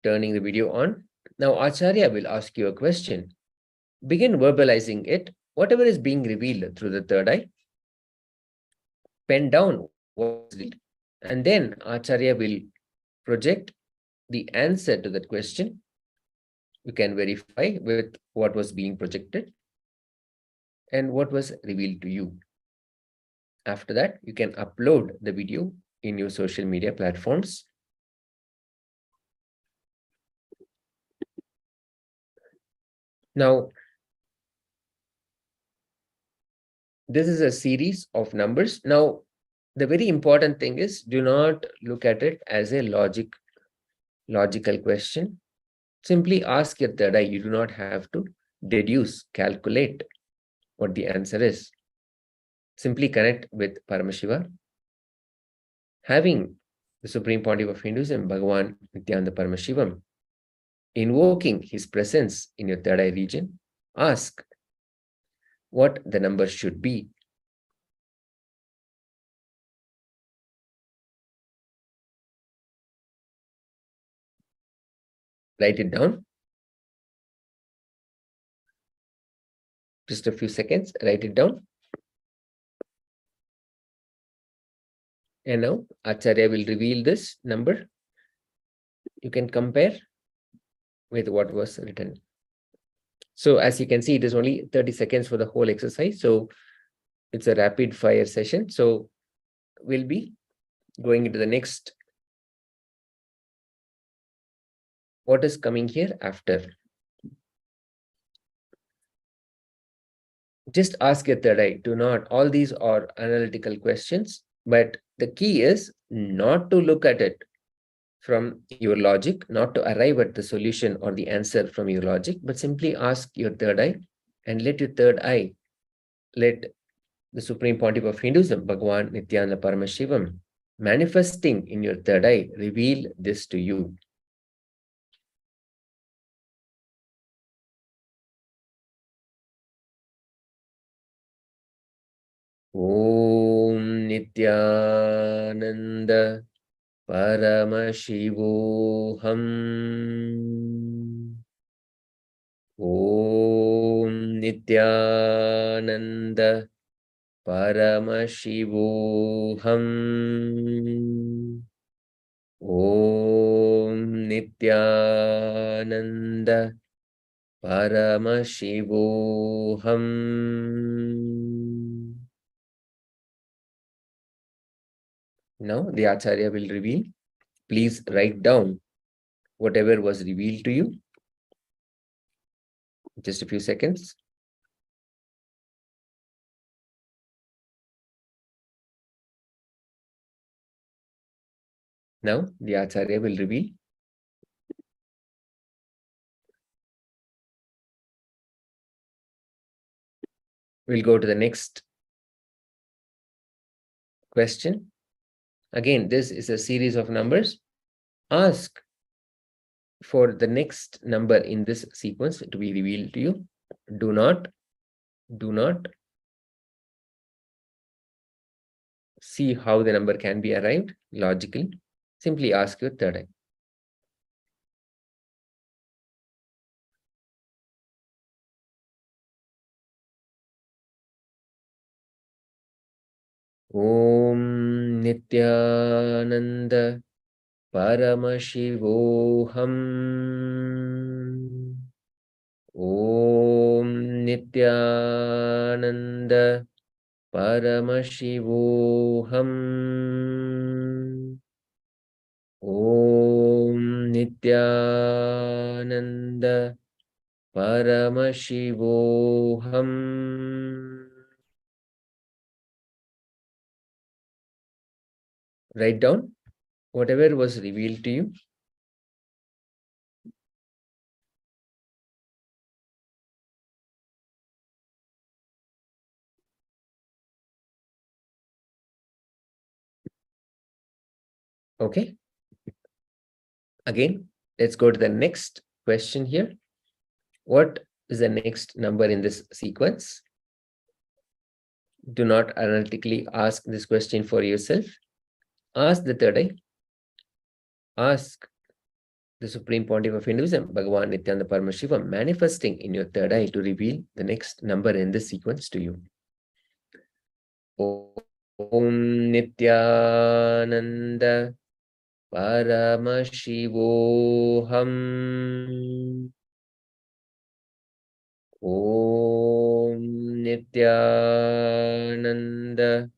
turning the video on. Now, Acharya will ask you a question. Begin verbalizing it, whatever is being revealed through the third eye. Pen down what's revealed, and then Acharya will project the answer to that question. You can verify with what was being projected and what was revealed to you. After that, you can upload the video in your social media platforms. Now, this is a series of numbers. Now, the very important thing is, do not look at it as a logical question. Simply ask your third eye. You do not have to deduce, calculate what the answer is. Simply connect with Paramashiva. Having the Supreme Pontiff of Hinduism, Bhagavan Nithyananda Paramashivam, invoking his presence in your third eye region, ask what the number should be. Write it down. Just a few seconds, write it down. And now Acharya will reveal this number. You can compare with what was written. So as you can see, it is only 30 seconds for the whole exercise. So it's a rapid fire session. So we'll be going into the next. What is coming here after? Just ask your third eye. Do not, all these are analytical questions, but the key is not to look at it from your logic, not to arrive at the solution or the answer from your logic, but simply ask your third eye and let your third eye, let the Supreme Pontiff of Hinduism, Bhagavan Nithyananda Paramashivam, manifesting in your third eye, reveal this to you. Om Nithyananda Paramashivoham. Om Nithyananda Paramashivoham. Om Nithyananda Paramashivoham. Now the Acharya will reveal. Please write down whatever was revealed to you. Just a few seconds. Now the Acharya will reveal. We'll go to the next question. Again, this is a series of numbers. Ask for the next number in this sequence to be revealed to you. Do not see how the number can be arrived logically. Simply ask your third eye. Om Nithyananda Paramashivoham. Om Nithyananda Paramashivoham. Om Nithyananda Paramashivoham. Write down whatever was revealed to you. Okay. Again, let's go to the next question here. What is the next number in this sequence? Do not analytically ask this question for yourself. Ask the third eye. Ask the Supreme Pontiff of Hinduism, Bhagavan Nithyananda Paramashivam, manifesting in your third eye to reveal the next number in this sequence to you. Om Nithyananda Paramashivoham. Om Nithyananda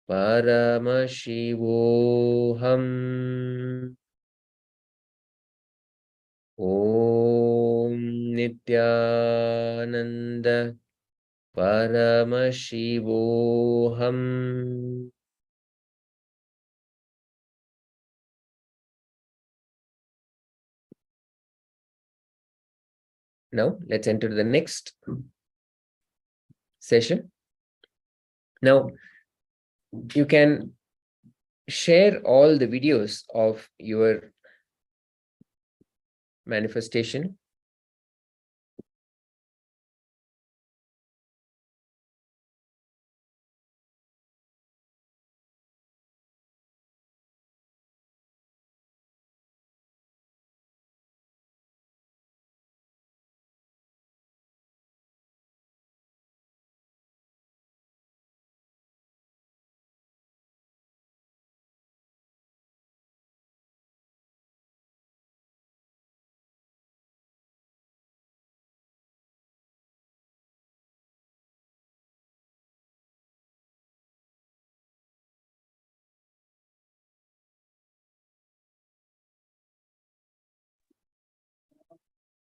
Paramashivoham. Om Nithyananda Paramashivoham. Now, let's enter the next session. Now, you can share all the videos of your manifestation.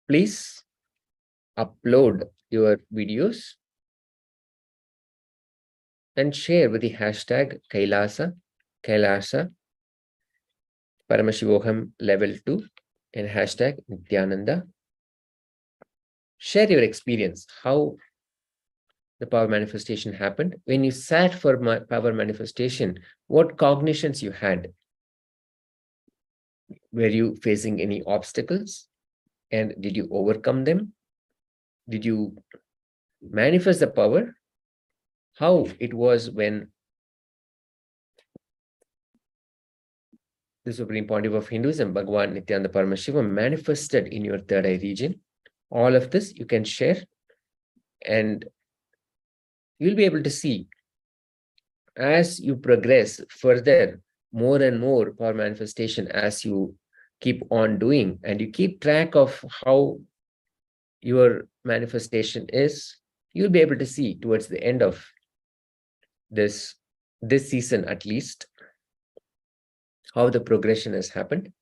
Please upload your videos and share with the hashtag KAILASA, Paramashivoham level 2 and hashtag Nithyananda. Share your experience, how the power manifestation happened. When you sat for power manifestation, what cognitions you had? Were you facing any obstacles? And did you overcome them? Did you manifest the power? How it was when the Supreme Pontiff of Hinduism, Bhagavan Nithyananda Paramashivam, manifested in your third eye region. All of this you can share, and you'll be able to see as you progress further, more and more power manifestation as you keep on doing, and you keep track of how your manifestation is. You'll be able to see towards the end of this season at least how the progression has happened.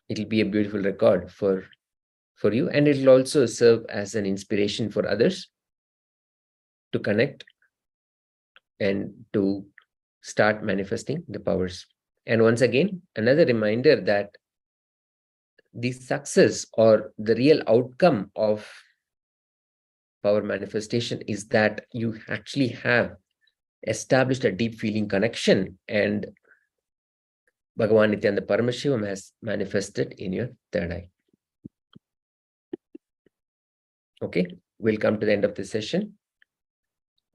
It'll be a beautiful record for you, and it'll also serve as an inspiration for others to connect and to start manifesting the powers. And once again, another reminder that the success or the real outcome of power manifestation is that you actually have established a deep feeling connection, and Bhagavan Nithyananda Paramashivam has manifested in your third eye. Okay, we'll come to the end of this session.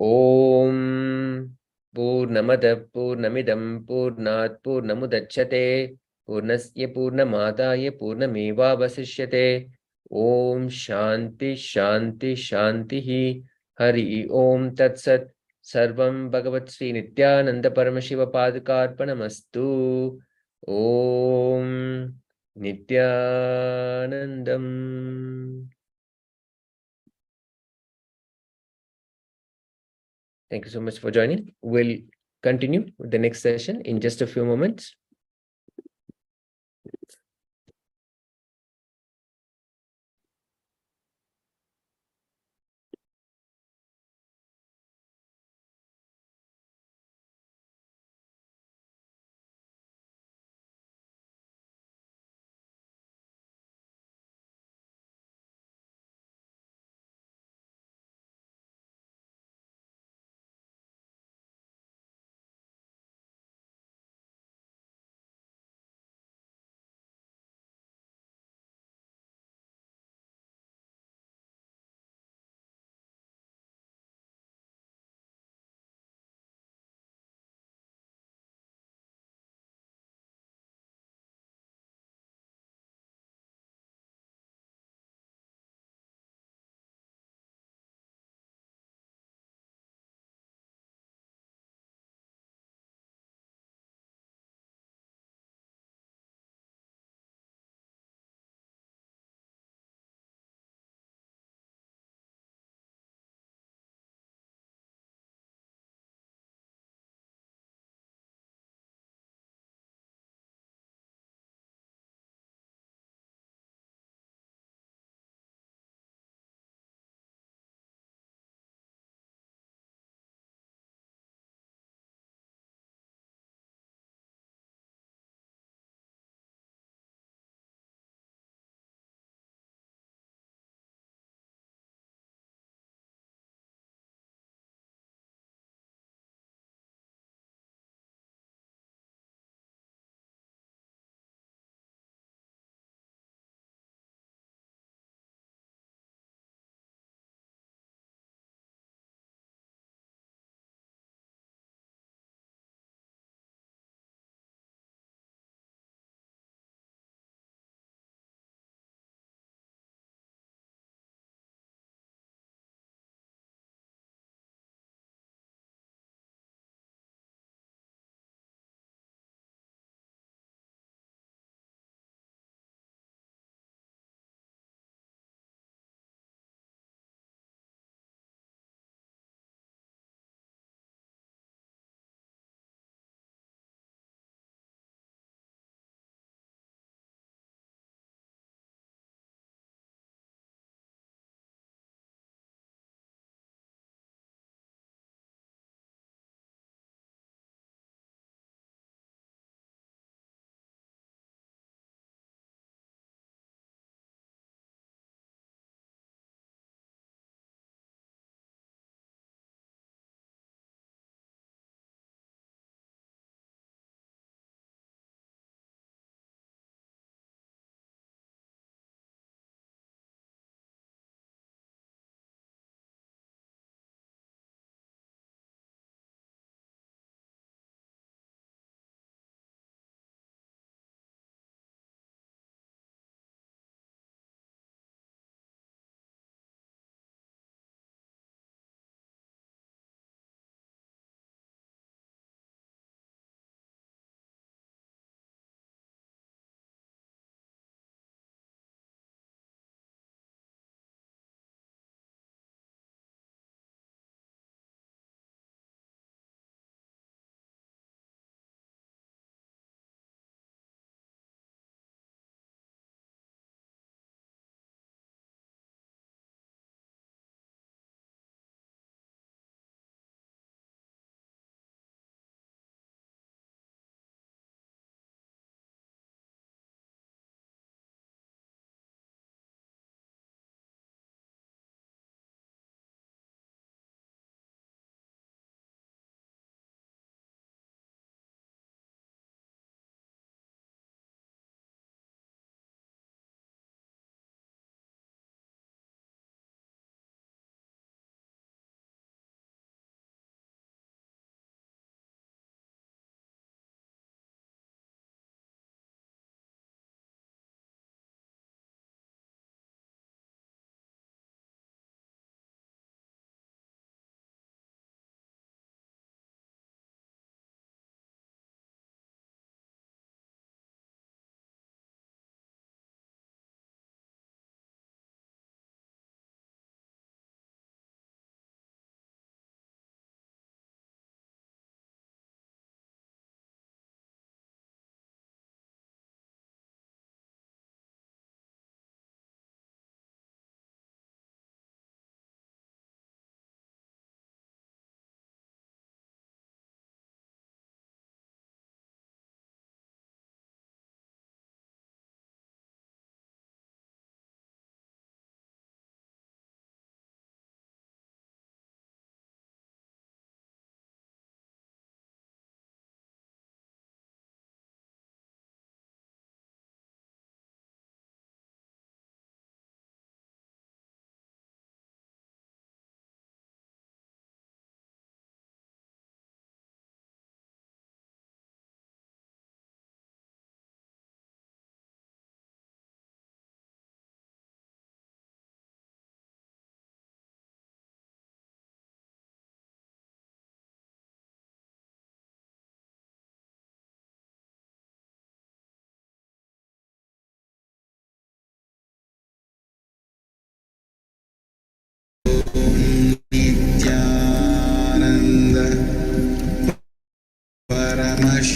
Om Purnamada Purnamidam Purnat Purnamudachyate Purnasya Purnamadaya Purnameva Vasishyate. Om Shanti Shanti Shantihi. Hari Om Tat Sat. Sarvam Bhagavat Sri Nithyananda Paramashiva Padukarpanamastu. Om Nithyanandam. Thank you so much for joining. We'll continue with the next session in just a few moments.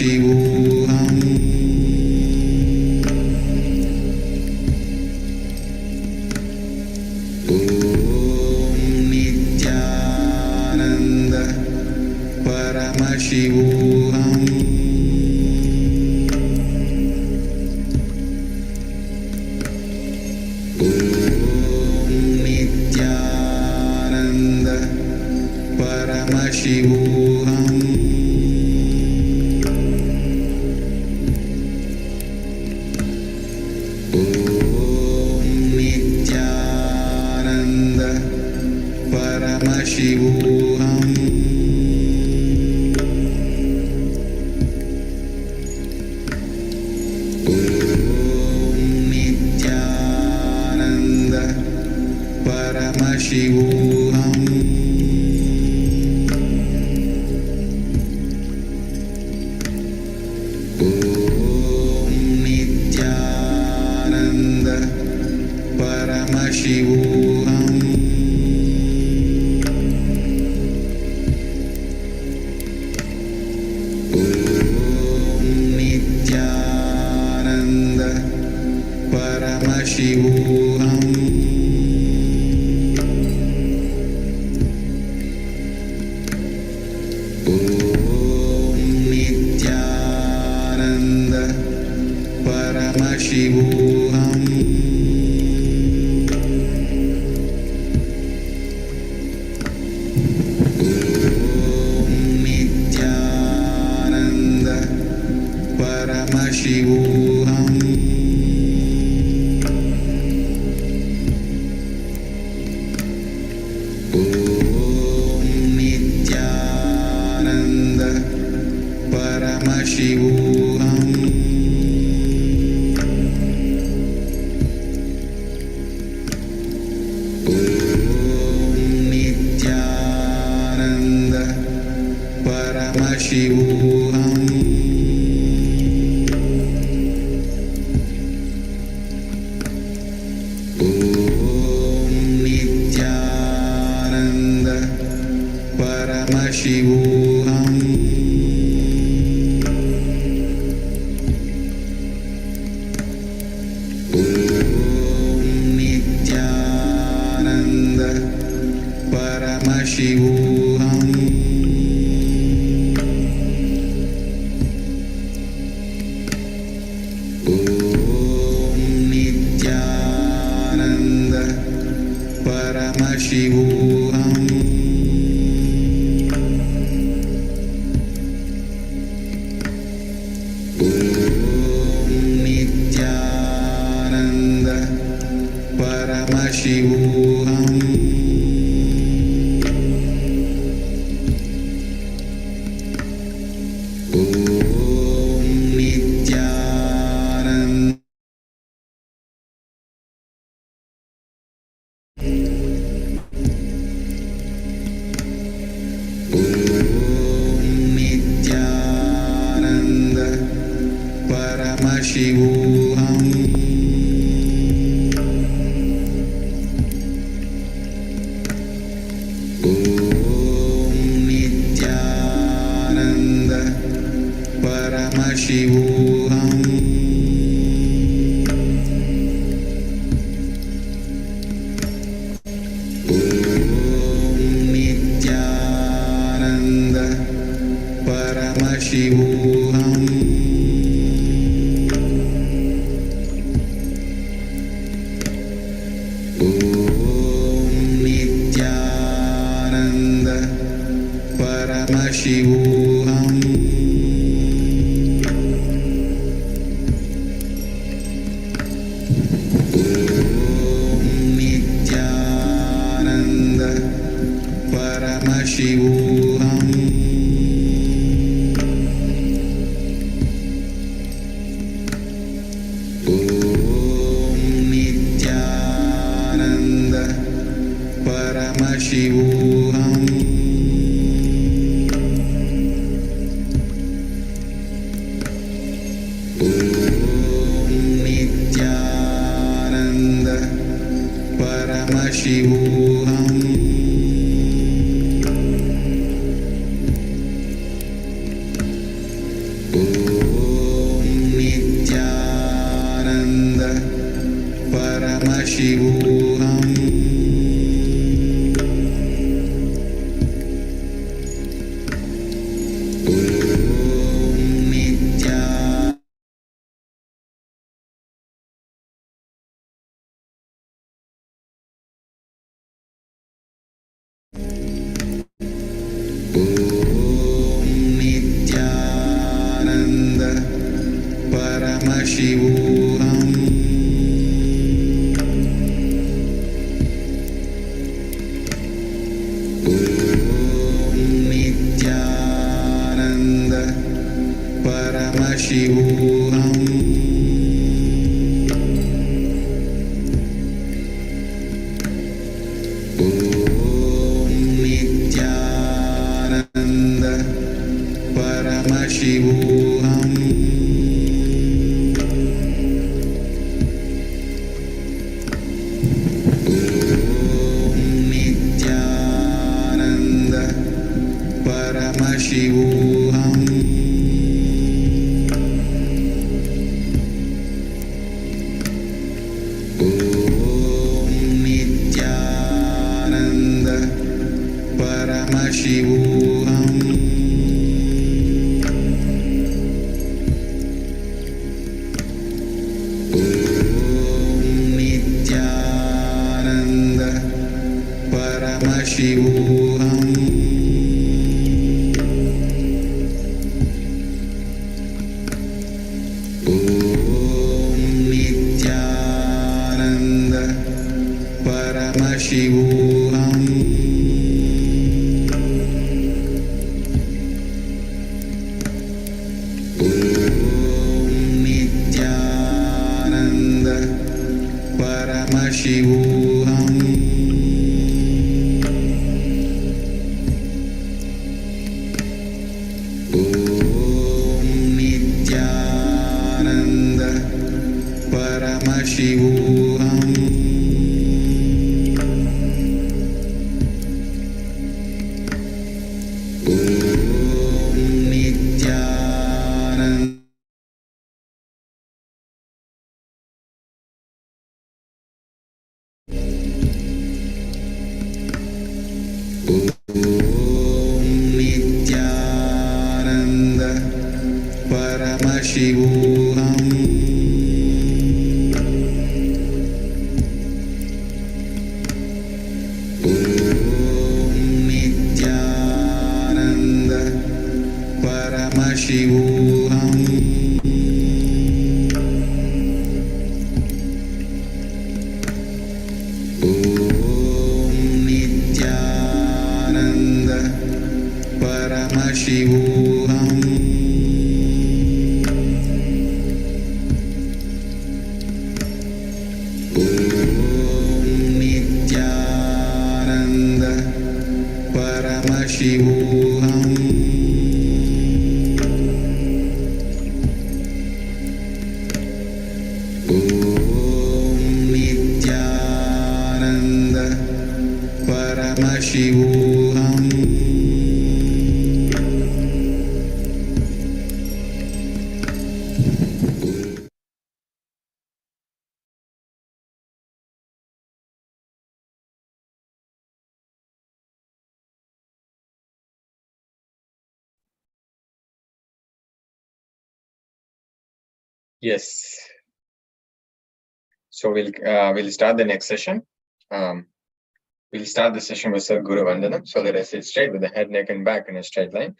Paramashivoham. Om Nithyananda Paramashivoham. Om Nithyananda Paramashivoham. Om Nithyananda Paramashivoham. Om Nithyananda Paramashivoham. Om Nithyananda Paramashivoham. Om Nithyananda Paramashivoham. Om Nithyananda Paramashivoham. Om Nithyananda Paramashivoham. Om Nithyananda Paramashivoham. Om Nithyananda Paramashivoham. Om Nithyananda Paramashivoham. Om Nithyananda Paramashivoham. Om Nithyananda Paramashivoham. Om Nithyananda Paramashivoham. Om Nithyananda Om Nithyananda Paramashivoham. Om Nithyananda Paramashivoham. Om Nithyananda Paramashivoham. Om Nithyananda Paramashivoham. Om Nithyananda Paramashivoham. Om Nithyananda Paramashivoham. Om Nithyananda Paramashivoham. Om Nityanand परमशिवोऽहम् नित्यानन्द परमशिवोऽहम् नित्यानन्द परमशिवोऽहम् नित्यानन्द परमशिवोऽहम् नित्यानन्द परमशिवोऽहम् नित्यानन्द परमशिवोऽहम् नित्यानन्द परमशिवोऽहम् नित्यानन्द परमशिवोऽहम् नित्यानन्द परमशिवोऽहम् नित्यानन्द नित्यानन्द परमशिवोऽहम् नित्यानन्द परमशिवोऽहम् नित्यानन्द परमशिवोऽहम् नित्यानन्द परमशिवोऽहम् नित्यानन्द परमशिवोऽहम् Yes. So we'll start the next session. We'll start the session with Sadhguru Vandanam. So let us sit straight with the head, neck, and back in a straight line,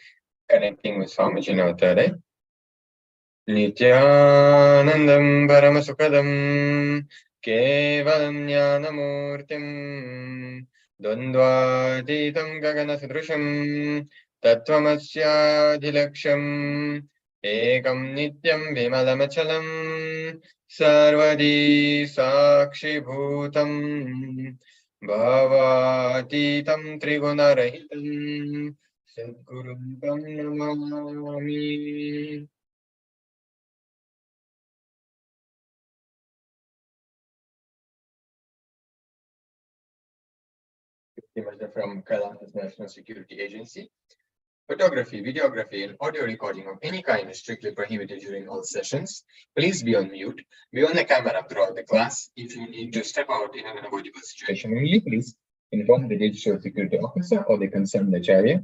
connecting with Swamiji in our third eye. Nityanandam Paramasukadam Kevalam Jnanamurtim Dvandvatitam Gagana Sudrusham Tattvamasya Ekam Nityam Vimalamachalam Sarvadi Sakshi Bhutam Bhavatitam Trigunarahitam Sadgurum Tam Namami. From KAILASA's National Security Agency. Photography, videography, and audio recording of any kind is strictly prohibited during all sessions. Please be on mute. Be on the camera throughout the class. If you need to step out in an unavoidable situation only, please inform the digital security officer or the concerned acharya.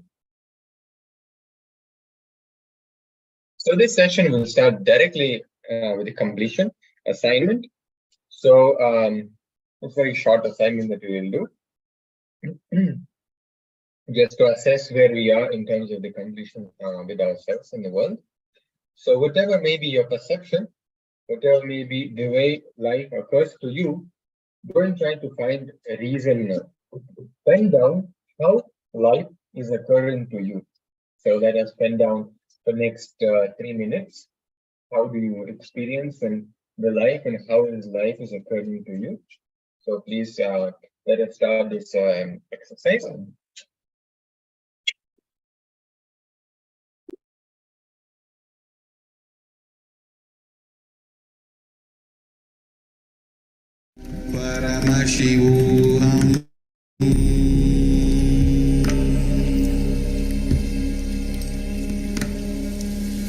So this session will start directly with the completion assignment. So it's a very short assignment that we will do. Just to assess where we are in terms of the completion with ourselves in the world. So whatever may be your perception, whatever may be the way life occurs to you, go and try to find a reason. Pen down how life is occurring to you. So let us pen down the next 3 minutes. How do you experience and the life and how is life is occurring to you? So please let us start this exercise. Paramashivoham.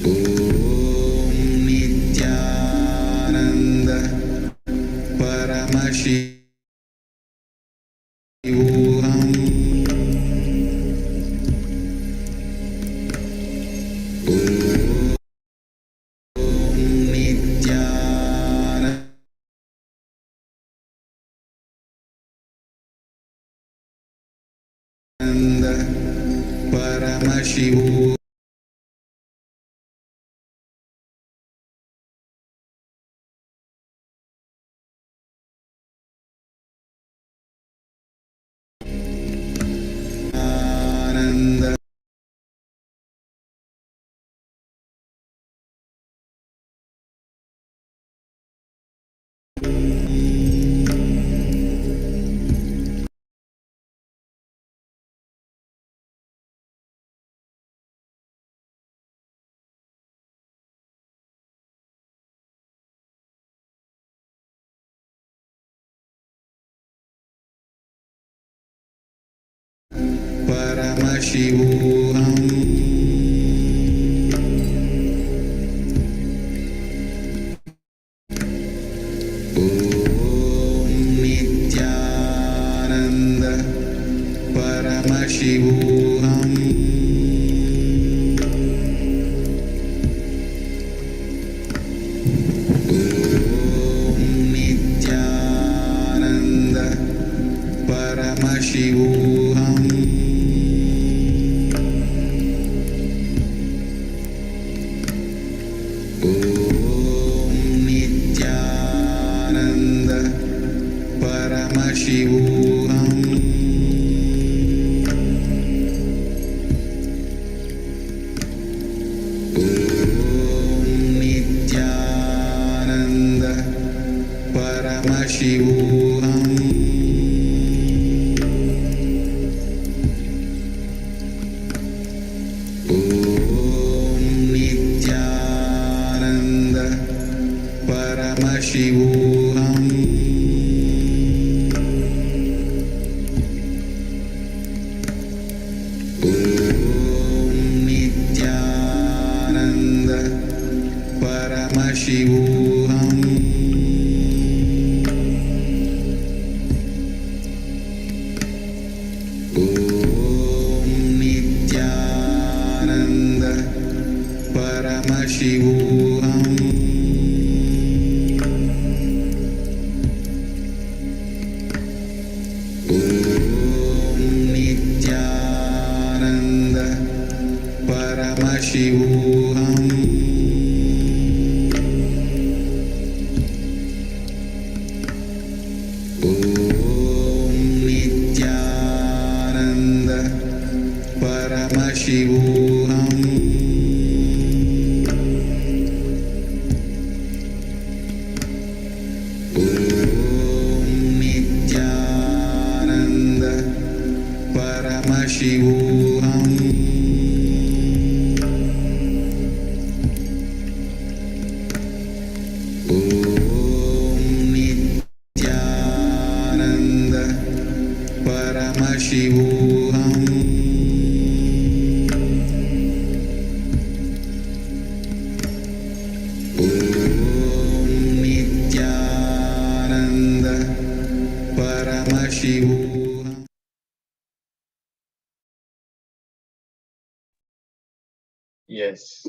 Om Nithyananda Paramashivoham. Om Nithyananda Paramashivoham. Paramashivoham. Om Nithyananda Paramashivoham. Om Nithyananda Paramashivoham. Om Nithyananda Paramashivoham. Om Nithyananda Paramashivoham. Om Nithyananda Paramashivoham. Om Nithyananda Paramashivoham. Om Nithyananda Paramashivoham. Om Nithyananda Paramashivoham. Om Nithyananda Paramashivoham. Om Nithyananda Paramashivoham. Om Nithyananda Paramashivoham. Paramashivoham. Yes.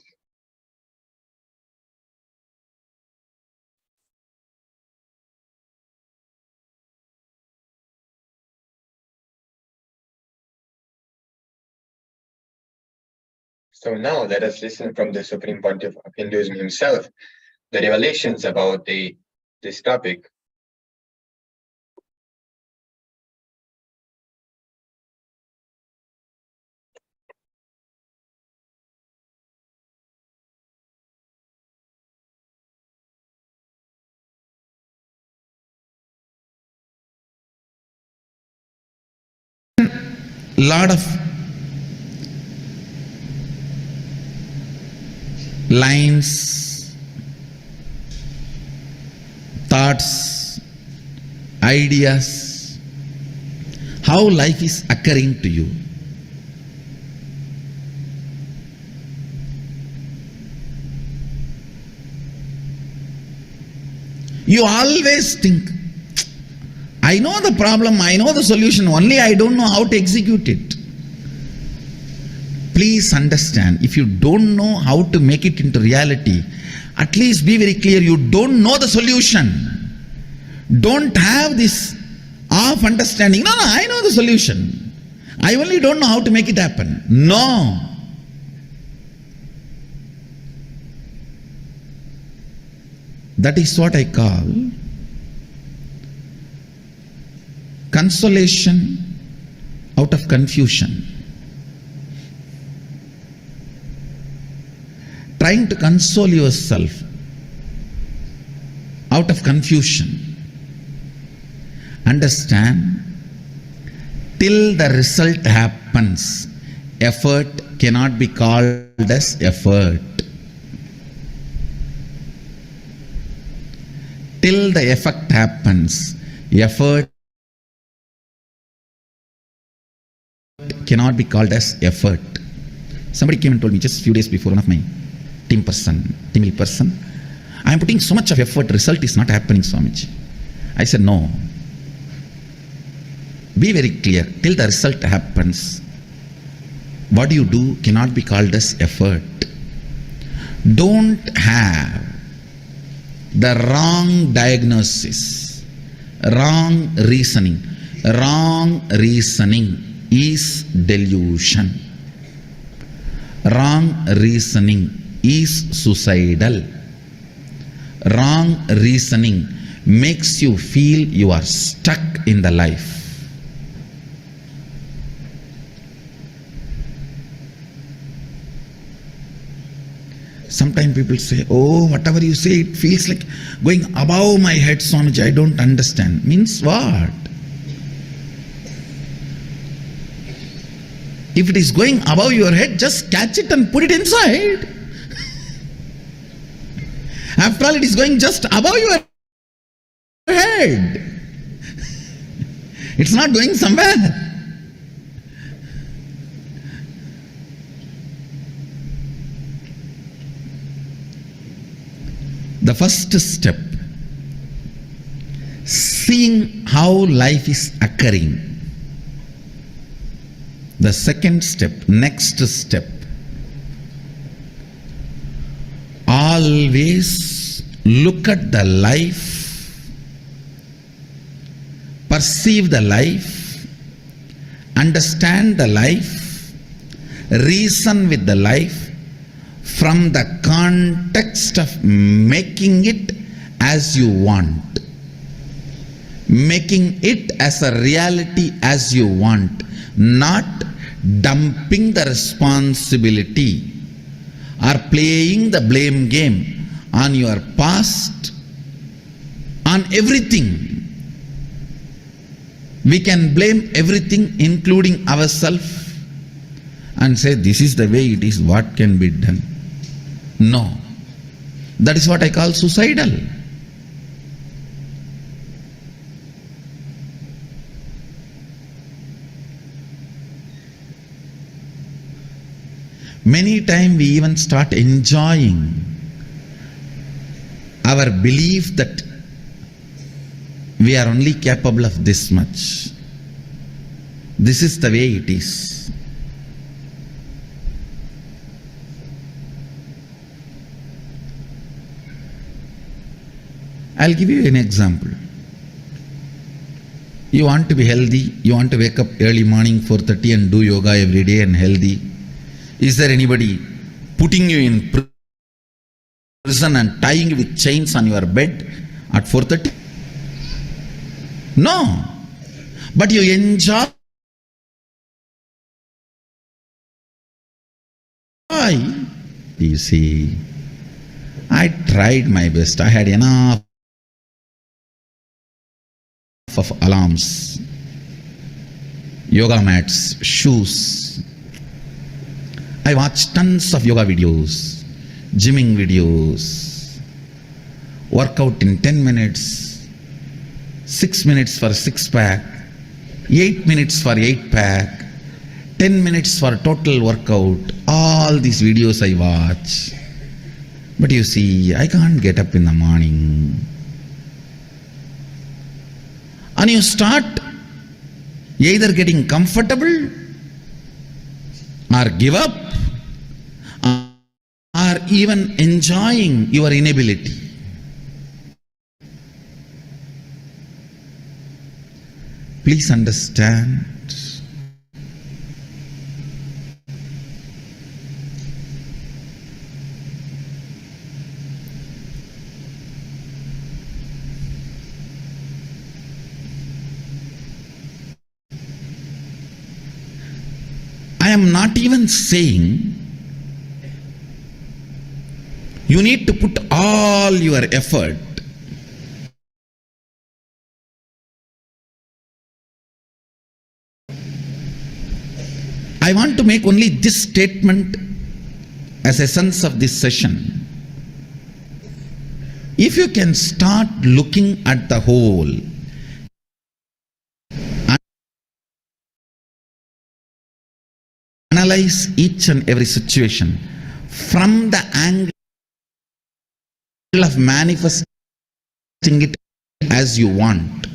So now let us listen from the Supreme Pontiff of Hinduism himself, the revelations about this topic. Lot of lines, thoughts, ideas, how life is occurring to you. You always think, I know the problem, I know the solution, only I don't know how to execute it. Please understand, if you don't know how to make it into reality, at least be very clear, you don't know the solution. Don't have this half understanding. No, I know the solution. I only don't know how to make it happen. No. That is what I call consolation out of confusion. Trying to console yourself out of confusion. Understand, till the result happens, effort cannot be called as effort. Till the effect happens, effort cannot be called as effort. Somebody came and told me just a few days before, one of my team person, I am putting so much of effort, result is not happening, Swamiji. I said, no. Be very clear, till the result happens, what you do cannot be called as effort. Don't have the wrong diagnosis, wrong reasoning. Wrong reasoning is delusion. Wrong reasoning is suicidal. Wrong reasoning makes you feel you are stuck in the life. Sometimes people say, oh, whatever you say, it feels like going above my head, Swamiji, I don't understand. Means what? If it is going above your head, just catch it and put it inside. After all, it is going just above your head. It's not going somewhere. The first step, seeing how life is occurring. The second step, next step, always look at the life, perceive the life, understand the life, reason with the life from the context of making it as you want, making it as a reality as you want, not dumping the responsibility or playing the blame game on your past, on everything. We can blame everything, including ourselves, and say, this is the way it is, what can be done? No. That is what I call suicidal. Many times we even start enjoying our belief that we are only capable of this much. This is the way it is. I'll give you an example. You want to be healthy, you want to wake up early morning 4:30 and do yoga every day and healthy. Is there anybody putting you in prison and tying you with chains on your bed at 4:30? No. But you enjoy. You see, I tried my best. I had enough of alarms, yoga mats, shoes. I watched tons of yoga videos, gymming videos, workout in 10 minutes, 6 minutes for 6-pack, 8 minutes for 8-pack, 10 minutes for total workout. All these videos I watch. But you see, I can't get up in the morning. And you start either getting comfortable or give up or even enjoying your inability. Please understand. I am not even saying you need to put all your effort. I want to make only this statement as essence of this session. If you can start looking at the whole, analyze each and every situation from the angle of manifesting it as you want.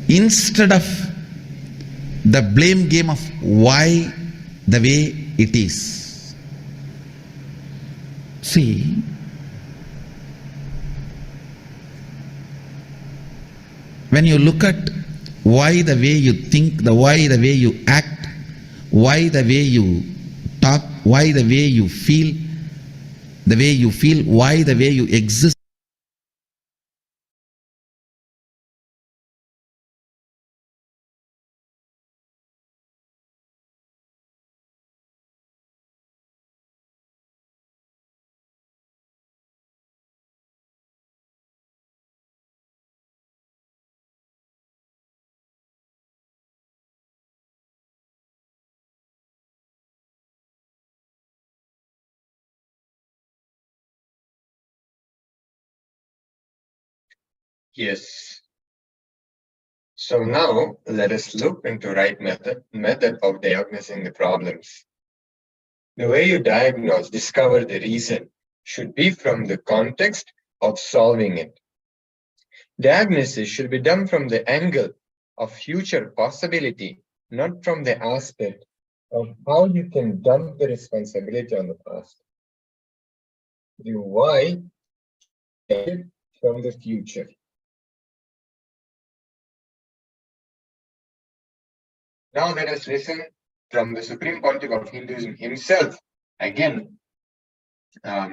Instead of the blame game of why the way it is. See, when you look at why the way you think, why the way you act, why the way you talk, why the way you feel, why the way you exist, Yes. So now let us look into right method of diagnosing the problems. The way you diagnose, discover the reason should be from the context of solving it. Diagnosis should be done from the angle of future possibility, not from the aspect of how you can dump the responsibility on the past. The why from the future. Now let us listen from the Supreme Pontiff of Hinduism himself, again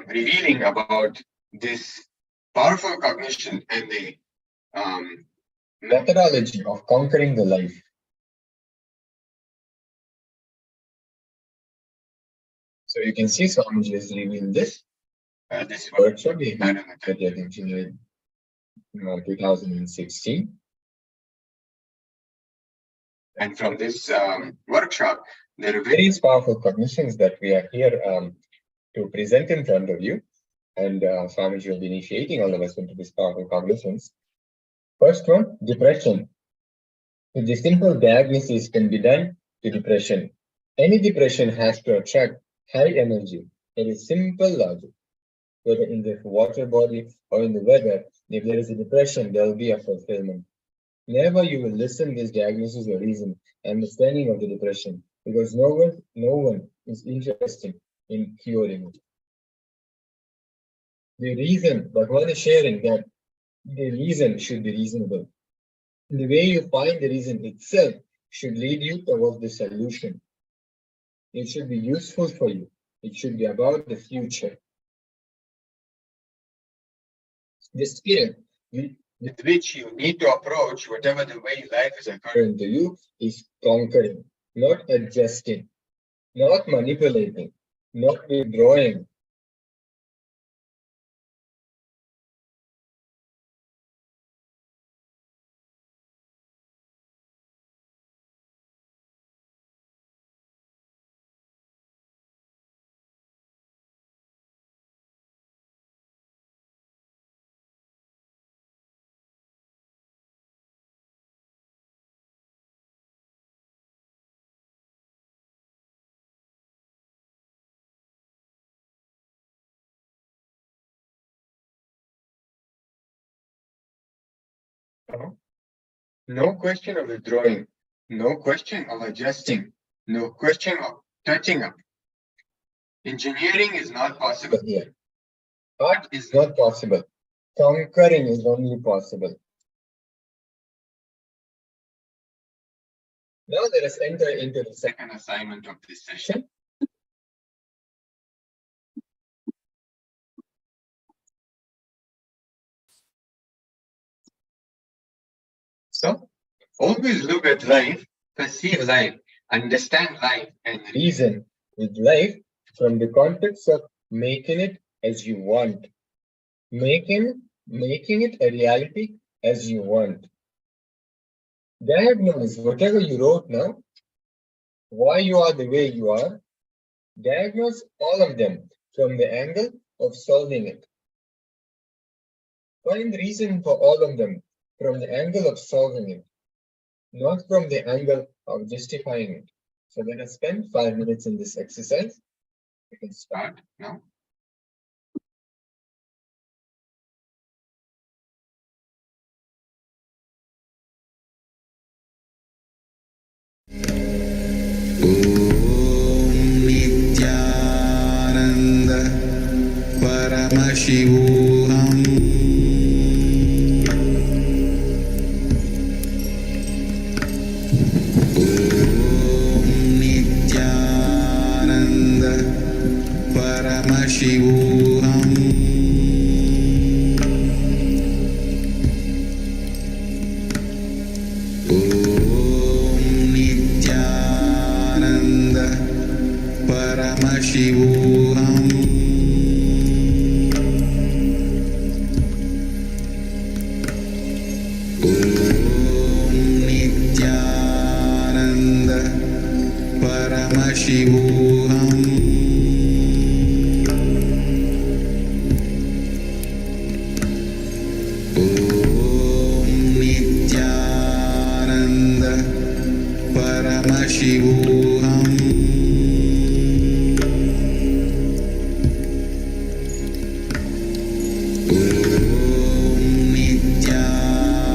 revealing about this powerful cognition and the methodology of conquering the life. So you can see Swamiji is leaving this workshop we had on the 30th of January 2016. And from this workshop, there are various powerful cognitions that we are here to present in front of you. And Swamiji will be initiating all of us into these powerful cognitions. First one, depression. The simple diagnosis can be done to depression. Any depression has to attract high energy. It is simple logic. Whether in the water body or in the weather, if there is a depression, there will be a fulfillment. Never you will listen this diagnosis or reason, understanding of the depression, because no one is interested in curing it. The reason Bhagavan is sharing that the reason should be reasonable. The way you find the reason itself should lead you towards the solution. It should be useful for you. It should be about the future. The spirit with which you need to approach whatever the way life is occurring to you is conquering, not adjusting, not manipulating, not withdrawing. No question of withdrawing, no question of adjusting, no question of touching up. Engineering is not possible here. Art is not possible. Conquering is only possible. Now let us enter into the second assignment of this session. So, always look at life, perceive life, understand life, and reason with life from the context of making it as you want. Making it a reality as you want. Diagnose whatever you wrote now, why you are the way you are. Diagnose all of them from the angle of solving it. Find reason for all of them from the angle of solving it, not from the angle of justifying it. So let us spend 5 minutes in this exercise. We can start now. Nithyananda Paramashivoham. Nithyananda Paramashivoham. Nithyananda Paramashivoham. Nithyananda Paramashivoham. Nithyananda Paramashivoham.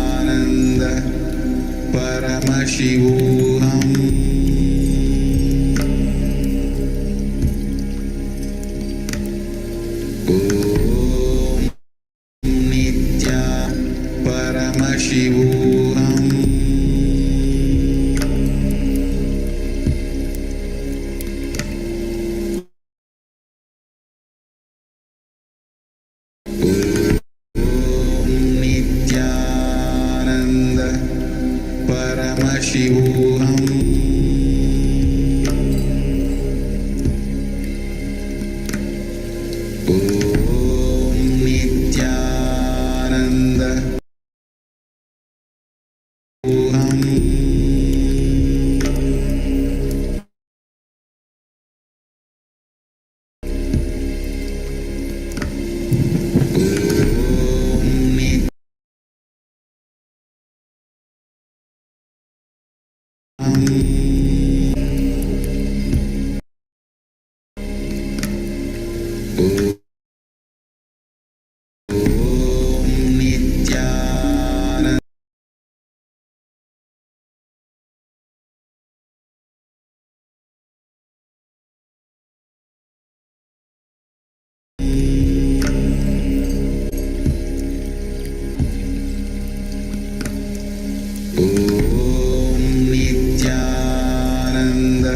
Nithyananda Paramashivoham. Nithya Paramashivoham. Nithyananda Paramashivoham. Om Nithyananda Paramashivam. Nithyananda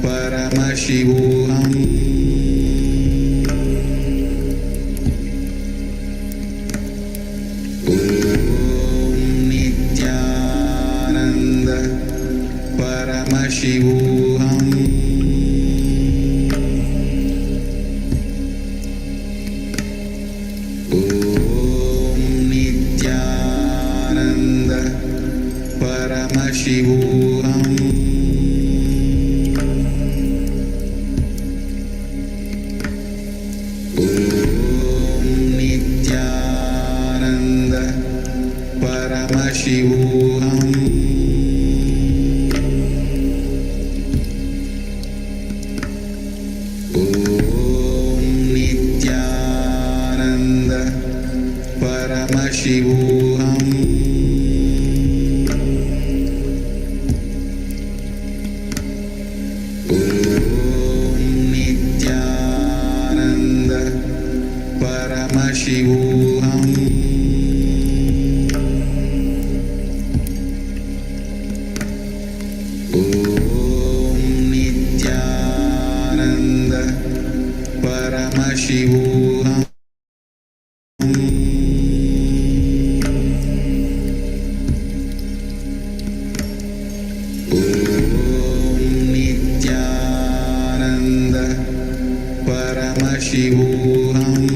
Paramashivoham. Nithyananda Paramashivoham. Nithyananda Paramashivoham. Nithyananda Paramashivoham. Nithyananda Paramashivoham. Nithyananda Paramashivoham. Nithyananda Paramashivoham. Nithyananda Paramashivoham. Nithyananda Paramashivoham. Nithyananda Paramashivoham.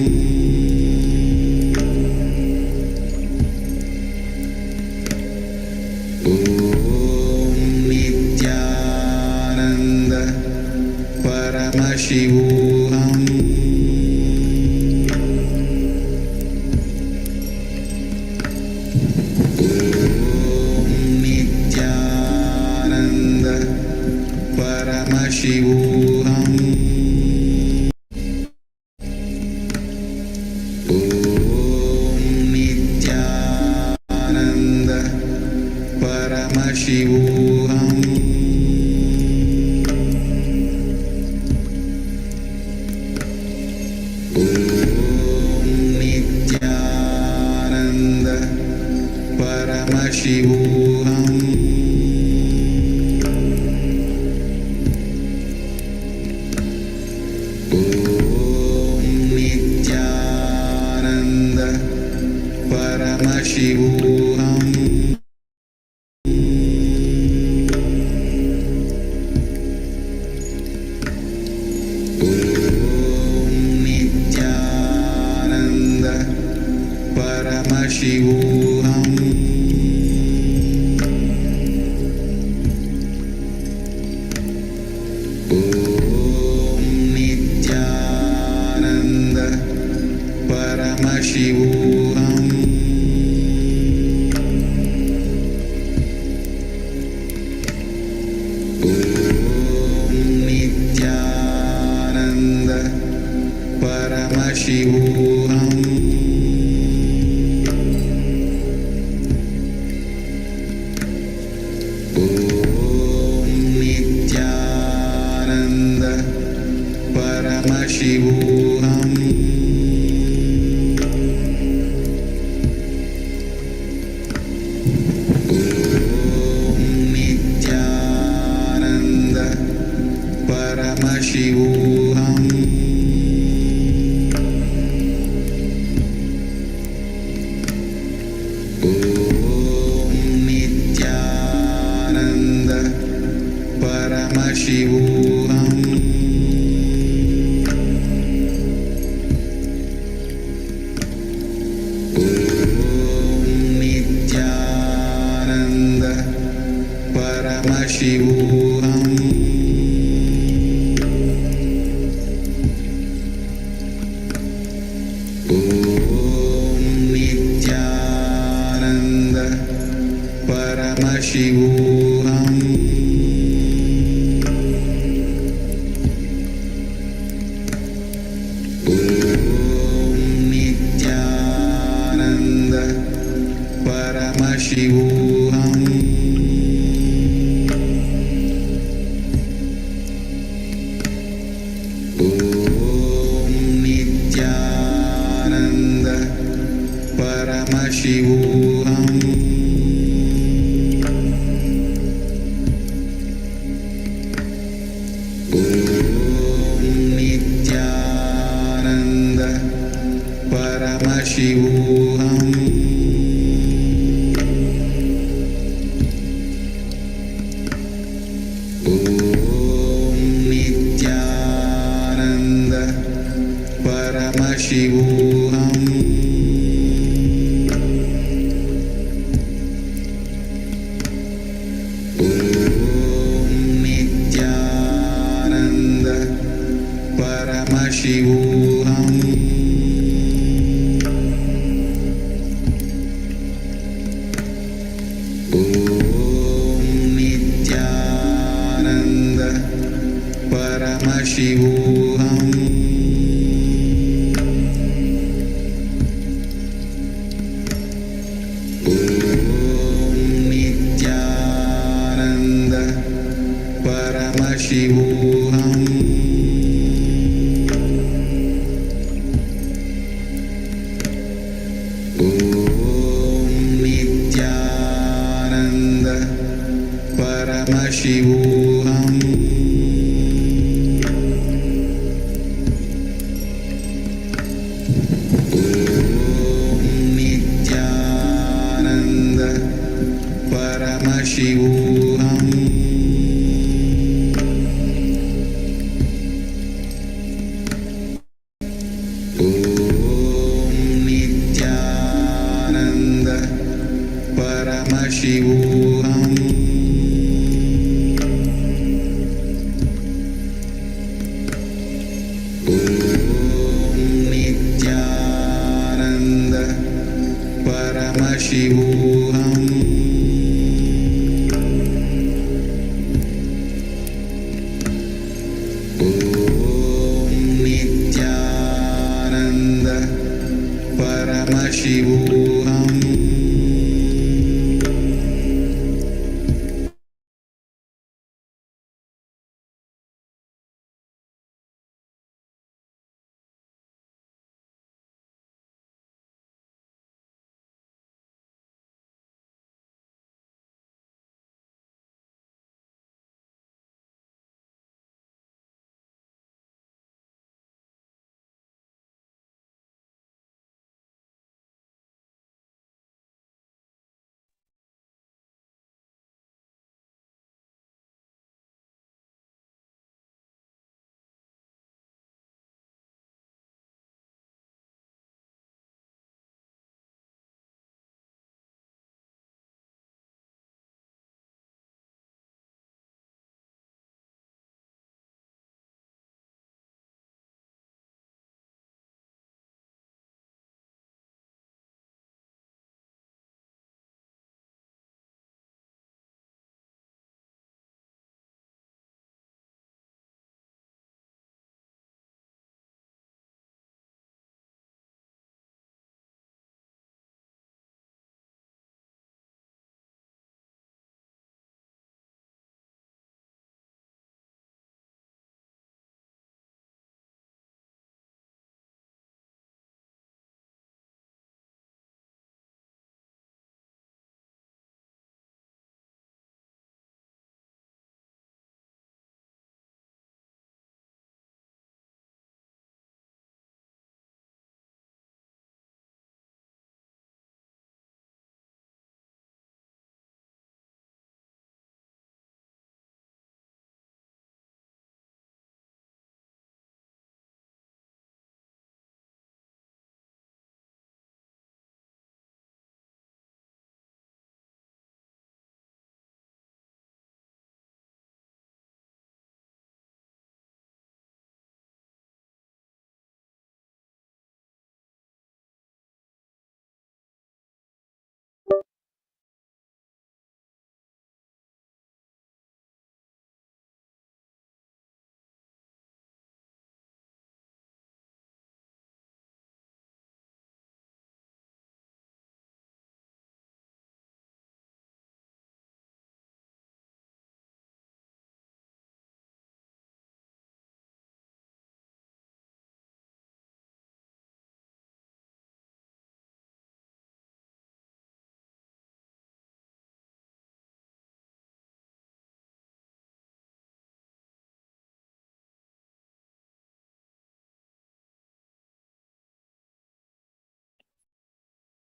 Nithyananda Paramashivoham. Nithyananda Paramashivoham. Nithyananda Paramashivoham. Nithyananda Paramashivoham. Nithyananda Paramashivoham. Nithyananda Paramashivoham. Nithyananda Paramashivoham. Nithyananda Paramashivoham. Nithyananda Paramashivoham. Nithyananda Paramashivoham. Nithyananda Paramashivoham. Nithyananda Paramashivoham. Nithyananda Paramashivoham. Nithyananda Paramashivoham. Nithyananda Paramashivoham. Nithyananda Paramashivoham. Nithyananda Paramashivoham. Nithyananda Paramashivoham. Nithyananda Paramashivoham. Nithyananda Paramashivoham. Nithyananda Paramashivoham. Nithyananda Paramashivoham.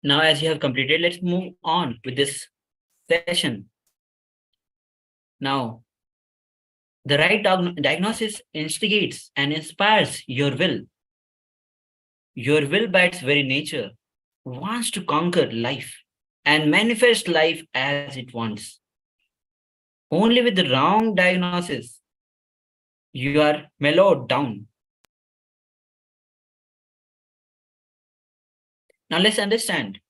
Now, as you have completed, let's move on with this session. Now, the right diagnosis instigates and inspires your will. Your will, by its very nature, wants to conquer life and manifest life as it wants. Only with the wrong diagnosis, you are mellowed down. Now let's understand,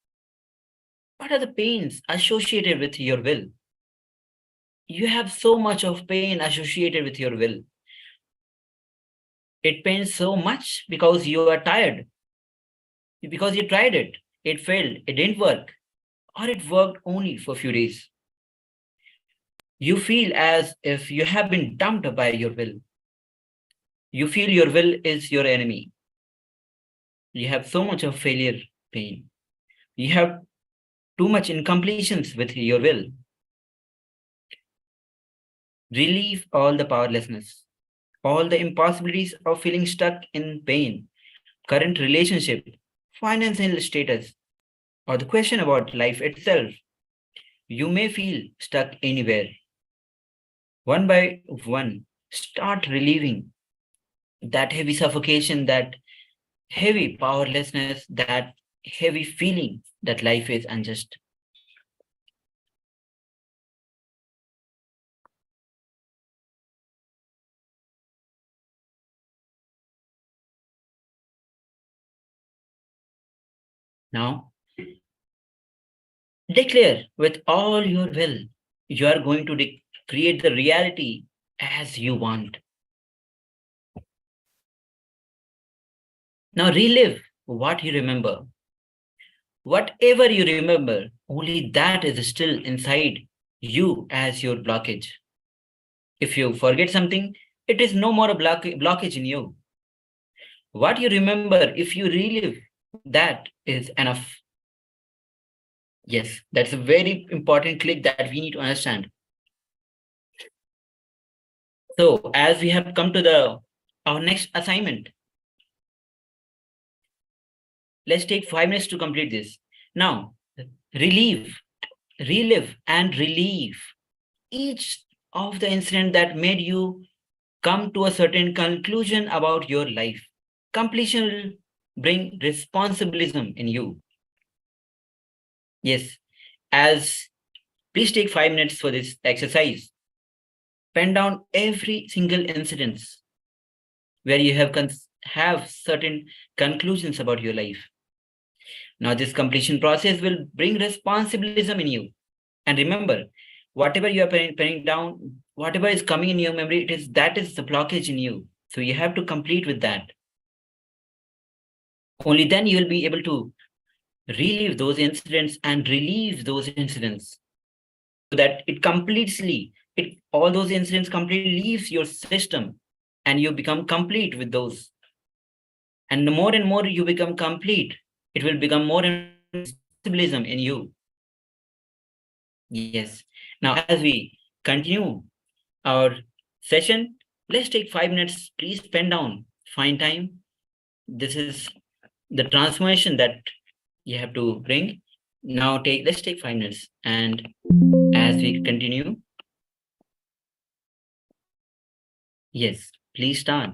what are the pains associated with your will? You have so much of pain associated with your will. It pains so much because you are tired, because you tried it, it failed, it didn't work, or it worked only for a few days. You feel as if you have been dumped by your will. You feel your will is your enemy. You have so much of failure pain. You have too much incompletions with your will. Relieve all the powerlessness, all the impossibilities of feeling stuck in pain, current relationship, financial status, or the question about life itself. You may feel stuck anywhere. One by one, start relieving that heavy suffocation, that heavy powerlessness, that heavy feeling that life is unjust. Now, declare with all your will, you are going to create the reality as you want. Now relive what you remember. Whatever you remember, only that is still inside you as your blockage. If you forget something, it is no more a blockage in you. What you remember, if you relive, that is enough. Yes, that's a very important click that we need to understand. So as we have come to our next assignment, let's take 5 minutes to complete this. Now, relive and relieve each of the incident that made you come to a certain conclusion about your life. Completion will bring responsibilism in you. Yes, please take 5 minutes for this exercise. Pen down every single incident where you have certain conclusions about your life. Now this completion process will bring responsibilism in you. And remember, whatever you are penning down, whatever is coming in your memory, that is the blockage in you. So you have to complete with that. Only then you will be able to relive those incidents and relieve those incidents, so that all those incidents completely leaves your system and you become complete with those. And the more and more you become complete, it will become more responsibilism in you. Yes. Now, as we continue our session, let's take 5 minutes. Please pen down, find time. This is the transformation that you have to bring. Now let's take 5 minutes. And as we continue, yes, please start.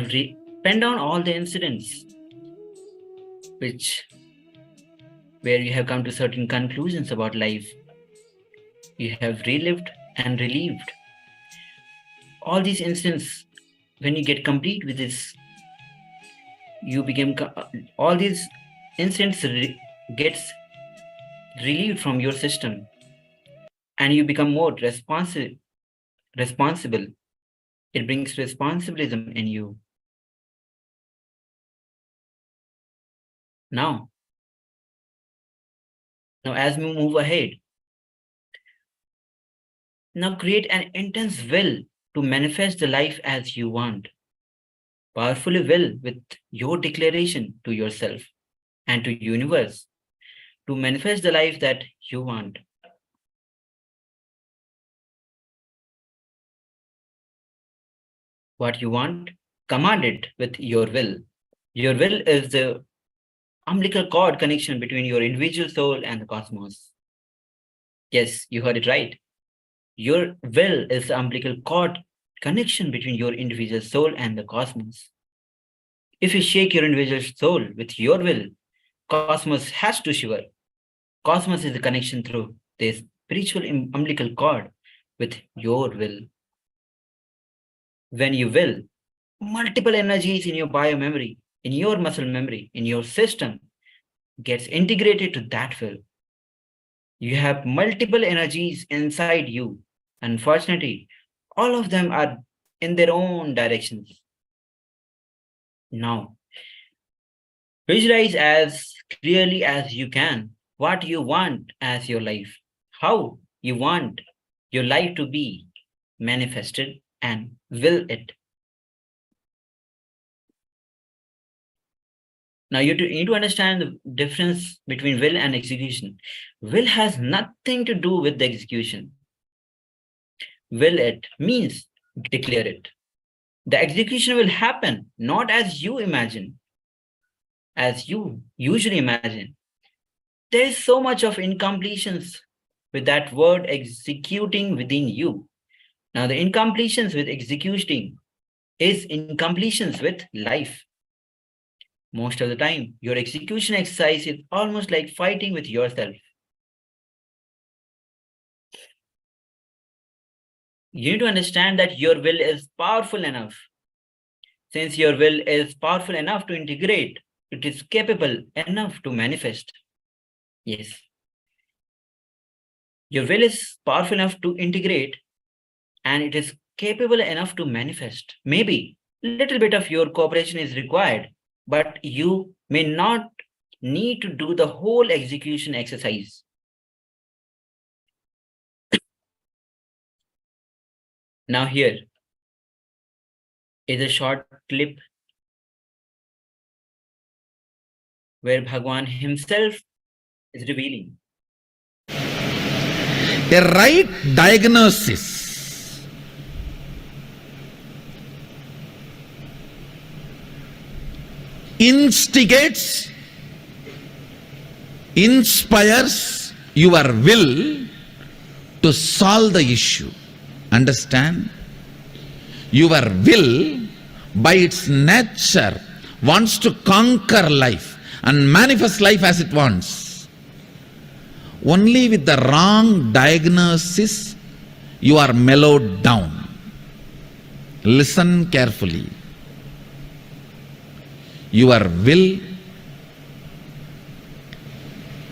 have penned down all the incidents where you have come to certain conclusions about life. You have relived and relived all these incidents. When you get complete with this, you become all these incidents gets relieved from your system, and you become more responsible. It brings responsibilism in you. Now as we move ahead, now create an intense will to manifest the life as you want. Powerfully will with your declaration to yourself and to universe to manifest the life that you want. What you want, command it with your will. Your will is the umbilical cord connection between your individual soul and the cosmos. Yes, you heard it right. Your will is the umbilical cord connection between your individual soul and the cosmos. If you shake your individual soul with your will, cosmos has to shiver. Cosmos is the connection through this spiritual umbilical cord with your will. When you will, multiple energies in your bio memory, in your muscle memory, in your system gets integrated to that will. You have multiple energies inside you. Unfortunately, all of them are in their own directions. Now, visualize as clearly as you can what you want as your life, how you want your life to be manifested, and will it. Now you need to understand the difference between will and execution. Will has nothing to do with the execution. Will it means declare it. The execution will happen not as you imagine, as you usually imagine. There is so much of incompletions with that word executing within you. Now the incompletions with executing is incompletions with life. Most of the time, your execution exercise is almost like fighting with yourself. You need to understand that your will is powerful enough. Since your will is powerful enough to integrate, it is capable enough to manifest. Yes. Your will is powerful enough to integrate, and it is capable enough to manifest. Maybe a little bit of your cooperation is required, but you may not need to do the whole execution exercise. Now here is a short clip where Bhagwan himself is revealing. A right diagnosis instigates, inspires your will to solve the issue. Understand? Your will, by its nature, wants to conquer life and manifest life as it wants. Only with the wrong diagnosis, you are mellowed down. Listen carefully. Your will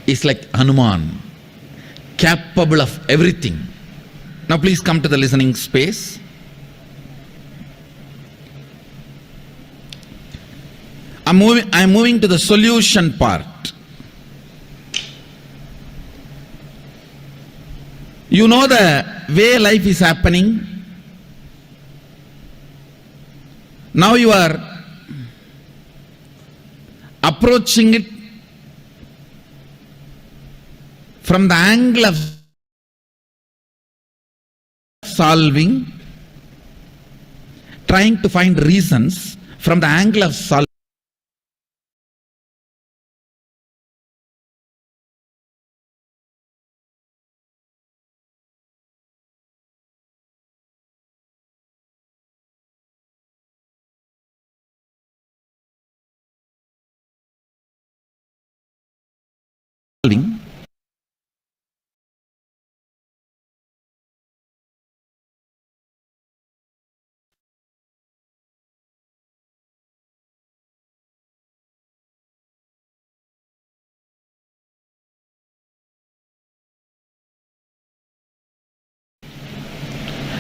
is like Hanuman, capable of everything. Now please come to the listening space. I'm moving to the solution part. You know the way life is happening. Now you are approaching it from the angle of solving, trying to find reasons from the angle of solving. solving.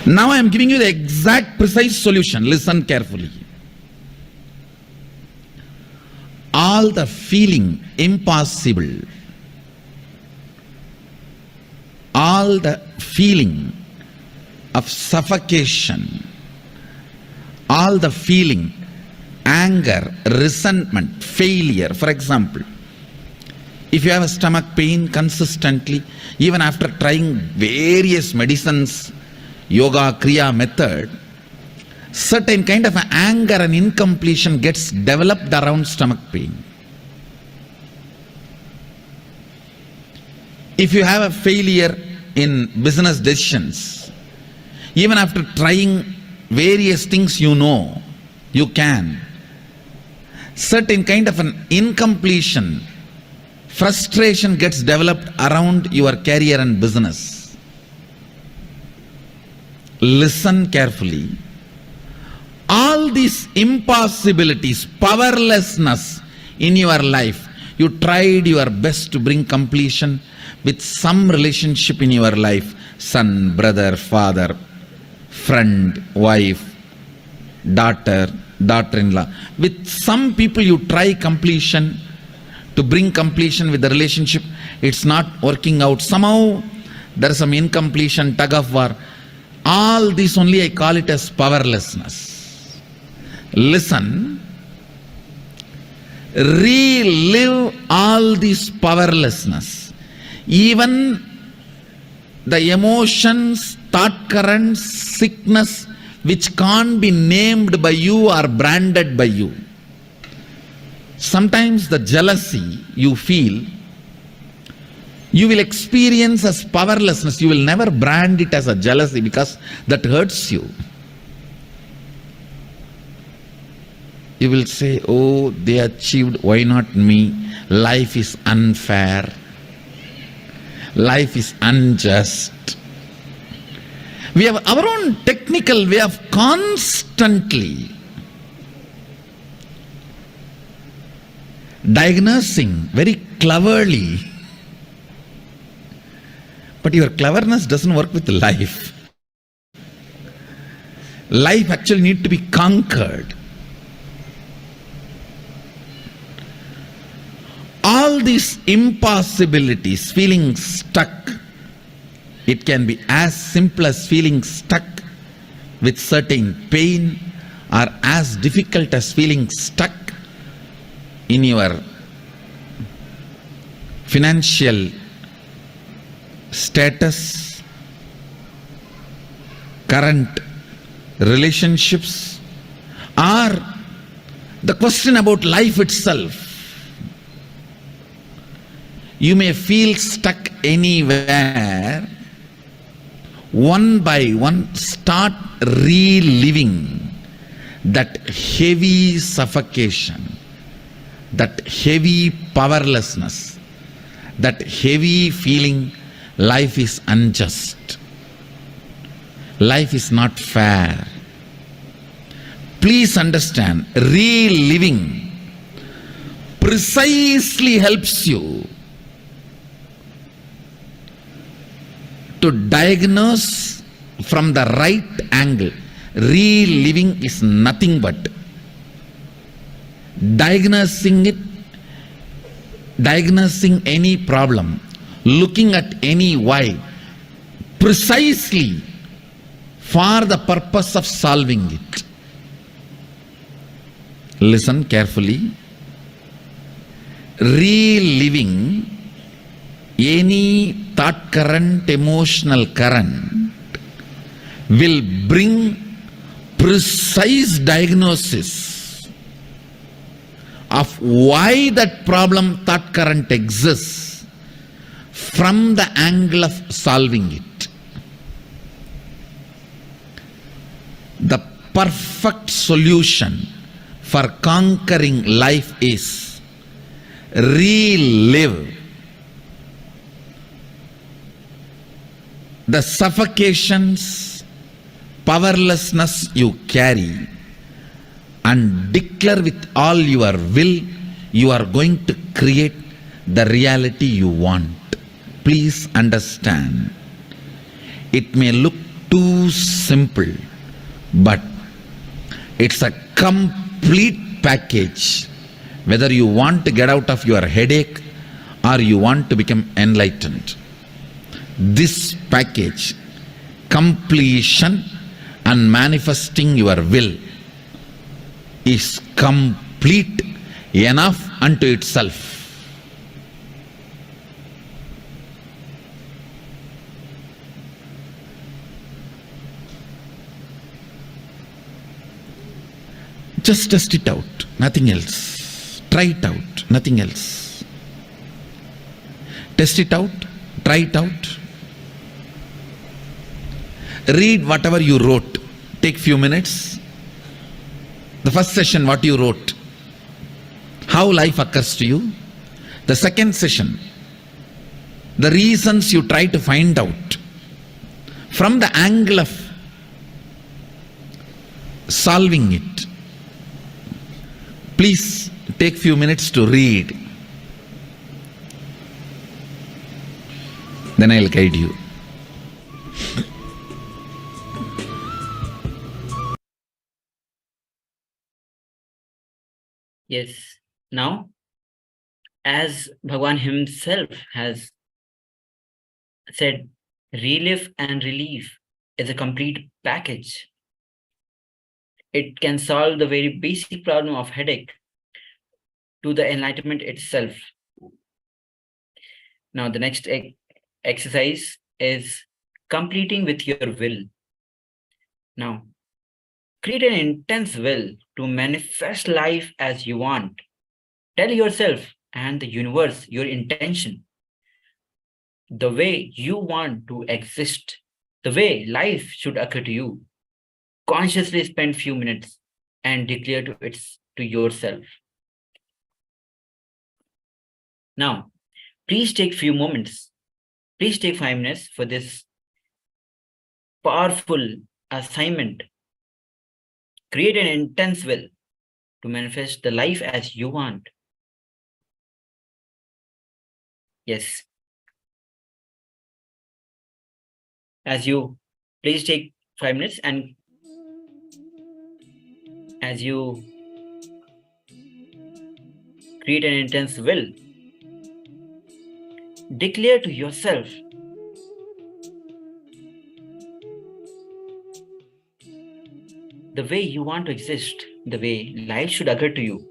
Now I am giving you the exact precise solution. Listen carefully. All the feeling impossible, all the feeling of suffocation, all the feeling, anger, resentment, failure. For example, if you have a stomach pain consistently, even after trying various medicines, yoga, kriya method, certain kind of anger and incompletion gets developed around stomach pain. If you have a failure in business decisions, even after trying various things you know, you can, certain kind of an incompletion, frustration gets developed around your career and business. Listen carefully. All these impossibilities, powerlessness in your life, you tried your best to bring completion with some relationship in your life, son, brother, father, friend, wife, daughter, daughter-in-law. With some people you try completion, to bring completion with the relationship, it's not working out. Somehow there is some incompletion, tug of war. All this only I call it as powerlessness. Listen, relive all this powerlessness. Even the emotions, thought currents, sickness which can't be named by you or branded by you. Sometimes the jealousy you feel, you will experience as powerlessness. You will never brand it as a jealousy because that hurts you. You will say, oh, they achieved, why not me? Life is unfair. Life is unjust. We have our own technical way of constantly diagnosing very cleverly. But your cleverness doesn't work with life. Life actually needs to be conquered. All these impossibilities, feeling stuck, it can be as simple as feeling stuck with certain pain, or as difficult as feeling stuck in your financial status, current relationships, or the question about life itself. You may feel stuck anywhere. One by one, start reliving that heavy suffocation, that heavy powerlessness, that heavy feeling life is unjust. Life is not fair. Please understand, reliving precisely helps you to diagnose from the right angle. Reliving is nothing but diagnosing any problem, looking at any why, precisely for the purpose of solving it. Listen carefully. Reliving any thought current, emotional current will bring precise diagnosis of why that problem, thought current exists from the angle of solving it. The perfect solution for conquering life is relive the suffocations, powerlessness you carry, and declare with all your will, you are going to create the reality you want. Please understand, it may look too simple, but it's a complete package. Whether you want to get out of your headache or you want to become enlightened, this package, completion and manifesting your will, is complete enough unto itself. Just test it out, nothing else. Try it out, nothing else. Test it out, try it out. Read whatever you wrote. Take few minutes. The first session, what you wrote, how life occurs to you. The second session, the reasons you try to find out from the angle of solving it. Please take few minutes to read. Then I'll guide you. Yes. Now, as Bhagwan himself has said, relief and relief is a complete package. It can solve the very basic problem of headache to the enlightenment itself. Now, the next exercise is completing with your will. Now, create an intense will to manifest life as you want. Tell yourself and the universe your intention, the way you want to exist, the way life should occur to you. Consciously spend few minutes and declare to yourself. Now, please take few moments. Please take 5 minutes for this powerful assignment. Create an intense will to manifest the life as you want. Yes. As you please take 5 minutes, and as you create an intense will, declare to yourself the way you want to exist, the way life should occur to you.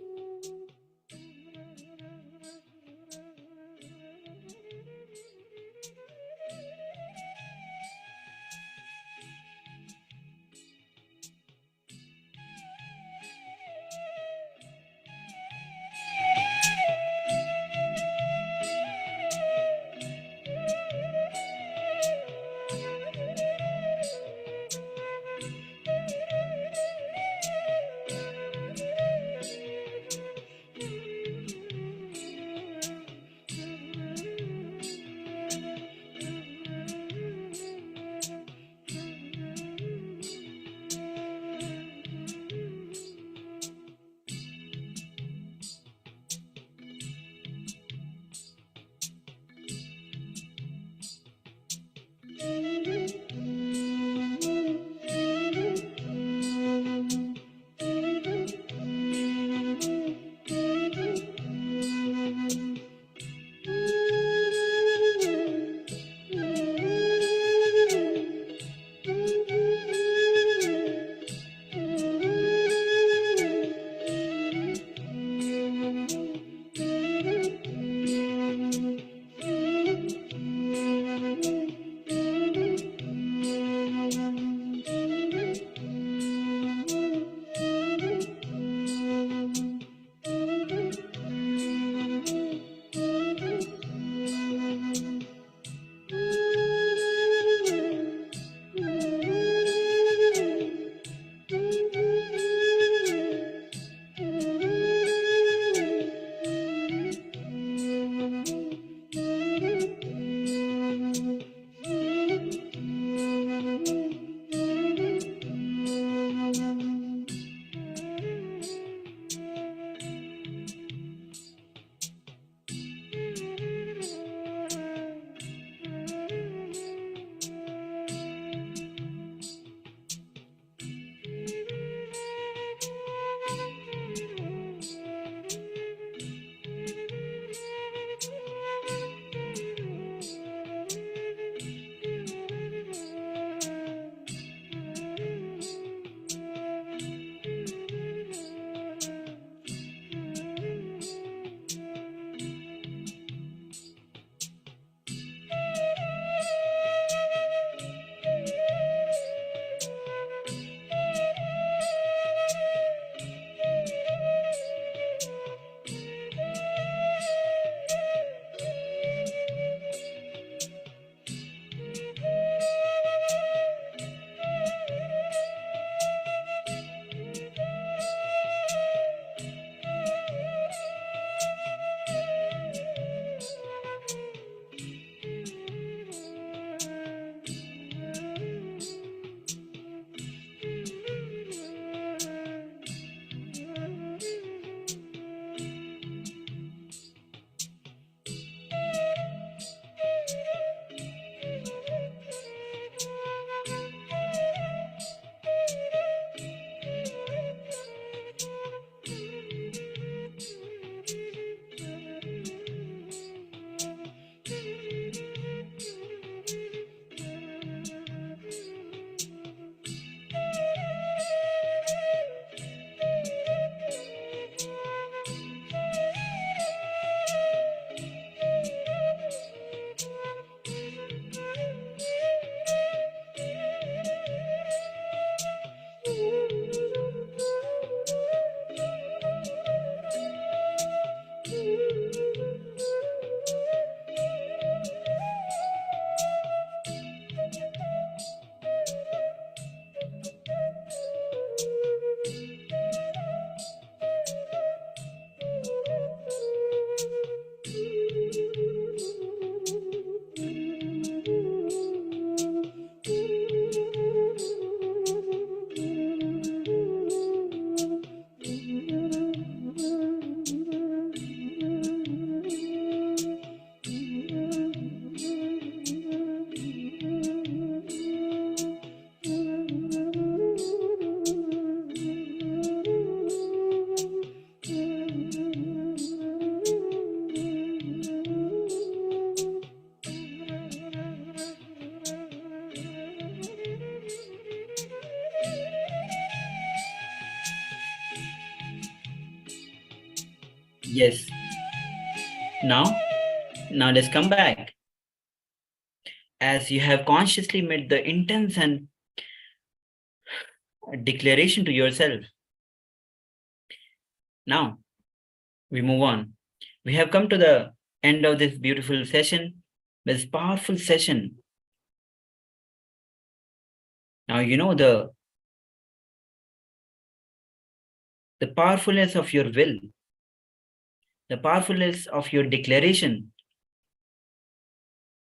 Yes. Now let's come back. As you have consciously made the intense and declaration to yourself. Now we move on. We have come to the end of this beautiful session, this powerful session. Now you know the powerfulness of your will, the powerfulness of your declaration,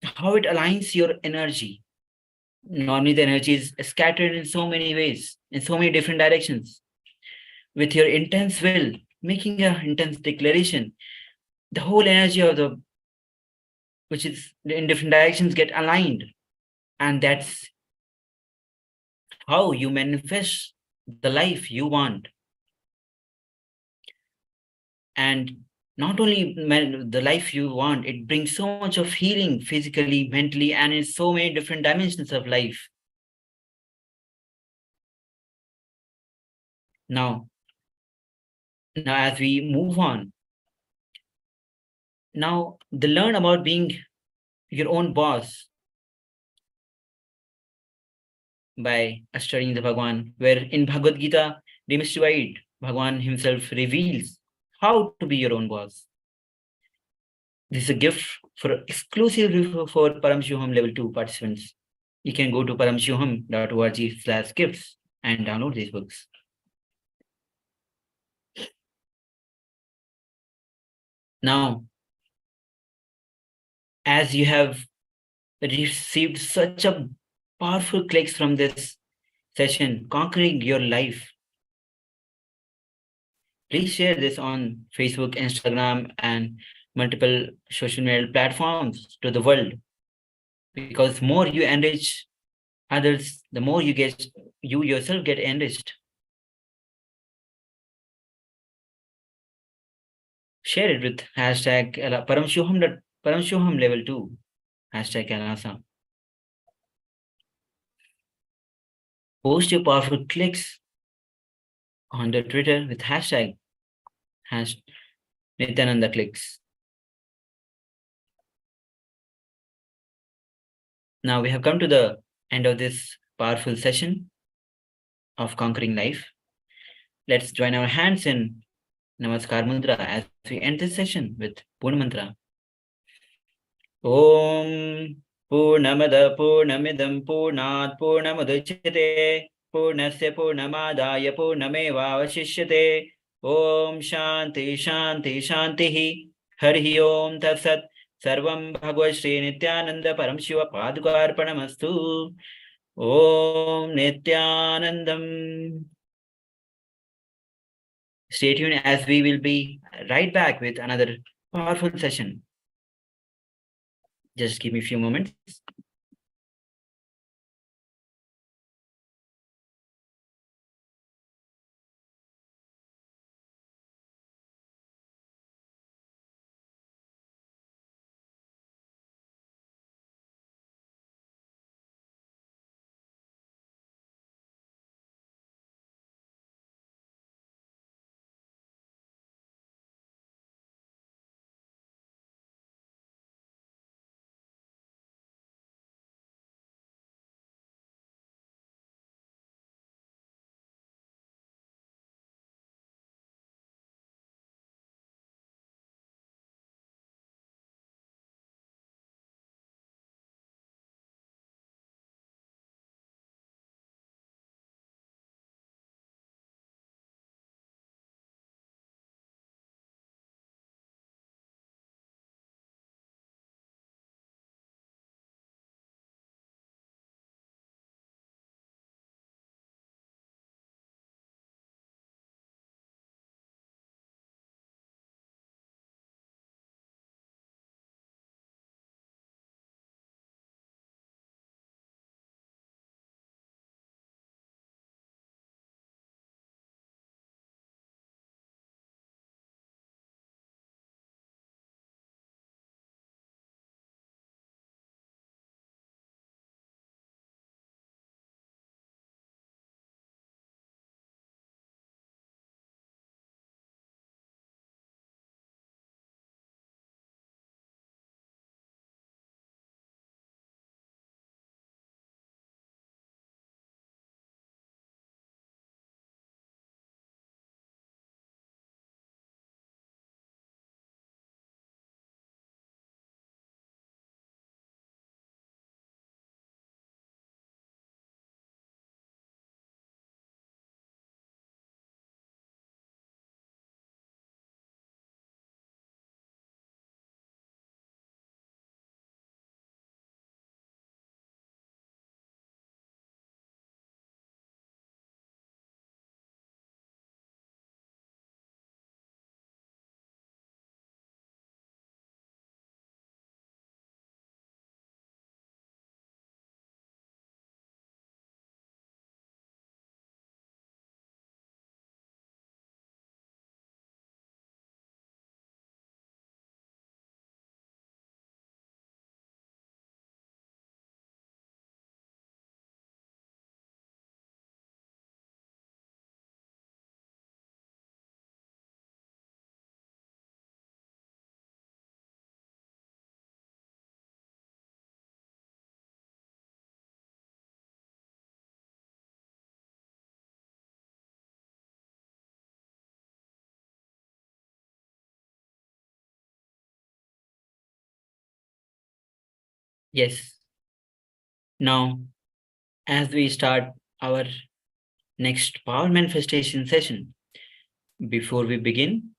how it aligns your energy. Normally the energy is scattered in so many ways, in so many different directions. With your intense will, making an intense declaration, the whole energy of the, which is in different directions, get aligned. And that's how you manifest the life you want. And not only the life you want, it brings so much of healing physically, mentally, and in so many different dimensions of life. Now as we move on, now learn about being your own boss by studying the Bhagwan, where in Bhagavad Gita, demystified, Bhagwan himself reveals how to be your own boss. This is a gift exclusively for Paramashivoham level 2 participants. You can go to paramashivoham.org/gifts and download these books. Now, as you have received such a powerful clicks from this session, conquering your life, please share this on Facebook, Instagram, and multiple social media platforms to the world. Because more you enrich others, the more you yourself get enriched. Share it with hashtag Paramashivoham level 2, hashtag KAILASA. Post your powerful clicks on the Twitter with hashtag Nithyananda clicks. Now we have come to the end of this powerful session of conquering life. Let's join our hands in Namaskar Mudra as we end this session with Purna Mantra. Om Purnamada Purnamidam Purnat Purnamudachyate Purnasya Purnamadaya Purnamevavashishyate Om Shanti Shanti Shantihi Harihi Om Tat Sat Sarvam Bhagavad Shri Nithyananda Paramashiva Padukarpanamastu Om Nithyanandam. Stay tuned as we will be right back with another powerful session. Just give me a few moments. Yes. Now, as we start our next power manifestation session, before we begin,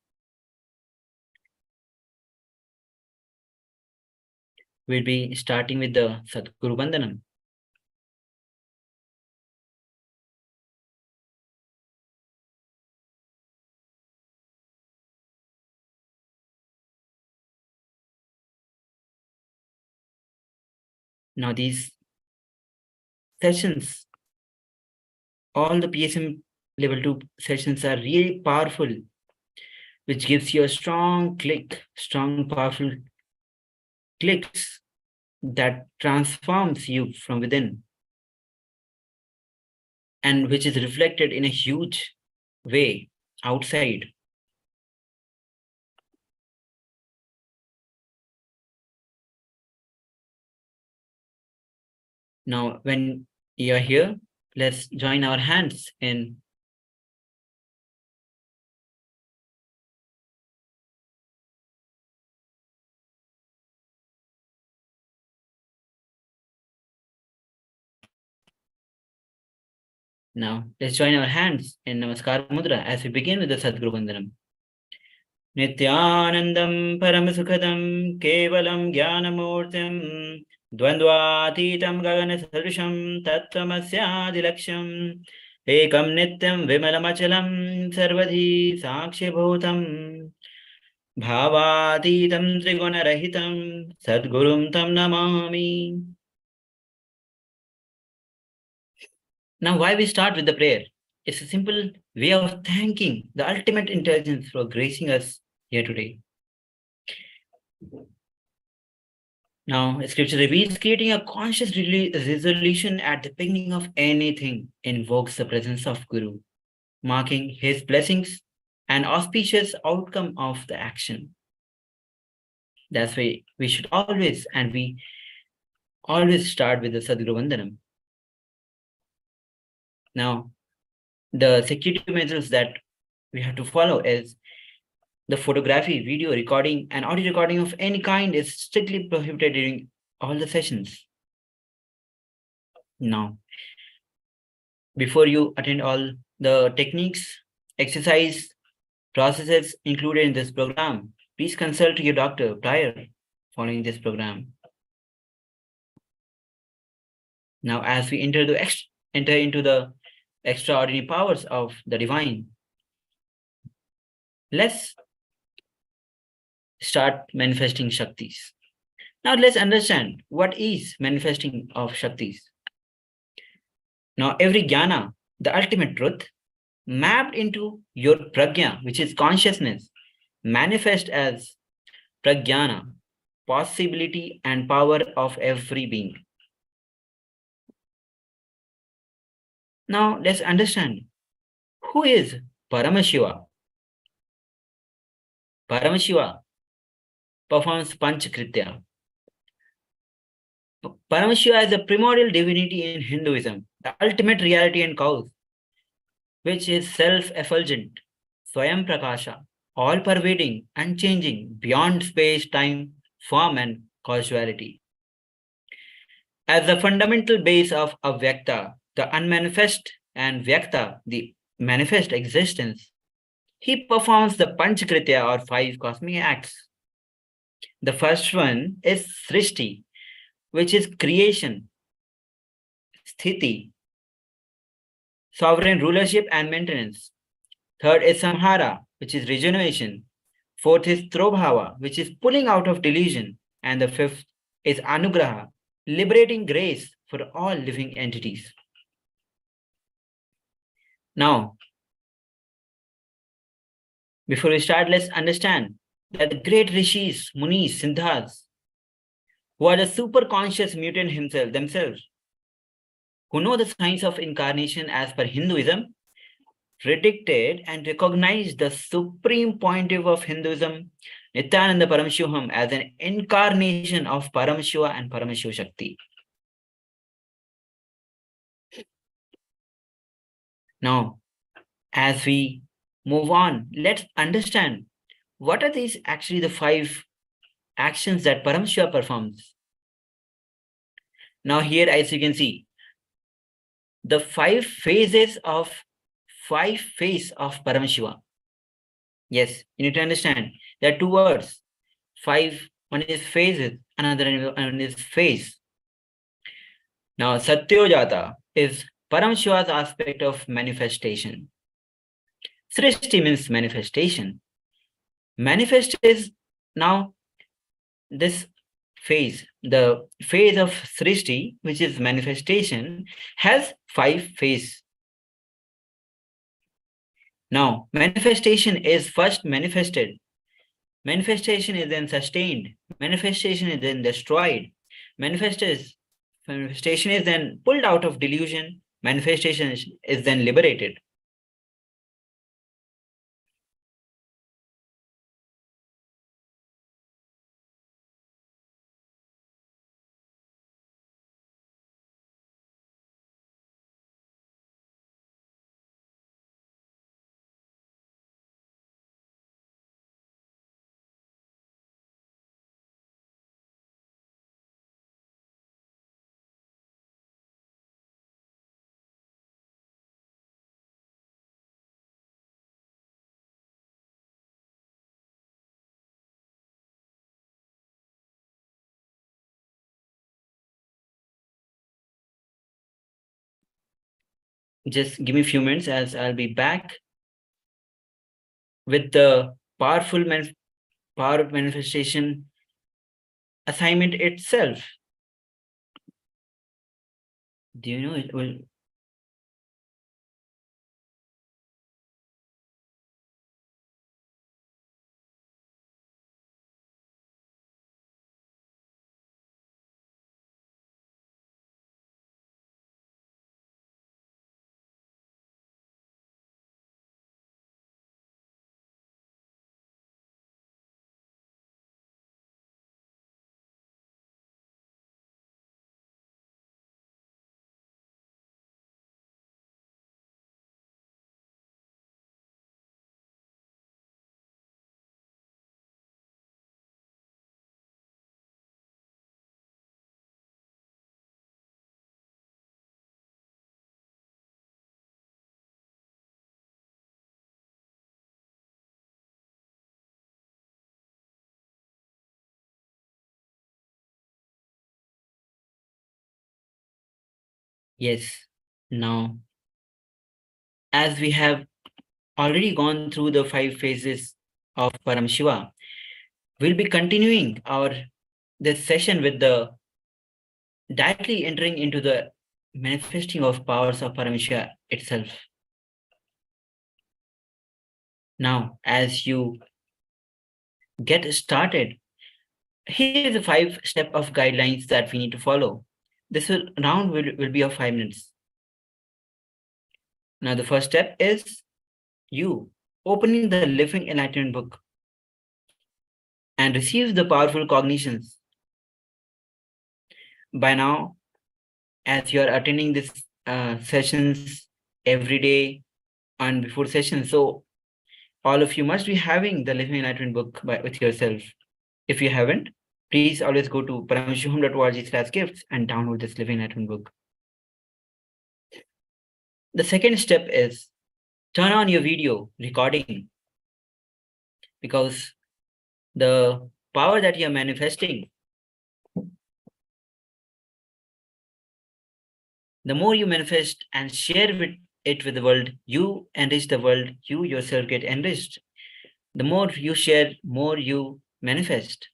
we'll be starting with the Sadguru Vandanam. Now, these sessions, all the PSM level 2 sessions are really powerful, which gives you a strong click, strong, powerful clicks that transforms you from within, and which is reflected in a huge way outside. Now, when you're here, let's join our hands in let's join our hands in Namaskar Mudra as we begin with the Sadguru Vandanam. Nithyanandam Paramasukadam Kevalam Jnanamurtim Dvandvatitam Gagana Sadrisham Tattvamasya Ekam Nityam Vimalamachalam Sarvadhi Sakshibhutam Bhavatitam Trigunarahitam Sadgurum Tam Namami. Now, why we start with the prayer? It's a simple way of thanking the ultimate intelligence for gracing us here today. Now, scripture reveals creating a conscious resolution at the beginning of anything invokes the presence of Guru, marking his blessings and auspicious outcome of the action. That's why we should always start with the Sadguru Vandanam. Now, the security measures that we have to follow is the photography, video recording, and audio recording of any kind is strictly prohibited during all the sessions. Now, before you attend all the techniques, exercise, processes included in this program, please consult your doctor prior following this program. Now, as we enter into the extraordinary powers of the divine, let's start manifesting Shaktis. Now, let's understand what is manifesting of Shaktis. Now, every jnana, the ultimate truth, mapped into your prajna, which is consciousness, manifest as prajnana, possibility and power of every being. Now, let's understand who is Paramashiva. Paramashiva performs Panchakritya. Paramashiva is a primordial divinity in Hinduism, the ultimate reality and cause, which is self-effulgent, Swayam Prakasha, all-pervading, unchanging, beyond space, time, form, and causality. As the fundamental base of Avyakta, the unmanifest, and Vyakta, the manifest existence, he performs the Panchakritya or 5 cosmic acts. The first one is Srishti, which is creation, Sthiti, sovereign rulership and maintenance. Third is Samhara, which is regeneration. Fourth is Trobhava, which is pulling out of delusion. And the fifth is Anugraha, liberating grace for all living entities. Now, before we start, let's understand that the great rishis, munis, siddhas, who are the super conscious mutant themselves, who know the science of incarnation as per Hinduism, predicted and recognized the supreme point of Hinduism, Nithyananda Paramashivoham, as an incarnation of Paramashiva and Paramashiva Shakti. Now, as we move on, let's understand what are these actually the 5 actions that Paramashiva performs. Now here, as you can see, the five phases of Paramashiva. Yes, you need to understand. There are two words. Five, one is phases, another one is phase. Now, Satyojata is Paramashiva's aspect of manifestation. Srishti means manifestation. Manifest is now this phase. The phase of Srishti, which is manifestation, has five phases. Now, manifestation is first manifested. Manifestation is then sustained. Manifestation is then destroyed. Manifestation is then pulled out of delusion. Manifestation is then liberated. Just give me a few minutes as I'll be back with the power of manifestation assignment itself. Do you know it will? Yes. Now, as we have already gone through the five phases of Paramashiva, we'll be continuing this session with the directly entering into the manifesting of powers of Paramashiva itself. Now, as you get started, here is the 5 step of guidelines that we need to follow. This round will be of 5 minutes. Now, the first step is you opening the Living Enlightenment book and receive the powerful cognitions. By now, as you are attending these sessions every day and before sessions, so all of you must be having the Living Enlightenment book with yourself. If you haven't, please always go to paramashivoham.org/gifts and download this Living Enlightenment book. The second step is turn on your video recording, because the power that you're manifesting, the more you manifest and share it with the world, you enrich the world, you yourself get enriched. The more you share, more you manifest.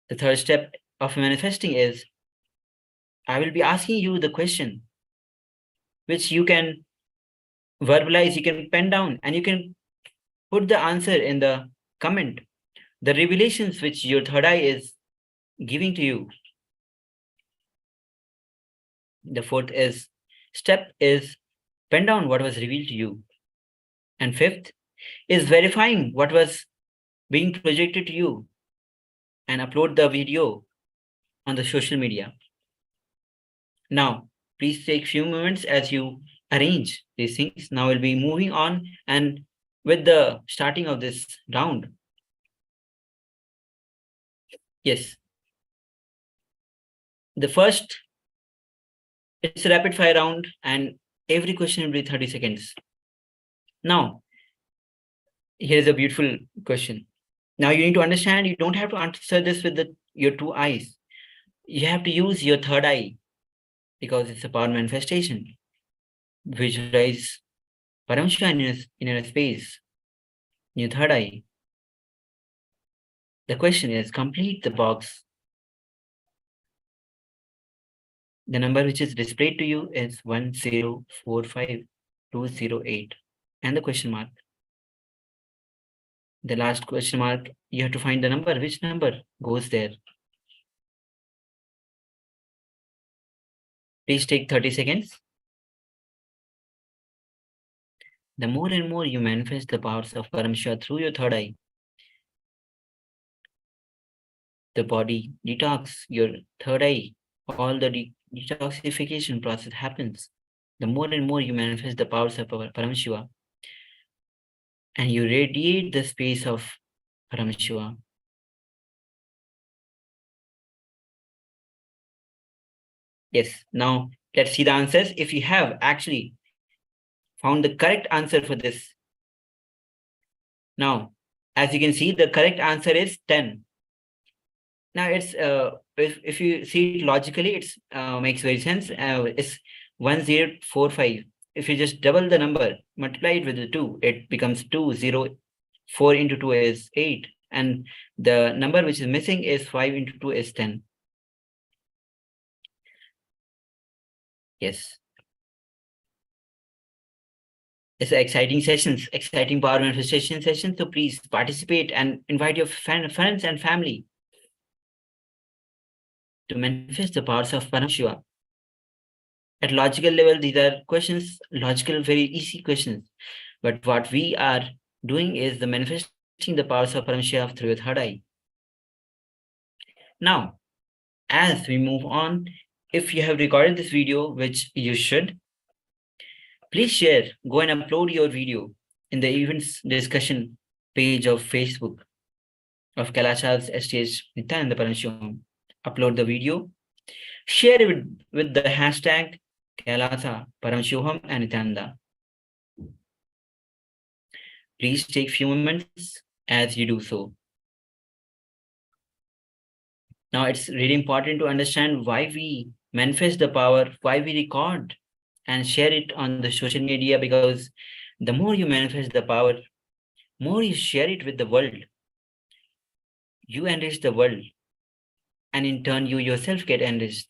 The third step of manifesting is, I will be asking you the question, which you can verbalize, you can pen down, and you can put the answer in the comment. The revelations which your third eye is giving to you. The fourth step is pen down what was revealed to you. And fifth is verifying what was being projected to you and upload the video on the social media. Now, please take a few moments as you arrange these things. Now we'll be moving on and with the starting of this round. Yes. The first, it's a rapid fire round and every question will be 30 seconds. Now, here's a beautiful question. Now you need to understand, you don't have to answer this with your two eyes. You have to use your third eye because it's a power manifestation. Visualize Paramashiva in a space, your third eye. The question is, complete the box. The number which is displayed to you is 1045208 and the question mark. The last question mark, you have to find the number. Which number goes there? Please take 30 seconds. The more and more you manifest the powers of Paramashiva through your third eye, the body detox, your third eye, all the detoxification process happens. The more and more you manifest the powers of Paramashiva, and you radiate the space of Paramashiva. Yes, now let's see the answers. If you have actually found the correct answer for this. Now, as you can see, the correct answer is 10. Now it's if you see it logically, it's makes very sense. It's 1045. If you just double the number, multiply it with the 2, it becomes 204 into 2 is 8, and the number which is missing is 5 into 2 is 10. Yes. It's exciting sessions, exciting power manifestation sessions. So please participate and invite your friends and family to manifest the powers of Paramashiva. At logical level, these are questions, logical, very easy questions. But what we are doing is the manifesting the powers of Paramashiva through your third eye. Now, as we move on, if you have recorded this video, which you should, please share, go and upload your video in the events discussion page of Facebook of KAILASA's SPH Nithyananda Paramashivam. Upload the video, share it with the hashtag KAILASA, Paramashivoham and Nithyananda. Please take few moments as you do so. Now it's really important to understand why we manifest the power, why we record and share it on the social media, because the more you manifest the power, more you share it with the world. You enrich the world, and in turn, you yourself get enriched.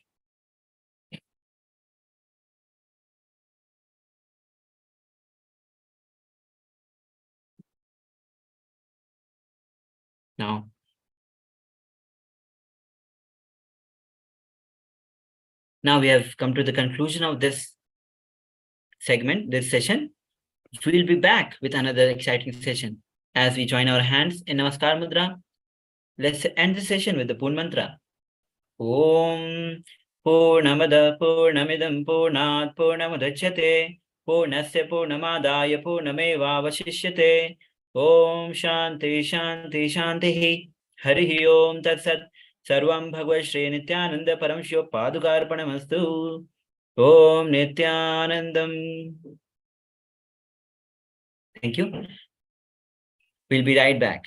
Now we have come to the conclusion of this segment, this session. We'll be back with another exciting session. As we join our hands in Namaskar Mudra, let's end the session with the Purn Mantra. Om Purnamada Purnamidam Purnat Purnamudachyate Purnasya Purnamadaya Purnameva Vashishyate. Om Shanti Shanti Shanti Harihi Om Tat Sat. Sarvam Bhagavad Shri Nithyananda Paramashiva Padukarpanamastu. Om Nithyanandam. Thank you. We'll be right back.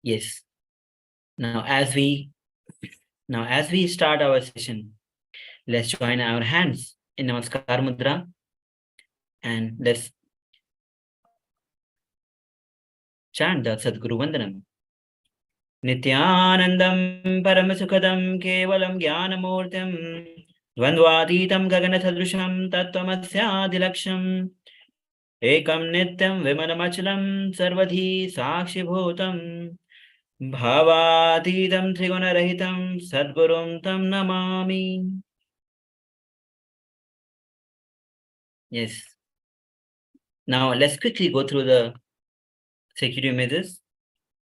Yes. Now as we start our session, let's join our hands in Namaskar Mudra and let's chant the Sadguru Vandanam. Nithyanandam Paramasukhadam Kevalam Jnanamurtim Dvandvatitam Gagana Sadrusham Tattvamasya Dilaksham ekam nityam vimanamachalam sarvadhi sakshibhutam bhavatitam trigunarahitam sadgurum tam namami. Yes. Now let's quickly go through the security measures.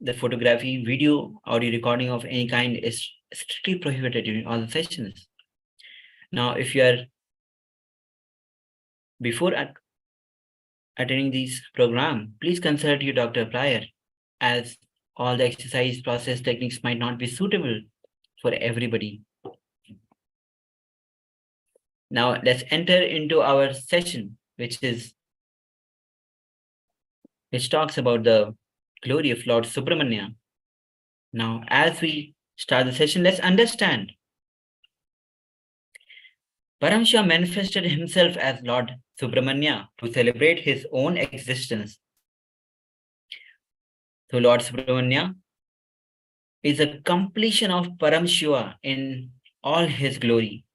The photography, video, audio recording of any kind is strictly prohibited during all the sessions. Now, if you are before attending this program, please consult your doctor prior, as all the exercise process techniques might not be suitable for everybody. Now, let's enter into our session, which talks about the glory of Lord Subramanya. Now, as we start the session, let's understand. Paramashivoham manifested himself as Lord Subramanya to celebrate his own existence. So Lord Subramanya is a completion of Paramashiva in all his glory,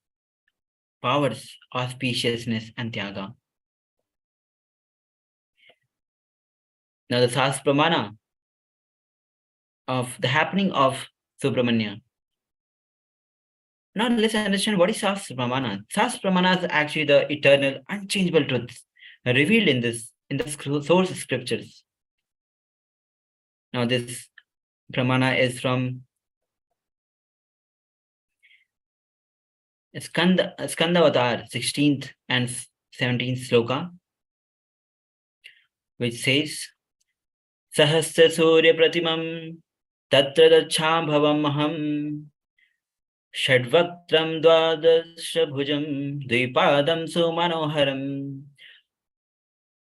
powers, auspiciousness, and Tyaga. Now the Sas Pramana of the happening of Subramanya. Now let's understand what is Sas Pramana. Sas Pramana is actually the eternal, unchangeable truths revealed in the source scriptures. Now this Pramana is from Skandavatar, 16th and 17th sloka, which says, Sahasra Surya Pratimam Tatra Dacham Bhavam Maham Shadvaktram Dwadasha Bhujam Dvipadam Sumanoharam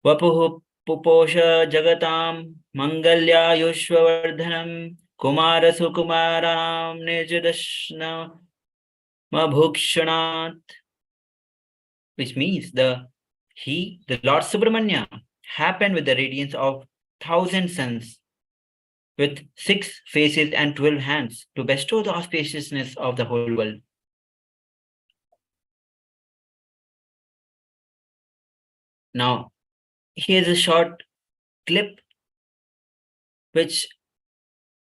Vapuhu Puposha Jagatam Mangalya Yushvavardhanam Kumara Sukumaram Nijadashna Mabhukshanat, which means the Lord Subramanya happened with the radiance of 1,000 suns, with 6 faces and 12 hands, to bestow the auspiciousness of the whole world. Now, here's a short clip which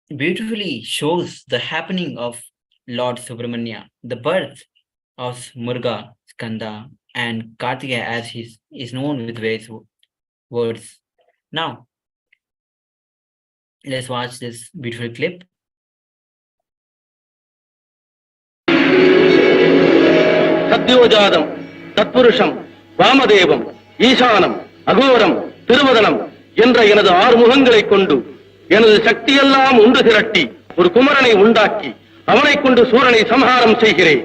beautifully shows the happening of Lord Subramanya, the birth of Murga, Skanda, and Kartikeya, as he is known with various words. Now, let's watch this beautiful clip. Satyojadam, Tatpurusham, Vamadevam, Ishanam, Agoram, Thiruvadanam என்ற எனது 6 முகங்களைக் கொண்டு எனது சக்தியெல்லாம் உண்டு திரட்டி ஒரு குமரனை உண்டாக்கி அவனைக் கொண்டு சூரனை சம்ஹாரம் செய்கிறேன்.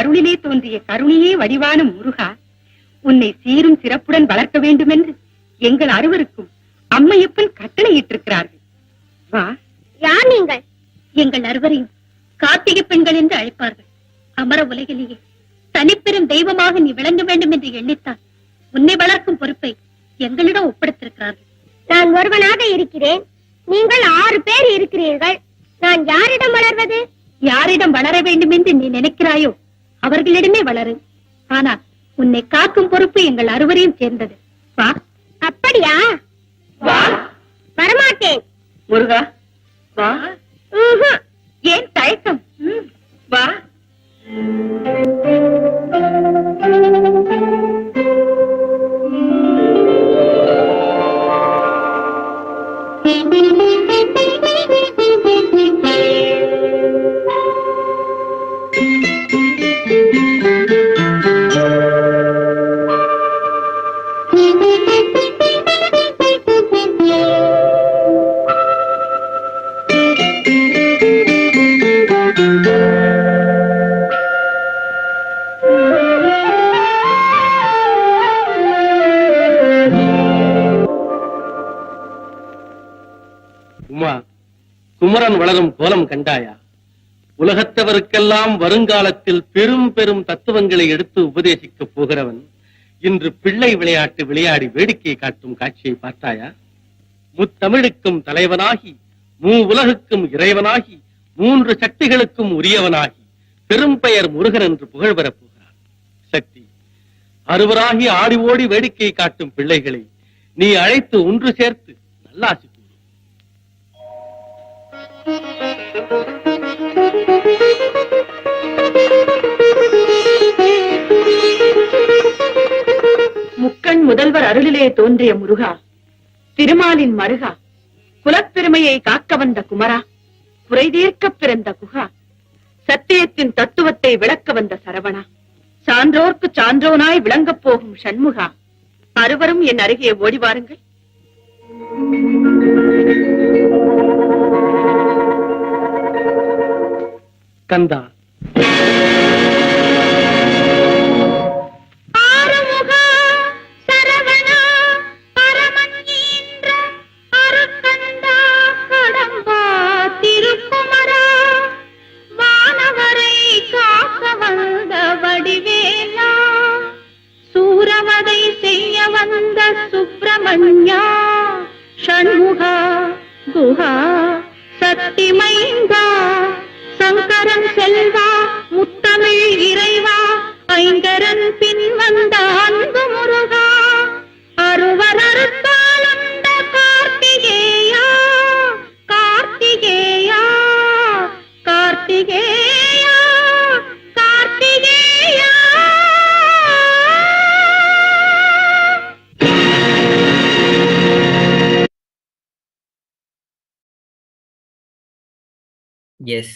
அருளிலே தோன்றிய கருணையே வடிவான முருகா, உன்னை சீரும் சிறப்புடன் வளர்க்க வேண்டும் என்று எங்கள் அறுவருக்கும் அம்மையப்பன் கட்டளையிட்டிருக்கிறார்கள். வா. யார் நீங்கள்? எங்கள் அறுவரையும் கார்த்திகை பெண்கள் என்று அழைப்பார்கள். அமர உலகிலேயே தனிப்பெரும் தெய்வமாக நீ விளங்க வேண்டும் என்று எண்ணித்தான் உன்னை வளர்க்கும் பொறுப்பை எங்களிடம் ஒப்படைத்திருக்கிறார்கள். நான் ஒருவனாக இருக்கிறேன், நீங்கள் 6 பேர் இருக்கிறீர்கள். நான் யாரிடம் வளர்வது? யாரிடம் வளர வேண்டும் என்று நீ நினைக்கிறாயோ அவர்களிடமே வளரு. ஆனால் உன்னை காக்கும் பொறுப்பு எங்கள் அறுவரையும் சேர்ந்தது. வா. வருவாயா? வா. வரமாட்டேன். முருகா வா. ஏன் தயக்கம்? வா. உமா, குமரன் வளரும் கோலம் கண்டாயா? உலகத்தவருக்கெல்லாம் வருங்காலத்தில் பெரும் பெரும் தத்துவங்களை எடுத்து உபதேசிக்கப் போகிறவன் இன்று பிள்ளை விளையாட்டு விளையாடி வேடிக்கை காட்டும் காட்சியை பார்த்தாயா? முத்தமிழுக்கும் தலைவனாகி, உலகுக்கும் இறைவனாகி, 3 சக்திகளுக்கும் உரியவனாகி, பெரும் பெயர் முருகன் என்று புகழ் பெறப் போகிறான். சக்தி, அறுவராகி ஆடி ஓடி வேடிக்கை காட்டும் பிள்ளைகளை நீ அழைத்து ஒன்று சேர்த்து நல்லாசி. முக்கண் முதல்வர் அருளிலே தோன்றிய முருகா, திருமாலின் மருகா, குலப்பெருமையை காக்க வந்த குமரா, குறை தீர்க்க பிறந்த குகா, சத்தியத்தின் தத்துவத்தை விளக்க வந்த சரவணா, சான்றோர்க்கு சான்றோனாய் விளங்கப் போகும் சண்முகா, அறுவரும் என் அருகே ஓடி வாருங்கள். கந்தா, சுப்பிரமணியா, ஷண்முகா, குஹா, சக்தி மைந்தா, சங்கரன் செல்வா, முத்தமிழ் இறைவா, ஐங்கரன் பின் வந்த அன்பு முருகா, அருவர் அறுத்தாளந்த Karthikeya, Karthikeya, Karthikeya, Karthikeya. Yes.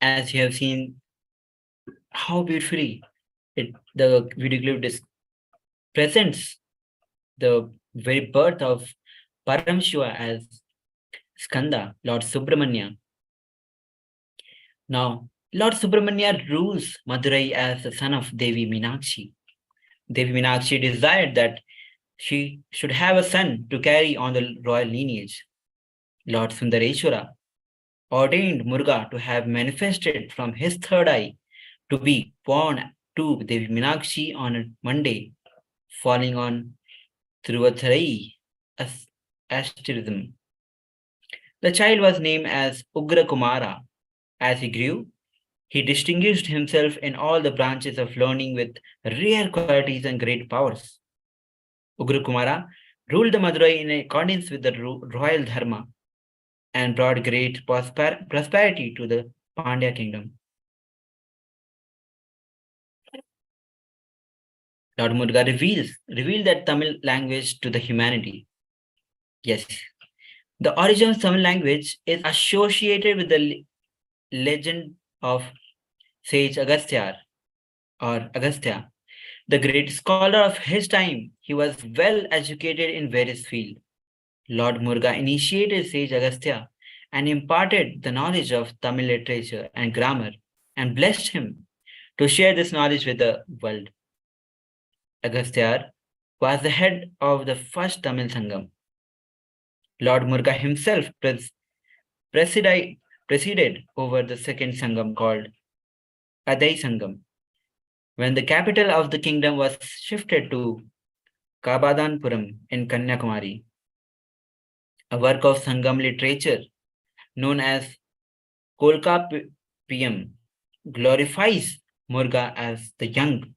As you have seen how beautifully the video clip presents the very birth of Paramashiva as Skanda, Lord Subramanya. Now, Lord Subramanya rules Madurai as the son of Devi Meenakshi. Devi Meenakshi desired that she should have a son to carry on the royal lineage. Lord Sundareshwara ordained Muruga to have manifested from his third eye to be born to Devi Meenakshi on a Monday, falling on Thiruvatharai asterism. The child was named as Ugra Kumara. As he grew, he distinguished himself in all the branches of learning with rare qualities and great powers. Ugra Kumara ruled the Madurai in accordance with the royal dharma and brought great prosperity to the Pandya kingdom. Lord Muruga revealed that Tamil language to the humanity. Yes, the origin of Tamil language is associated with the legend of sage Agastya, the great scholar of his time. He was well educated in various fields. Lord Muruga initiated sage Agastya and imparted the knowledge of Tamil literature and grammar and blessed him to share this knowledge with the world. Agastya was the head of the first Tamil Sangam. Lord Muruga himself presided over the second Sangam called Adai Sangam, when the capital of the kingdom was shifted to Kabadanpuram in Kanyakumari. A work of Sangam literature known as Kolkapiyam glorifies Muruga as the young,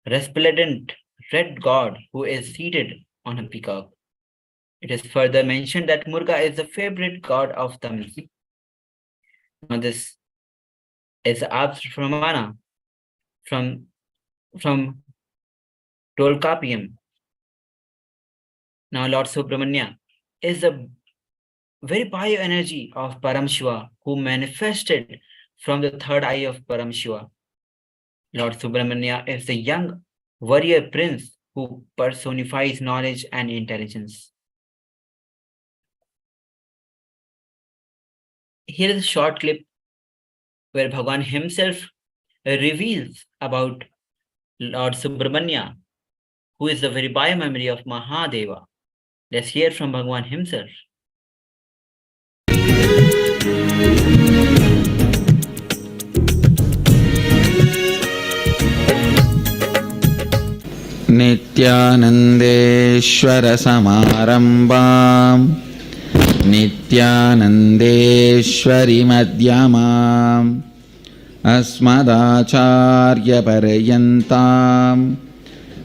resplendent red god who is seated on a peacock. It is further mentioned that Murga is the favorite god of Tamil. Now this is Abhramana from Tolkapiam. Now Lord Subramanya is the very bioenergy of Paramashiva who manifested from the third eye of Paramashiva. Lord Subramanya is the young warrior prince who personifies knowledge and intelligence. Here is a short clip where Bhagwan himself reveals about Lord Subramanya, who is the very bio-memory of Mahadeva. Let's hear from Bhagwan himself. Nithyanandeshwara Samaarambam Nithyanandeshwari Madhyamam Asmadacharya Parayantam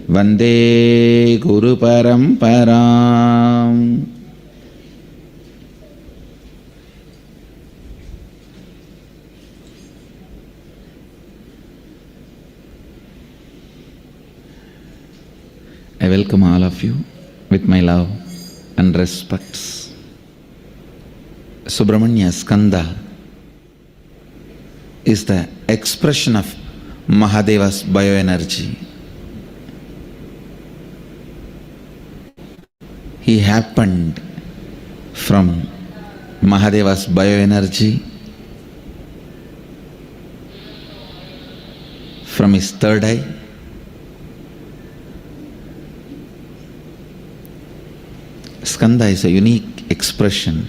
Vande Guru Paramparam. I welcome all of you with my love and respects. Subramanya Skanda is the expression of Mahadeva's bioenergy. He happened from Mahadeva's bioenergy, from his third eye, Skanda is a unique expression.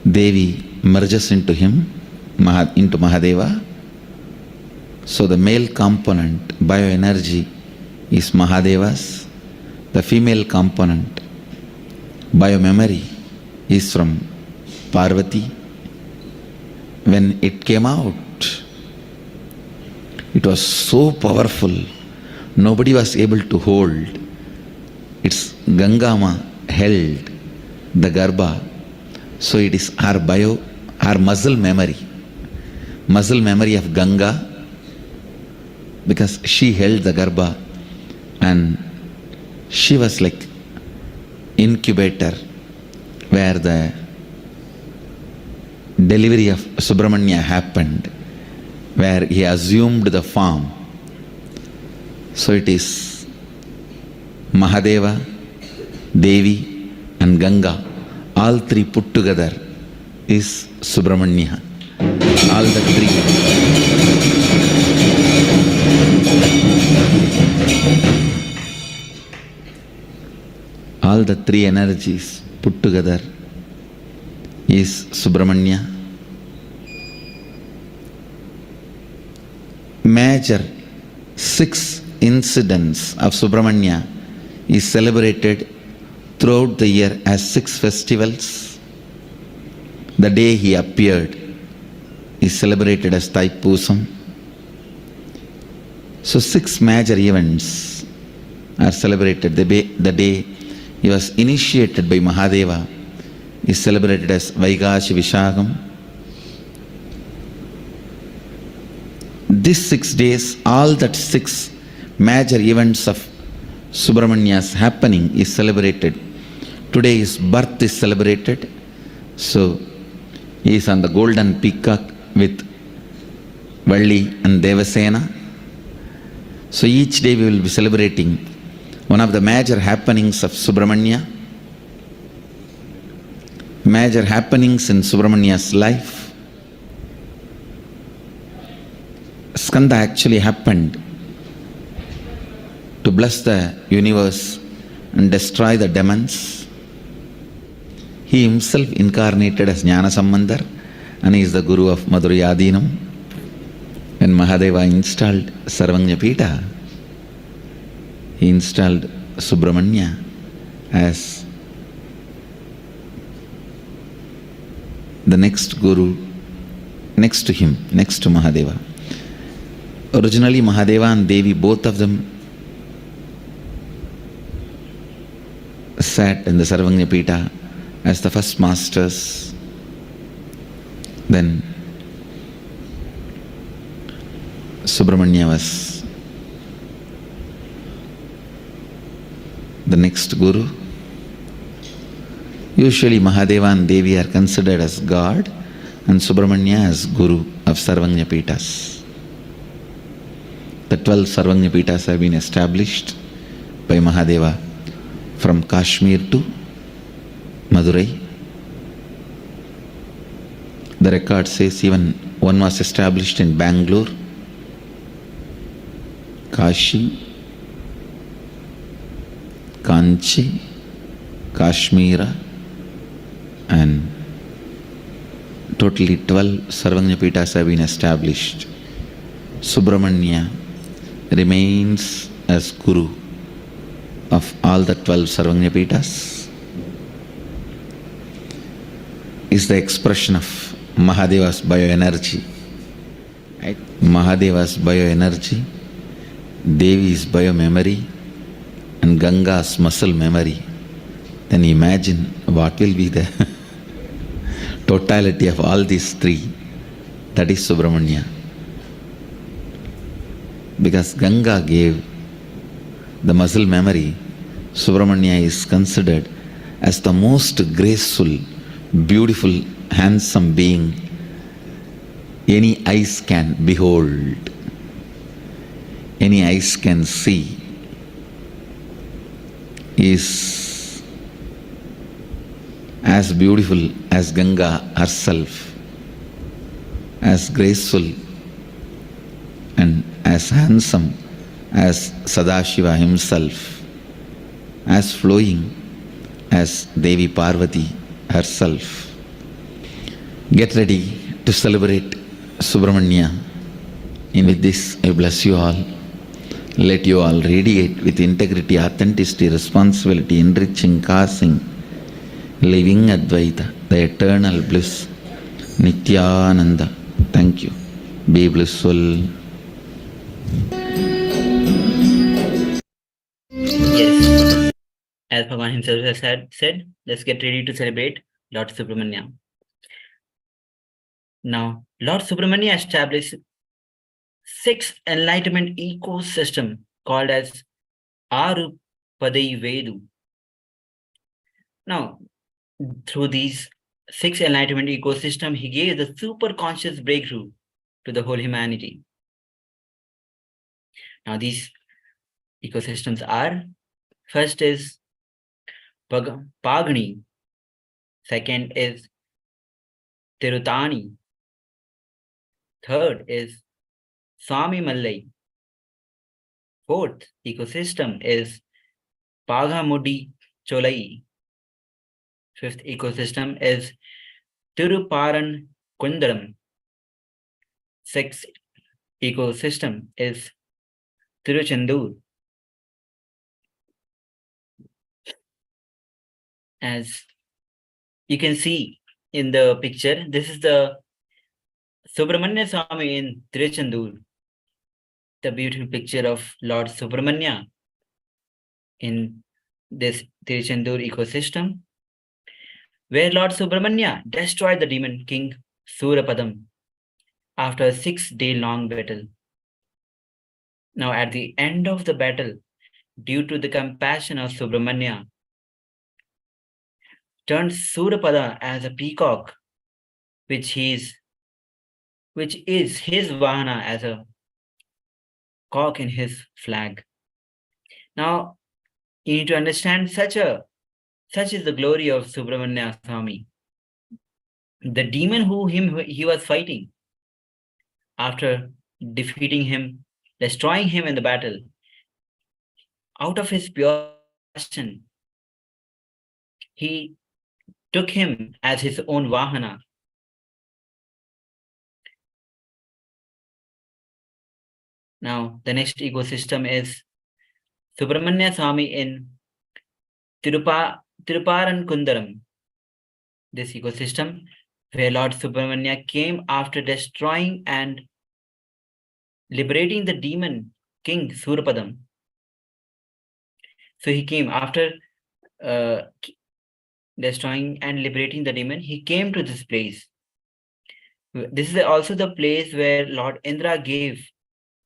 Devi merges into him, into Mahadeva. So the male component, bioenergy, is Mahadeva's. The female component, biomemory, is from Parvati. When it came out, it was so powerful. Nobody was able to hold. Its Gangama held the Garbha. So it is our muscle memory of Ganga, because she held the Garbha and she was like incubator where the delivery of Subramanya happened, where he assumed the form. So it is Mahadeva, Devi and Ganga, all three put together is Subramanya. All the three. All the three energies put together is Subramanya. Major 6 incidents of Subramanya is celebrated throughout the year as 6 festivals. The day he appeared is celebrated as Thaipusam. So 6 major events are celebrated. The day he was initiated by Mahadeva is celebrated as Vaigashi Vishagam. These 6 days, all that 6 major events of Subramanya's happening is celebrated. Today his birth is celebrated. So he is on the golden peacock with Valli and Devasena. So each day we will be celebrating one of the major happenings of Subramanya, major happenings in Subramanya's life. Skanda actually happened to bless the universe and destroy the demons. He himself incarnated as Jnana Sambandar and he is the guru of Madhurayadinam. When Mahadeva installed Sarvanya Pita, he installed Subramanya as the next guru next to him, next to Mahadeva. Originally, Mahadeva and Devi, both of them sat in the Sarvanyapita as the first masters. Then Subramanya was the next guru. Usually Mahadeva and Devi are considered as God and Subramanya as guru of Sarvanyapithas. The 12 Sarvanyapithas have been established by Mahadeva from Kashmir to Madurai. The record says even one was established in Bangalore, Kashi, Kanchi, Kashmira, and totally 12 Sarvanyapithas have been established. Subramanya remains as guru of all the 12 Sarvanyapithas. Is the expression of Mahadeva's bioenergy. Right? Mahadeva's bioenergy, Devi's biomemory, and Ganga's muscle memory. Then imagine what will be the totality of all these three. That is Subramanya. Because Ganga gave the muscle memory, Subramanya is considered as the most graceful, beautiful, handsome being any eyes can behold, any eyes can see. Is as beautiful as Ganga herself, as graceful and as handsome as Sadashiva himself, as flowing as Devi Parvati herself. Get ready to celebrate Subramanya. And with this, I bless you all. Let you all radiate with integrity, authenticity, responsibility, enriching, causing, living Advaita, the eternal bliss, Nithyananda. Thank you. Be blissful. Yes. As Bhagavan himself has said, let's get ready to celebrate Lord Subramanya. Now, Lord Subramanya established 6 enlightenment ecosystem called as Arupadai Vedu. Now, through these 6 enlightenment ecosystem, he gave the super conscious breakthrough to the whole humanity. Now, these ecosystems are: first is Pagani, second is Tirutani, third is Swami Mallai, fourth ecosystem is Pagamudi Cholai, fifth ecosystem is Tiruparan Kundaram, sixth ecosystem is Tiruchendur. As you can see in the picture, this is the Subramanya Swami in Tiruchendur, the beautiful picture of Lord Subramanya in this Tiruchendur ecosystem, where Lord Subramanya destroyed the demon king Surapadam after a 6-day-long battle. Now, at the end of the battle, due to the compassion of Subramanya, turned Surapada as a peacock, which is his vahana as a cock in his flag. Now, you need to understand such is the glory of Subramanya Swami. The demon who he was fighting, after defeating him, destroying him in the battle, out of his pure passion, he took him as his own vahana. Now, the next ecosystem is Subramanya Swami in Tiruparan Kundaram. This ecosystem, where Lord Subramanya came after destroying and liberating the demon king Surapadam. So he came after destroying and liberating the demon, he came to this place. This is also the place where Lord Indra gave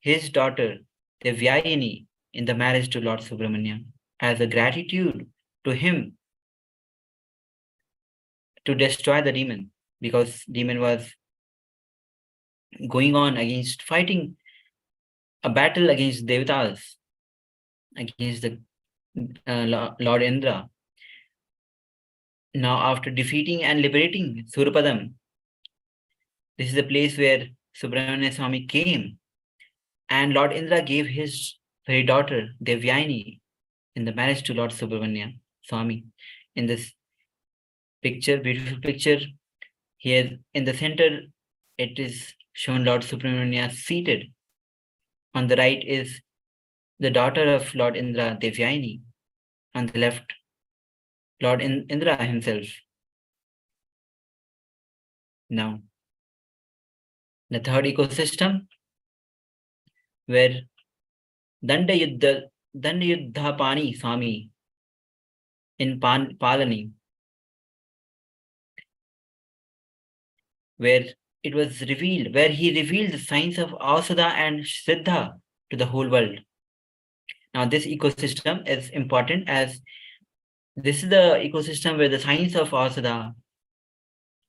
his daughter Devyayini in the marriage to Lord Subramanya as a gratitude to him to destroy the demon, because demon was going on against fighting a battle against Devatas, against the Lord Indra. Now after defeating and liberating Surapadam, this is the place where Subramanya Swami came, and Lord Indra gave his very daughter Devyayini in the marriage to Lord Subramanya Swami. In this picture, beautiful picture, here in the center, it is shown Lord Subramanya seated. On the right is the daughter of Lord Indra, Devyayini. On the left, Lord Indra himself. Now, the third ecosystem, where Dandayuddhapani Swami in Palani, where it was revealed, where he revealed the science of Ausada and Siddha to the whole world. Now, this ecosystem is important as this is the ecosystem where the science of Ausada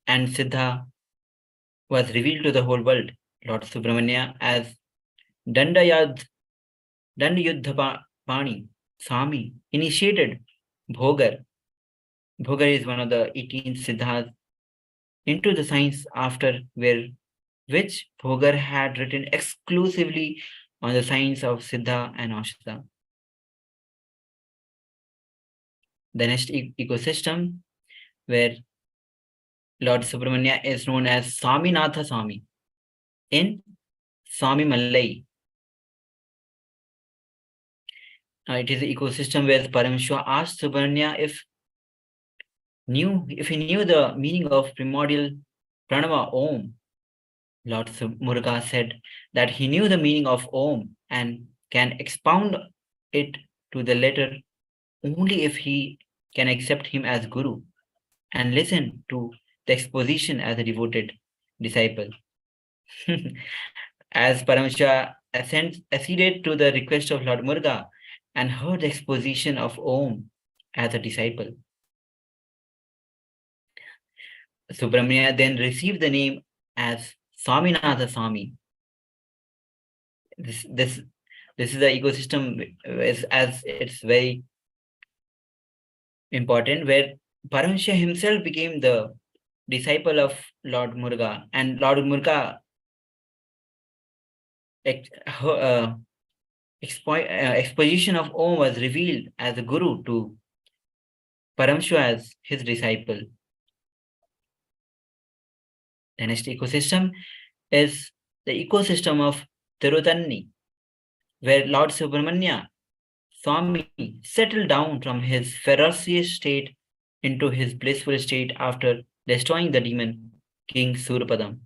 and Siddha was revealed to the whole world. Lord Subramanya as Dandayuddhapani Swami initiated Bhogar. Bhogar is one of the 18 Siddhas into the science after which Bhogar had written exclusively on the science of Siddha and Ausada. The next ecosystem where Lord Subramanya is known as Swaminatha Swami in Swami Malai. It is an ecosystem where Paramashiva asked Subramanya if he knew the meaning of primordial Pranava Om. Lord Muruga said that he knew the meaning of Om and can expound it to the letter only if he can accept him as Guru and listen to the exposition as a devoted disciple. As Paramashiva acceded to the request of Lord Muruga and heard the exposition of Om as a disciple, Subramanya then received the name as Swaminatha Swami. This is the ecosystem as it's very important, where Paramashiva himself became the disciple of Lord Muruga, and Lord Muruga exposition of Om was revealed as a guru to Paramashiva as his disciple. The next ecosystem is the ecosystem of Tirutanni, where Lord Subramanya Swami settled down from his ferocious state into his blissful state after destroying the demon king Surapadam.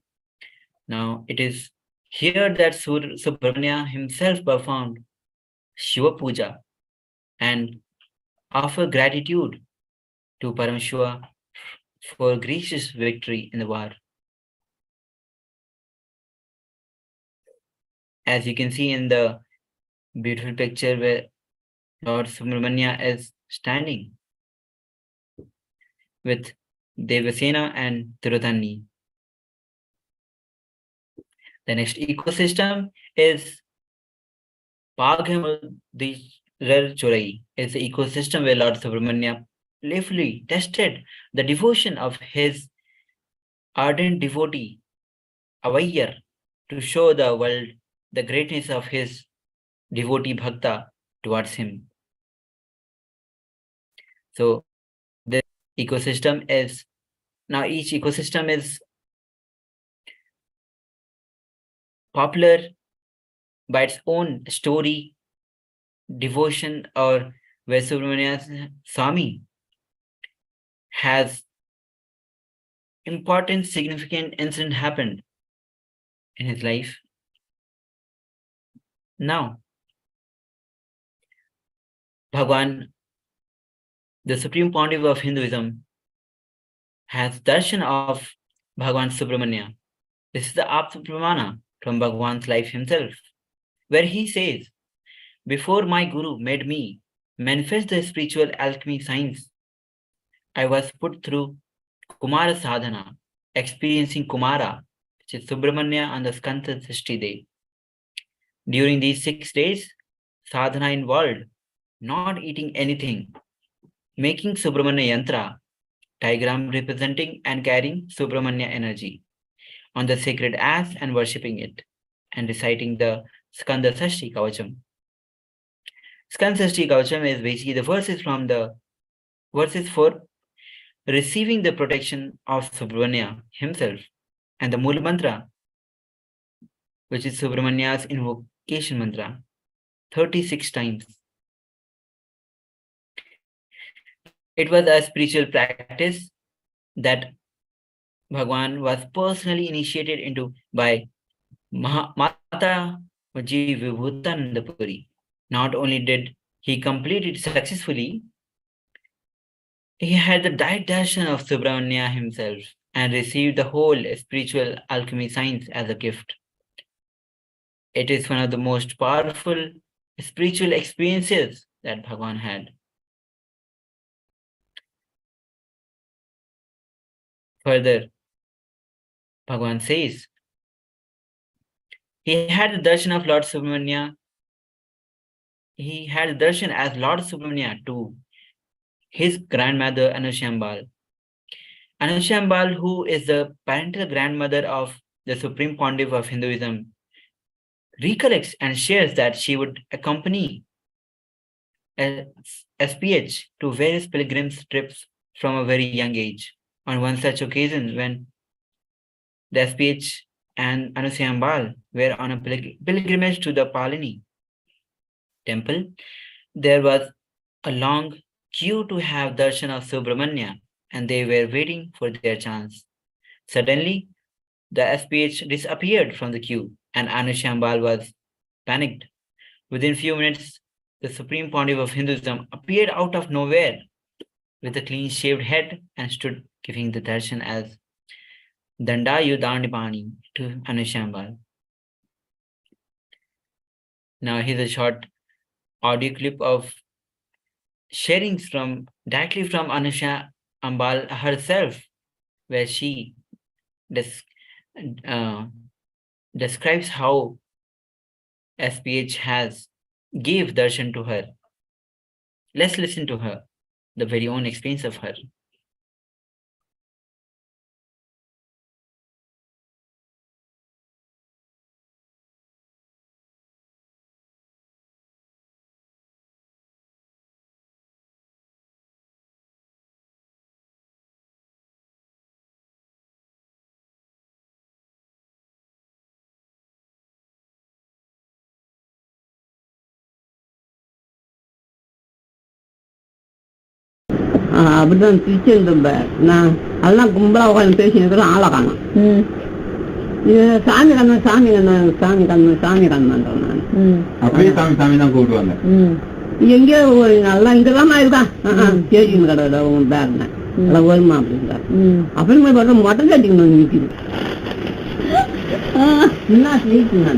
Now it is here that Subramanya himself performed Shiva Puja and offered gratitude to Paramashiva for gracious victory in the war. As you can see in the beautiful picture where Lord Subramanya is standing with Devasena and Tirutanni. The next ecosystem is Paghamudhirar Churai. It's the ecosystem where Lord Subramanya playfully tested the devotion of his ardent devotee, Avayyar, to show the world the greatness of his devotee bhakta towards him. So this ecosystem is, now each ecosystem is popular by its own story, devotion, or where Subramanya Swami has important, significant incident happened in his life. Now, Bhagwan, the Supreme Pontiff of Hinduism, has darshan of Bhagwan Subramanya. This is the Apta Pramana from Bhagwan's life himself, where he says, before my Guru made me manifest the spiritual alchemy science, I was put through Kumara Sadhana, experiencing Kumara, which is Subramanya on the Skanda Sashti day. During these 6 days, sadhana involved not eating anything, making Subramanya Yantra, diagram representing and carrying Subramanya energy on the sacred ass and worshipping it, and reciting the Skanda Sashti Kavacham. Skanda Sashti Kavacham is basically the verses for receiving the protection of Subramanya himself, and the Mula Mantra, which is Subramanya's invocation mantra, 36 times. It was a spiritual practice that Bhagwan was personally initiated into by Mata Vibhutananda Puri. Not only did he complete it successfully, he had the direct darshan of Subramanya himself and received the whole spiritual alchemy science as a gift. It is one of the most powerful spiritual experiences that Bhagwan had. Further, Bhagwan says, he had the darshan of Lord Subramanya. He had the darshan as Lord Subramanya to his grandmother Anushambal. Anushambal, who is the parental grandmother of the Supreme Pontiff of Hinduism, recollects and shares that she would accompany SPH to various pilgrims trips from a very young age. On one such occasion, when the SPH and Anushambal were on a pilgrimage to the Palani temple, there was a long queue to have darshan of Subramanya, and they were waiting for their chance. Suddenly, the SPH disappeared from the queue, and Anushambal was panicked. Within few minutes, the Supreme Pontiff of Hinduism appeared out of nowhere with a clean-shaved head and stood giving the darshan as Dandayu Dandipani to Anushambal. Now here's a short audio clip of sharings directly from Anushambal herself, where she describes how SPH has gave darshan to her. Let's listen to her, the very own experience of her. அப்படிதான் திருச்செந்தூர் நான் அதெல்லாம் கும்பலா உட்காந்து பேசினதுல ஆளை காணும். சாமி கண்ணன் சாமி கண்ணன் சாமி கண்ணன் சாமி கண்ணன் நான் அப்படியே சாமி சாமி தான் கூப்பிடுவாங்க. எங்கேயோ ஒரு நல்லா இங்கதான் இருக்கான் கேஜின் கடவுள உங்க பேருங்க அதெல்லாம் வருமா அப்படின்றாரு. அப்படின்னு போய் பார்த்தா மொட்டை கட்டிக்கணும் நிற்கிது. என்ன நீக்குங்க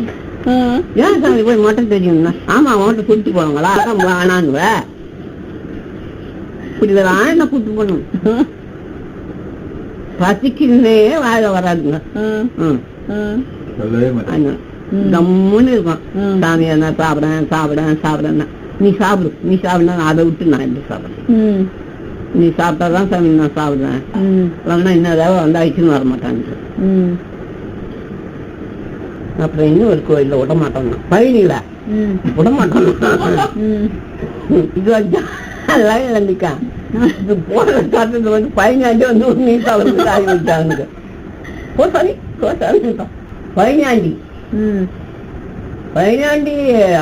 ஏன் சாமி போய் மொட்டை தெரியும்னா ஆமா அவன்கிட்ட கூப்பிட்டு போவாங்களா அதான் வேணான்னு இப்படிதான் என்ன கூட்டு பண்ணும் பசிக்குன்னே வாழ வராதுங்க. கம்முன்னு இருக்கும். சாமி என்ன சாப்பிடேன் சாப்பிடேன் சாப்பிடேன்னா நீ சாப்பிடு நீ சாப்பிடா அதை விட்டு நான் எப்படி சாப்பிடுறேன் நீ சாப்பிட்டாதான் சாமி நான் சாப்பிடுவேன் இல்லைன்னா இன்னும் ஏதாவது வந்தாச்சுன்னு வரமாட்டாங்க. அப்புறம் இன்னும் ஒரு கோயில்ல விட மாட்டோம்னா பழனியில விட மாட்டோம். இது இழந்துக்கா இது போன காட்டுறது வந்து 15 வந்து ஒரு நீட்டா வந்து ஆகி விட்டாங்க. பதினாண்டி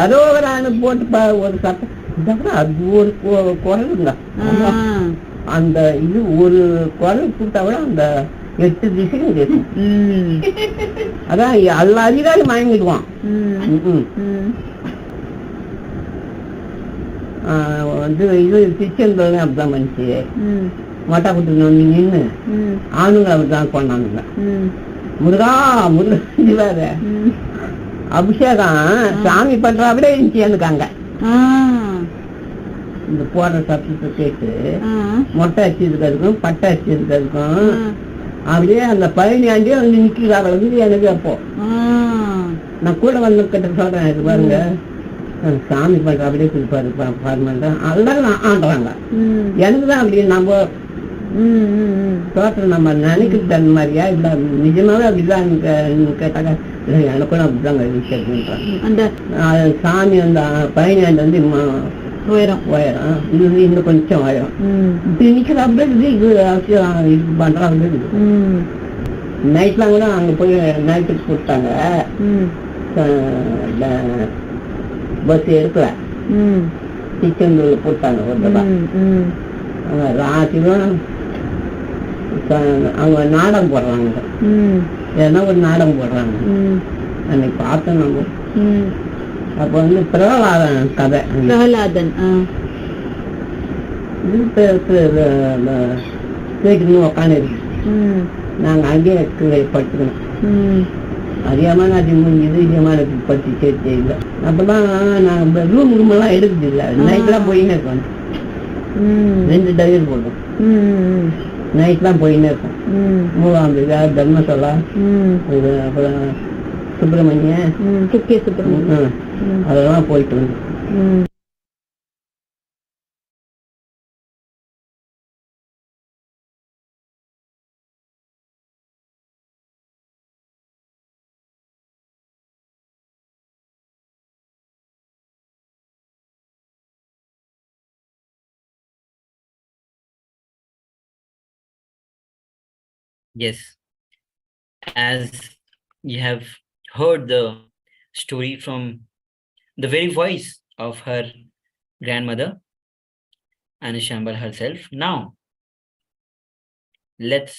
அரோகரான்னு போட்டு ஒரு சட்டம் அது ஒரு குரலுங்க. அந்த இது ஒரு குரல் கூட்டா விட அந்த 8 திசையும் கேட்கும். அதான் எல்லா அதிகாரி மயங்கிடுவான். வந்து இது திருச்செந்தூர் அப்படிதான் பண்ணிச்சு. மொட்டை குட்டு வந்து நின்று ஆணுங்க அப்படிதான் கொண்டாங்க. முருகா முருகா வேற அபிஷேகம் சாமி பண்றாப்படியே சேர்ந்துக்காங்க. இந்த போடுற சத்தத்தை கேட்டு மொட்டை அடிச்சிருக்கிறதுக்கும் பட்டை அடிச்சிருக்கிறதுக்கும் அப்படியே அந்த 15 வந்து நிக்கிறாங்க. எனக்கு அப்போ நான் கூட வந்து கிட்ட சொல்றேன், இது பாருங்க சாமி பண்ற அப்படியே கொடுப்பாரு பாருங்க அதெல்லாம் ஆடுறாங்க. எனக்கு தான் அப்படி நம்ம தோற்றம் நம்ம நினைக்கிறது அந்த மாதிரியா இல்ல நிஜமாவே அப்படிதான் கேட்டாங்க. எனக்கும் அப்படிதாங்க. அந்த சாமி அந்த 15 வந்து உயரம் இது இன்னும் கொஞ்சம் உயரம் இப்படி நிக்கிற அப்படியே இது இது பண்றாங்க. நைட்லாம் கூட அங்க போய் நைட்டுக்கு கொடுத்தாங்க. பஸ் எடுக்கல, திருச்செந்தூர்ல போட்டாங்க ஒரு தடவை. ராத்திரியும் அவங்க நாடகம் போடுறாங்க, ஏன்னா ஒரு நாடகம் போடுறாங்க. அன்னைக்கு பார்த்தோம் நம்ம. அப்ப வந்து பிரகலாதன் கதை. பிரகலாதன் கேட்டுன்னு உக்காந்து இருக்கு. நாங்க அங்கேயே படுத்துக்கணும். அதிகமா நான் முடிஞ்சது அதிகமான பற்றி சேர்த்தே இல்லை. அப்பதான் நாங்க ரூமுக்குமெல்லாம் எடுக்குது இல்லை. நைட்லாம் போயின்னு இருக்கோம். 2 டயர் போட்டோம். நைட்லாம் போயின்னு இருக்கோம். 3ஆம் தேதி தர்மசாலா, அப்புறம் சுப்பிரமணிய சுப்பிரமணியம் அதெல்லாம் போயிட்டு வந்தோம். Yes, as you have heard the story from the very voice of her grandmother, Anushambar herself. Now, let's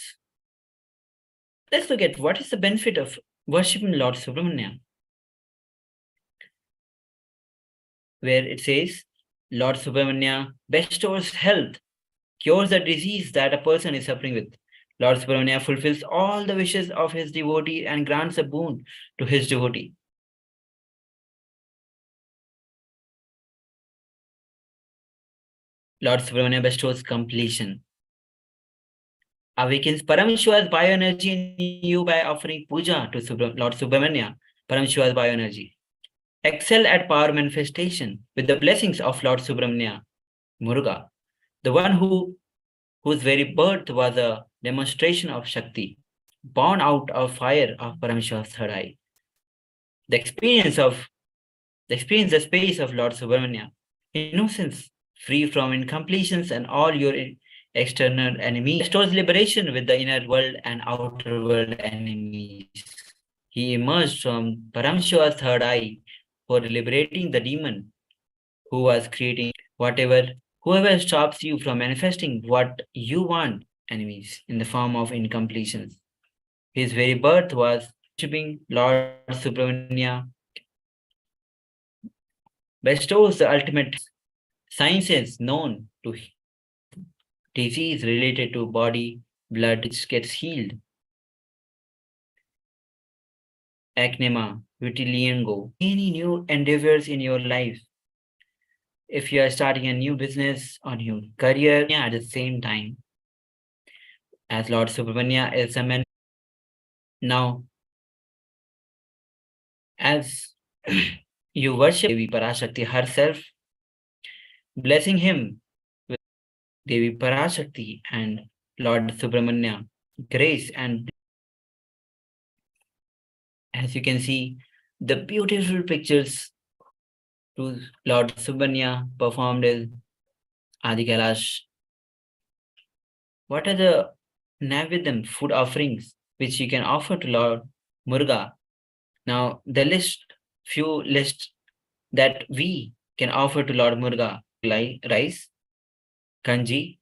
look at what is the benefit of worshiping Lord Subramanya. Where it says, Lord Subramanya bestows health, cures the disease that a person is suffering with. Lord Subramanya fulfills all the wishes of his devotee and grants a boon to his devotee. Lord Subramanya bestows completion, awakens Paramashiva's bioenergy in you by offering puja to Lord Subramanya, Paramashiva's bioenergy. Excel at power manifestation with the blessings of Lord Subramanya, Muruga, the one whose very birth was a demonstration of Shakti, born out of fire of Paramashiva's third eye. The experience the space of Lord Subramanya, innocence, free from incompletions and all your external enemies, restores liberation with the inner world and outer world enemies. He emerged from Paramashiva's third eye for liberating the demon who was creating whoever stops you from manifesting what you want, enemies, in the form of incompletions. His very birth was worshipping Lord Subramanya bestows the ultimate sciences known to disease related to body, blood, which gets healed. Acnema, vitiligo, any new endeavors in your life. If you are starting a new business or new career at the same time, as Lord Subramanya is a man. Now, as you worship Devi Parashakti herself, blessing him with Devi Parashakti and Lord Subramanya grace, and as you can see the beautiful pictures to Lord Subramanya performed as Adi Kailash. What are the Naivedam food offerings which you can offer to Lord Muruga? Now the few lists that we can offer to Lord Muruga: rice, kanji,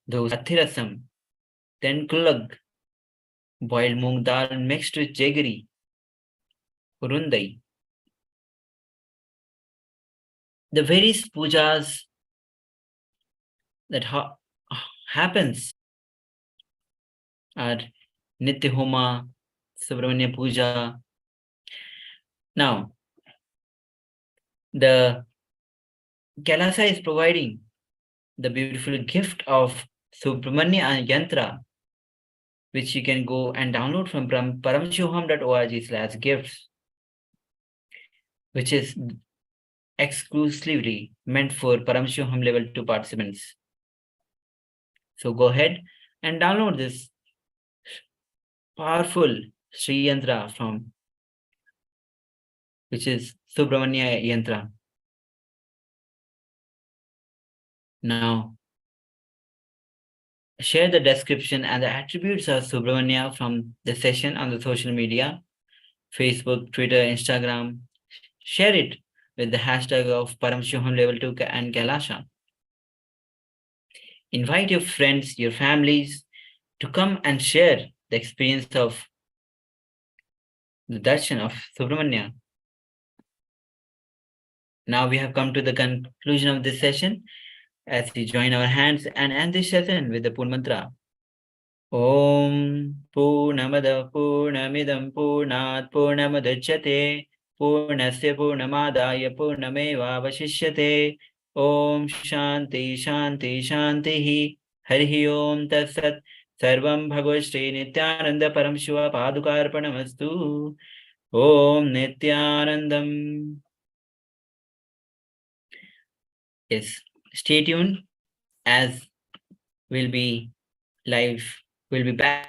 those athirasam, then kullag, boiled moong dal mixed with jaggery, urundai. The various pujas that happens are Nityahoma, Subramanya Puja. Now, the KAILASA is providing the beautiful gift of Subramanya Yantra, which you can go and download from paramashivoham.org/gifts, which is exclusively meant for Paramashivoham level 2 participants. So go ahead and download this powerful Sri Yantra from, which is Subramanya Yantra. Now, share the description and the attributes of Subramanya from the session on the social media, Facebook, Twitter, Instagram. Share it with the hashtag of Paramashivoham level 2 and KAILASA. Invite your friends, your families to come and share the experience of the darshan of Subramanya. Now we have come to the conclusion of this session as we join our hands and end this session with the Pur Mantra. Om Purnamada Purnamidam Purnat Purnamadachyate Purnasya Purnamadaya Purnameva Vashishyate Om Shanti Shanti Shanti Harihi Om Tatsat Sarvam Bhagavad Shri Nithyananda Paramashiva Padukarpanamastu Om Nithyanandam. Yes, stay tuned as we'll be live. We'll be back.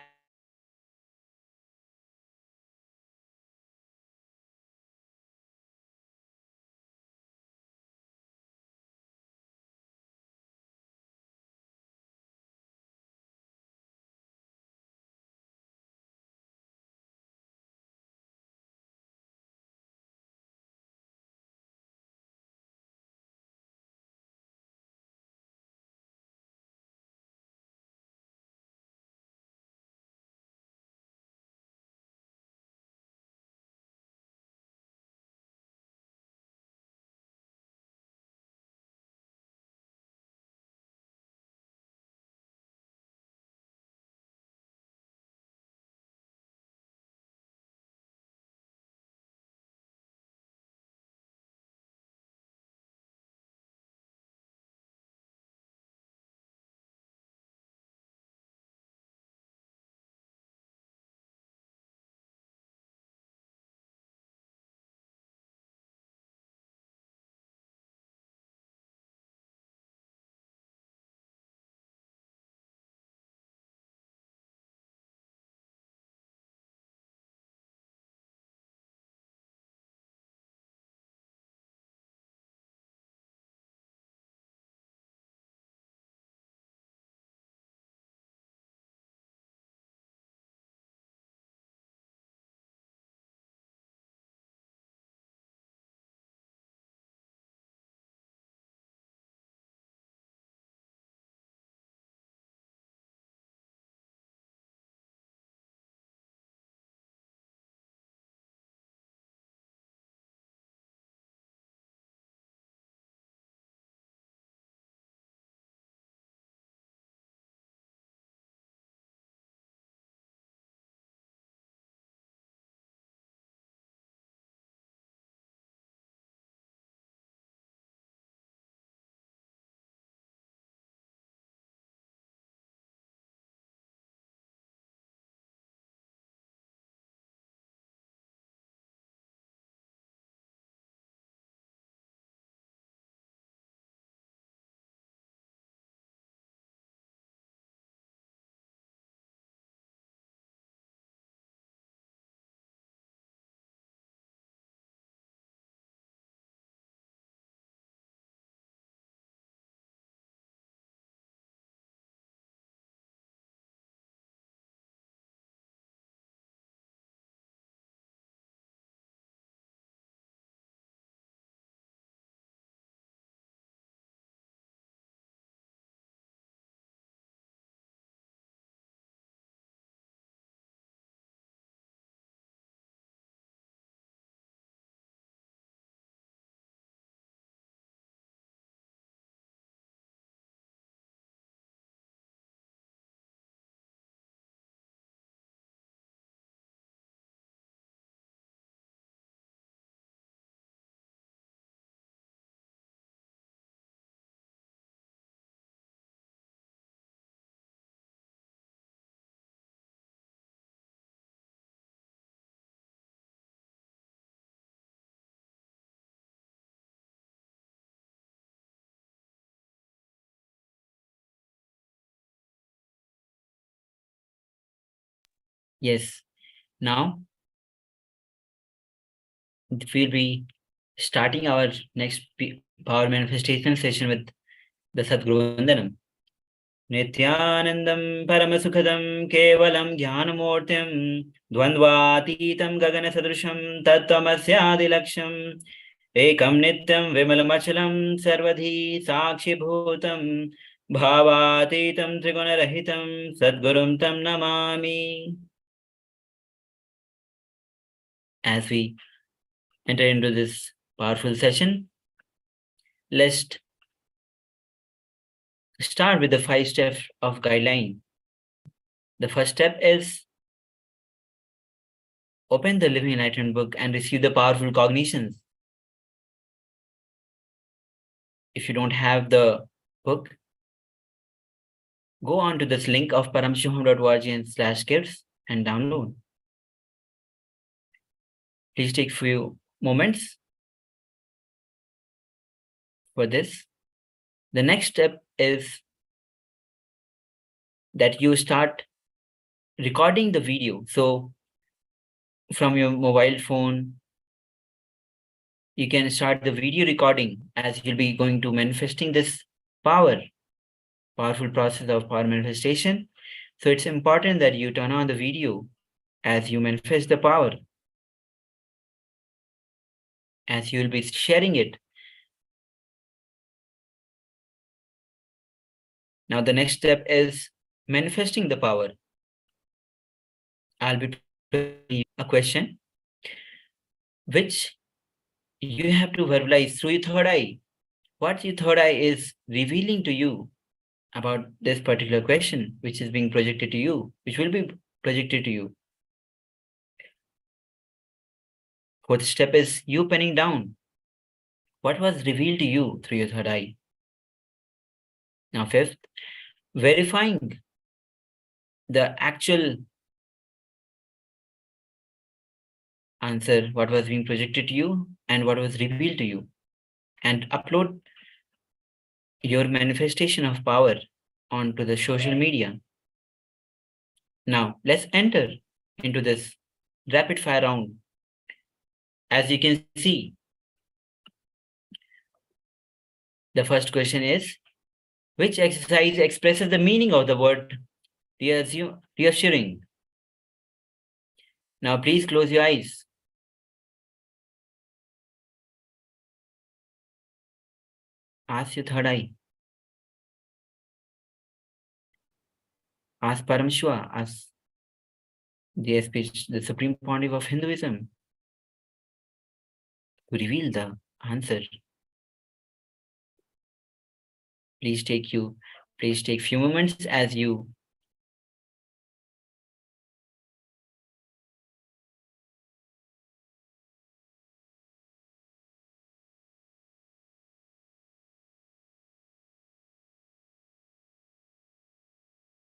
Yes. Now, we'll be starting our next power manifestation session with the Sadguru Vandanam. Nithyanandam Paramasukadam Kevalam Jnanamurtim Dvandvatitam Gagana Sadrusham Tattvamasya Laksham Ekam Nityam Vimalamachalam Sarvadhi Sakshi Bhutam Bhavatitam Trigunarahitam Sadgurum Tam Namami. As we enter into this powerful session, let's start with the 5 steps of guideline. The first step is open the Living Enlightenment book and receive the powerful cognitions. If you don't have the book, go on to this link of paramashivoham.org and /gifts and download. Please take a few moments for this. The next step is that you start recording the video. So from your mobile phone, you can start the video recording as you'll be going to manifesting this powerful process of power manifestation. So it's important that you turn on the video as you manifest the power, as you will be sharing it. Now the next step is manifesting the power. I'll be putting a question which you have to verbalize through your third eye. What your third eye is revealing to you about this particular question, which is being projected to you, which will be projected to you. Fourth step is you penning down what was revealed to you through your third eye. Now fifth, verifying the actual answer, what was being projected to you and what was revealed to you, and upload your manifestation of power onto the social media. Now let's enter into this rapid fire round. As you can see, the first question is, which exercise expresses the meaning of the word reassuring? Now please close your eyes. Ask your third eye. Ask Paramashiva, ask the SPH, the Supreme Pontiff of Hinduism, to reveal the answer. Please take few moments as you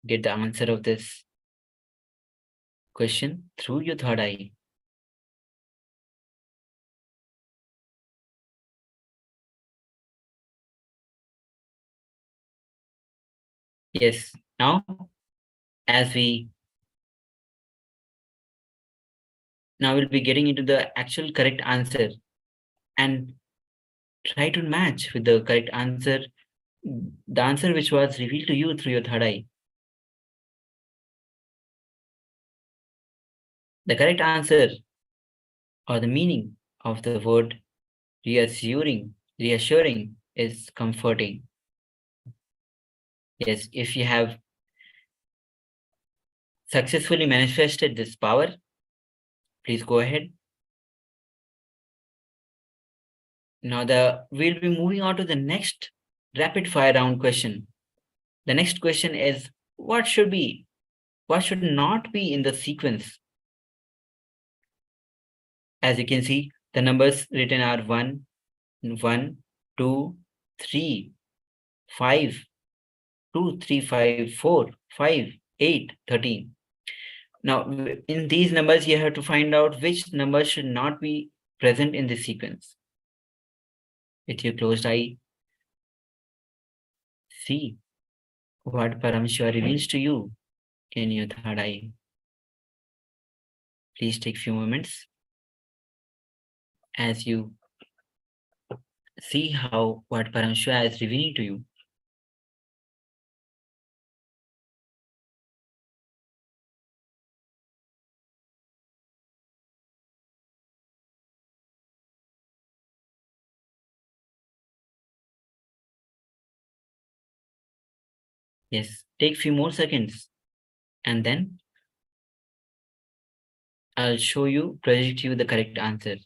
get the answer of this question through your third eye. Yes, now we'll be getting into the actual correct answer and try to match with the correct answer, the answer which was revealed to you through your third eye. The correct answer or the meaning of the word reassuring is comforting. Yes, if you have successfully manifested this power, please go ahead. Now we'll be moving on to the next rapid fire round question. The next question is, what should not be in the sequence? As you can see, the numbers written are 1, 1, 2, 3, 5, 2, 3, 5, 4, 5, 8, 13. Now, in these numbers, you have to find out which numbers should not be present in the sequence. With your closed eye, see what Paramashiva reveals to you in your third eye. Please take a few moments as you see how what Paramashiva is revealing to you. Yes, take a few more seconds and then I'll show you, project you the correct answer.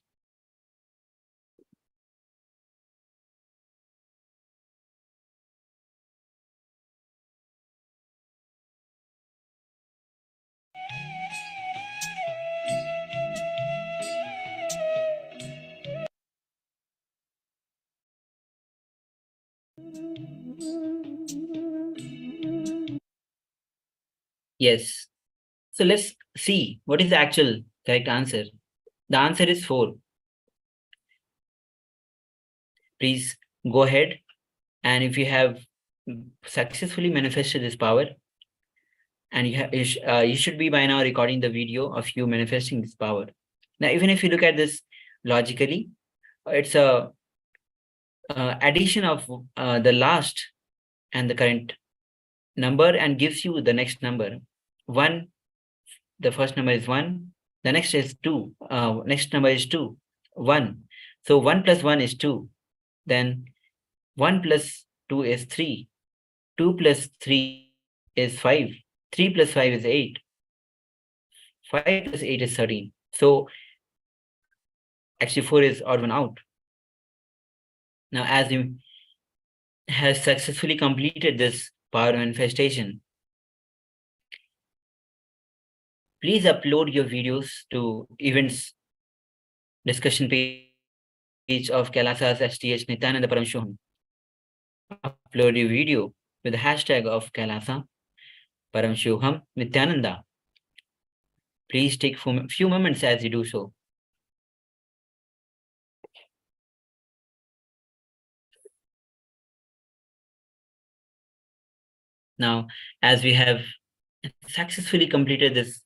Yes. So let's see what is the actual correct answer. The answer is 4. Please go ahead, and if you have successfully manifested this power, and you should be by now recording the video of you manifesting this power. Now, even if you look at this logically, it's a addition of the last and the current number and gives you the next number. 1, the first number is 1, the next is 2, next number is 2, 1. So 1 plus 1 is 2. Then 1 plus 2 is 3. 2 plus 3 is 5. 3 plus 5 is 8. 5 plus 8 is 13. So actually 4 is odd one out. Now, as you have successfully completed this power manifestation, please upload your videos to events discussion page of KAILASA's SPH Nithyananda Paramashivam. Upload your video with the hashtag of KAILASA Paramashivoham Nithyananda. Please take a few moments as you do so. Now, as we have successfully completed this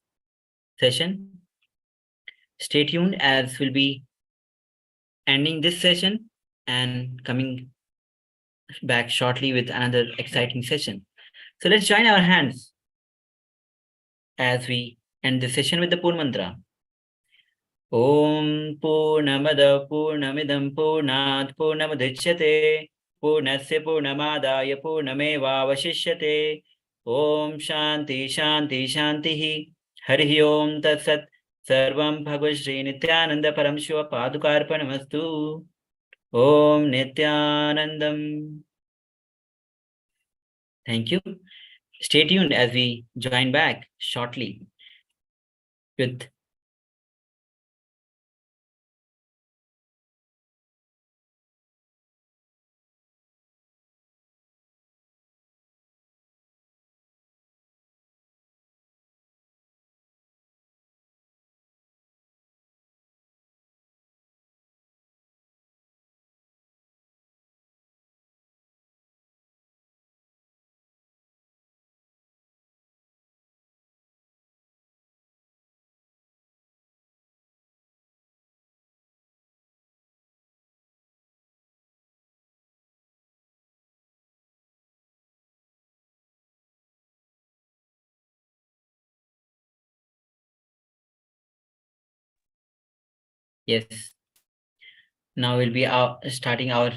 session, stay tuned as we'll be ending this session and coming back shortly with another exciting session. So let's join our hands as we end the session with the Pur Mantra. Om Purnamada Purnamidam Purnat Purnamudichyate Purnasya Purnamadaya Purnameva Vashishyate. Om Shanti Shanti Shantihi. Hari Om Tat Sat. Sarvam Bhagavad Shri Nithyananda Paramashiva Padukarpanamastu. Om Nithyanandam. Thank you. Stay tuned as we join back shortly with yes. Now we'll be starting our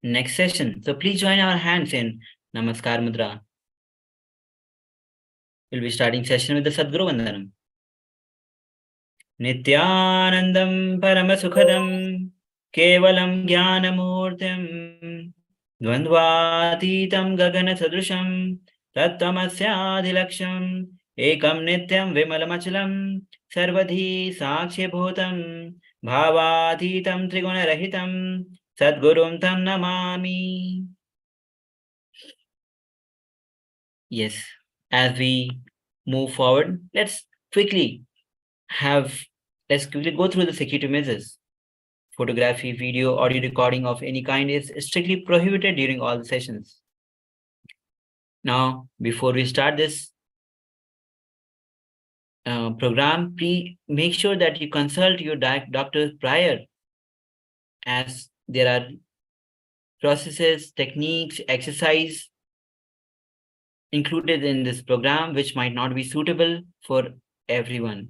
next session. So please join our hands in Namaskar Mudra. We'll be starting session with the Sadguru Vandanam. Nithyanandam Paramasukhadam Kevalam Jnanamurtim Dvandvatitam Gagana Sadrusham Tattamasyadhilaksham Ekam Nityam Vimalamachalam Sarvadhi Sakshya Bhutam Bhavatitam Triguna Rahitam Sadgurum Tam Namami. Yes, as we move forward, let's quickly go through the security measures. Photography, video, audio recording of any kind is strictly prohibited during all the sessions. Now, before we start this program, please make sure that you consult your doctor prior, as there are processes, techniques, exercise included in this program which might not be suitable for everyone.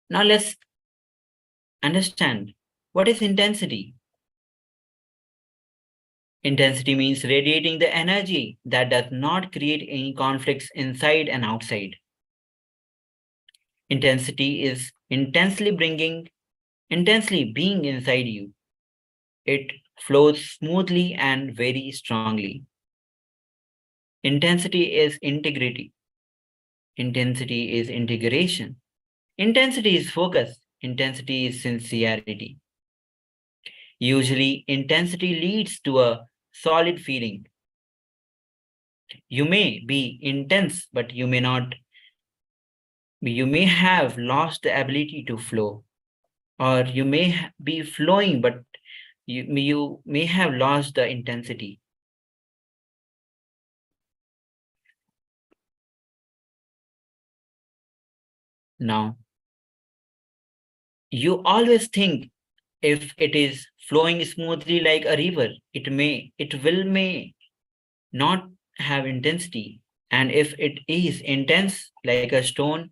Now let's understand what is intensity. Intensity means radiating the energy that does not create any conflicts inside and outside. Intensity is intensely being inside you. It flows smoothly and very strongly. Intensity is integrity. Intensity is integration. Intensity is focus. Intensity is sincerity. Usually, intensity leads to a solid feeling. You may be intense, but you may not. You may have lost the ability to flow, or you may be flowing, but you may have lost the intensity. Now, you always think if it is flowing smoothly like a river, it may not have intensity. And if it is intense like a stone,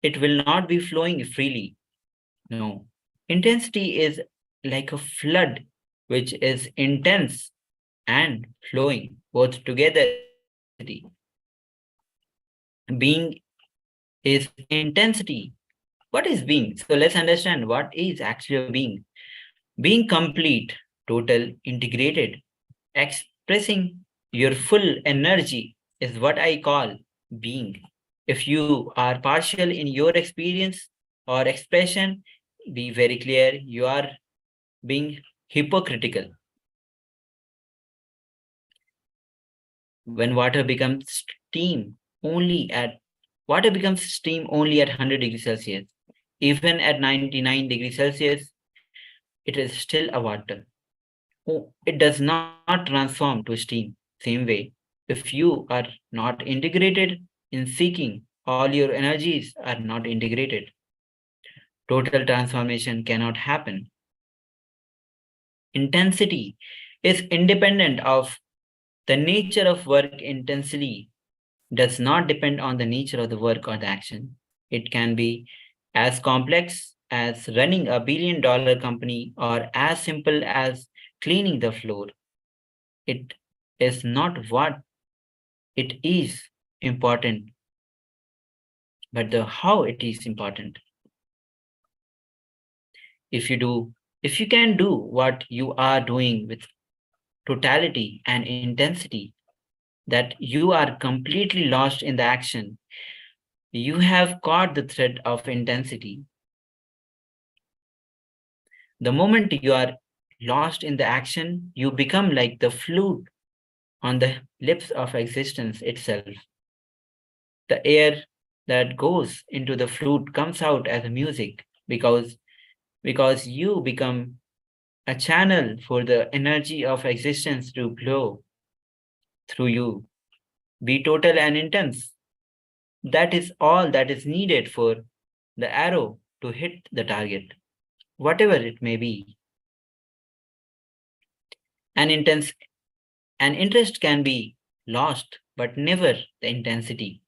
it will not be flowing freely. No, intensity is like a flood, which is intense and flowing both together. Being is intensity. What is being? So let's understand what is actually being. Being complete, total, integrated, expressing your full energy is what I call being. If you are partial in your experience or expression, be very clear, you are being hypocritical. When water becomes steam only at 100 degrees Celsius, even at 99 degrees Celsius, it is still a water. It does not transform to steam. Same way, if you are not integrated in seeking, all your energies are not integrated. Total transformation cannot happen. Intensity is independent of the nature of work. Intensity does not depend on the nature of the work or the action. It can be as complex as running a billion-dollar company or as simple as cleaning the floor. It is not what it is important, but the how it is important. If you can do what you are doing with totality and intensity, that you are completely lost in the action, you have caught the thread of intensity. The moment you are lost in the action, you become like the flute on the lips of existence itself. The air that goes into the flute comes out as a music because you become a channel for the energy of existence to flow through you. Be total and intense. That is all that is needed for the arrow to hit the target, whatever it may be. An interest can be lost, but never the intensity.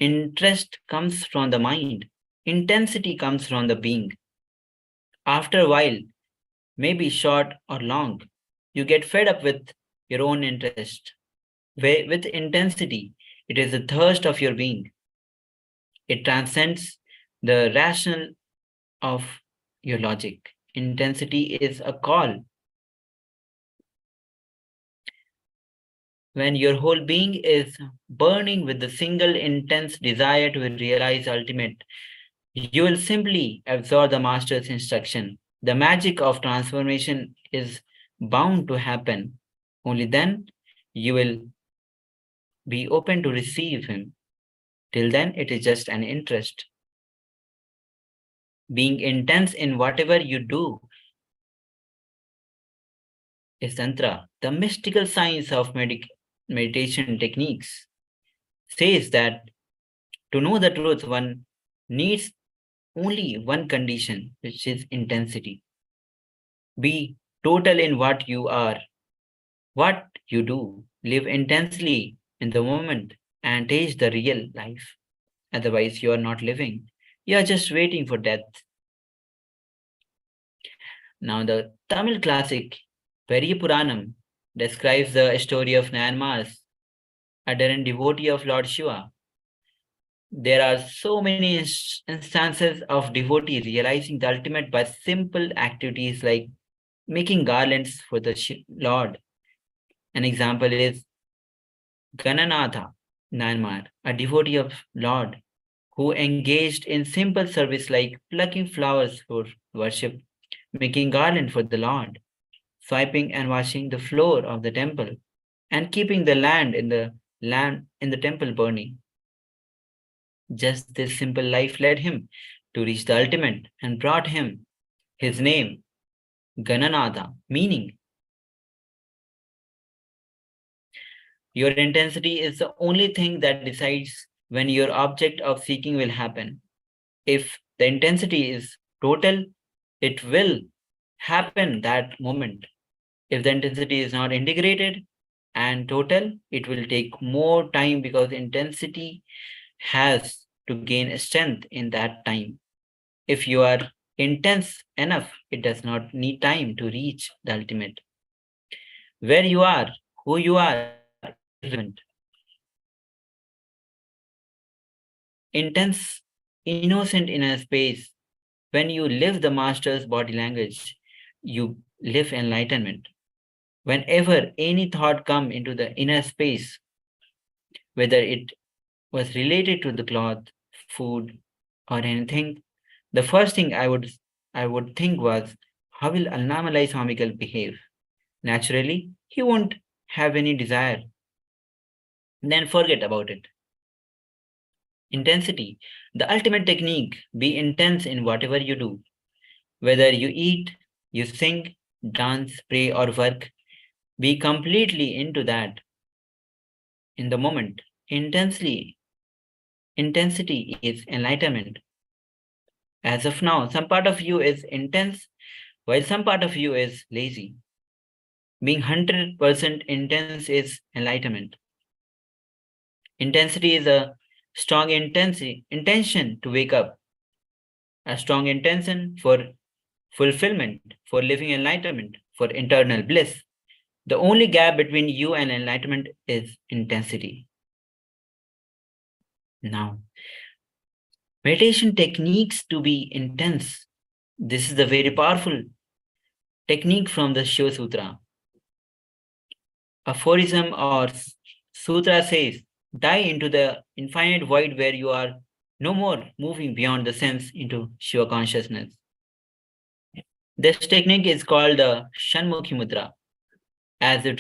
Interest comes from the mind. Intensity comes from the being. After a while, maybe short or long, you get fed up with your own interest. With intensity, it is the thirst of your being. It transcends the rational of your logic. Intensity is a call. When your whole being is burning with the single intense desire to realize ultimate, you will simply absorb the master's instruction. The magic of transformation is bound to happen. Only then you will be open to receive him. Till then, it is just an interest. Being intense in whatever you do is Tantra. The mystical science of meditation techniques says that To know the truth, one needs only one condition, which is intensity. Be total in what you are, what you do. Live intensely in the moment and taste the real life. Otherwise, you are not living. You are just waiting for death. Now, the Tamil classic Periya Puranam describes the story of Nayanmars, adherent devotee of Lord Shiva. There are so many instances of devotees realizing the ultimate by simple activities like making garlands for the Lord. An example is Gananatha Nayanmar, a devotee of Lord, who engaged in simple service like plucking flowers for worship, making garland for the Lord, swiping and washing the floor of the temple, and keeping the land in the temple burning. Just this simple life led him to reach the ultimate and brought him his name, Gananatha, meaning your intensity is the only thing that decides when your object of seeking will happen. If the intensity is total, it will happen that moment. If the intensity is not integrated and total, it will take more time because intensity has to gain strength in that time. If you are intense enough, it does not need time to reach the ultimate. Where you are, who you are, irrelevant. Intense, innocent in a space. When you live the master's body language, you live enlightenment. Whenever any thought come into the inner space, whether it was related to the cloth, food, or anything, the first thing I would think was, how will Annamalai Swamigal behave? Naturally, he won't have any desire. Then forget about it. Intensity, the ultimate technique. Be intense in whatever you do. Whether you eat, you sing, dance, pray, or work, be completely into that in the moment. Intensity is enlightenment. As of now, some part of you is intense, while some part of you is lazy. Being 100% intense is enlightenment. Intensity is a strong intention to wake up, a strong intention for fulfillment, for living enlightenment, for internal bliss. The only gap between you and enlightenment is intensity. Now, meditation techniques to be intense. This is the very powerful technique from the Shiva Sutra. Aphorism or sutra says, dive into the infinite void where you are no more moving beyond the sense into Shiva consciousness. This technique is called the Shanmukhi Mudra, as it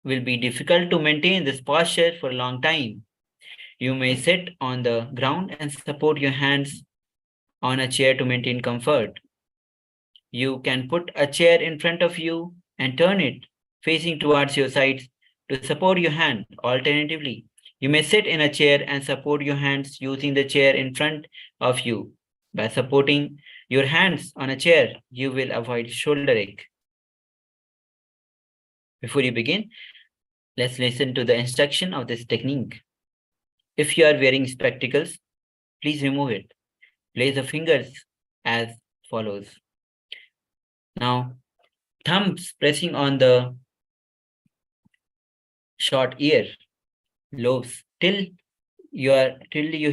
will be difficult to maintain this posture for a long time. You may sit on the ground and support your hands on a chair to maintain comfort. You can put a chair in front of you and turn it facing towards your sides to support your hand. Alternatively, you may sit in a chair and support your hands using the chair in front of you. By supporting your hands on a chair, you will avoid shoulder ache. Before you begin, let's listen to the instruction of this technique. If you are wearing spectacles, please remove it. Place the fingers as follows. Now, thumbs pressing on the short ear lobes till you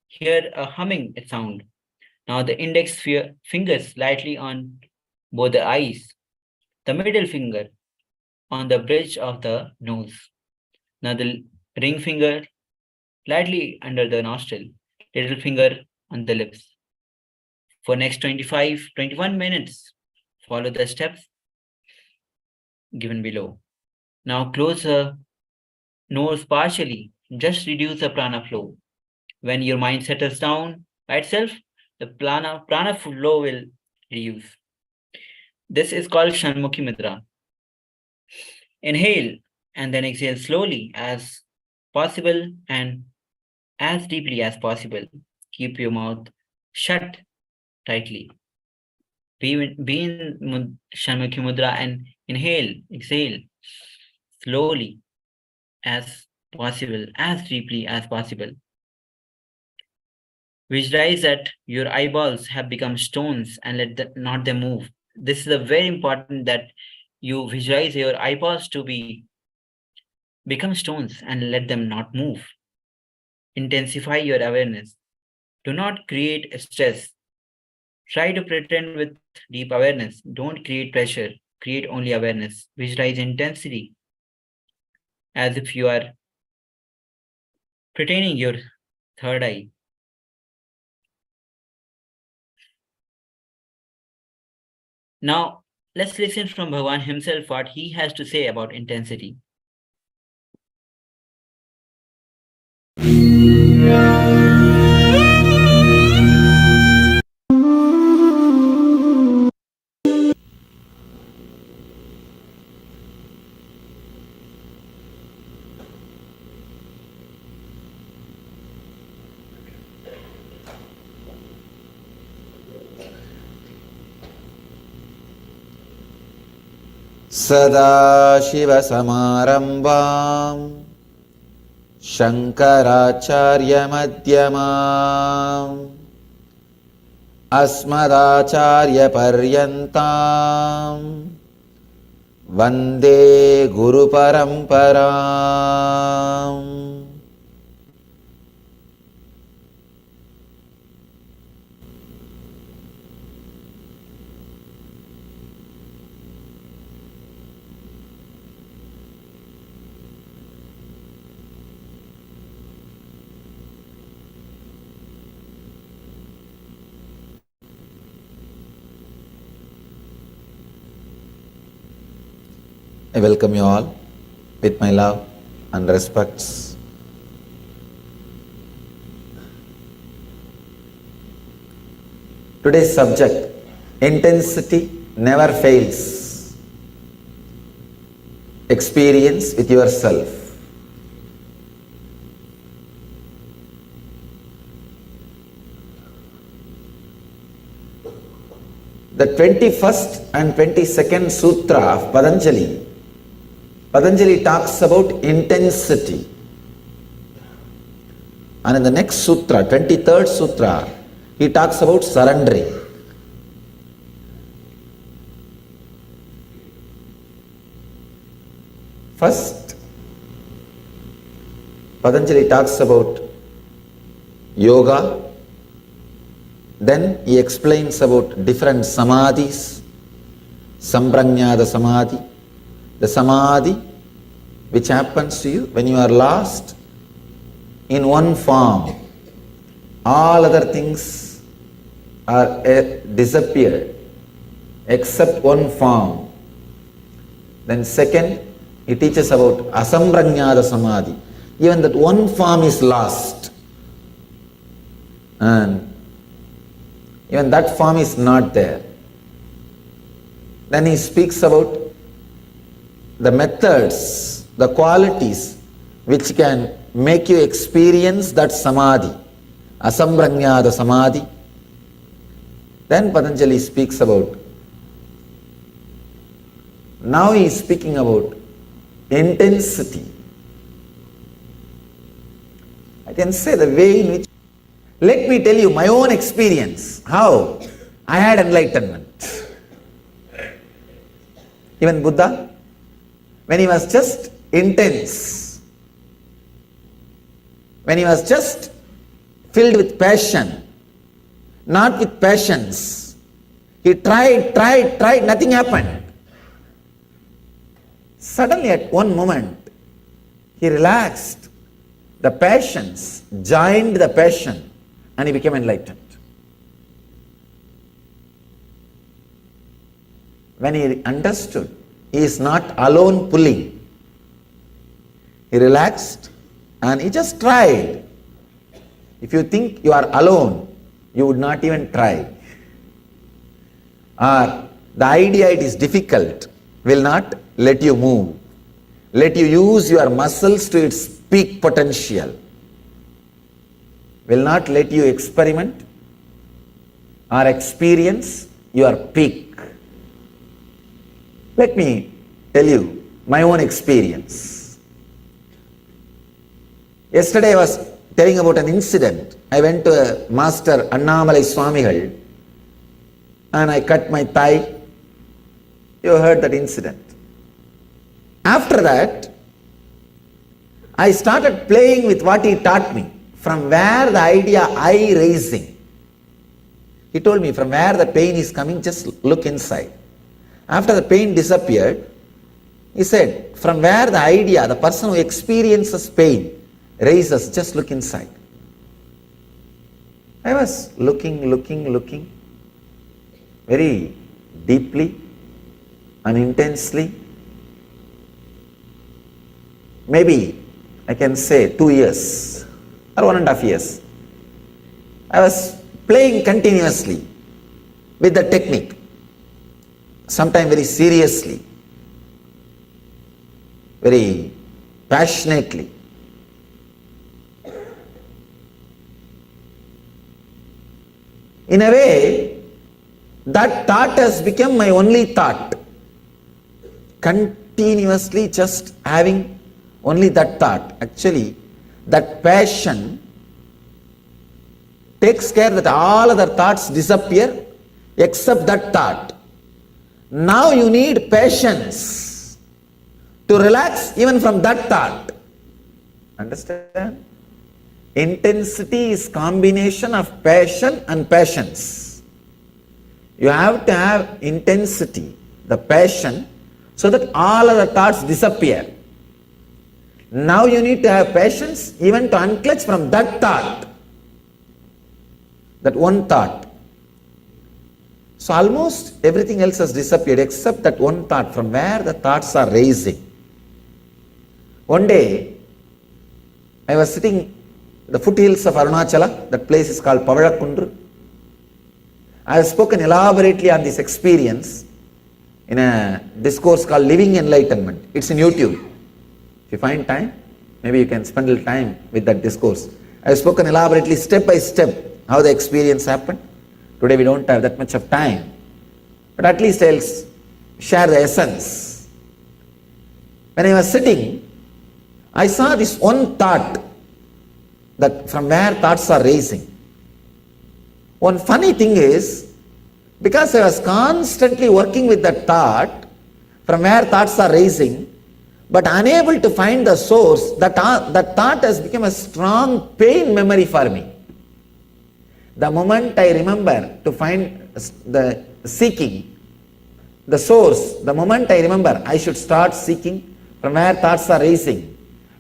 hear a humming sound. Now the index fingers slightly on both the eyes, the middle finger on the bridge of the nose. Now the ring finger lightly under the nostril, little finger on the lips. For next 21 minutes, follow the steps given below. Now close the nose partially, just reduce the prana flow. When your mind settles down by itself, the prana flow will reduce. This is called Shanmukhi Mudra. Inhale and then exhale slowly as possible and as deeply as possible. Keep your mouth shut tightly. Be in Shanmukhi Mudra and inhale, exhale slowly as possible, as deeply as possible. Visualize that your eyeballs have become stones and not them move. This is very important that you visualize your eyeballs to become stones and let them not move. Intensify your awareness. Do not create stress. Try to pretend with deep awareness. Don't create pressure. Create only awareness. Visualize intensity as if you are pretending your third eye. Now, let's listen from Bhagavan himself what he has to say about intensity. सदाशिवसमारम्भाम् शङ्कराचार्यमध्यमाम् अस्मदाचार्यपर्यन्ताम् वन्दे गुरुपरम्पराम्. I welcome you all with my love and respects. Today's subject, intensity never fails. Experience with yourself. The 21st and 22nd Sutra of Patanjali talks about intensity. And in the next Sutra, 23rd Sutra, he talks about surrendering. First, Patanjali talks about yoga. Then he explains about different samadhis, samprajñāta samadhi, the samadhi which happens to you when you are lost in one form. All other things are disappeared except one form. Then second, he teaches about asamprajñāta samadhi. Even that one form is lost. And even that form is not there. Then he speaks about the methods, the qualities which can make you experience that samadhi, asamprajñāta samadhi. Then Patanjali speaks about, now he is speaking about intensity. I can say the way in which, let me tell you my own experience, how I had enlightenment. Even Buddha, when he was just intense, when he was just filled with passion, not with patience, he tried, nothing happened. Suddenly at one moment, he relaxed. The passions joined the passion and he became enlightened. When he understood, he is not alone pulling. He relaxed and he just tried. If you think you are alone, you would not even try. Or the idea it is difficult will not let you move. Let you use your muscles to its peak potential. will not let you experiment or experience your peak. Let me tell you my own experience. Yesterday I was telling about an incident. I went to a Master Annamalai Swamigal and I cut my thigh. You heard that incident. After that, I started playing with what he taught me. From where the idea I raising. He told me from where the pain is coming, just look inside. After the pain disappeared, he said, from where the idea, the person who experiences pain, raises, just look inside. I was looking, very deeply and intensely. Maybe I can say 2 years or 1.5 years. I was playing continuously with the technique, sometimes very seriously, very passionately. In a way, that thought has become my only thought. Continuously just having only that thought. Actually, that passion takes care that all other thoughts disappear except that thought. Now you need patience to relax even from that thought. Understand? Intensity is combination of passion and patience. You have to have intensity, the passion, so that all other thoughts disappear. Now you need to have patience even to unclutch from that thought, that one thought. So almost everything else has disappeared except that one thought from where the thoughts are raising. One day, I was sitting in the foothills of Arunachala, that place is called Pavalakkundru. I have spoken elaborately on this experience in a discourse called Living Enlightenment. It's in YouTube. If you find time, maybe you can spend a little time with that discourse. I have spoken elaborately, step by step, how the experience happened. Today we don't have that much of time, but at least I'll share the essence. When I was sitting, I saw this one thought, that from where thoughts are raising. One funny thing is, because I was constantly working with that thought, from where thoughts are raising, but unable to find the source, that thought has become a strong pain memory for me. The moment I remember to find the seeking, the source, the moment I remember I should start seeking from where thoughts are raising,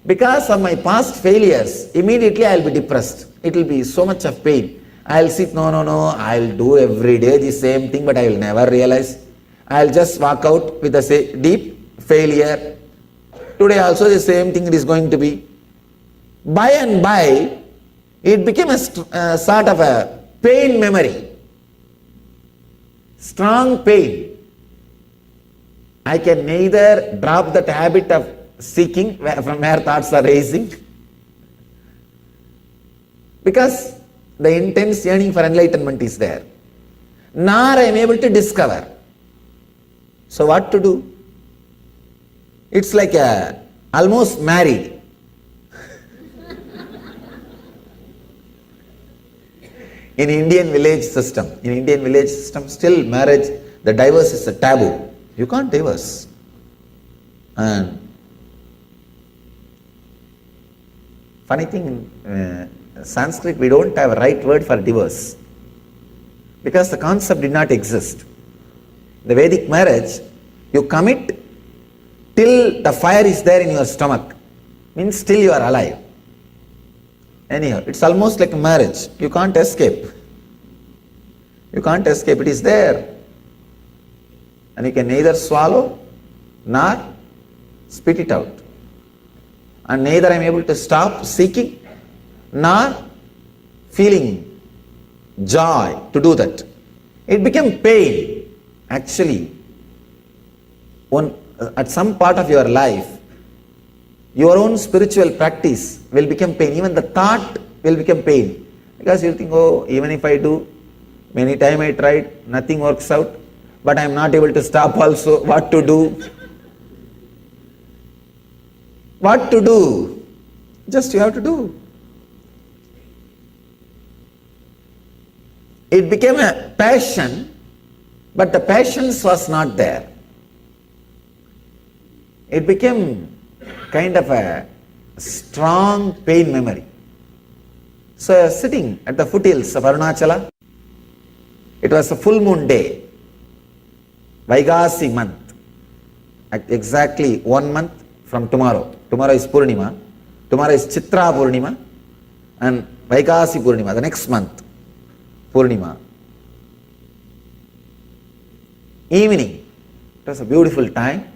because of my past failures, immediately I will be depressed. It will be so much of pain. I will sit, no, I will do every day the same thing, but I will never realize. I will just walk out with a deep failure. Today also the same thing it is going to be. By and by, it became a sort of a pain memory. Strong pain. I can neither drop that habit of seeking from where thoughts are raising, because the intense yearning for enlightenment is there, nor I am able to discover. So what to do? It's like almost married. In Indian village system, still marriage, the divorce is a taboo. You can't divorce. And funny thing, in Sanskrit we don't have a right word for divorce, because the concept did not exist. The Vedic marriage, you commit till the fire is there in your stomach, means still you are alive. Anyhow, it's almost like a marriage. You can't escape. You can't escape. It is there. And you can neither swallow nor spit it out. And neither I am able to stop seeking nor feeling joy to do that. It became pain. Actually, at some part of your life, your own spiritual practice will become pain. Even the thought will become pain. Because you think, oh, even if I do, many times I tried, nothing works out, but I am not able to stop also. What to do? What to do? Just you have to do. It became a passion, but the passions was not there. It became kind of a strong pain memory. So I was sitting at the foothills of Arunachala. It was a full moon day, Vaigasi month, exactly 1 month from tomorrow. Tomorrow is Purnima, tomorrow is Chitra Purnima, and Vaigasi Purnima, the next month, Purnima. Evening, it was a beautiful time.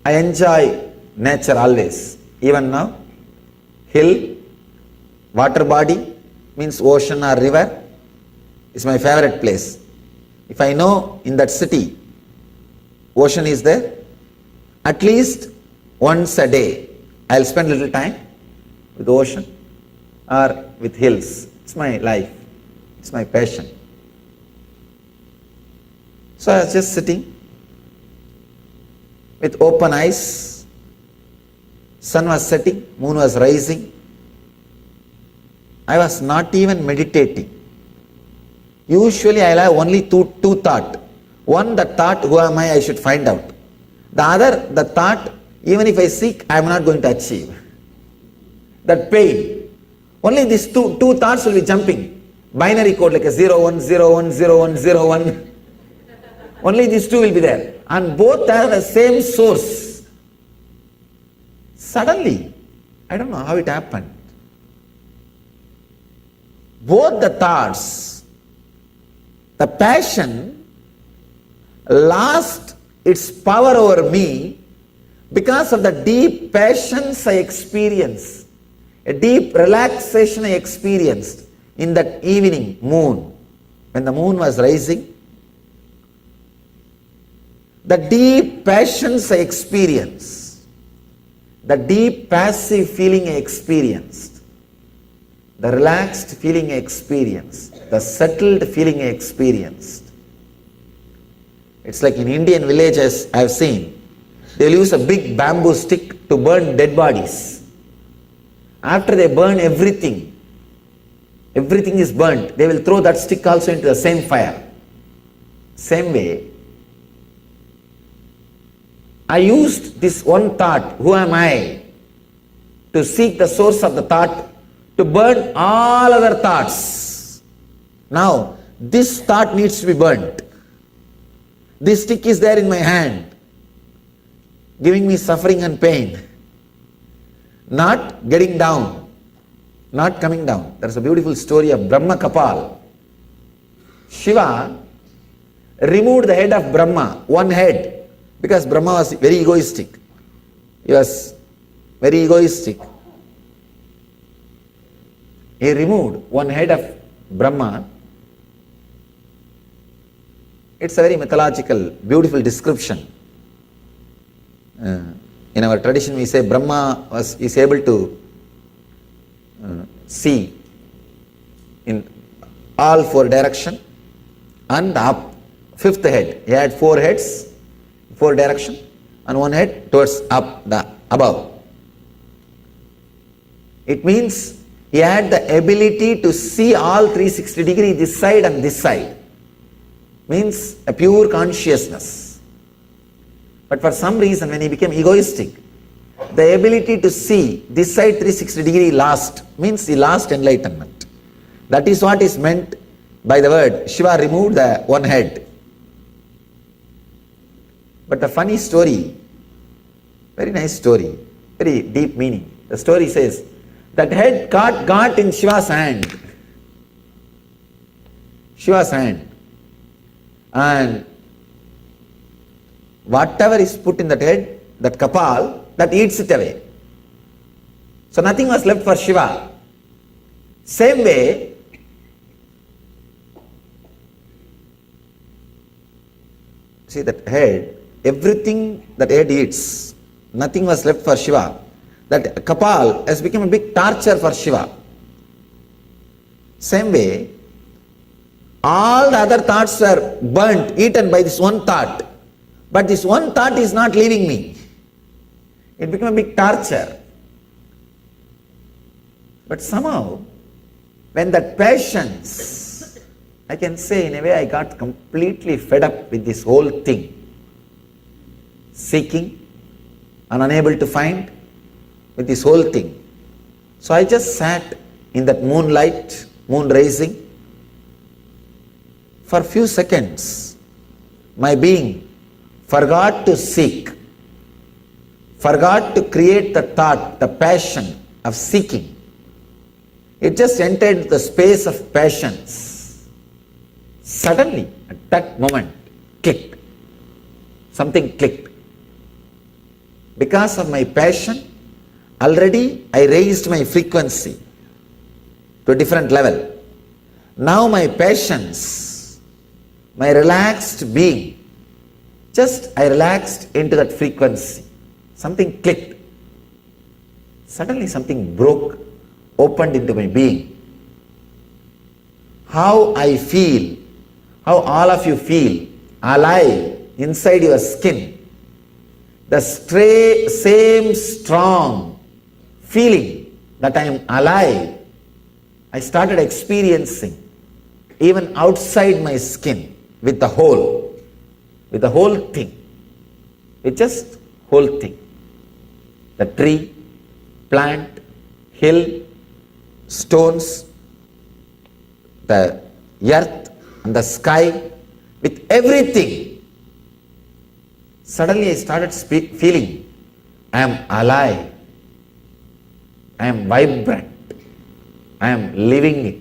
I enjoy nature always, even now. Hill, water body, means ocean or river, is my favorite place. If I know in that city, ocean is there, at least once a day, I'll spend a little time with the ocean or with hills. It's my life, it's my passion. So I was just sitting with open eyes. Sun was setting, moon was rising. I was not even meditating. Usually I'll have only two thoughts. One, the thought, who am I should find out. The other, the thought, even if I seek, I am not going to achieve. That pain. Only these two thoughts will be jumping. Binary code like a 0, 1, 0, 1, 0, 1, 0, 1. Only these two will be there. And both have the same source. Suddenly, I don't know how it happened. Both the thoughts, the passion lost its power over me because of the deep passions I experienced, a deep relaxation I experienced in that evening moon, when the moon was rising. The deep passions I experienced, the deep passive feeling I experienced, the relaxed feeling I experienced, the settled feeling I experienced. It's like in Indian villages I have seen, they'll use a big bamboo stick to burn dead bodies. After they burn everything is burnt, they will throw that stick also into the same fire. Same way, I used this one thought, who am I, to seek the source of the thought, to burn all other thoughts. Now, this thought needs to be burnt. This stick is there in my hand, giving me suffering and pain. Not getting down, not coming down. There's a beautiful story of Brahma Kapal. Shiva removed the head of Brahma, one head, because Brahma was very egoistic. He was very egoistic. He removed one head of Brahma. It's a very mythological, beautiful description. In our tradition we say Brahma is able to see in all four directions and up. Fifth head, he had 4 heads, 4 directions, and 1 head towards up, the above. It means he had the ability to see all 360 degrees, this side and this side. Means a pure consciousness. But for some reason, when he became egoistic, the ability to see this side 360 degree lost, means he lost enlightenment. That is what is meant by the word Shiva removed the one head. But the funny story, very nice story, very deep meaning. The story says, that head got in Shiva's hand. Shiva's hand. And whatever is put in that head, that kapal, that eats it away. So nothing was left for Shiva. Same way, see that head, everything that head eats, nothing was left for Shiva. That kapal has become a big torture for Shiva. Same way, all the other thoughts are burnt, eaten by this one thought. But this one thought is not leaving me. It became a big torture. But somehow, when that patience, I can say in a way I got completely fed up with this whole thing. Seeking and unable to find with this whole thing. So I just sat in that moonlight, moon rising. For a few seconds, my being forgot to seek, forgot to create the thought, the passion of seeking. It just entered the space of passions. Suddenly, at that moment, clicked. Something clicked. Because of my passion, already I raised my frequency to a different level. Now my passions, my relaxed being, just I relaxed into that frequency. Something clicked. Suddenly something broke, opened into my being. How I feel, how all of you feel, alive inside your skin. The same strong feeling that I am alive, I started experiencing even outside my skin with the whole thing, with just whole thing. The tree, plant, hill, stones, the earth and the sky, with everything. Suddenly I started feeling I am alive, I am vibrant, I am living it.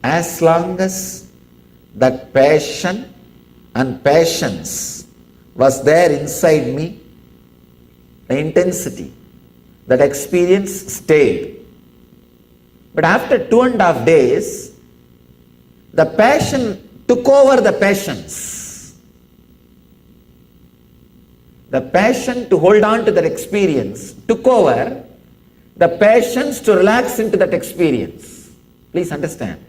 As long as that passion and passions was there inside me, the intensity, that experience stayed. But after 2.5 days, the passion took over the passions. The passion to hold on to that experience took over the passions to relax into that experience. Please understand.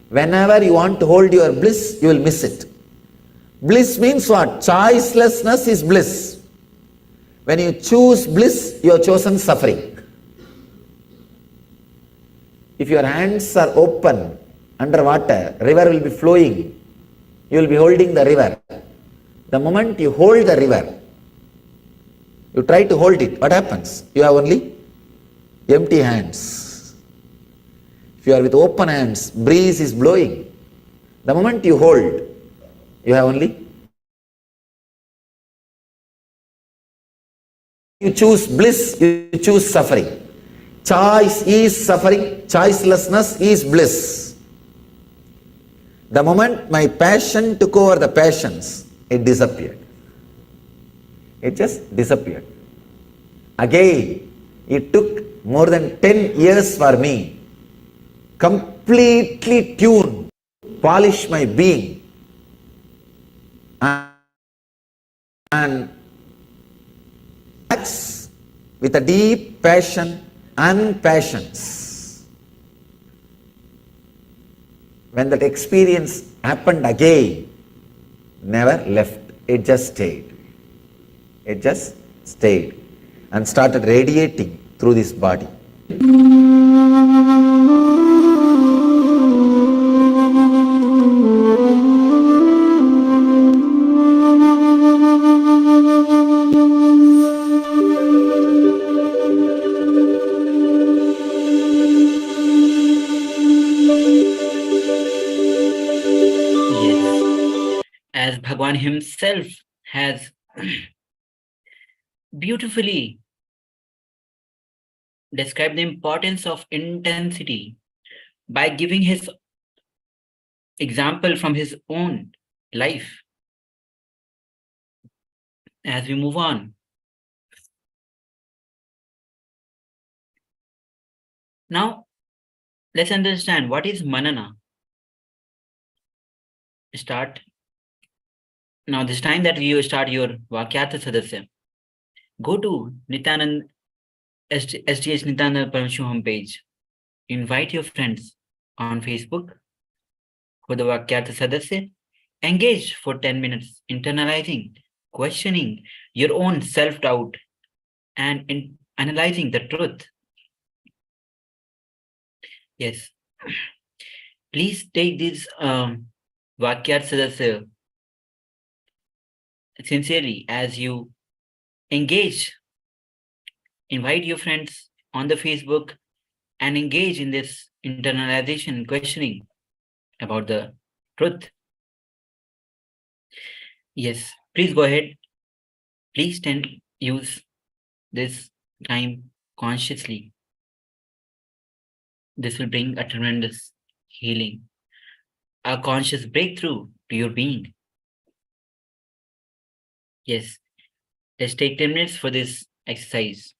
Whenever you want to hold your bliss, you will miss it. Bliss means what? Choicelessness is bliss. When you choose bliss, you have chosen suffering. If your hands are open underwater, river will be flowing. You will be holding the river. The moment you hold the river, you try to hold it, what happens? You have only empty hands. If you are with open hands, breeze is blowing. The moment you hold, you have only. You choose bliss, you choose suffering. Choice is suffering, choicelessness is bliss. The moment my passion took over the passions, it disappeared. It just disappeared. Again, it took more than 10 years for me completely tune, polish my being and with a deep passion and passions. When that experience happened again, never left, it just stayed. It just stayed and started radiating through this body. As Bhagwan himself has beautifully described the importance of intensity by giving his example from his own life. As we move on, now let's understand what is manana. start. Now, this time that you start your Vakyartha Sadasya, go to SPH Nithyananda Paramashivam page. Invite your friends on Facebook for the Vakyartha Sadasya. Engage for 10 minutes, internalizing, questioning your own self-doubt and analyzing the truth. Yes. Please take this Vakyartha Sadasya sincerely as you engage. Invite your friends on the Facebook and engage in this internalization and questioning about the truth. Yes, please go ahead. Please use this time consciously. This will bring a tremendous healing, a conscious breakthrough to your being. Yes, let's take 10 minutes for this exercise.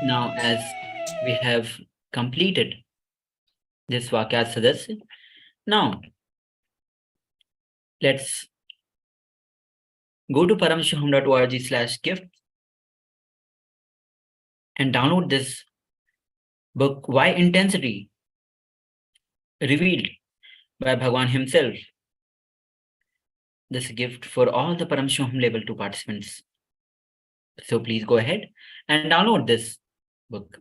Now, as we have completed this Vakyat Sadasya, now let's go to paramashivoham.org/gift and download this book, Why Intensity, revealed by Bhagwan himself. This gift for all the Paramashivoham Level 2 participants. So please go ahead and download this book.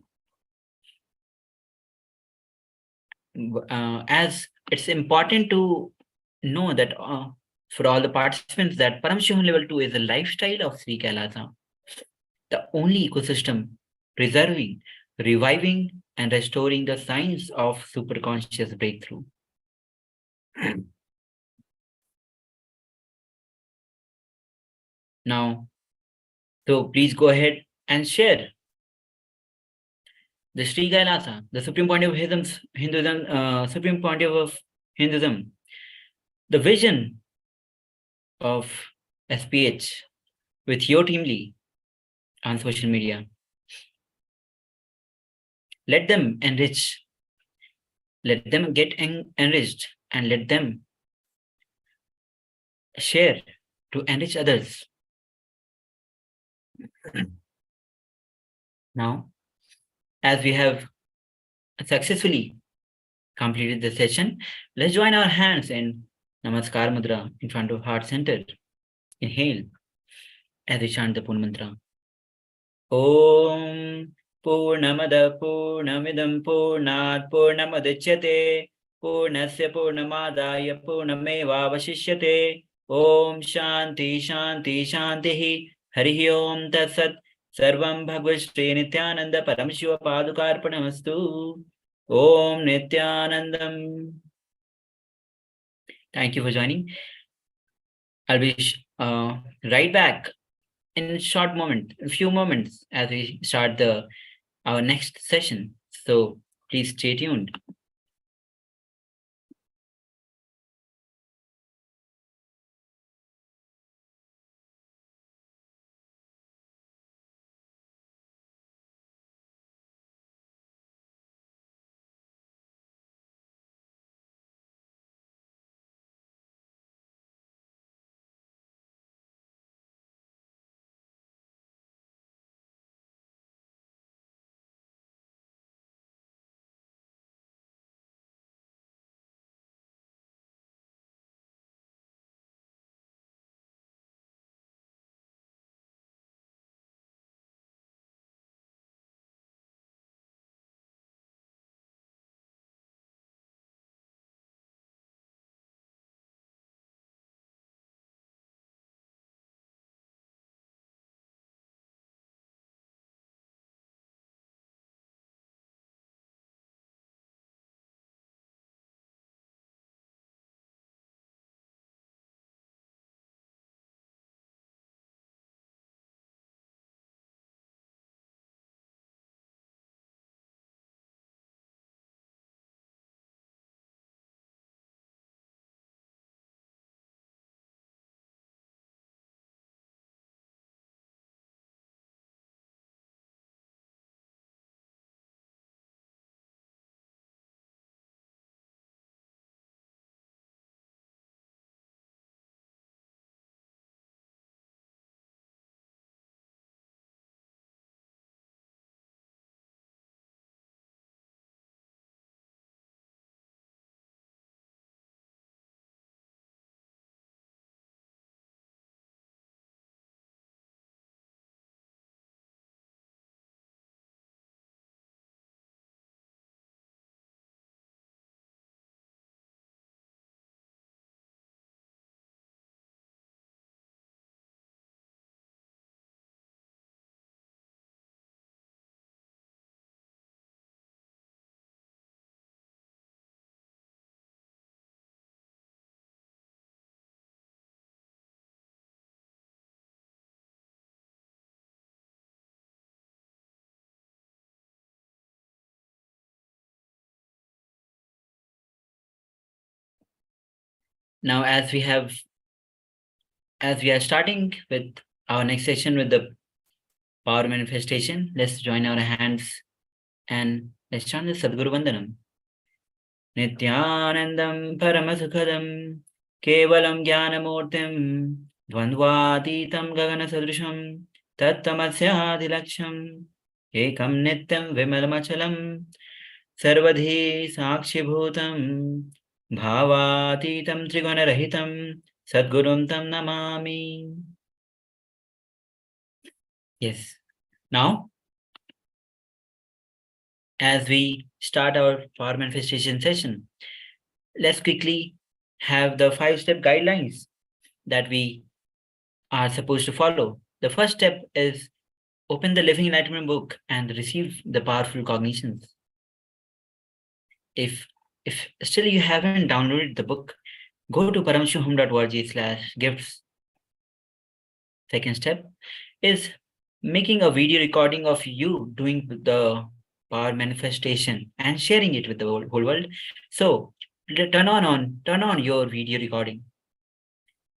As it's important to know that for all the participants that Paramashivoham Level 2 is a lifestyle of Sri Kailasa, the only ecosystem preserving, reviving, and restoring the science of superconscious breakthrough. Now, so please go ahead and share the Sri Kailasa, the supreme point of Hinduism, supreme point of Hinduism, the vision of SPH with your team Lee on social media. Let them enrich, let them get enriched, and let them share to enrich others. Now, as we have successfully completed the session, let's join our hands in Namaskar Mudra in front of heart center. Inhale as we chant the Purna Mantra. Om Purnamada Purnamidam Purnat Purnamadichyate Purnasya Purnamadaya Purnameva Vasishyate. Om Shanti Shanti Shanti Harihi Om Tat Sat. Sarvam Bhagavad Shri Nithyananda Paramashiva Padukarpanamastu. Om Nithyanandam. Thank you for joining. I'll be right back in a short moment, a few moments as we start our next session. So please stay tuned. Now, as we are starting with our next session with the power manifestation. Let's join our hands and let's chant the Sadguru Vandanam. Nithyanandam Paramasukhadam Kevalam Jnanamurtim Dvandvatitam Gagana Sadrisham Tattamasyadilaksham Ekam Nityam Vimalamachalam Sarvadhi Sakshibhutam Bhavatitam Trigunarahitam Sadgurum Tam Namami. Yes. Now, as we start our power manifestation session, let's quickly have the 5-step guidelines that we are supposed to follow. The first step is open the Living Enlightenment book and receive the powerful cognitions. If still you haven't downloaded the book, go to paramashivoham.org/gifts. Second step is making a video recording of you doing the power manifestation and sharing it with the whole world. So turn on your video recording.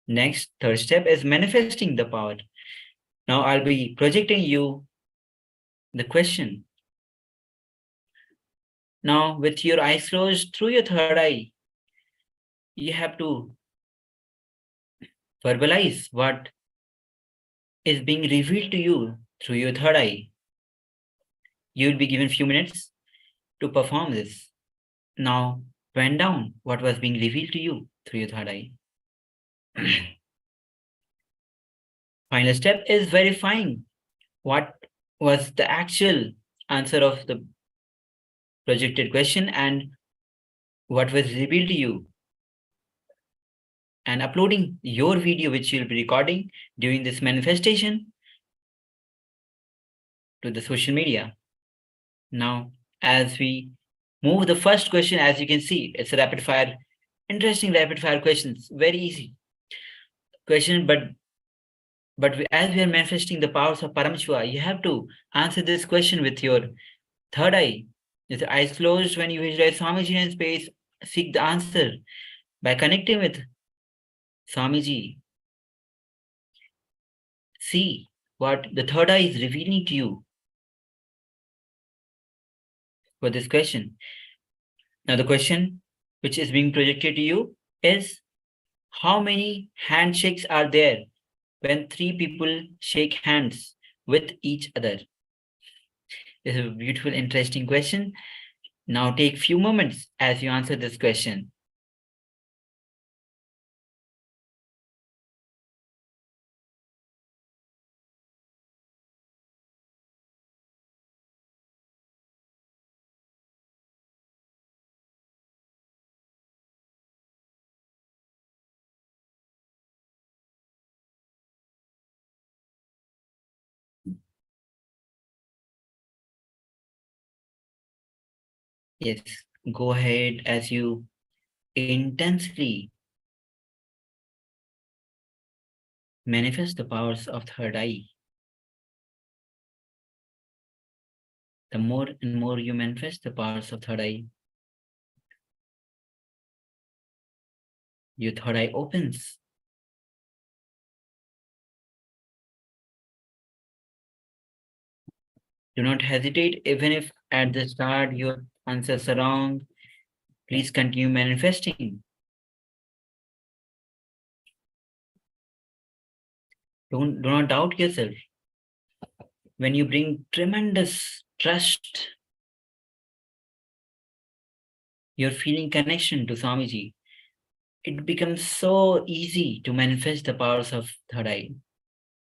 Next, third step is manifesting the power. Now I'll be projecting you the question. Now with your eyes closed, through your third eye, you have to verbalize what is being revealed to you through your third eye. You will be given a few minutes to perform this. Now, pen down what was being revealed to you through your third eye. Final step is verifying what was the actual answer of the projected question and what was revealed to you, and uploading your video which you'll be recording during this manifestation to the social media. Now, as we move the first question, as you can see, it's a rapid fire, interesting rapid fire questions, very easy question, but as we are manifesting the powers of Paramashiva, you have to answer this question with your third eye. With your eyes closed, when you visualize Swamiji in space, seek the answer by connecting with Swamiji. See what the third eye is revealing to you for this question. Now the question which is being projected to you is, how many handshakes are there when 3 people shake hands with each other? This is a beautiful, interesting question. Now take few moments as you answer this question. Yes, go ahead as you intensely manifest the powers of third eye. The more and more you manifest the powers of third eye, your third eye opens. Do not hesitate, even if at the start your answers are wrong. Please continue manifesting. Do not doubt yourself. When you bring tremendous trust, you're feeling connection to Swamiji, it becomes so easy to manifest the powers of third eye.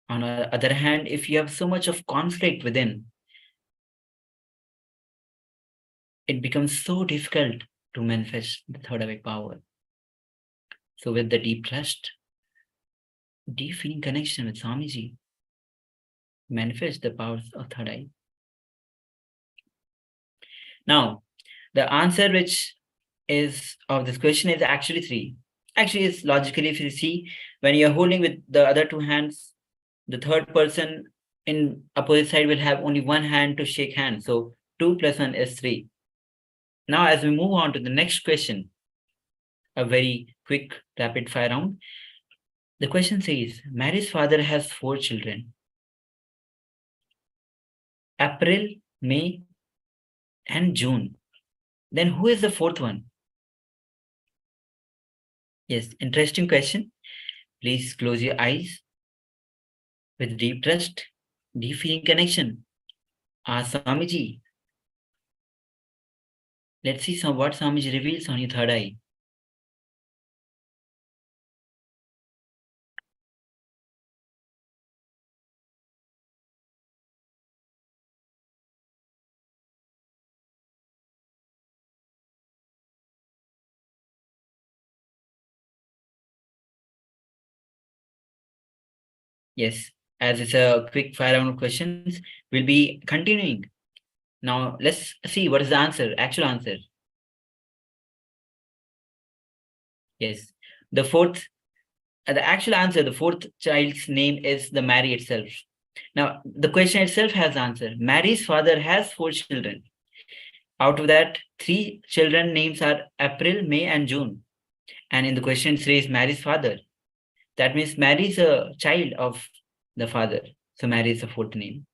On the other hand, if you have so much of conflict within, it becomes so difficult to manifest the third eye power. So with the deep trust, deep feeling connection with Swamiji, manifest the powers of third eye. Now, the answer which is of this question is actually 3. Actually, it's logically, if you see, when you're holding with the other 2 hands, the third person in opposite side will have only 1 hand to shake hands. So 2 + 1 is 3. Now, as we move on to the next question, a very quick rapid fire round. The question says, Mary's father has 4 children. April, May, and June. Then who is the fourth one? Yes, interesting question. Please close your eyes with deep trust, deep feeling connection. Ask Swamiji. Let's see what Swamiji reveals on your third eye. Yes, as it's a quick fire round of questions, we'll be continuing. Now let's see what is the answer, actual answer. Yes, the actual answer, the fourth child's name is the Mary itself. Now the question itself has answer. Mary's father has 4 children. Out of that, 3 children names are April, May, and June. And in the question it says Mary's father. That means Mary is a child of the father. So Mary is the 4th name.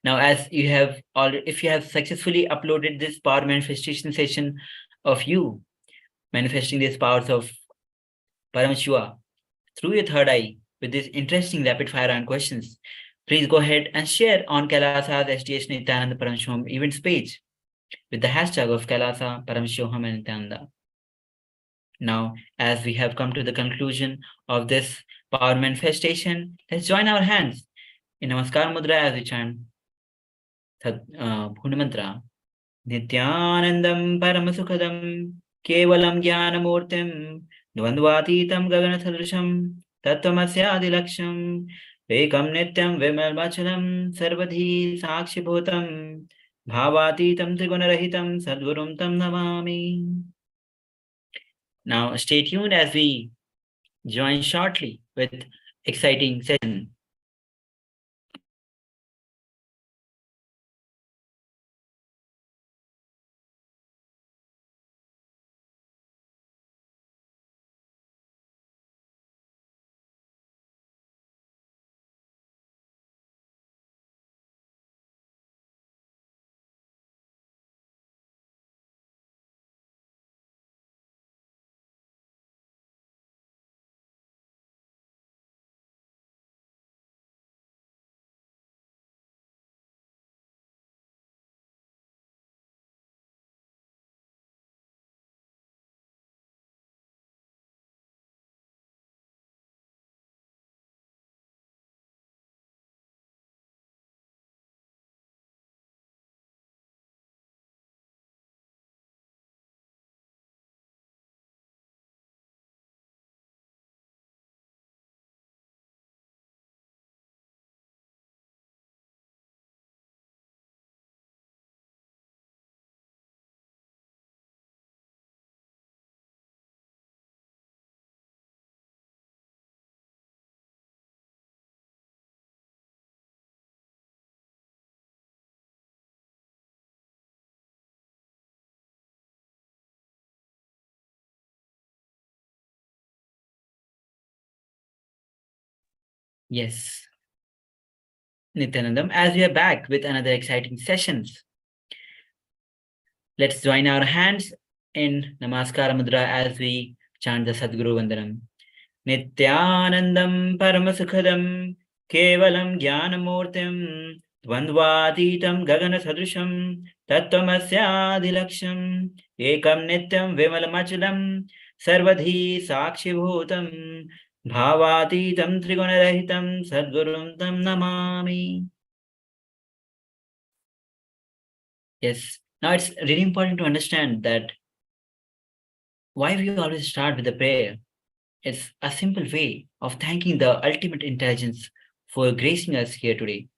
Now, as you have already, if you have successfully uploaded this power manifestation session of you manifesting these powers of Paramashiva through your third eye with these interesting rapid fire round questions, please go ahead and share on KAILASA's SPH Nithyananda Paramashivam events page with the hashtag of KAILASA, Paramashivoham, and Nithyananda. Now, as we have come to the conclusion of this power manifestation, let's join our hands in Namaskar Mudra as we chant Bhuna Mantra. Nithyanandam Paramasukhadam Kevalam Jnanamurtim Dvandvatitam Gaganathadrasham Tattvamasya Ekam Nityam Vimalvachalam Sarvadhi Sakshibhutam Bhavatitam Trigunarahitam Sadgurum Tam Namami. Now stay tuned as we join shortly with exciting session. Yes, Nithyanandam, as we are back with another exciting sessions, let's join our hands in Namaskara Mudra as we chant the Sadguru Vandanam. Nithyanandam Paramasukhadam Kevalam Jnanamurtim Dvandvatitam Gagana Sadrusham Tattvamasya Ekam Nityam Vimalamachalam Sarvadhi Sakshibhutam Bhavatitam Trigunarahitam Sadgurum Tam Namami. Yes, now it's really important to understand that why we always start with the prayer. It's a simple way of thanking the ultimate intelligence for gracing us here today.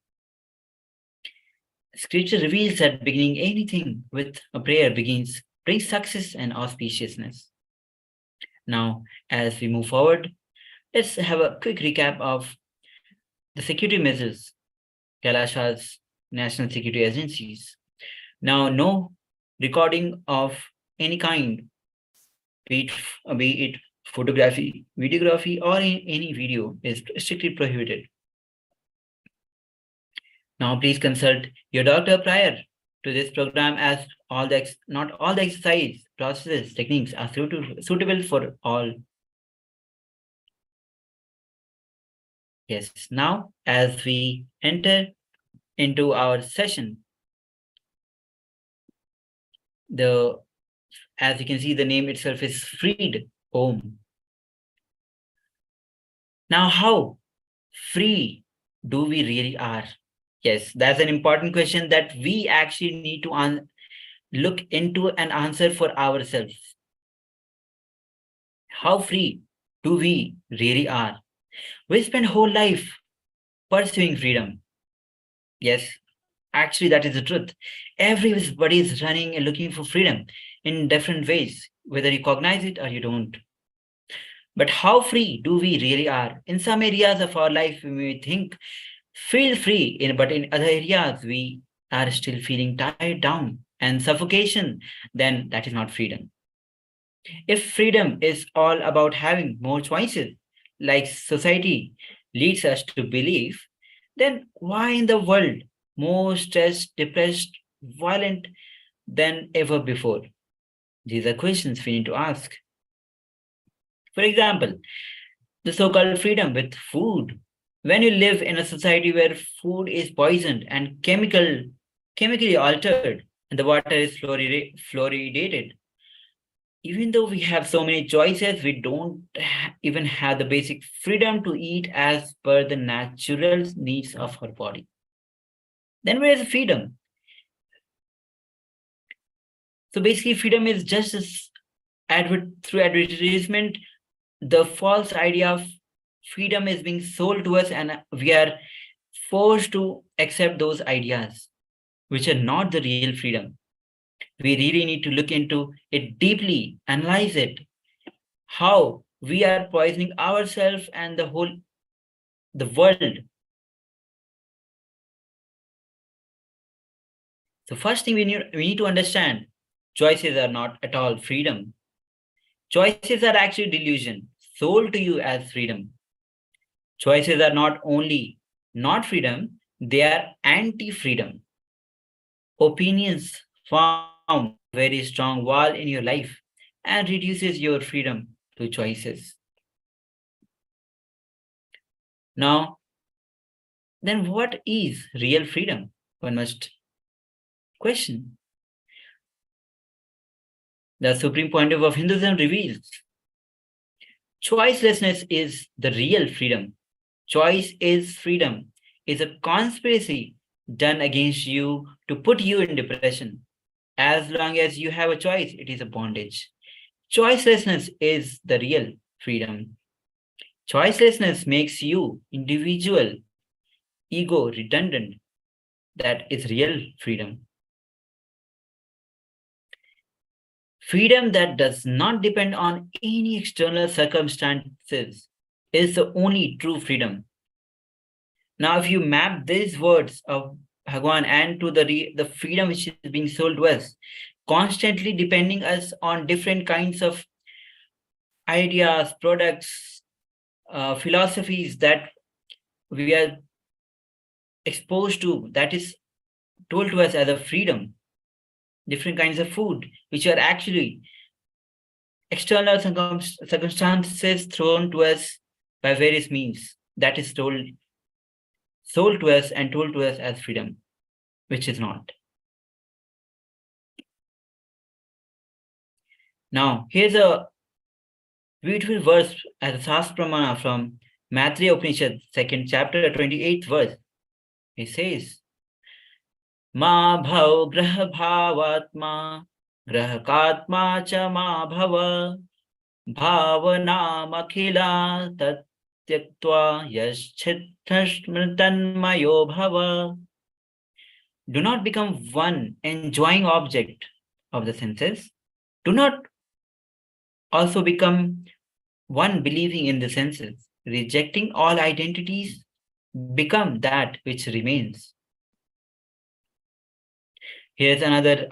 Scripture reveals that beginning anything with a prayer brings success and auspiciousness. Now, as we move forward, let's have a quick recap of the security measures, KAILASA's national security agencies. Now, no recording of any kind, be it photography, videography, or any video is strictly prohibited. Now, please consult your doctor prior to this program, as not all the exercise processes techniques are suitable for all. Yes, now as we enter into our session, as you can see, the name itself is Freed Home. Now, how free do we really are? Yes, that's an important question that we actually need to look into and answer for ourselves. How free do we really are? We spend whole life pursuing freedom. Yes, actually that is the truth. Everybody is running and looking for freedom in different ways, whether you cognize it or you don't. But how free do we really are? In some areas of our life, we may feel free, but in other areas, we are still feeling tied down and suffocation. Then that is not freedom. If freedom is all about having more choices, like society leads us to believe, then why in the world more stressed, depressed, violent than ever before? These are questions we need to ask. For example, the so-called freedom with food. When you live in a society where food is poisoned and chemically altered, and the water is fluoridated, even though we have so many choices, we don't even have the basic freedom to eat as per the natural needs of our body. Then where is freedom? So basically, freedom is just through advertisement. The false idea of freedom is being sold to us, and we are forced to accept those ideas, which are not the real freedom. We really need to look into it deeply, analyze it, how we are poisoning ourselves and the world. So first thing we need to understand, choices are not at all freedom. Choices are actually delusion, sold to you as freedom. Choices are not only not freedom, they are anti-freedom. Opinions form a very strong wall in your life and reduces your freedom to choices. Now, then what is real freedom? One must question. The supreme point of Hinduism reveals choicelessness is the real freedom. Choice is freedom, is a conspiracy done against you to put you in depression. As long as you have a choice, it is a bondage. Choicelessness is the real freedom. Choicelessness makes you individual, ego redundant. That is real freedom. Freedom that does not depend on any external circumstances is the only true freedom. Now, if you map these words of Bhagwan and to the freedom which is being sold to us, constantly depending us on different kinds of ideas, products, philosophies that we are exposed to, that is told to us as a freedom. Different kinds of food, which are actually external circumstances thrown to us by various means, that is sold to us and told to us as freedom, which is not. Now, here's a beautiful verse as a Shastra Pramana from Maitreya Upanishad, 2nd chapter, 28th verse. It says, Ma bhav graha bhavatma grahakatma cha ma bhava bhavanam akhila tatyaktva yaschithasmritanmayo bhava. Do not become one enjoying object of the senses. Do not also become one believing in the senses. Rejecting all identities, become that which remains. Here's another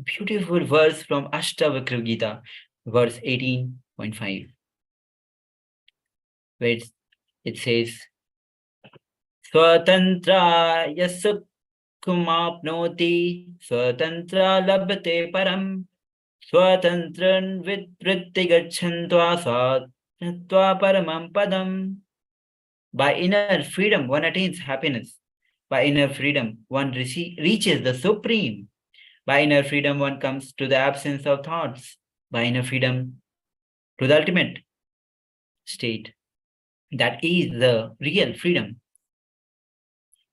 beautiful verse from Ashtavikra Gita, verse 18.5, where it says, Swatantra yasukkumapnoti swatantra labhate param swatantran vidvritti gacchantva satva paramam padam. By inner freedom, one attains happiness. By inner freedom, one reaches the supreme. By inner freedom, one comes to the absence of thoughts. By inner freedom, to the ultimate state. That is the real freedom.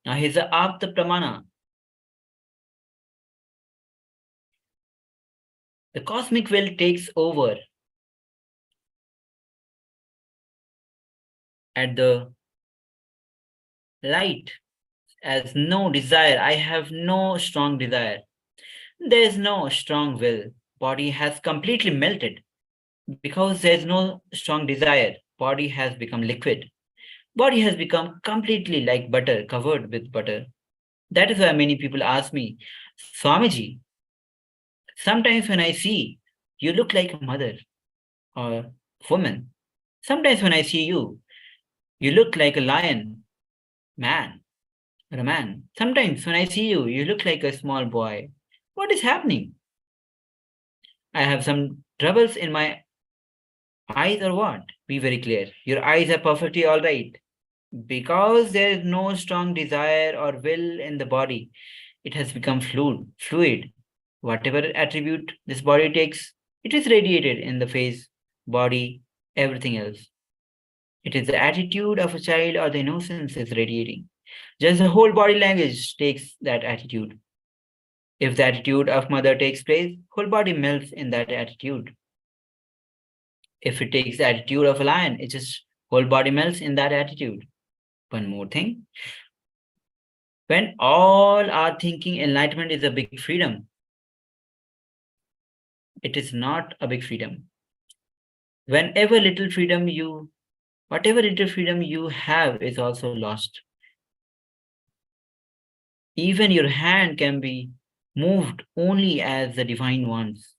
Now here's the Apta Pramana. The cosmic will takes over at the light as no desire. I have no strong desire. There is no strong will. Body has completely melted. Because there is no strong desire, body has become liquid. Body has become completely like butter, covered with butter. That is why many people ask me, Swamiji, sometimes when I see you look like a mother or woman. Sometimes when I see you, you look like a lion, man, or a man. Sometimes when I see you, you look like a small boy. What is happening? I have some troubles in my eyes or what? Be very clear. Your eyes are perfectly all right. Because there is no strong desire or will in the body, it has become fluid. Whatever attribute this body takes, it is radiated in the face, body, everything else. It is the attitude of a child or the innocence is radiating. Just the whole body language takes that attitude. If the attitude of mother takes place, whole body melts in that attitude. If it takes the attitude of a lion, it just whole body melts in that attitude. One more thing. When all are thinking enlightenment is a big freedom, it is not a big freedom. Whatever little freedom you have is also lost. Even your hand can be moved only as the divine wants.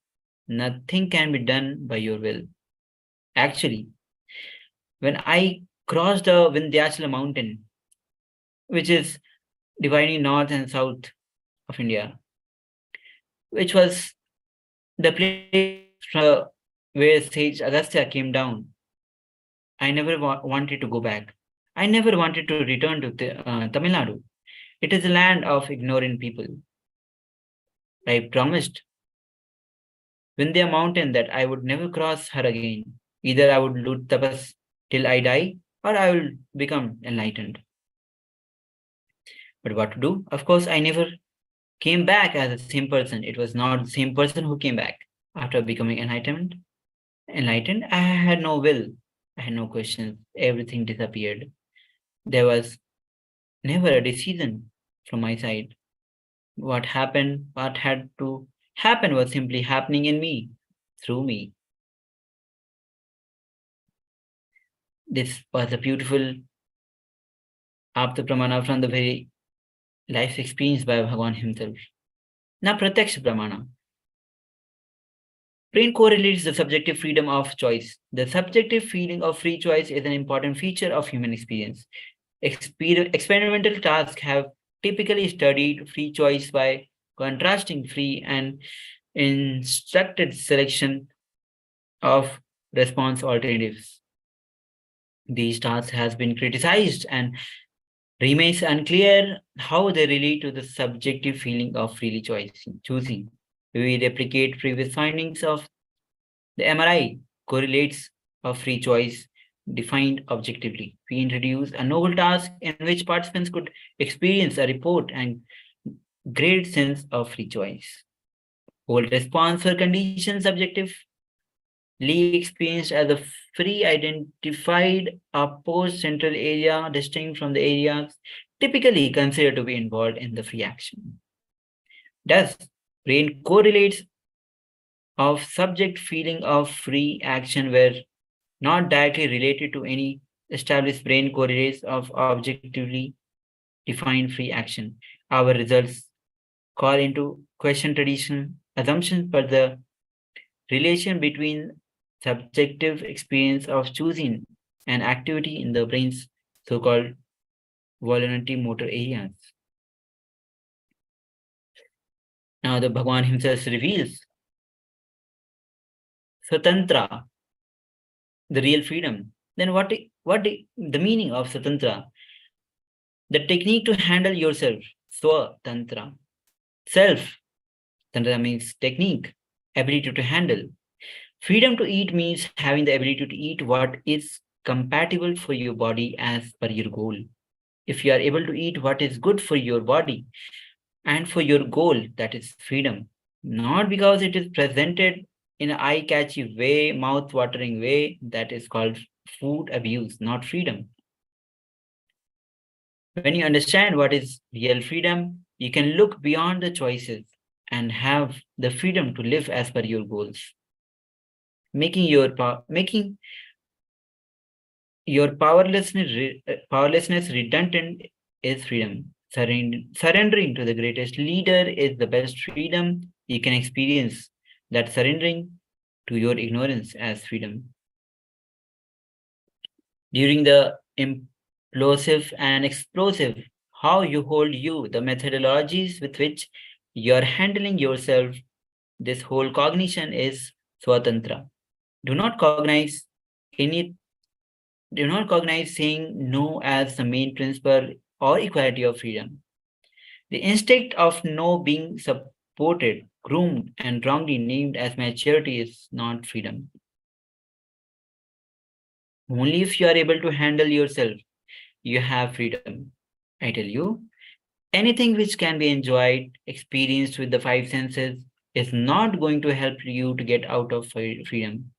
Nothing can be done by your will. Actually, when I crossed the Vindhyachala mountain, which is dividing north and south of India, which was the place where sage Agastya came down, I never wanted to go back. I never wanted to return to Tamil Nadu. It is a land of ignorant people. I promised Vindhya mountain that I would never cross her again. Either I would do tapas till I die or I will become enlightened. But what to do? Of course, I never came back as the same person. It was not the same person who came back after becoming enlightened. I had no will. I had no questions. Everything disappeared. There was never a decision from my side. What happened, what had to happen was simply happening in me, through me. This was a beautiful Apta Pramana from the very life experience by Bhagavan himself. Now Pratyaksha Pramana. Brain correlates the subjective freedom of choice. The subjective feeling of free choice is an important feature of human experience. Experimental tasks have typically studied free choice by contrasting free and instructed selection of response alternatives. These tasks has been criticized and remains unclear how they relate to the subjective feeling of freely choosing. We replicate previous findings of the MRI correlates of free choice defined objectively. We introduce a novel task in which participants could experience a report and great sense of free choice. Whole response for conditions subjectively experienced as a free identified opposed central area distinct from the areas typically considered to be involved in the free action. Thus, brain correlates of subject feeling of free action were not directly related to any established brain correlates of objectively defined free action. Our results call into question traditional assumptions, but the relation between subjective experience of choosing an activity in the brain's so-called voluntary motor areas. Now the Bhagwan himself reveals Swatantra, the real freedom. Then what the meaning of Swatantra? The technique to handle yourself, Swatantra. Self, Tantra means technique, ability to handle. Freedom to eat means having the ability to eat what is compatible for your body as per your goal. If you are able to eat what is good for your body and for your goal, that is freedom. Not because it is presented in an eye-catchy way, mouth-watering way, that is called food abuse, not freedom. When you understand what is real freedom, you can look beyond the choices and have the freedom to live as per your goals. Making your powerlessness redundant is freedom. Surrendering to the greatest leader is the best freedom. You can experience that surrendering to your ignorance as freedom. During the implosive and explosive, how you hold you, the methodologies with which you're handling yourself, this whole cognition is Swatantra. Do not cognize saying no as the main principle or equality of freedom. The instinct of no being supported, groomed, and wrongly named as maturity is not freedom. Only if you are able to handle yourself, you have freedom. I tell you, anything which can be enjoyed, experienced with the five senses is not going to help you to get out of freedom.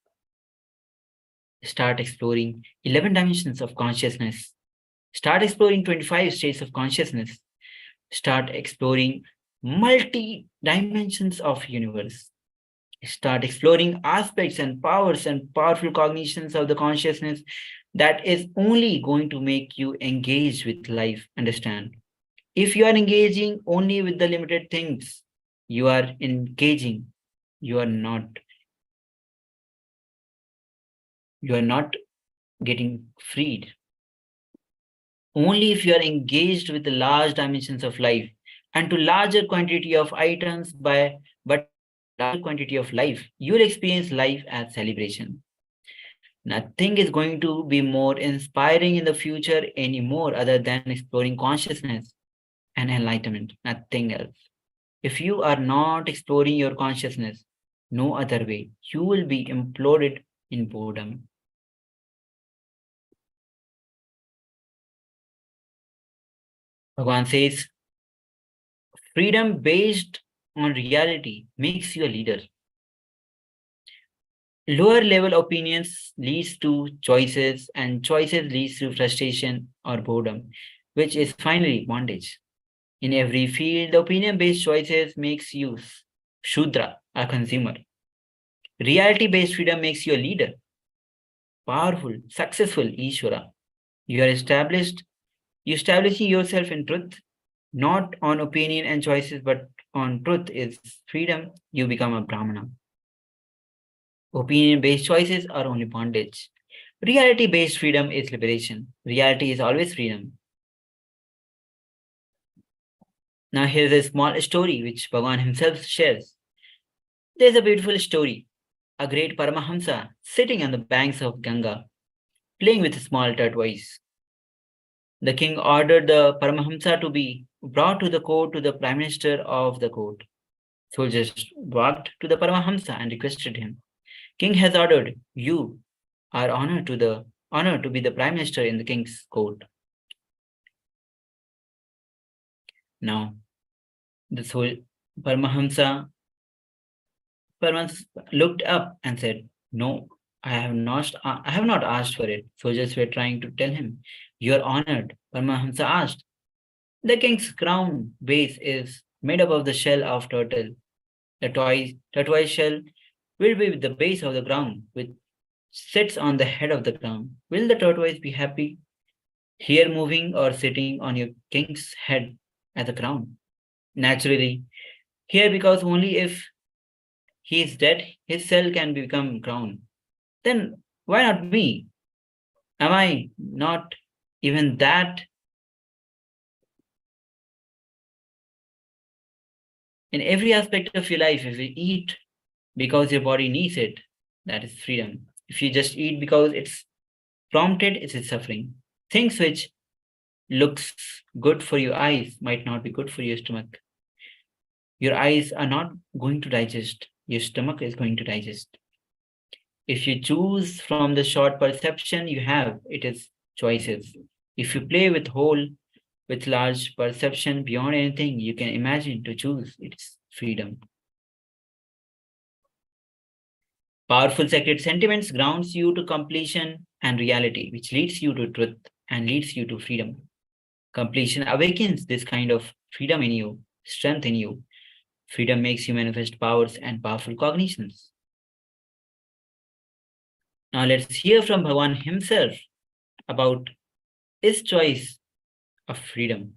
Start exploring 11 dimensions of consciousness. Start exploring 25 states of consciousness. Start exploring multi-dimensions of universe. Start exploring aspects and powers and powerful cognitions of the consciousness that is only going to make you engage with life. Understand? If you are engaging only with the limited things, you are engaging. You are not getting freed. Only if you are engaged with the large dimensions of life and to larger quantity of items but larger quantity of life, you will experience life as celebration. Nothing is going to be more inspiring in the future anymore other than exploring consciousness and enlightenment, nothing else. If you are not exploring your consciousness, no other way, you will be imploded in boredom. Bhagavan says, freedom based on reality makes you a leader. Lower level opinions leads to choices, and choices leads to frustration or boredom, which is finally bondage. In every field, opinion-based choices makes you Shudra, a consumer. Reality-based freedom makes you a leader. Powerful, successful Ishvara. You are establishing yourself in truth, not on opinion and choices, but on truth is freedom. You become a Brahmana. Opinion-based choices are only bondage. Reality-based freedom is liberation. Reality is always freedom. Now here's a small story which Bhagavan himself shares. There's a beautiful story. A great Paramahamsa sitting on the banks of Ganga, playing with a small tortoise. The king ordered the Paramahamsa to be brought to the court to the prime minister of the court. Soldiers walked to the Paramahamsa and requested him, King has ordered, you are honored to be the prime minister in the king's court. Now, the Paramahamsa looked up and said, no, I have not asked for it. Soldiers were trying to tell him, you are honored. Paramahamsa asked, the king's crown base is made up of the shell of turtle. The tortoise shell will be the base of the crown, which sits on the head of the crown. Will the tortoise be happy here moving or sitting on your king's head as a crown? Naturally, here, because only if he is dead, his cell can become crown. Then why not me? Am I not even that In every aspect of your life, if you eat because your body needs it, that is freedom. If you just eat because it's prompted, it's suffering. Things which looks good for your eyes might not be good for your stomach. Your eyes are not going to digest. Your stomach is going to digest. If you choose from the short perception you have, it is choices. If you play with whole, with large perception beyond anything you can imagine to choose, it's freedom. Powerful sacred sentiments grounds you to completion and reality, which leads you to truth and leads you to freedom. Completion awakens this kind of freedom in you, strength in you. Freedom makes you manifest powers and powerful cognitions. Now let's hear from Bhagavan himself about his choice of freedom.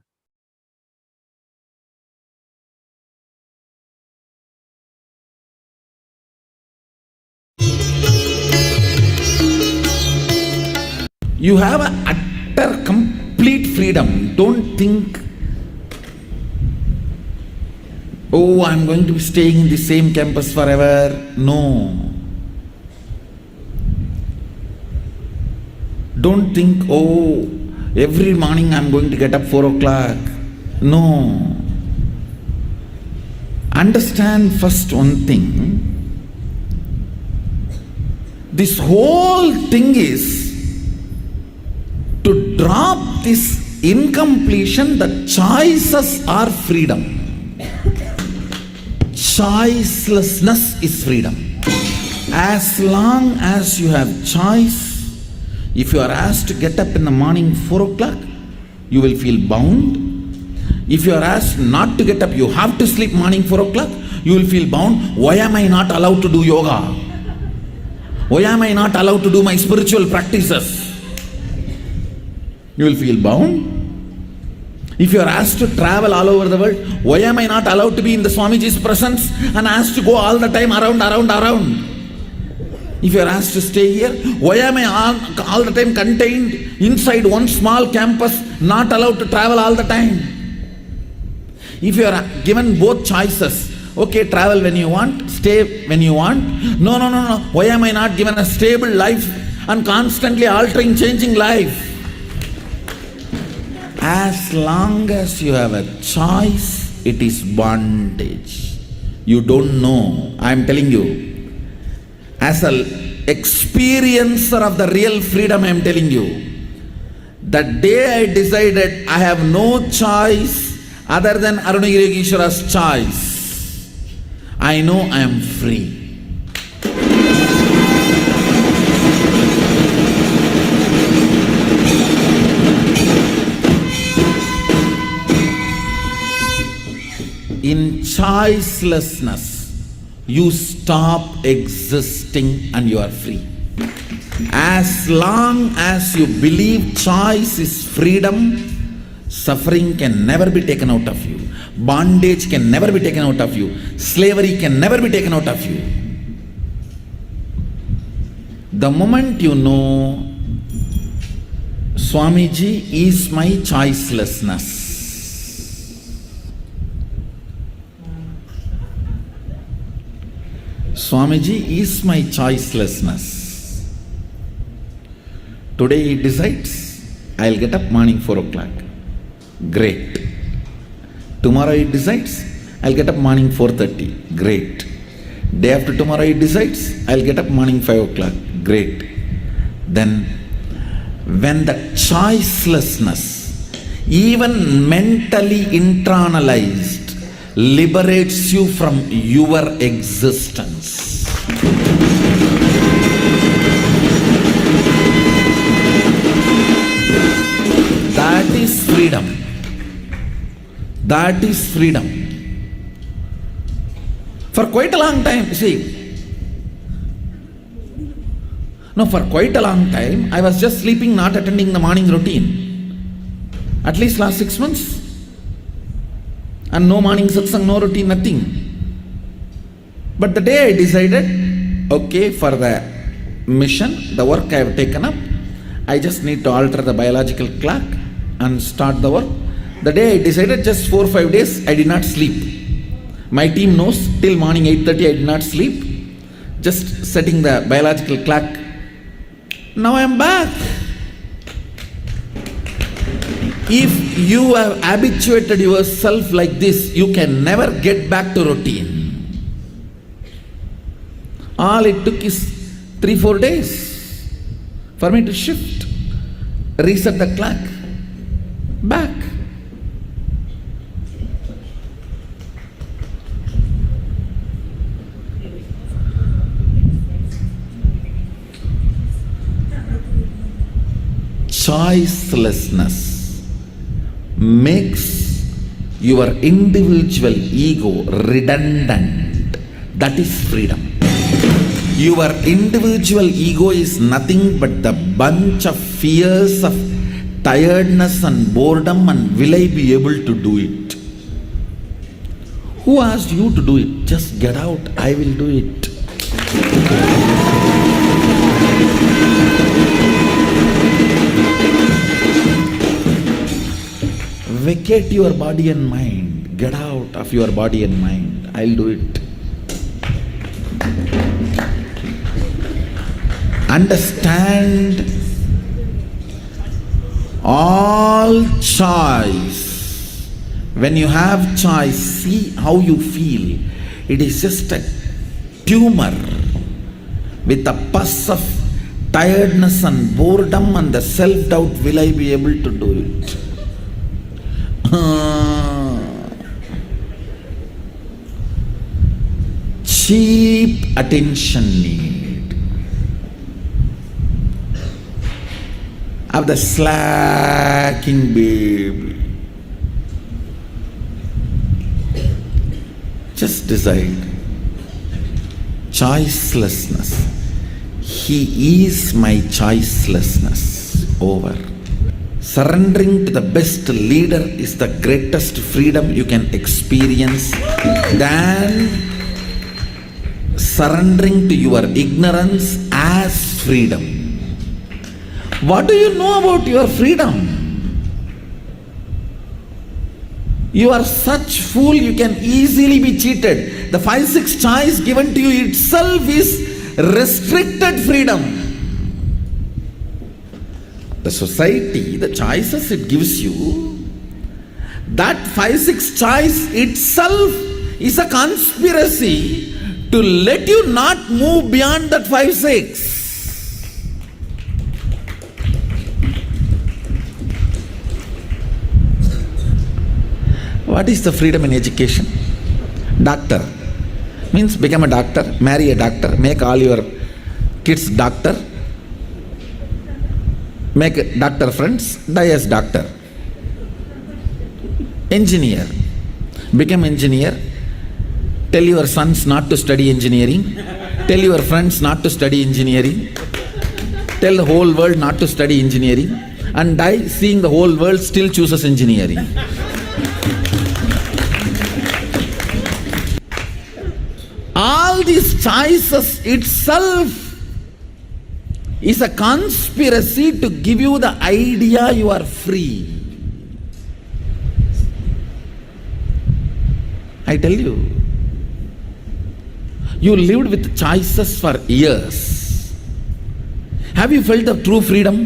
You have an utter complete freedom. Don't think, oh, I'm going to be staying in the same campus forever. No. Don't think, oh, every morning I'm going to get up 4 o'clock. No. Understand first one thing. This whole thing is to drop this incompletion. The choices are freedom. Choicelessness is freedom. As long as you have choice, if you are asked to get up in the morning 4 o'clock, you will feel bound. If you are asked not to get up, you have to sleep morning 4 o'clock, you will feel bound. Why am I not allowed to do yoga? Why am I not allowed to do my spiritual practices? You will feel bound. If you are asked to travel all over the world, why am I not allowed to be in the Swamiji's presence and asked to go all the time around? If you are asked to stay here, why am I all the time contained inside one small campus, not allowed to travel all the time? If you are given both choices, okay, travel when you want, stay when you want. No. Why am I not given a stable life and constantly altering, changing life? As long as you have a choice, it is bondage. You don't know. I am telling you. As an experiencer of the real freedom, I am telling you. The day I decided I have no choice other than Arunagiri Yogeshwara's choice, I know I am free. In choicelessness, you stop existing and you are free. As long as you believe choice is freedom, suffering can never be taken out of you. Bondage can never be taken out of you. Slavery can never be taken out of you. The moment you know, Swamiji is my choicelessness, Swamiji is my choicelessness. Today he decides, I'll get up morning 4 o'clock. Great. Tomorrow he decides, I'll get up morning 4:30. Great. Day after tomorrow he decides, I'll get up morning 5 o'clock. Great. Then, when the choicelessness, even mentally internalized, liberates you from your existence, that is freedom. That is freedom. For quite a long time, for quite a long time, I was just sleeping, not attending the morning routine. At least last 6 months. And no morning satsang, no routine, nothing. But the day I decided, okay, for the mission, the work I have taken up, I just need to alter the biological clock and start the work. The day I decided, just 4 or 5 days, I did not sleep. My team knows till morning 8:30 I did not sleep. Just setting the biological clock. Now I am back. If you have habituated yourself like this, you can never get back to routine. All it took is 3-4 days for me to shift, reset the clock, back. Choicelessness makes your individual ego redundant. That is freedom. Your individual ego is nothing but the bunch of fears of tiredness and boredom and will I be able to do it? Who asked you to do it? Just get out, I will do it. Vacate your body and mind. Get out of your body and mind. I'll do it. Understand all choice. When you have choice, see how you feel. It is just a tumor with a pus of tiredness and boredom and the self-doubt. Will I be able to do it? Cheap attention need of the slacking baby. Just decide. Choicelessness. He is my choicelessness. Over. Surrendering to the best leader is the greatest freedom you can experience than surrendering to your ignorance as freedom. What do you know about your freedom? You are such fool, you can easily be cheated. The 5-6 choice given to you itself is restricted freedom. The society, the choices it gives you, that 5-6 choice itself is a conspiracy to let you not move beyond that 5-6. What is the freedom in education? Doctor means become a doctor, marry a doctor, make all your kids doctor, make doctor friends, die as doctor. Engineer, become engineer, tell your sons not to study engineering, tell your friends not to study engineering, tell the whole world not to study engineering, and die seeing the whole world still chooses engineering. All these choices itself is a conspiracy to give you the idea you are free. I tell you, you lived with choices for years. Have you felt the true freedom?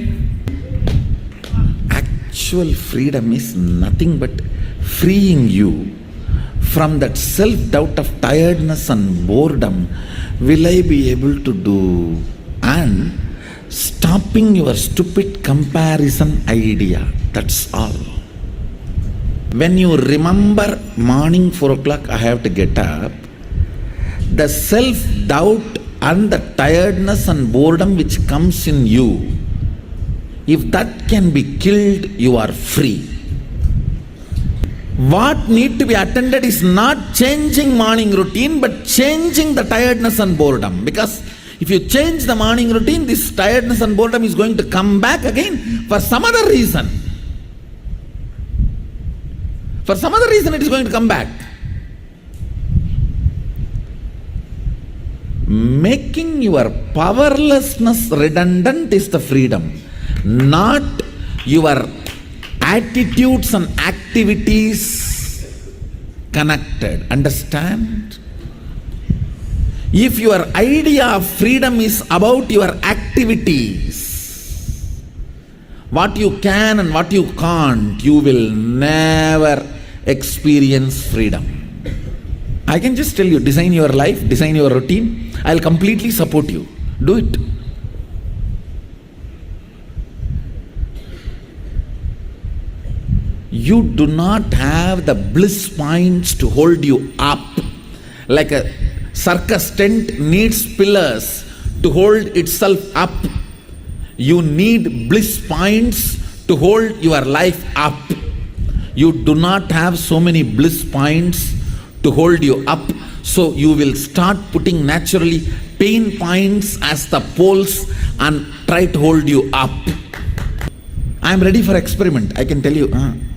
Actual freedom is nothing but freeing you from that self-doubt of tiredness and boredom. Will I be able to do? And stopping your stupid comparison idea. That's all. When you remember morning 4 o'clock I have to get up, the self-doubt and the tiredness and boredom which comes in you, if that can be killed, you are free. What need to be attended is not changing morning routine, but changing the tiredness and boredom. Because if you change the morning routine, this tiredness and boredom is going to come back again for some other reason. For some other reason it is going to come back. Making your powerlessness redundant is the freedom, not your attitudes and activities connected. Understand? If your idea of freedom is about your activities, what you can and what you can't, you will never experience freedom. I can just tell you, design your life, design your routine. I'll completely support you. Do it. You do not have the bliss points to hold you up. Like a circus tent needs pillars to hold itself up. You need bliss points to hold your life up. You do not have so many bliss points to hold you up, so you will start putting naturally pain points as the poles and try to hold you up. I am ready for experiment. I can tell you,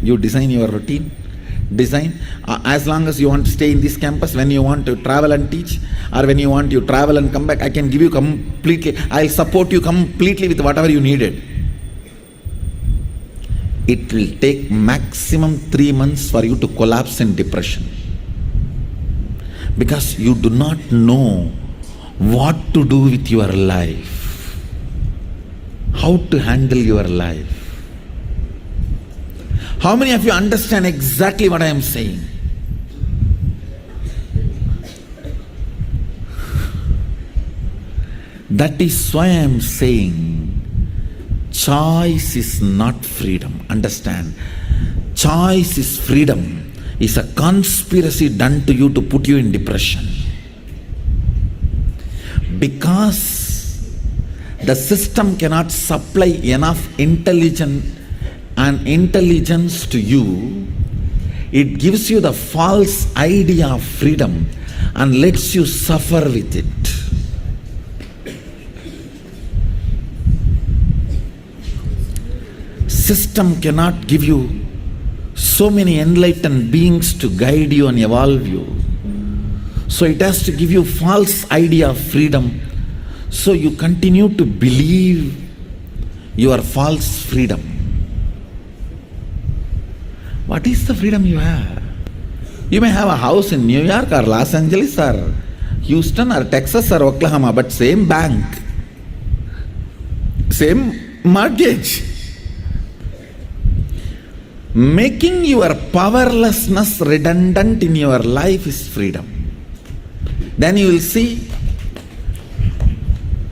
you design your routine, design, as long as you want to stay in this campus, when you want to travel and teach, or when you want to travel and come back, I can give you completely, I'll support you completely with whatever you needed. It will take maximum 3 months for you to collapse in depression. Because you do not know what to do with your life, how to handle your life. How many of you understand exactly what I am saying? That is why I am saying choice is not freedom. Understand? Choice is freedom. Is a conspiracy done to you to put you in depression. Because the system cannot supply enough intelligence to you, it gives you the false idea of freedom and lets you suffer with it. System cannot give you so many enlightened beings to guide you and evolve you. So it has to give you false idea of freedom. So you continue to believe your false freedom. What is the freedom you have? You may have a house in New York or Los Angeles or Houston or Texas or Oklahoma, but same bank, same mortgage. Making your powerlessness redundant in your life is freedom. Then you will see,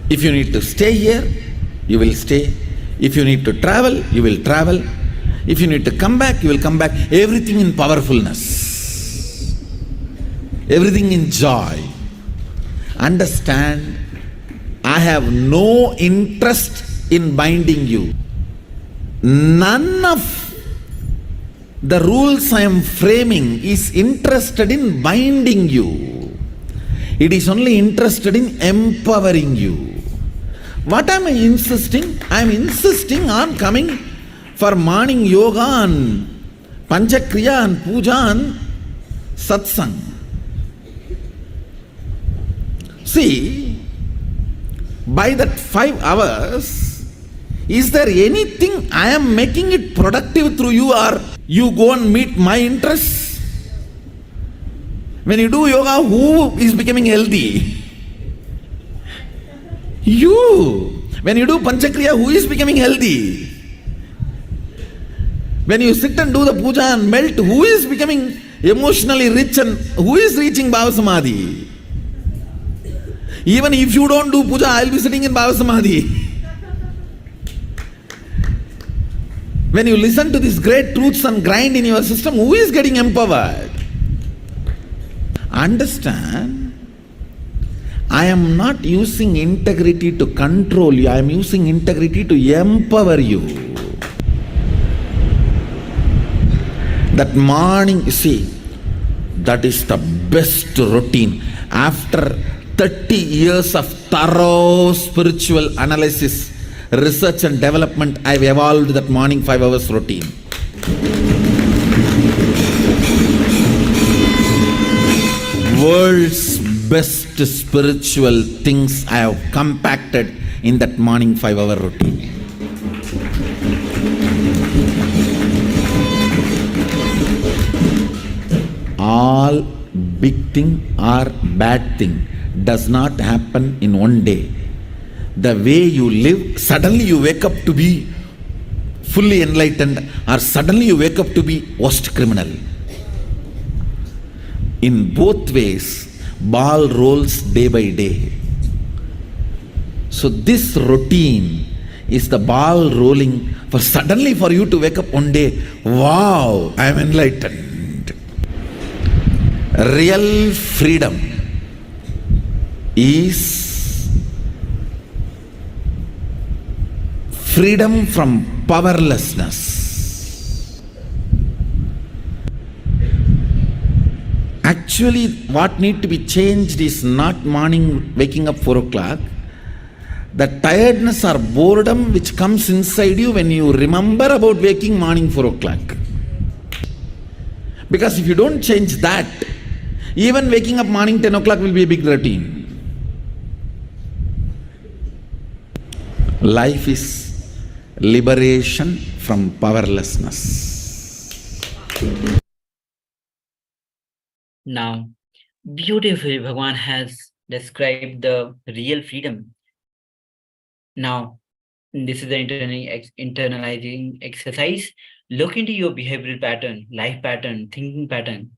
if you need to stay here, you will stay. If you need to travel, you will travel. If you need to come back, you will come back. Everything in powerfulness. Everything in joy. Understand, I have no interest in binding you. None of the rules I am framing is interested in binding you. It is only interested in empowering you. What am I insisting? I am insisting on coming for morning yoga and Panchakriya and Puja and Satsang. See, by that 5 hours, is there anything I am making it productive through you, or you go and meet my interests? When you do yoga, who is becoming healthy? You. When you do Panchakriya, who is becoming healthy? When you sit and do the puja and melt, who is becoming emotionally rich and who is reaching Bhava Samadhi? Even if you don't do puja, I will be sitting in Bhava Samadhi. When you listen to these great truths and grind in your system, who is getting empowered? Understand, I am not using integrity to control you, I am using integrity to empower you. That morning, you see, that is the best routine. After 30 years of thorough spiritual analysis, research and development, I have evolved that morning 5 hours routine. World's best spiritual things I have compacted in that morning 5-hour routine. big thing or bad thing does not happen in one day. The way you live, suddenly you wake up to be fully enlightened, or suddenly you wake up to be worst criminal. In both ways, ball rolls day by day. So this routine is the ball rolling for suddenly for you to wake up one day, wow, I am enlightened. Real freedom is freedom from powerlessness. Actually, what need to be changed is not morning waking up 4 o'clock. The tiredness or boredom which comes inside you when you remember about waking morning 4 o'clock. Because if you don't change that, even waking up morning 10 o'clock will be a big routine. Life is liberation from powerlessness. Now, beautifully, Bhagwan has described the real freedom. Now, this is the internalizing exercise. Look into your behavioral pattern, life pattern, thinking pattern.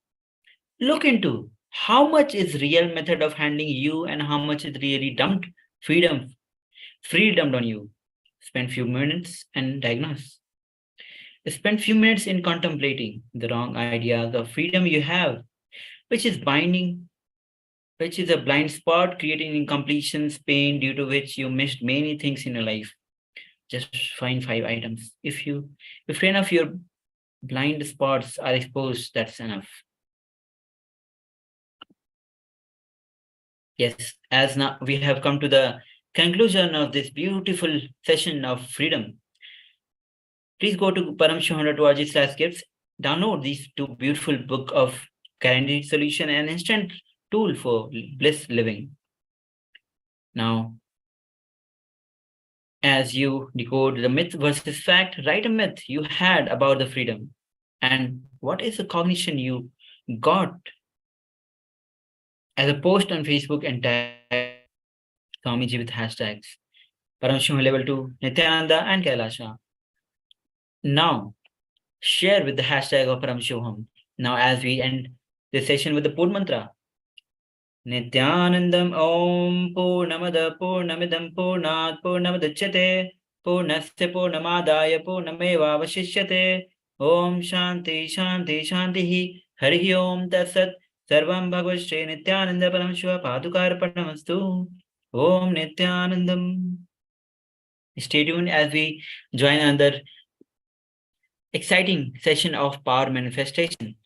Look into how much is real method of handling you and how much is really dumped freedom on you. Spend few minutes and diagnose. Spend few minutes in contemplating the wrong ideas of freedom you have, which is binding, which is a blind spot creating incompletions, pain due to which you missed many things in your life. Just find 5 items. If 10 of your blind spots are exposed, that's enough. Yes, as now we have come to the conclusion of this beautiful session of freedom. Please go to paramashivoham.org/gifts. Download these 2 beautiful books of guaranteed solution and instant tool for bliss living. Now, as you decode the myth versus fact, write a myth you had about the freedom. And what is the cognition you got as a post on Facebook and tag Swamiji with hashtags Paramashivoham level 2, Nithyananda and KAILASA. Now, share with the hashtag of Paramashivoham. Now, as we end this session with the Pur mantra, Nithyanandam Om Purnamada Purnamidam Purnat Purnamadachyate Purnasya Purnamadaya Purnameva Vashishyate Om Shanti Shanti Shanti Harihi Om Tatsat Sarvam Bhagavad Shri Nithyananda Paramashiva Padukarpanamastu Om Nithyanandam. Stay tuned as we join another exciting session of power manifestation.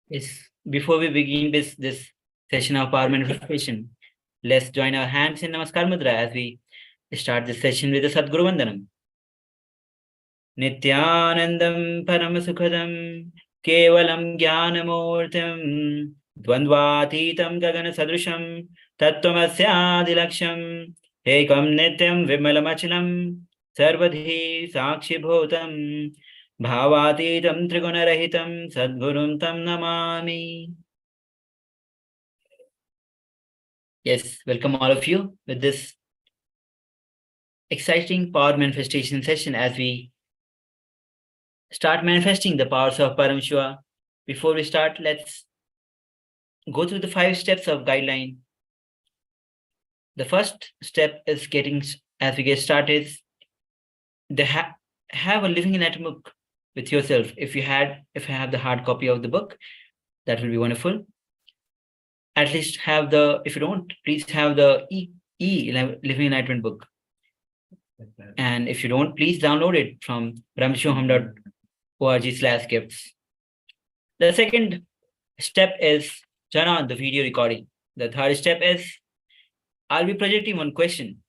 Yes, before we begin this session of power manifestation, let's join our hands in Namaskar Mudra as we start this session with the Sadguru Vandanam. Nithyanandam Paramasukhadam Kevalam Jnanamurtam Dvandvatitam Gagana Sadrusham Tattvamasya Ekam Nityam Vimalamachalam Sarvadhi Sakshi Bhutam Bhavatitam Trigunarahitam Sadgurum Tam Namami. Yes, welcome all of you with this exciting power manifestation session as we start manifesting the powers of Paramashiva. Before we start, let's go through the 5 steps of guideline. The first step is as we get started, have a living enlightenment book with yourself. If you have the hard copy of the book, that will be wonderful. At least have if you don't, please have the living enlightenment book. And if you don't, please download it from paramashivoham.org/gifts. The second step is turn on the video recording. The third step is I'll be projecting one question.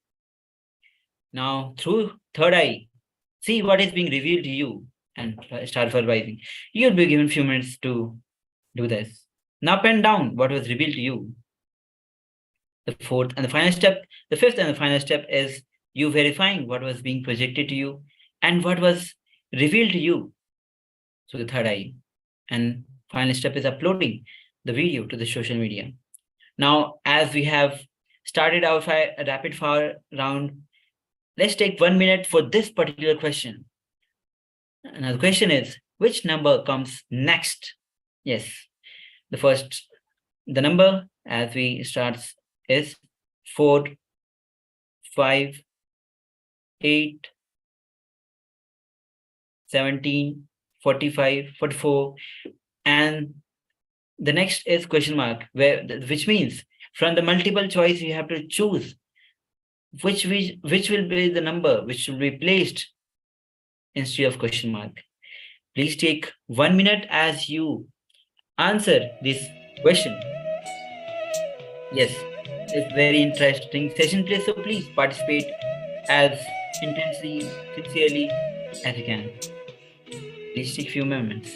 Now, through third eye, see what is being revealed to you and start verbalizing. You'll be given a few minutes to do this. Now pen down what was revealed to you. The fifth and the final step is you verifying what was being projected to you and what was revealed to you through the third eye. And final step is uploading the video to the social media. Now, as we have started our rapid fire round, let's take 1 minute for this particular question. Another question is, which number comes next? Yes, the number as we start is 4, 5, 8, 17, 45, 44, and the next is question mark, which means from the multiple choice you have to choose which will be the number which will be placed instead of question mark. Please take 1 minute as you answer this question. Yes, it's very interesting session, please. So please participate as intensely, sincerely as you can. Please take a few moments.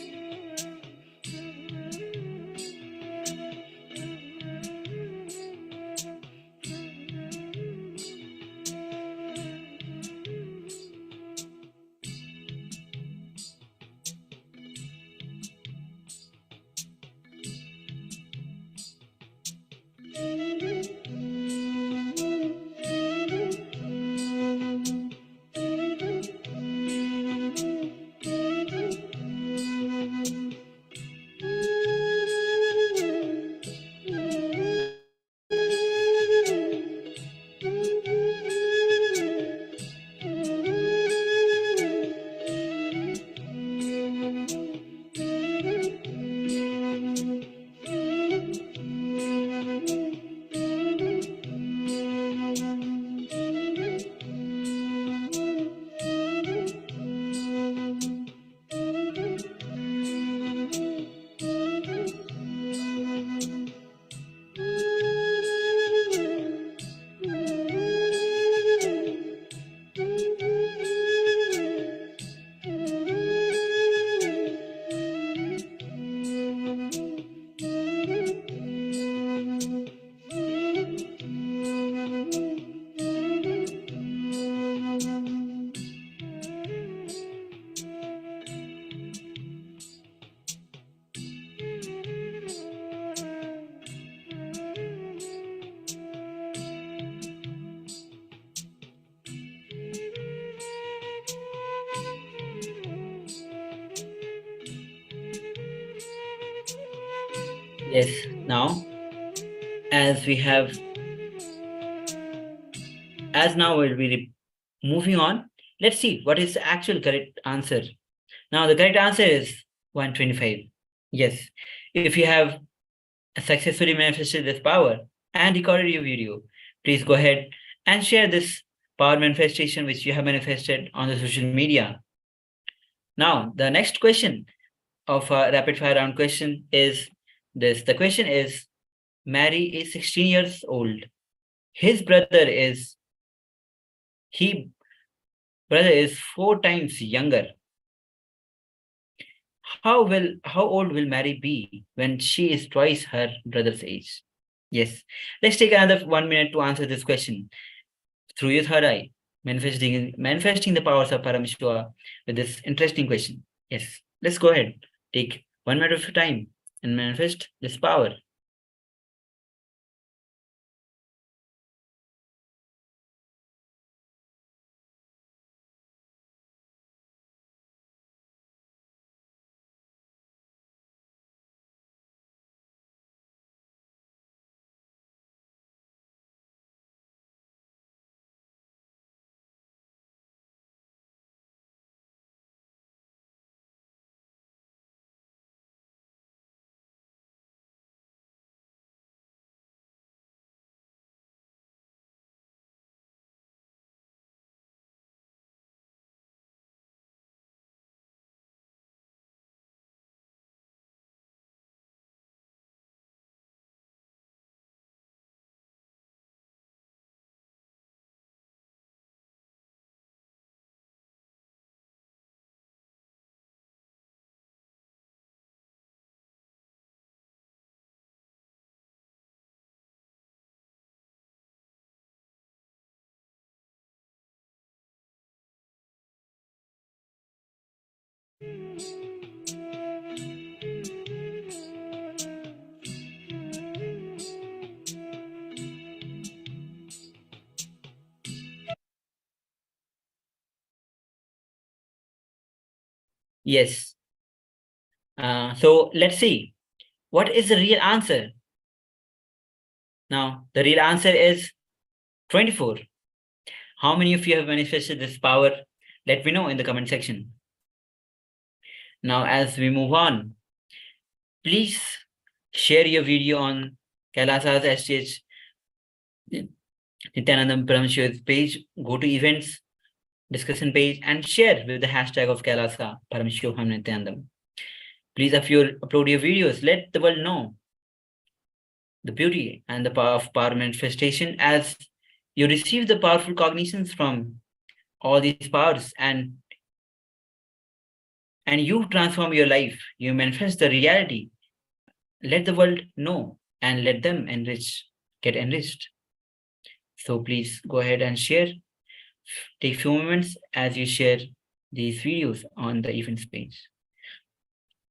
Yes, now now we'll be moving on. Let's see what is the actual correct answer. Now the correct answer is 125. Yes, if you have successfully manifested this power and recorded your video, please go ahead and share this power manifestation which you have manifested on the social media. Now, the next question of a rapid fire round question is this. The question is, Mary is 16 years old. His brother is 4 times younger. How old will Mary be when she is twice her brother's age? Yes, let's take another 1 minute to answer this question through your third eye, manifesting the powers of Paramashiva with this interesting question. Yes, let's go ahead. Take 1 minute of your time and manifest this power. Yes. So let's see. What is the real answer? Now, the real answer is 24. How many of you have manifested this power? Let me know in the comment section. Now, as we move on, please share your video on KAILASA's SPH Nithyananda Paramashivan's page. Go to events, discussion page, and share with the hashtag of KAILASA Paramashivoham Nithyanandam. Please, if you upload your videos, let the world know the beauty and the power of power manifestation as you receive the powerful cognitions from all these powers and you transform your life. You manifest the reality. Let the world know and let them get enriched. So please go ahead and share. Take few moments as you share these videos on the events page.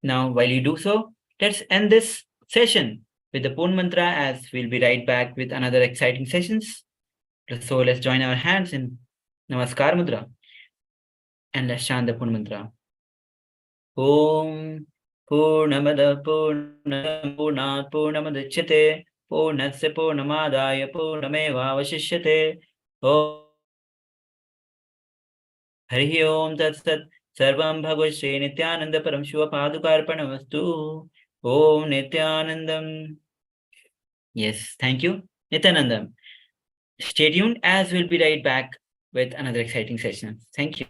Now, while you do so, let's end this session with the Purn Mantra as we'll be right back with another exciting sessions. So let's join our hands in Namaskar Mudra and let's chant the Purn Mantra. Om Purnamada Purnamad Purnamadachyate Purnasya Purnamadaya Purnameva Vashishyate Om Hari Om Tat Sat Sarvam Bhagavad Shri Nithyananda Paramashiva Padukarpanamastu Om Nithyanandam. Yes, thank you, Nithyanandam. Stay tuned as we'll be right back with another exciting session. Thank you.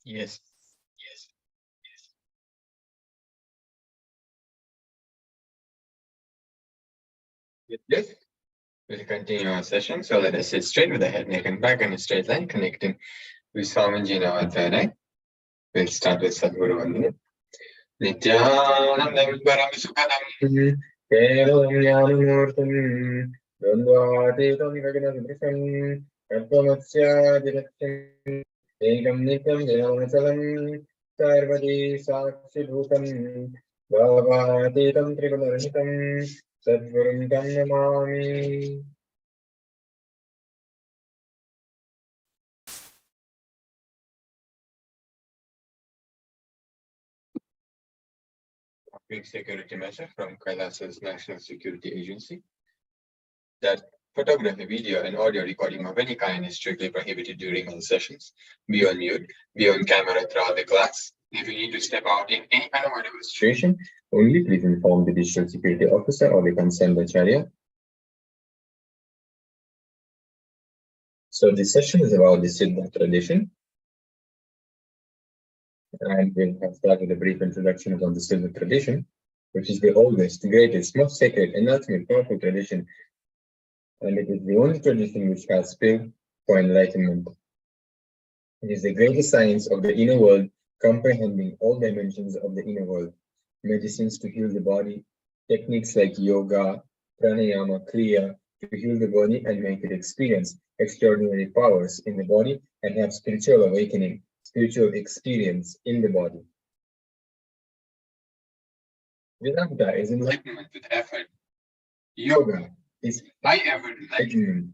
Yes. With this, we'll continue our session. So let us sit straight with the head, neck, and back in a straight line, connecting with Swamiji in our third eye. We'll start with Sadguru Vandana. Nithyananda Paramashivoham, Kevalam Jnanamurtam, Dvandvatitam Gaganadhrisam, Tattvamasyadiracham, Ekam Nityam Jnanachalam, Sarvadi Sakshibhutam, Bhavatitam Trigunarhitam, Sadgurum Tam Namami. Big security measure from KAILASA's National Security Agency that photography, video, and audio recording of any kind is strictly prohibited during all sessions. Be on mute, be on camera throughout the class. If you need to step out in any kind of demonstration, only please inform the digital security officer or the concerned acharya. So this session is about the Siddha tradition. And we'll have started with a brief introduction about the Siddha tradition, which is the oldest, greatest, most sacred, and ultimate powerful tradition and it is the only tradition which has space for enlightenment. It is the greatest science of the inner world, comprehending all dimensions of the inner world. Medicines to heal the body, techniques like yoga, pranayama, kriya to heal the body and make it experience extraordinary powers in the body and have spiritual awakening, spiritual experience in the body. Vedanta is enlightenment with effort. Yoga is high effort enlightenment.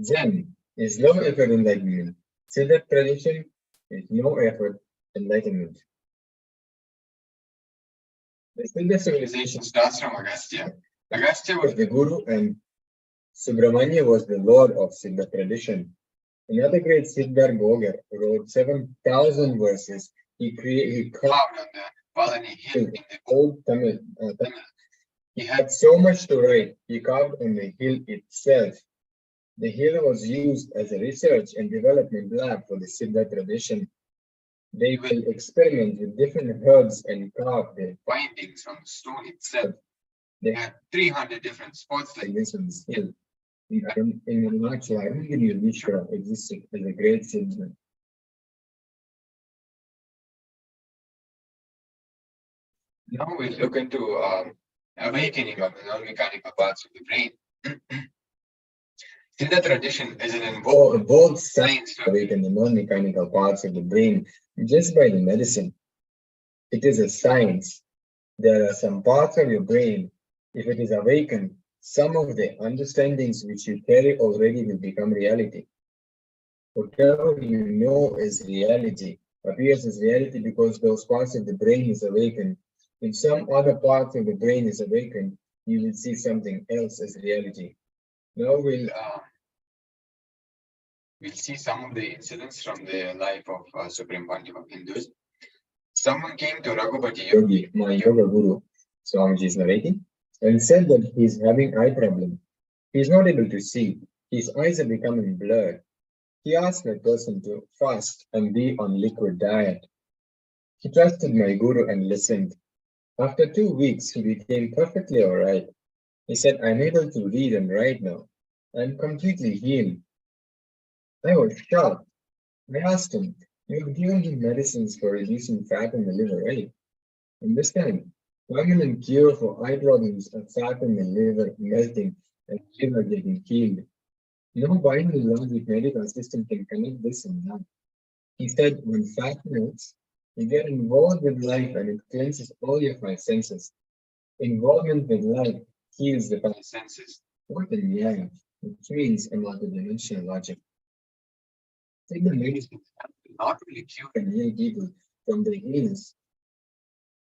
Zen is low effort enlightenment. Siddha tradition is no effort enlightenment. The Siddha civilization starts from Agastya. Agastya was the guru and Subramanya was the lord of Siddha tradition. Another great Siddhar Gogar wrote 7,000 verses. He carved on the Palani hill in the old Tamil. He had so much to write. He carved on the hill itself. The hill was used as a research and development lab for the Siddha tradition. They will experiment with different herbs and carve their findings from the stone itself. They had 300 different spots like this on this hill. In Arunachal, Arundhati Mishra existed as a great Siddha. Now we'll look into awakening of the non-mechanical parts of the brain. Siddha tradition is an involved science to awaken the non-mechanical parts of the brain just by the medicine. It is a science. There are some parts of your brain, if it is awakened, some of the understandings which you carry already will become reality. Whatever you know is reality appears as reality because those parts of the brain is awakened. If some other part of the brain is awakened, you will see something else as reality. Now we'll see some of the incidents from the life of Supreme Pontiff of Hindus. Someone came to Raghupati Yogi, my yoga guru, Swamiji is narrating, and said that he is having eye problem. He is not able to see. His eyes are becoming blurred. He asked that person to fast and be on liquid diet. He trusted my guru and listened. After 2 weeks, he became perfectly all right. He said, I'm able to read and write now. I'm completely healed. I was shocked. I asked him, you have given him medicines for reducing fat in the liver, right? And this time, permanent cure for eye problems are fat in the liver melting and liver getting healed. No binary logic medical system can connect this and that. He said, when fat melts, you get involved with life and it cleanses all your 5 senses. Involvement with life heals the 5 senses. What a yang, which means a multidimensional logic. Siddha medicine not only cure and heal people from their illness,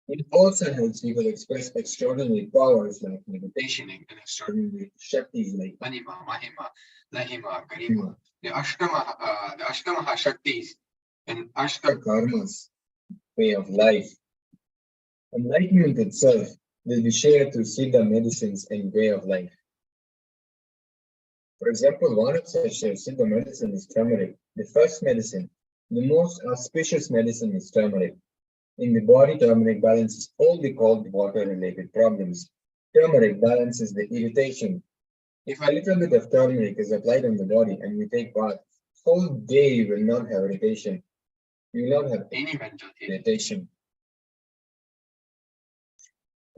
it also helps people express extraordinary powers like meditation and extraordinary shaktis like Anima, Mahima, Lahima, Garima, the Ashtama Shaktis and Ashta Karmas way of life. Enlightenment itself will be shared through Siddha medicines and way of life. For example, one of such Siddha medicine is turmeric. The first medicine, the most auspicious medicine is turmeric. In the body, turmeric balances all the cold water-related problems. Turmeric balances the irritation. If a little bit of turmeric is applied on the body and you take bath, whole day you will not have irritation. You will not have any mental irritation.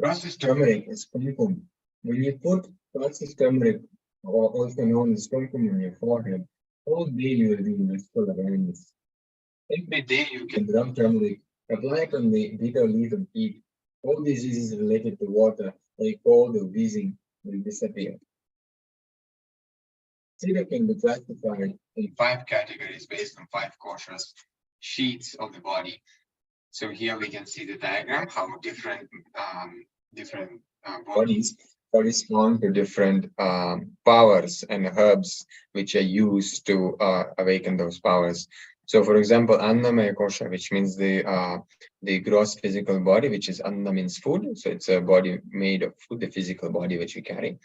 Processed turmeric is kumkum. When you put processed turmeric, or also known as kumkum, on your forehead, whole day you will be in blissful awareness. Every day you can rub turmeric, apply it on the bitter leaf and eat. All diseases related to water, like cold or wheezing, will disappear. Siddha can be classified in 5 categories based on 5 koshas, sheets of the body. So here we can see the diagram, how different bodies correspond to different powers and herbs which are used to awaken those powers. So, for example, Annamaya Kosha, which means the gross physical body, which is Anna means food. So it's a body made of food, the physical body which we carry.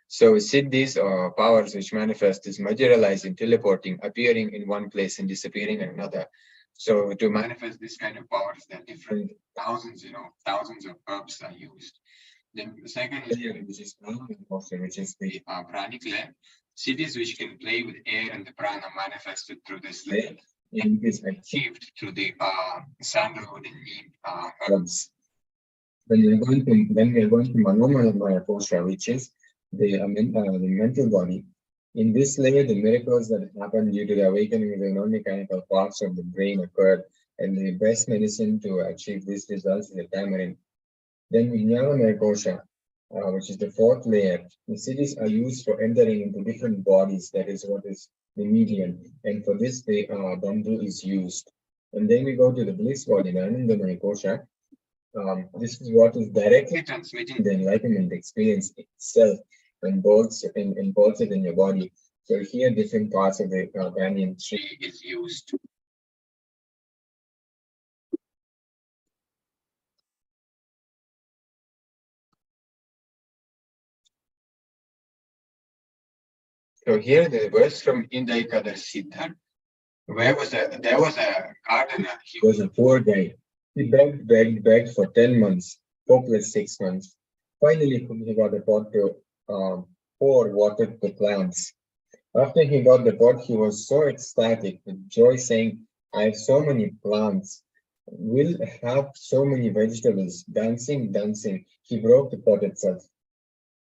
So Siddhis or powers which manifest is materializing, teleporting, appearing in one place and disappearing in another. So to manifest this kind of powers, there are different thousands of herbs are used. Then the second layer, which is prana posture, which is the pranic layer. Cities which can play with air and the prana manifested through this layer, and it is achieved through the sandalwood and neem herbs. Then we are going to Manomanamaya posture, which is the mental body. In this layer, the miracles that happen due to the awakening of the non-mechanical parts of the brain occurred, and the best medicine to achieve these results is the tamarind. Then Vijnanamaya kosha, which is the fourth layer. The cities are used for entering into different bodies. That is what is the medium, and for this the bamboo is used. And then we go to the bliss body, the Anandamaya kosha. This is what is directly transmitting the enlightenment experience itself and bolts it in your body. So here different parts of the banyan tree is used. So here the verse from Indaikadar Siddhar. There was a gardener. He was a poor guy. He begged for 10 months, hopeless 6 months. Finally, he got a pot to pour water to the plants. After he got the pot, he was so ecstatic with joy, saying, I have so many plants, will have so many vegetables. Dancing, he broke the pot itself.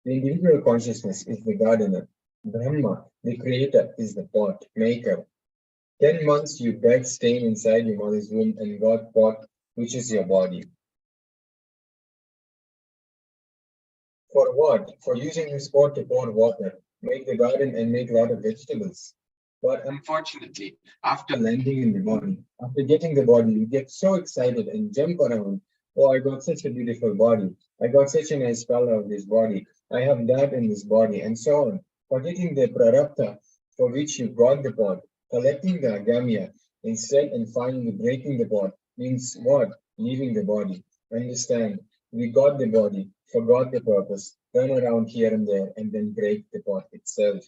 The individual consciousness is the gardener. Brahma, the creator, is the pot maker. 10 months you begged, staying inside your mother's womb, and got pot, which is your body. For what? For using this pot to pour water, make the garden, and make a lot of vegetables. But unfortunately, after landing in the body, after getting the body, you get so excited and jump around. Oh, I got such a beautiful body. I got such a nice color of this body. I have that in this body, and so on. Forgetting the prarabdha for which you got the pot, collecting the agamya instead, and finally breaking the pot means what? Leaving the body. Understand? We got the body, forgot the purpose, turn around here and there, and then break the pot itself.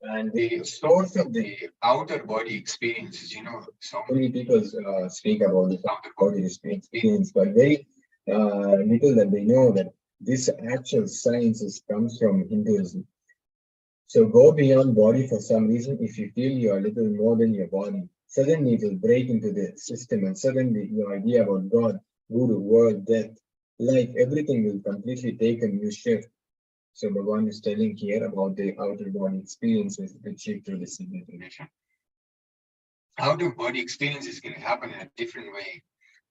And the source of the outer body experiences, so many people speak about this outer body experience, but very little that they know that this actual science comes from Hinduism. So go beyond body for some reason. If you feel you are little more than your body, suddenly it will break into the system, and suddenly your idea about God, Guru, world, death, life, everything will completely take a new shift. So Bhagavan is telling here about the outer body experiences achieved through this meditation. Outer body experiences can happen in a different way.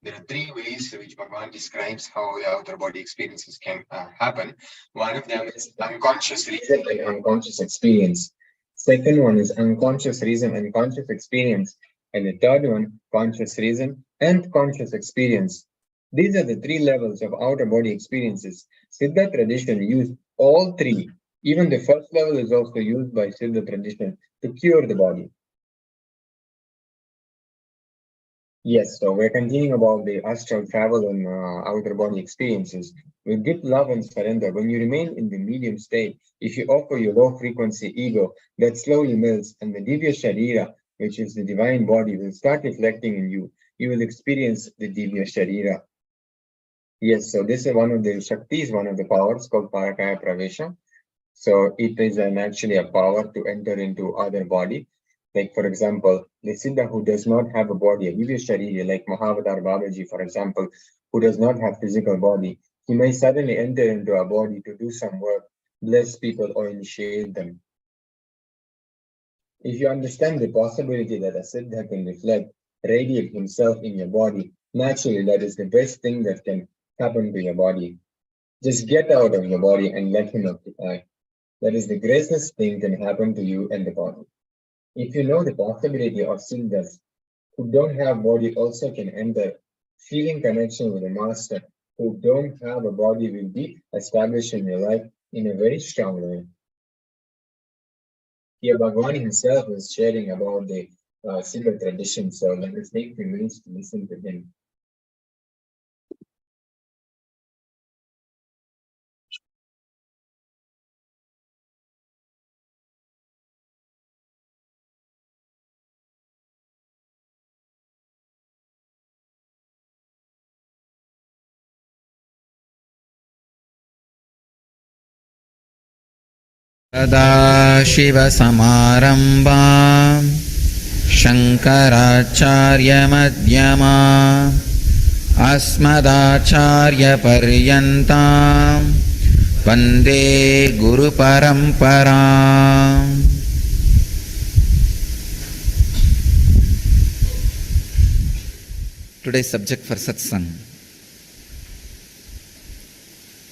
There are 3 ways which Bhagavan describes how the outer body experiences can happen. One of them is unconscious reason and unconscious experience. Second one is unconscious reason and conscious experience. And the third one, conscious reason and conscious experience. These are the 3 levels of outer body experiences. Siddha tradition used all 3. Even the first level is also used by Siddha tradition to cure the body. Yes, so we're continuing about the astral travel and outer body experiences. With deep love and surrender, when you remain in the medium state, if you offer your low frequency ego, that slowly melts, and the Divya Sharira, which is the divine body, will start reflecting in you. You will experience the Divya Sharira. Yes, so this is one of the Shaktis, one of the powers called Parakaya Pravesha. So it is actually a power to enter into other body. Like, for example, the Siddha who does not have a body, a Divya Sharira, like Mahavatar Babaji, for example, who does not have physical body, he may suddenly enter into a body to do some work, bless people, or initiate them. If you understand the possibility that a Siddha can reflect, radiate himself in your body, naturally that is the best thing that can happen to your body. Just get out of your body and let him occupy. That is the greatest thing can happen to you and the body. If you know the possibility of Siddhas who don't have body also can enter, feeling connection with the master who don't have a body will be established in your life in a very strong way. Here Bhagavan himself is sharing about the Siddha tradition, so let us take a few minutes to listen to him. सदाशिवसमारम्भाम् शङ्कराचार्यमध्यमाम् अस्मदाचार्यपर्यन्ताम् वन्दे गुरुपरम्पराम्. Today's subject for satsang: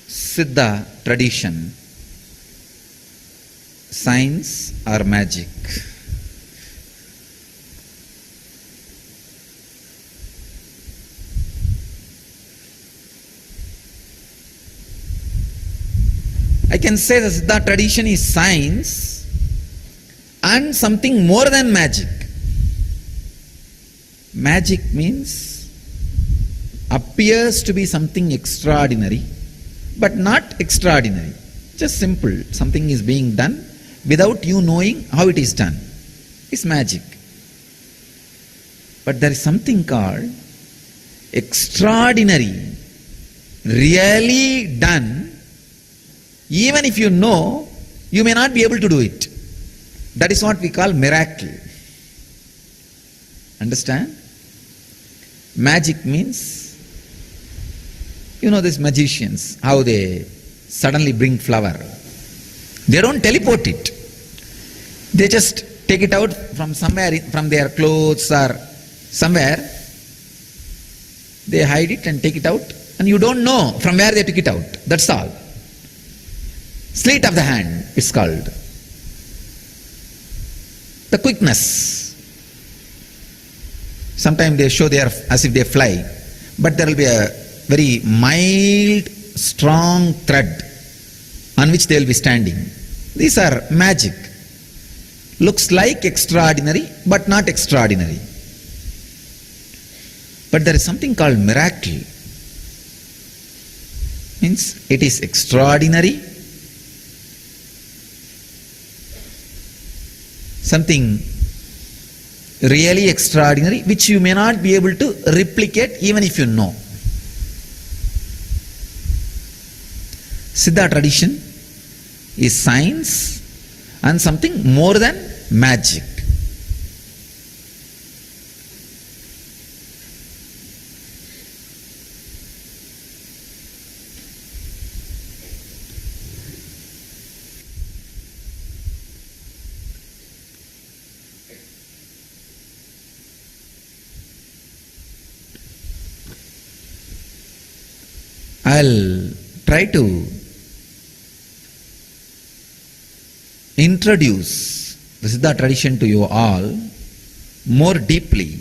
Siddha tradition, science or magic. I can say the Siddha tradition is science and something more than magic. Magic means appears to be something extraordinary, but not extraordinary. Just simple. Something is being done without you knowing how it is done. It's magic. But there is something called extraordinary, really done. Even if you know, you may not be able to do it. That is what we call miracle. Understand? Magic means, you know these magicians, how they suddenly bring flower. They don't teleport it. They just take it out from somewhere, from their clothes or somewhere. They hide it and take it out, and you don't know from where they took it out. That's all. Sleight of the hand, it's called. The quickness. Sometimes they show they are as if they fly, but there will be a very mild, strong thread on which they will be standing. These are magic. Looks like extraordinary, but not extraordinary. But there is something called miracle. Means it is extraordinary, something really extraordinary, which you may not be able to replicate even if you know. Siddha tradition is science and something more than magic. I'll try to introduce the Siddha tradition to you all more deeply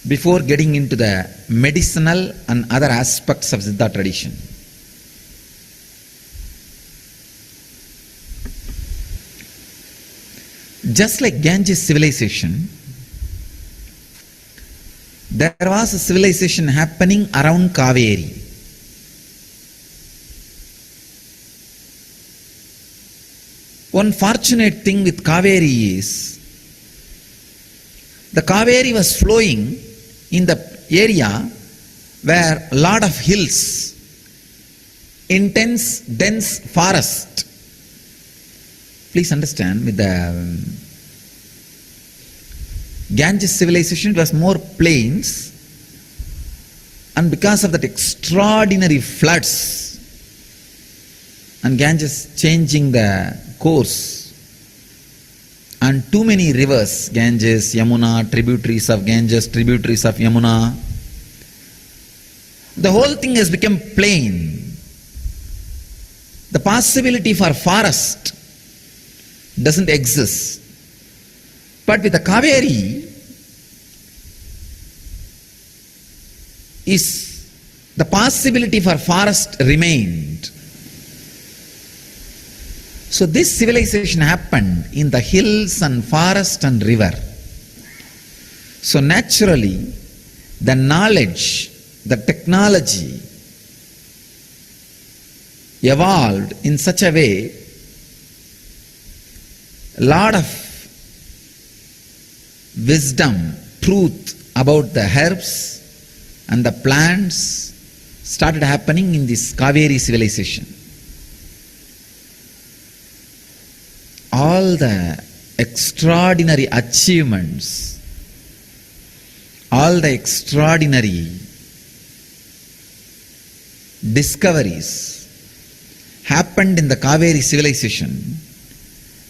before getting into the medicinal and other aspects of Siddha tradition. Just like Ganges civilization, there was a civilization happening around Kaveri. One fortunate thing with Kaveri is, the Kaveri was flowing in the area where a lot of hills, intense, dense forest. Please understand, with the Ganges civilization, it was more plains, and because of that extraordinary floods and Ganges changing the course, and too many rivers, Ganges, Yamuna, tributaries of Ganges, tributaries of Yamuna, the whole thing has become plain. The possibility for forest doesn't exist. But with the Kaveri, the possibility for forest remained. So this civilization happened in the hills and forest and river. So naturally, the knowledge, the technology evolved in such a way, a lot of wisdom, truth about the herbs and the plants started happening in this Kaveri civilization. all the extraordinary achievements, all the extraordinary discoveries happened in the Kaveri civilization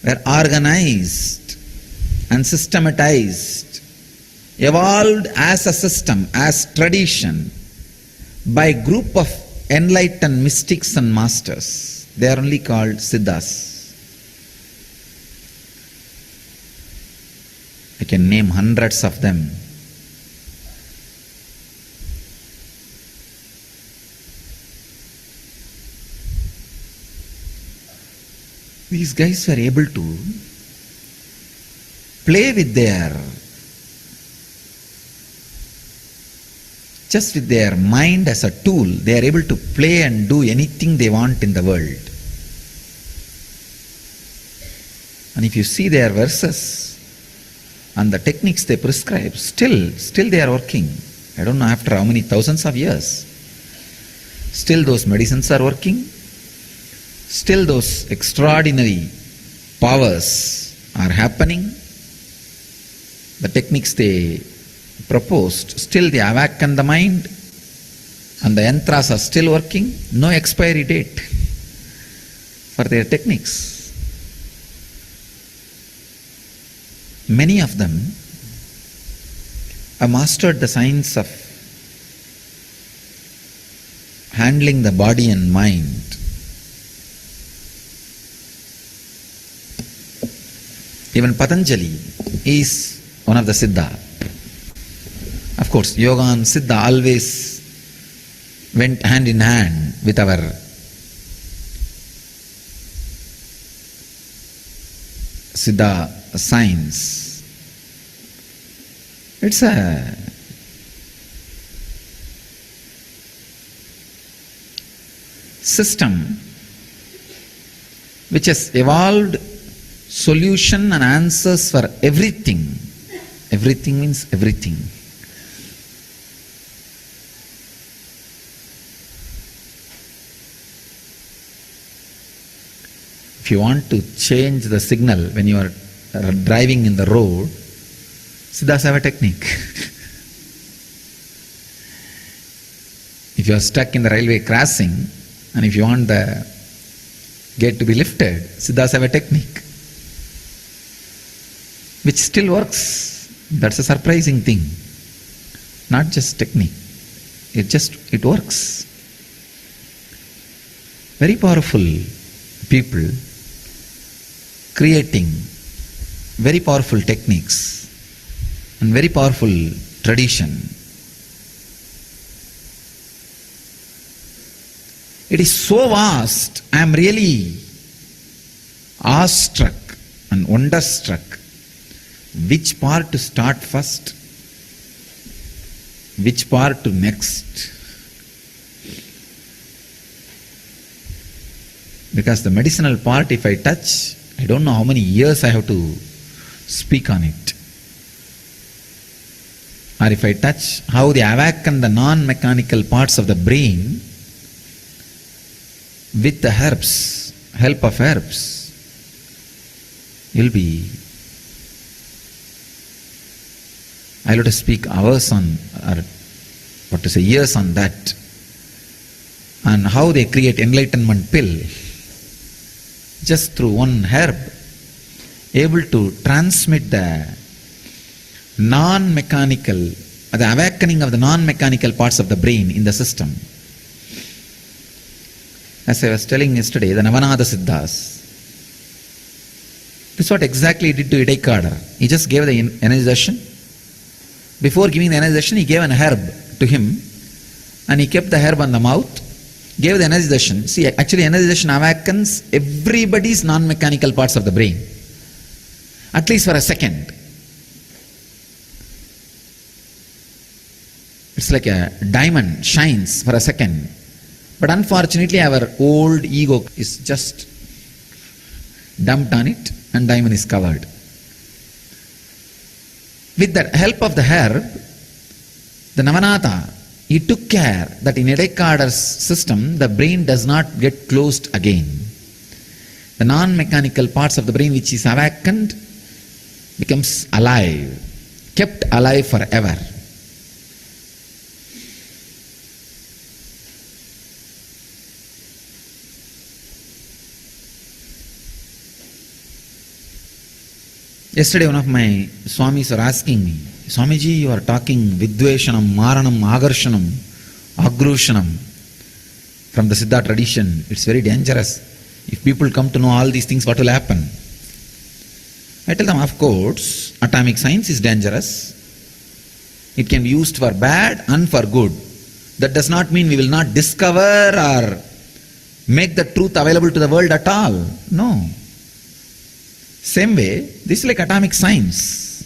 were organized and systematized, evolved as a system, as tradition, by a group of enlightened mystics and masters. They are only called Siddhas. I can name hundreds of them. These guys were able to play with just with their mind as a tool. They are able to play and do anything they want in the world. And if you see their verses and the techniques they prescribe, still they are working. I don't know after how many thousands of years. Still those medicines are working. Still those extraordinary powers are happening. The techniques they proposed, still they awaken the mind, and the yantras are still working. No expiry date for their techniques. Many of them have mastered the science of handling the body and mind. Even Patanjali is one of the Siddha. Of course, Yoga and Siddha always went hand in hand with our Siddha science. It's a system which has evolved solution and answers for everything. Everything means everything. If you want to change the signal when you are driving in the road, Siddhas have a technique. If you are stuck in the railway crossing and if you want the gate to be lifted, Siddhas have a technique which still works. That's a surprising thing. Not just technique. It works. Very powerful people creating very powerful techniques and very powerful tradition. It is so vast, I am really awestruck and wonderstruck. Which part to start first? Which part to next? Because the medicinal part, if I touch, I don't know how many years I have to speak on it. Or if I touch how they awaken the non-mechanical parts of the brain with the herbs, help of herbs, you'll be... I'll have to speak hours on, or years on that. And how they create enlightenment pill just through one herb, able to transmit the non-mechanical, the awakening of the non-mechanical parts of the brain in the system. As I was telling yesterday, the Navanada Siddhas, this is what exactly he did to Idaikadar. He just gave the energization. Before giving the energization, he gave an herb to him and he kept the herb on the mouth, gave the energization. See, actually energization awakens everybody's non-mechanical parts of the brain, at least for a second. It's like a diamond shines for a second. But unfortunately, our old ego is just dumped on it and diamond is covered. With the help of the herb, the Navanatha, he took care that in Idaikadar's system, the brain does not get closed again. The non-mechanical parts of the brain which is awakened becomes alive, kept alive forever. Yesterday one of my Swamis were asking me, Swamiji, you are talking Vidveshanam, Maranam, Agarshanam, Agrushanam from the Siddha tradition. It's very dangerous. If people come to know all these things, what will happen? I tell them, of course, atomic science is dangerous. It can be used for bad and for good. That does not mean we will not discover or make the truth available to the world at all. No. Same way, this is like atomic science.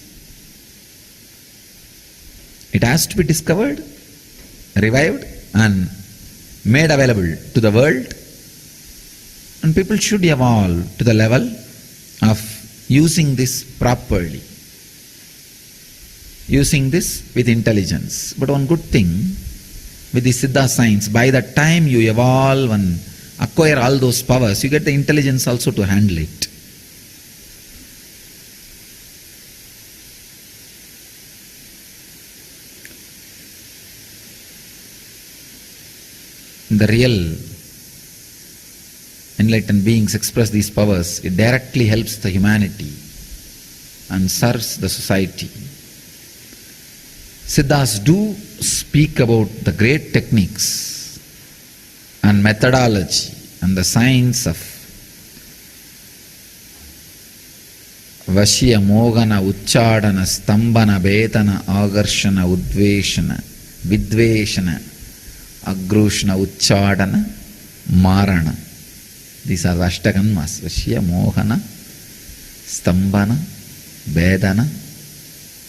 It has to be discovered, revived and made available to the world, and people should evolve to the level of using this properly, using this with intelligence. But one good thing with the Siddha science, by the time you evolve and acquire all those powers, you get the intelligence also to handle it. The real enlightened beings express these powers. It directly helps the humanity and serves the society. Siddhas do speak about the great techniques and methodology and the science of Vashya, Mogana, Uchchadana, Stambana, Betana, Agarshana, Udveshana, Vidveshana, Agrushna, Uchchadana, Marana. These are the Ashtakanmas. Vashya, Mohana, Stambana, Vedana,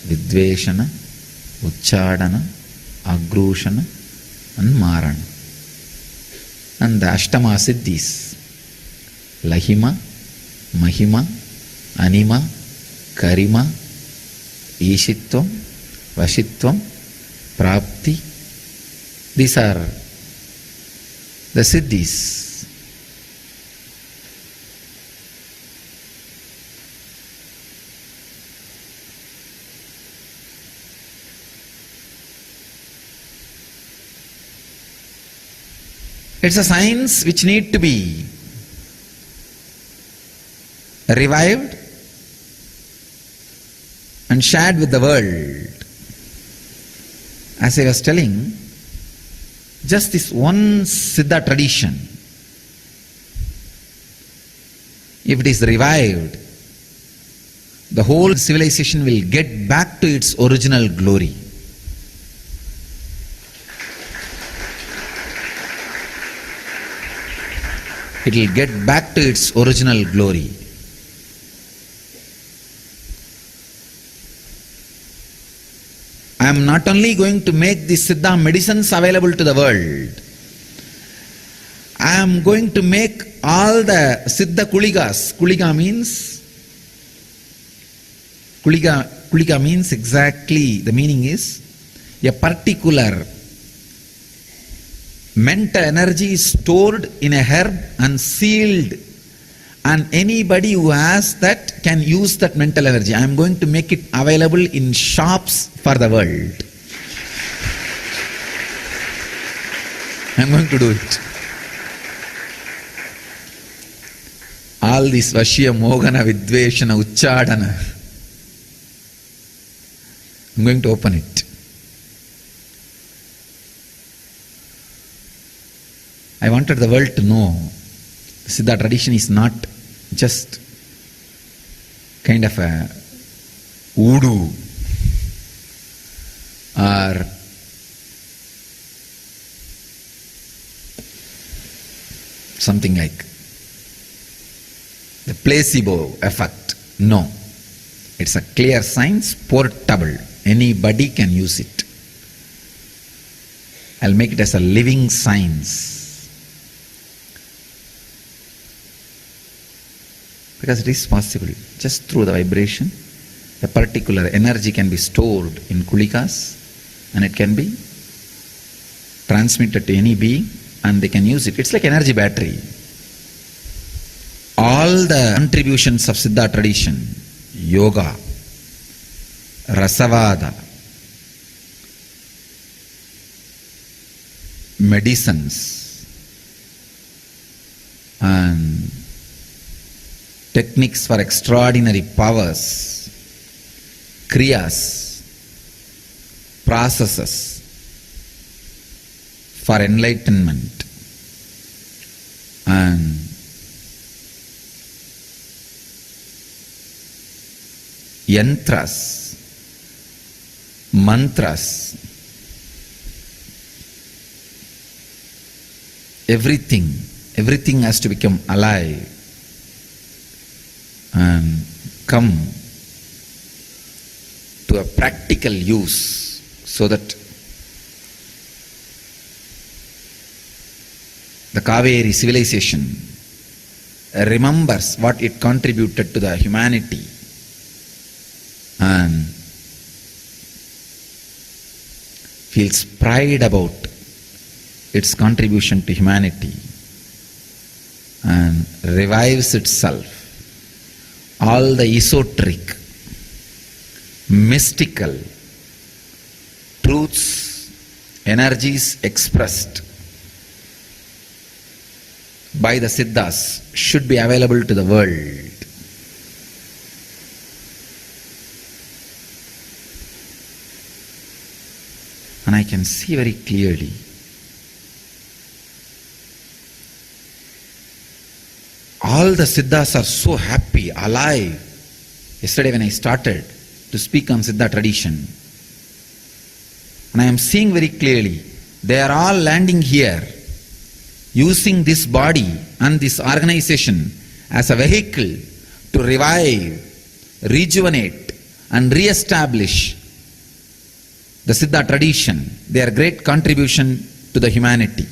Vidveshana, Uchchadana, Agrushana and Marana. And the Ashtama Siddhis, Lahima, Mahima, Anima, Karima, Ishitvam, Vashitvam, Prapti. These are the Siddhis. It's a science which need to be revived and shared with the world. As I was telling, just this one Siddha tradition, if it is revived, the whole civilization will get back to its original glory. It will get back to its original glory. I am not only going to make the Siddha medicines available to the world, I am going to make all the Siddha Kuligas. Kulika means exactly, the meaning is a particular mental energy is stored in a herb and sealed, and anybody who has that can use that mental energy. I am going to make it available in shops for the world. I am going to do it. All this Vashya, Mogana, Vidveshana, Uchchadana, I am going to open it. I wanted the world to know the Siddha tradition is not just kind of a voodoo or something like the placebo effect. No. It's a clear science, portable. Anybody can use it. I'll make it as a living science. Because it is possible, just through the vibration, a particular energy can be stored in kulikas and it can be transmitted to any being and they can use it. It's like energy battery. All all the contributions of Siddha tradition, yoga, rasavada, medicines, and techniques for extraordinary powers, kriyas, processes for enlightenment, and yantras, mantras, everything has to become alive and come to a practical use so that the Kaveri civilization remembers what it contributed to the humanity and feels pride about its contribution to humanity and revives itself. All the esoteric, mystical truths, energies expressed by the Siddhas should be available to the world. And I can see very clearly all the Siddhas are so happy, alive. Yesterday when I started to speak on Siddha tradition, and I am seeing very clearly, they are all landing here, using this body and this organization as a vehicle to revive, rejuvenate, and re-establish the Siddha tradition, their great contribution to the humanity.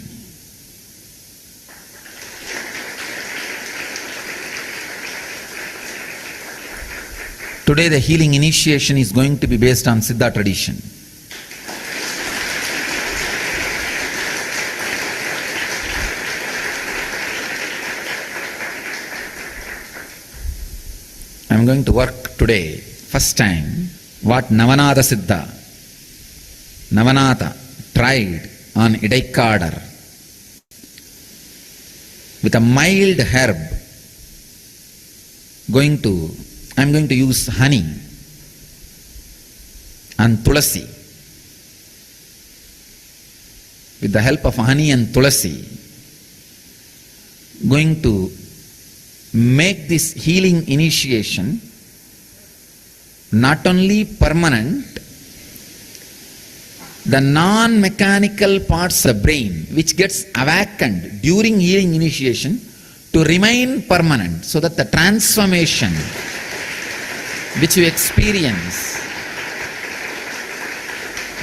Today the healing initiation is going to be based on Siddha tradition. I am going to work today, first time, what Navanatha Siddha, Navanatha tried on Idaikadar with a mild herb. I am going to use honey and tulasi. With the help of honey and tulasi, going to make this healing initiation not only permanent, the non-mechanical parts of the brain which gets awakened during healing initiation to remain permanent, so that the transformation which you experience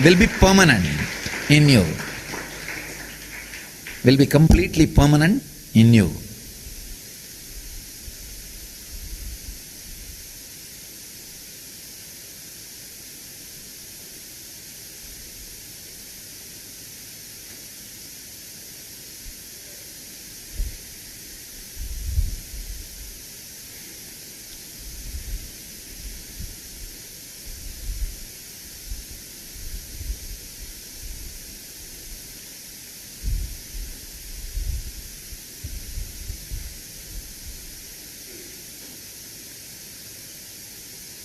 will be permanent in you, will be completely permanent in you.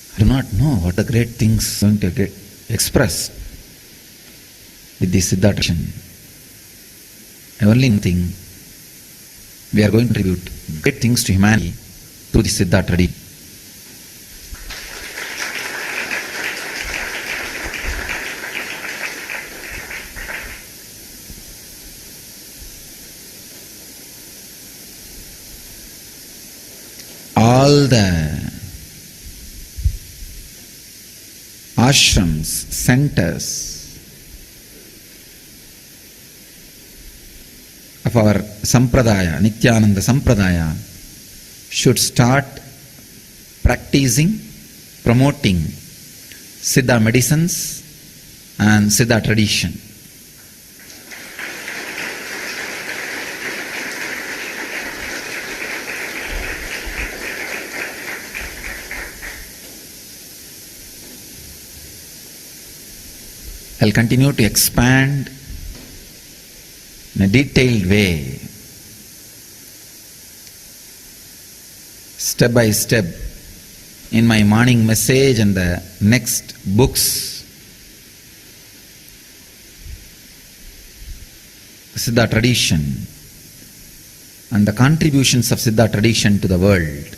I do not know what the great things are going to get expressed with this Siddha tradition. I only think we are going to contribute great things to humanity through the Siddha tradition. All the ashrams, centers of our Sampradaya, Nithyananda Sampradaya, should start practicing, promoting Siddha medicines and Siddha tradition. I'll continue to expand in a detailed way, step by step, in my morning message and the next books. Siddha tradition and the contributions of Siddha tradition to the world.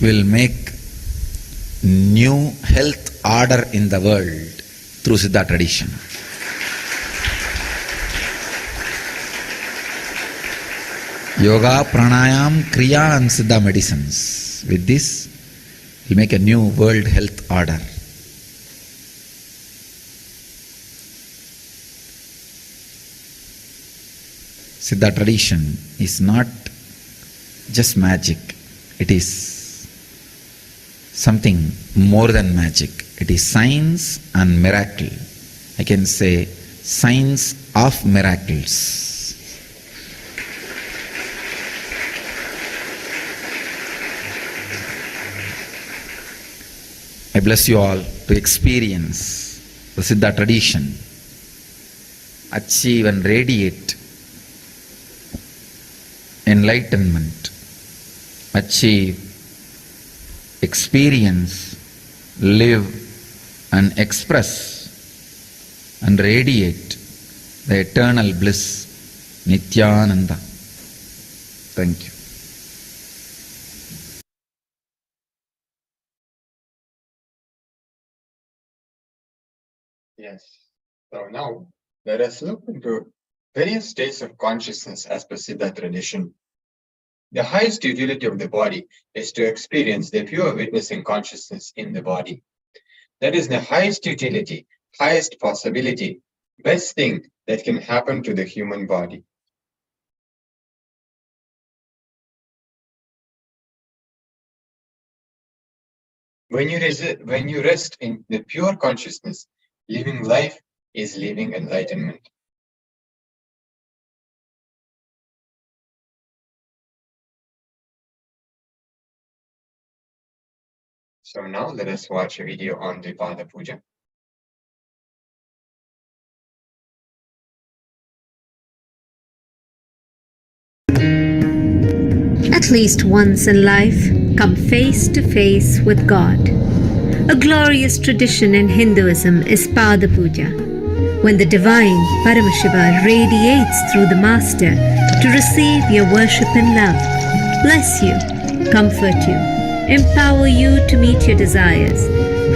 Will make new health order in the world through Siddha tradition. Yoga, pranayam, kriya and Siddha medicines. With this, we'll make a new world health order. Siddha tradition is not just magic. It is something more than magic. It is science and miracle. I can say science of miracles. I bless you all to experience the Siddha tradition, achieve and radiate enlightenment, achieve, experience, live and express and radiate the eternal bliss, Nithyananda. Thank you. Yes. So now let us look into various states of consciousness as per Siddha tradition. The highest utility of the body is to experience the pure witnessing consciousness in the body. That is the highest utility, highest possibility, best thing that can happen to the human body. When you rest in the pure consciousness, living life is living enlightenment. So now let us watch a video on the Pada Puja. At least once in life, come face to face with God. A glorious tradition in Hinduism is Pada Puja, when the divine Paramashiva radiates through the Master to receive your worship and love, bless you, comfort you, empower you to meet your desires,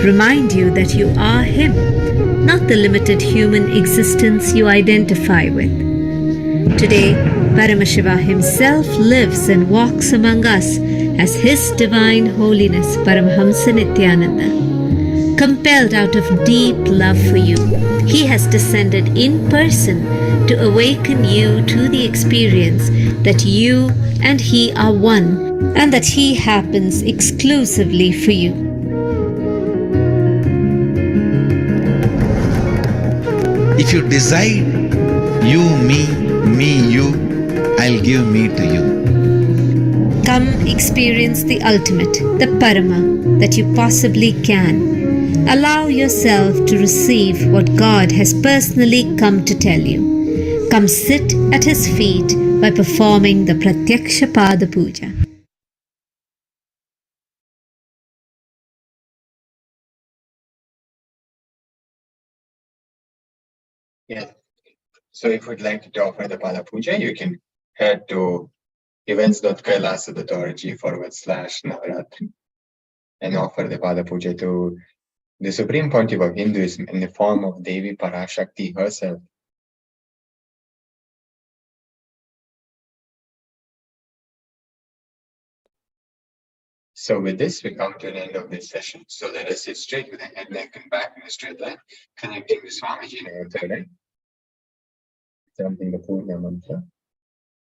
remind you that you are Him, not the limited human existence you identify with. Today, Paramashiva himself lives and walks among us as His Divine Holiness Paramahamsa Nithyananda. Compelled out of deep love for you, He has descended in person to awaken you to the experience that you and He are one, and that He happens exclusively for you. If you decide you, me, you, I'll give me to you. Come experience the ultimate, the Parama, that you possibly can. Allow yourself to receive what God has personally come to tell you. Come sit at His feet by performing the Pratyaksha Pada Puja. Yes. So if you'd like to offer the Pada Puja, you can head to events.kailasa.org/Navaratri and offer the Pada Puja to the Supreme Pontiff of Hinduism in the form of Devi Parashakti herself. So with this, we come to an end of this session. So let us sit straight with the head, neck, and back in a straight line, connecting the Swamiji in our third eye. Chanting the Purna mantra.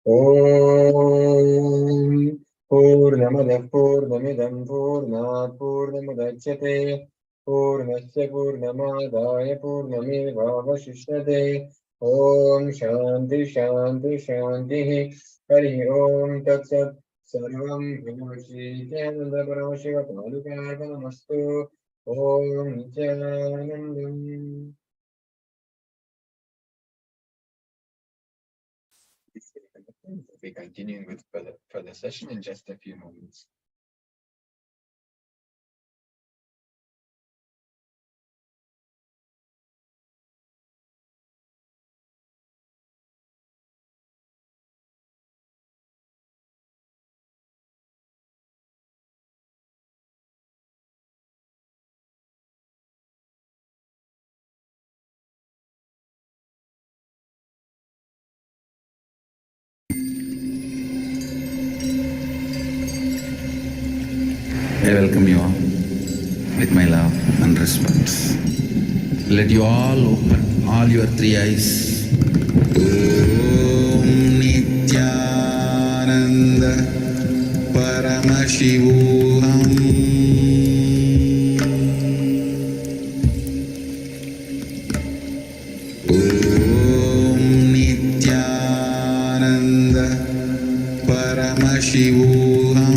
Om Purnamada Purnamidam Purnat Purnamudachyate Purnasya Purnamadaya Purnameva Vashishyate Om Shanti Shanti Shanti Hari Om Tat Sat Sarvam Bhagavati Nithyananda Paramashivam Namastu Om Nithyanandam. We'll be continuing with further session in just a few moments. I welcome you all with my love and respect. Let you all open all your three eyes. Om Nithyananda Paramashivoham. Om Nithyananda Paramashivoham.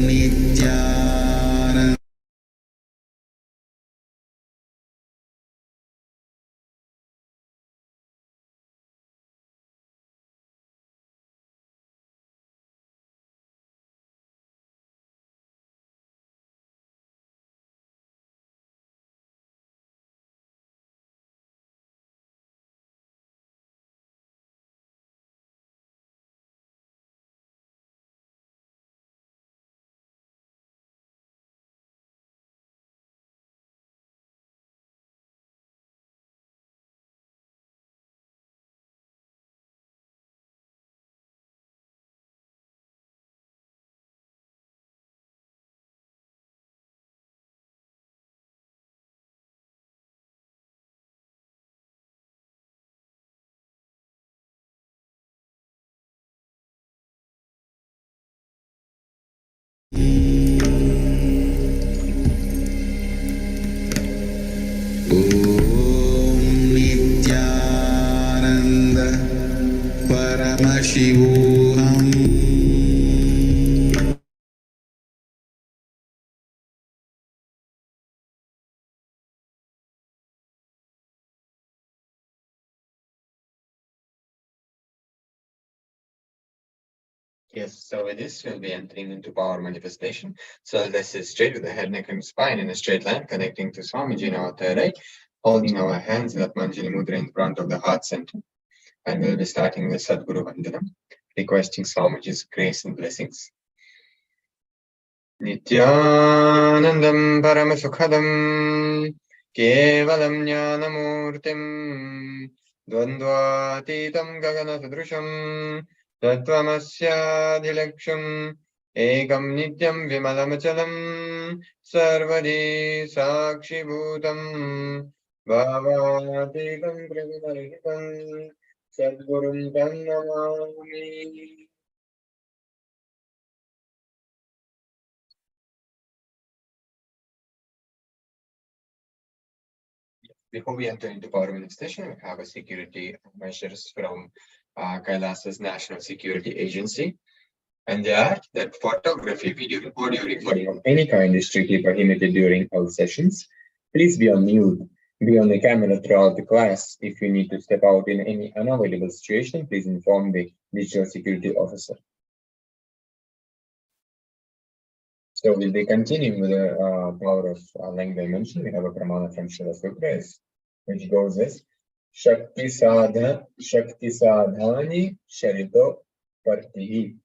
Nithyananda Paramashivoham. Yes, so with this, we'll be entering into power manifestation. So let's sit straight with the head, neck, and spine in a straight line, connecting to Swamiji in our third eye, holding our hands in Manjali Mudra in front of the heart center. And we'll be starting with Sadguru Vandanam, requesting Swamiji's grace and blessings. Nithyanandam Paramasukhadam Kevalam Jnanamurtim Dvandvatitam Gagana Sadrusham Tattvamasya Ekam Nityam Vimalamachalam Sarvadi Sakshi Bhutam Bhavatikam Prabhuparhitam Sadgurum Tannamami. Before we enter into power manifestation, we have a security measures from KAILASA's National Security Agency. And they are that photography, video, audio recording of any kind is strictly prohibited during our sessions. Please be on mute, be on the camera throughout the class. If you need to step out in any unavoidable situation, please inform the digital security officer. So we'll be continuing with the power of length dimension. We have a pramana from Srila Sutra, which goes as Shakti Sadhani Sharito Partihi,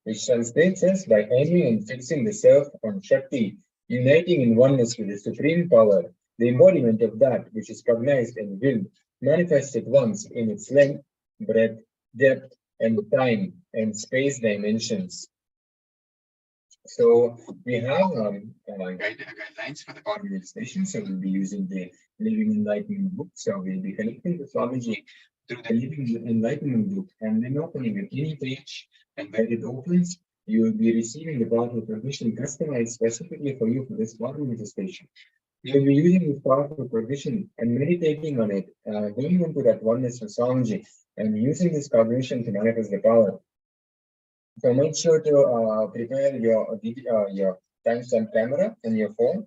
which translates as by aiming and fixing the self on Shakti, uniting in oneness with the supreme power, the embodiment of that which is cognized and willed, manifests at once in its length, breadth, depth, and time and space dimensions. So we have guidelines for the power manifestation. So we'll be using the Living Enlightenment book. So we'll be connecting the Swamiji through the Living Enlightenment book and then opening at any page. And when it opens, you will be receiving the powerful provision customized specifically for you for this power manifestation. You will be using this powerful provision and meditating on it, going into that oneness of Swamiji and using this cognition to manifest the power. So make sure to prepare your timestamp camera and your phone.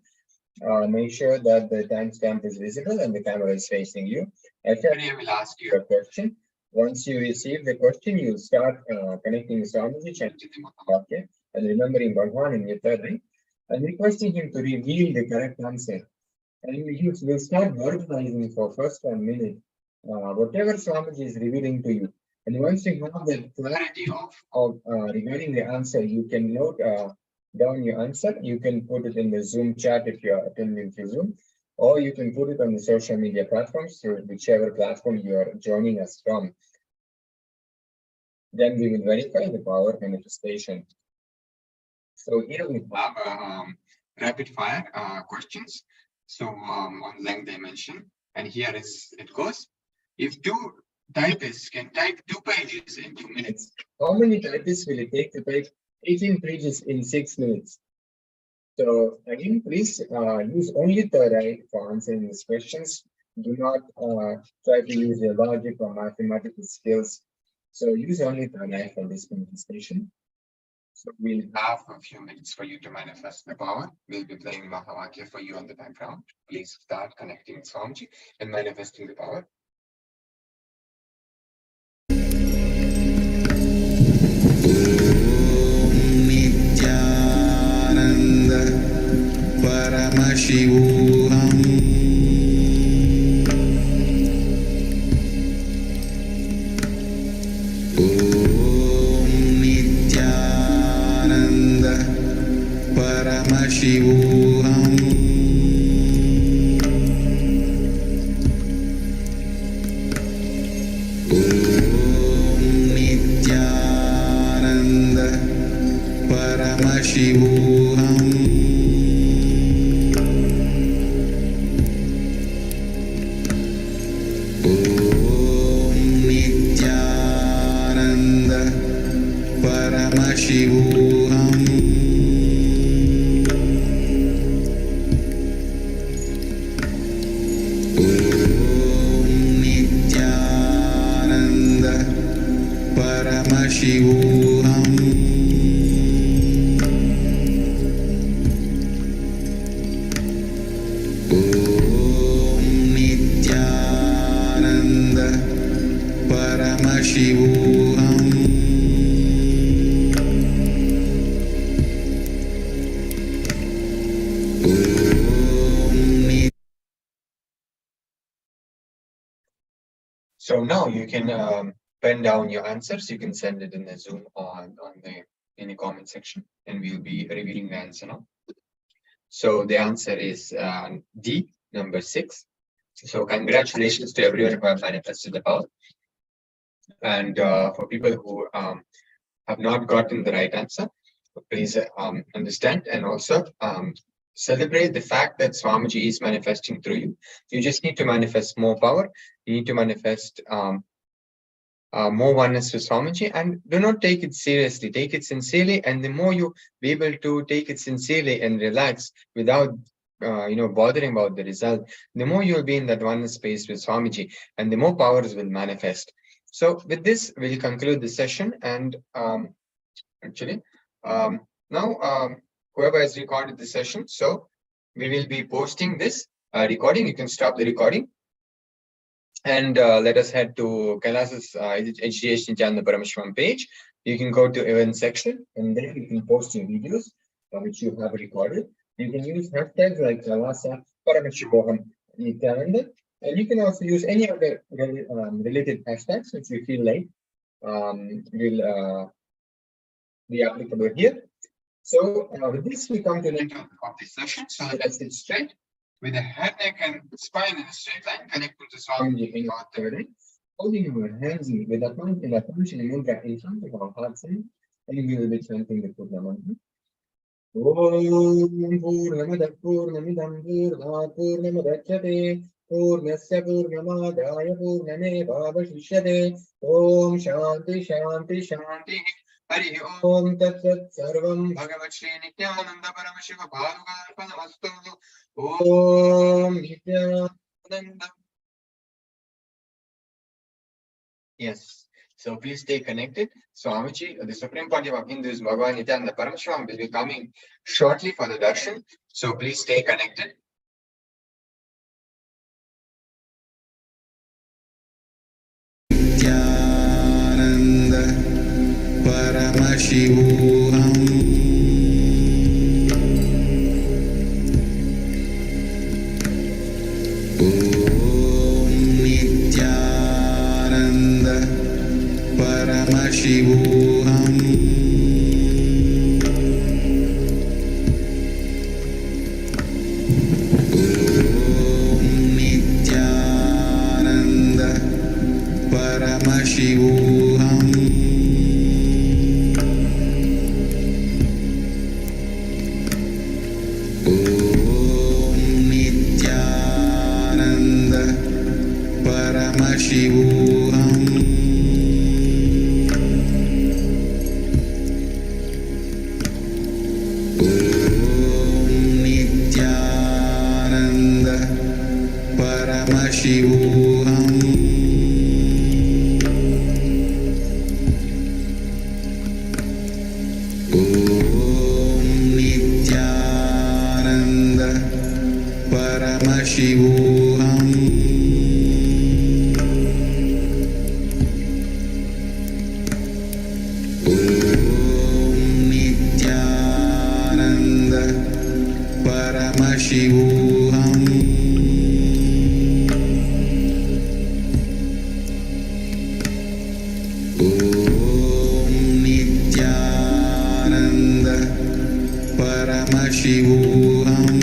Make sure that the timestamp is visible and the camera is facing you. Acharya will ask you a question. Once you receive the question, you start connecting the Swamiji, chanting the Mahavakya, and remembering Bhagwan in your third eye, and requesting him to reveal the correct answer. And you will start verbalizing for first 1 minute whatever Swamiji is revealing to you. And once you have the clarity of regarding the answer, you can note down your answer. You can put it in the Zoom chat if you are attending through Zoom, or you can put it on the social media platforms through whichever platform you are joining us from. Then we will verify the power manifestation. So here we have rapid fire questions. So on length dimension, and here it goes. If two typists can type 2 pages in 2 minutes, how many typists will it take to type 18 pages in 6 minutes? So again, please use only third eye for answering these questions. Do not try to use your logic or mathematical skills. So use only third eye for this manifestation. So we'll have a few minutes for you to manifest the power. We'll be playing Mahavakya for you on the background. Please start connecting with Swamiji and manifesting the power. Nithyananda Paramashivoham. Nithyananda Paramashivoham. Nithyananda Paramashivoham. Nithyananda Paramashivoham. Nithyananda Paramashivoham. Nithyananda Paramashivoham. So now you can pen down your answers. You can send it in the Zoom or in the comment section, and we'll be revealing the answer now. So the answer is D, number 6. So congratulations to everyone who have manifested the power. And for people who have not gotten the right answer, please understand and also celebrate the fact that Swamiji is manifesting through you. You just need to manifest more power. You need to manifest more oneness with Swamiji, and do not take it seriously. Take it sincerely, and the more you be able to take it sincerely and relax without bothering about the result, the more you will be in that oneness space with Swamiji, and the more powers will manifest. So with this, we'll conclude the session. And now whoever has recorded the session, so we will be posting this recording. You can stop the recording. And let us head to KAILASA's SPH Nithyananda Paramashivam page. You can go to event section, and there you can post your videos. which you have recorded. You can use hashtags like KAILASA, Paramashivoham, Nithyananda, and you can also use any other related hashtags which you feel like will be applicable here. So with this, we come to the end of this session. So let's sit straight with the head, neck, and spine in a straight line, connecting to Swamiji in our third eye, holding our hands with a punch and a punch and a mudra in front of our hearts, and we will be chanting the Purna mantra. Om Purnamada Purnamidam Purnat Purnamadachyate Purnasya Purnamadaya Purnameva Vashishyate Om Shanti Shanti Shanti Hari Om Tat Sat Sarvam Bhagavat Shri Nithyananda Paramashiva Bhalugarpanamastu Om Nithyananda. Yes. So please stay connected. Swamiji, the Supreme Pontiff of Hindus, Bhagavan Nithyananda Paramashivam, will be coming shortly for the darshan. So please stay connected. Nithyananda Paramashivoham. Om Nithyananda Paramashivoham. Om Nithyananda Paramashivoham. Om Nithyananda Paramashivoham. Nithyananda Paramashivoham. Om Nithyananda Paramashivoham. Om Nithyananda Paramashivoham. Om Nithyananda Paramashivoham.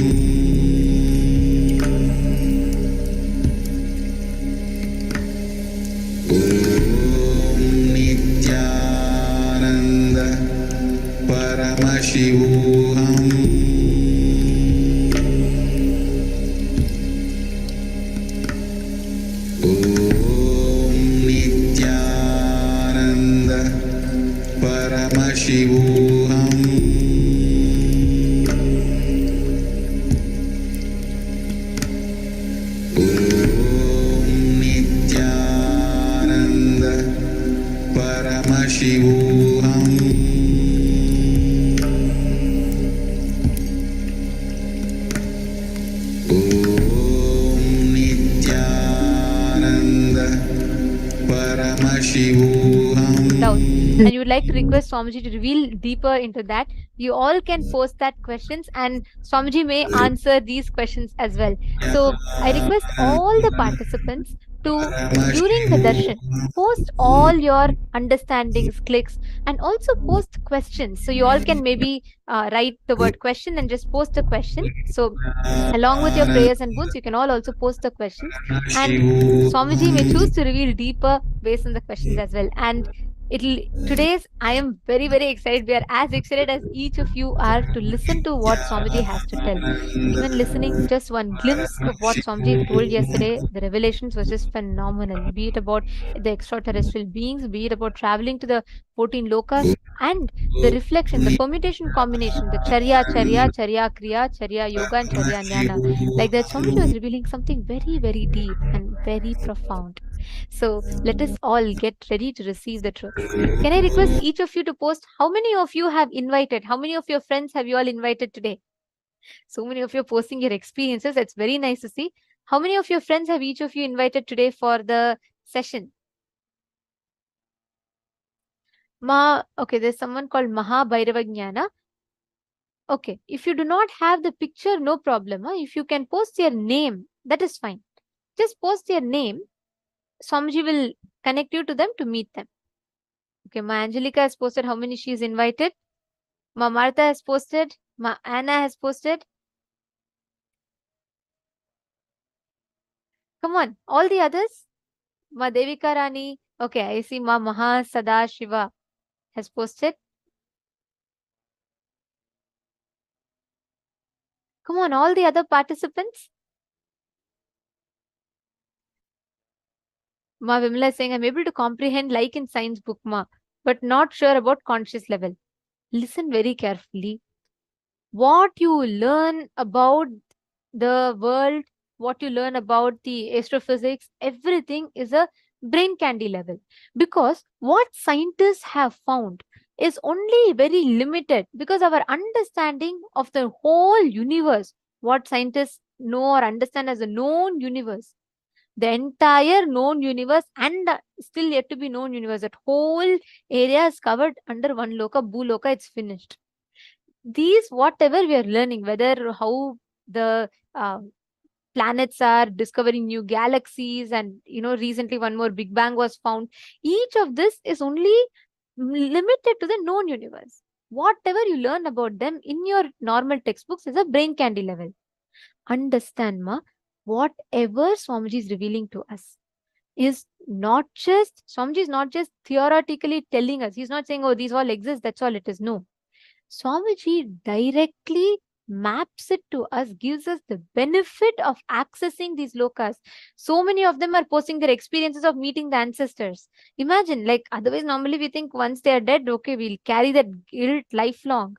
Om Nithyananda Paramashivoham. Om Nithyananda Paramashivoham. Om Nithyananda Paramashivoham. Om Nithyananda Paramashivoham. And you would like to request Swamiji to reveal deeper into that, you all can post that questions and Swamiji may answer these questions as well. So I request all the participants to, during the darshan, post all your understandings, clicks, and also post questions. So you all can maybe write the word question and just post a question. So along with your prayers and boons, you can all also post the questions. And Swamiji may choose to reveal deeper based on the questions as well. And I am very, very excited. We are as excited as each of you are to listen to what Swamiji has to tell. Even listening just one glimpse of what Swamiji told yesterday, the revelations was just phenomenal. Be it about the extraterrestrial beings, be it about traveling to the 14 lokas, and the reflection, the permutation combination, the charya, kriya, charya, yoga, and charya, jnana. Like that, Swamiji was revealing something very, very deep and very profound. So let us all get ready to receive the truths. Can I request each of you to post how many of you have invited? How many of your friends have you all invited today? So many of you are posting your experiences. It's very nice to see. How many of your friends have each of you invited today for the session? Okay, there's someone called Maha Bhairava Jnana. Okay, if you do not have the picture, no problem. If you can post your name, that is fine. Just post your name. Swamiji will connect you to them to meet them. Okay, Ma Angelica has posted how many she is invited. Ma Martha has posted. Ma Anna has posted. Come on, all the others. Ma Devika Rani. Okay, I see Ma Maha Sada Shiva has posted. Come on, all the other participants. Ma Vimla is saying, I'm able to comprehend like in science book, Ma, but not sure about conscious level. Listen very carefully. What you learn about the world, what you learn about the astrophysics, everything is a brain candy level. Because what scientists have found is only very limited, because our understanding of the whole universe, what scientists know or understand as a known universe, the entire known universe and still yet to be known universe, that whole area is covered under one loka, Bhuloka, it's finished. These, whatever we are learning, whether how the planets are discovering new galaxies, and recently one more Big Bang was found, each of this is only limited to the known universe. Whatever you learn about them in your normal textbooks is a brain candy level. Understand, Ma, whatever Swamiji is revealing to us is not just, Swamiji is not just theoretically telling us. He's not saying, oh, these all exist, that's all it is. No. Swamiji directly maps it to us, gives us the benefit of accessing these lokas. So many of them are posting their experiences of meeting the ancestors. Imagine, like, otherwise normally we think once they are dead, okay, we'll carry that guilt lifelong.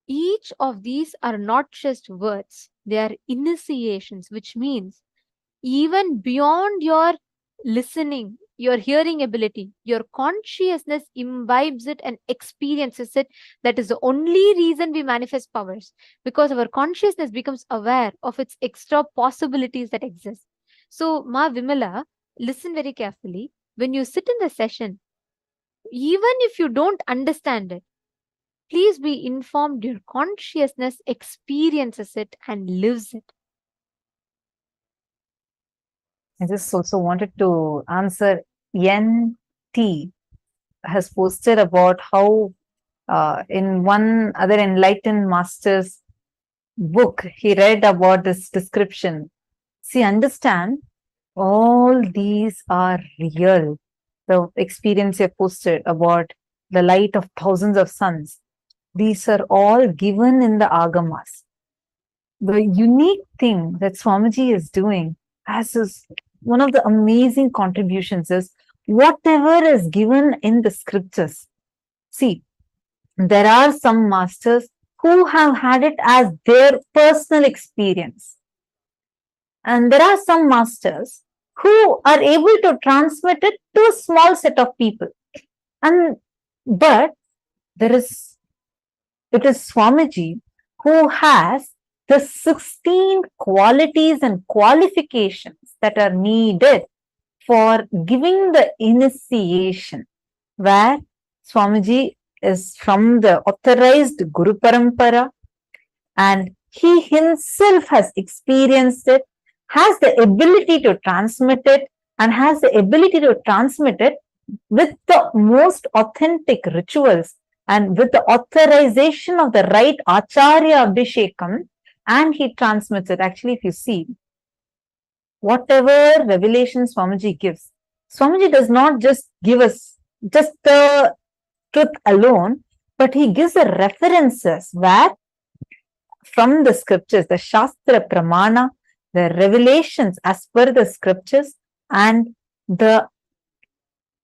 Each of these are not just words, they are initiations, which means even beyond your listening, your hearing ability, your consciousness imbibes it and experiences it. That is the only reason we manifest powers, because our consciousness becomes aware of its extra possibilities that exist. So, Ma Vimala, listen very carefully. When you sit in the session, even if you don't understand it, please be informed your consciousness experiences it and lives it. I just also wanted to answer NT has posted about how in one other enlightened master's book, he read about this description. See, understand, all these are real. The experience you posted about the light of thousands of suns, these are all given in the Agamas. The unique thing that Swamiji is doing as is one of the amazing contributions is whatever is given in the scriptures. See, there are some masters who have had it as their personal experience. And there are some masters who are able to transmit it to a small set of people. But it is Swamiji who has the 16 qualities and qualifications that are needed for giving the initiation, where Swamiji is from the authorized Guru Parampara and he himself has experienced it, has the ability to transmit it, and has the ability to transmit it with the most authentic rituals and with the authorization of the right Acharya Abhishekam, and he transmits it. Actually, if you see, whatever revelation Swamiji gives, Swamiji does not just give us just the truth alone, but he gives the references where from the scriptures, the Shastra Pramana, the revelations as per the scriptures, and the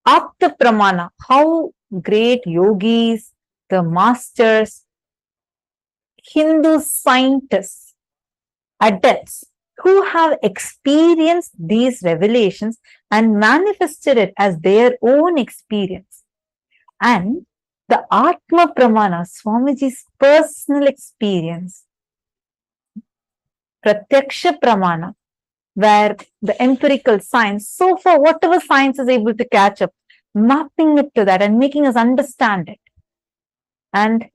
Apta Pramana, how great yogis, the masters, Hindu scientists, adepts, who have experienced these revelations and manifested it as their own experience. And the Atma Pramana, Swamiji's personal experience, Pratyaksha Pramana, where the empirical science, so far whatever science is able to catch up, mapping it to that and making us understand it. And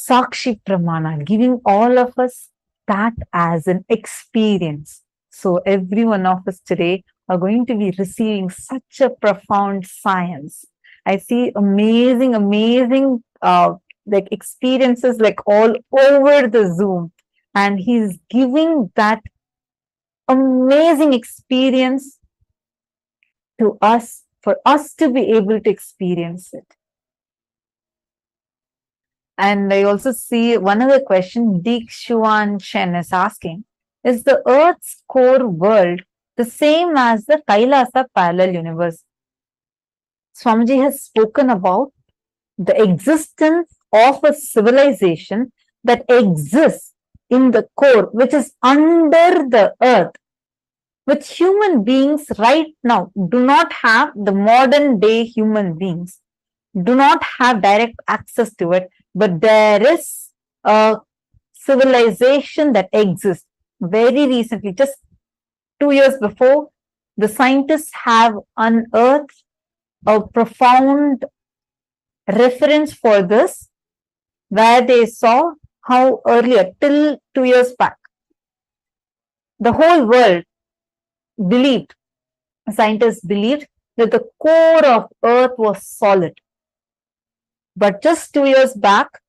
Sakshi Pramana, giving all of us that as an experience. So every one of us today are going to be receiving such a profound science. I see amazing like experiences like all over the Zoom, and he's giving that amazing experience to us for us to be able to experience it. And I also see one other question Dikshuan Chen is asking, is the Earth's core world the same as the Kailasa parallel universe? Swamiji has spoken about the existence of a civilization that exists in the core, which is under the earth, which human beings right now do not have. The modern day human beings do not have direct access to it, but there is a civilization that exists. Very recently, just 2 years before, the scientists have unearthed a profound reference for this, where they saw how earlier, till 2 years back, the whole world believed, scientists believed, that the core of Earth was solid. But just 2 years back,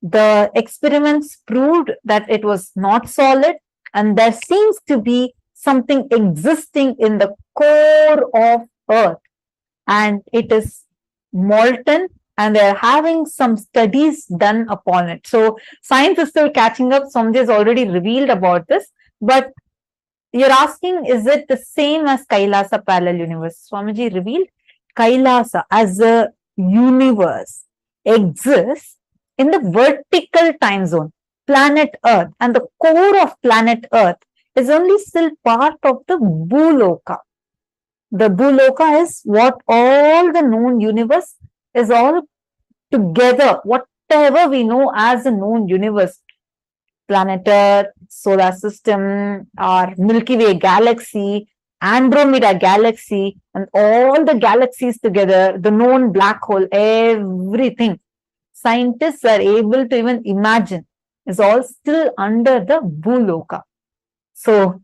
the experiments proved that it was not solid, and there seems to be something existing in the core of Earth, and it is molten, and they're having some studies done upon it. So science is still catching up. Swamiji has already revealed about this, but you're asking, is it the same as Kailasa parallel universe? Swamiji revealed Kailasa as a universe exists in the vertical time zone, planet Earth, and the core of planet Earth is only still part of the Bhuloka. The Bhuloka is what all the known universe is all together, whatever we know as a known universe. Planet Earth, solar system, our Milky Way galaxy, Andromeda galaxy, and all the galaxies together, the known black hole, everything scientists are able to even imagine is all still under the Bhuloka. So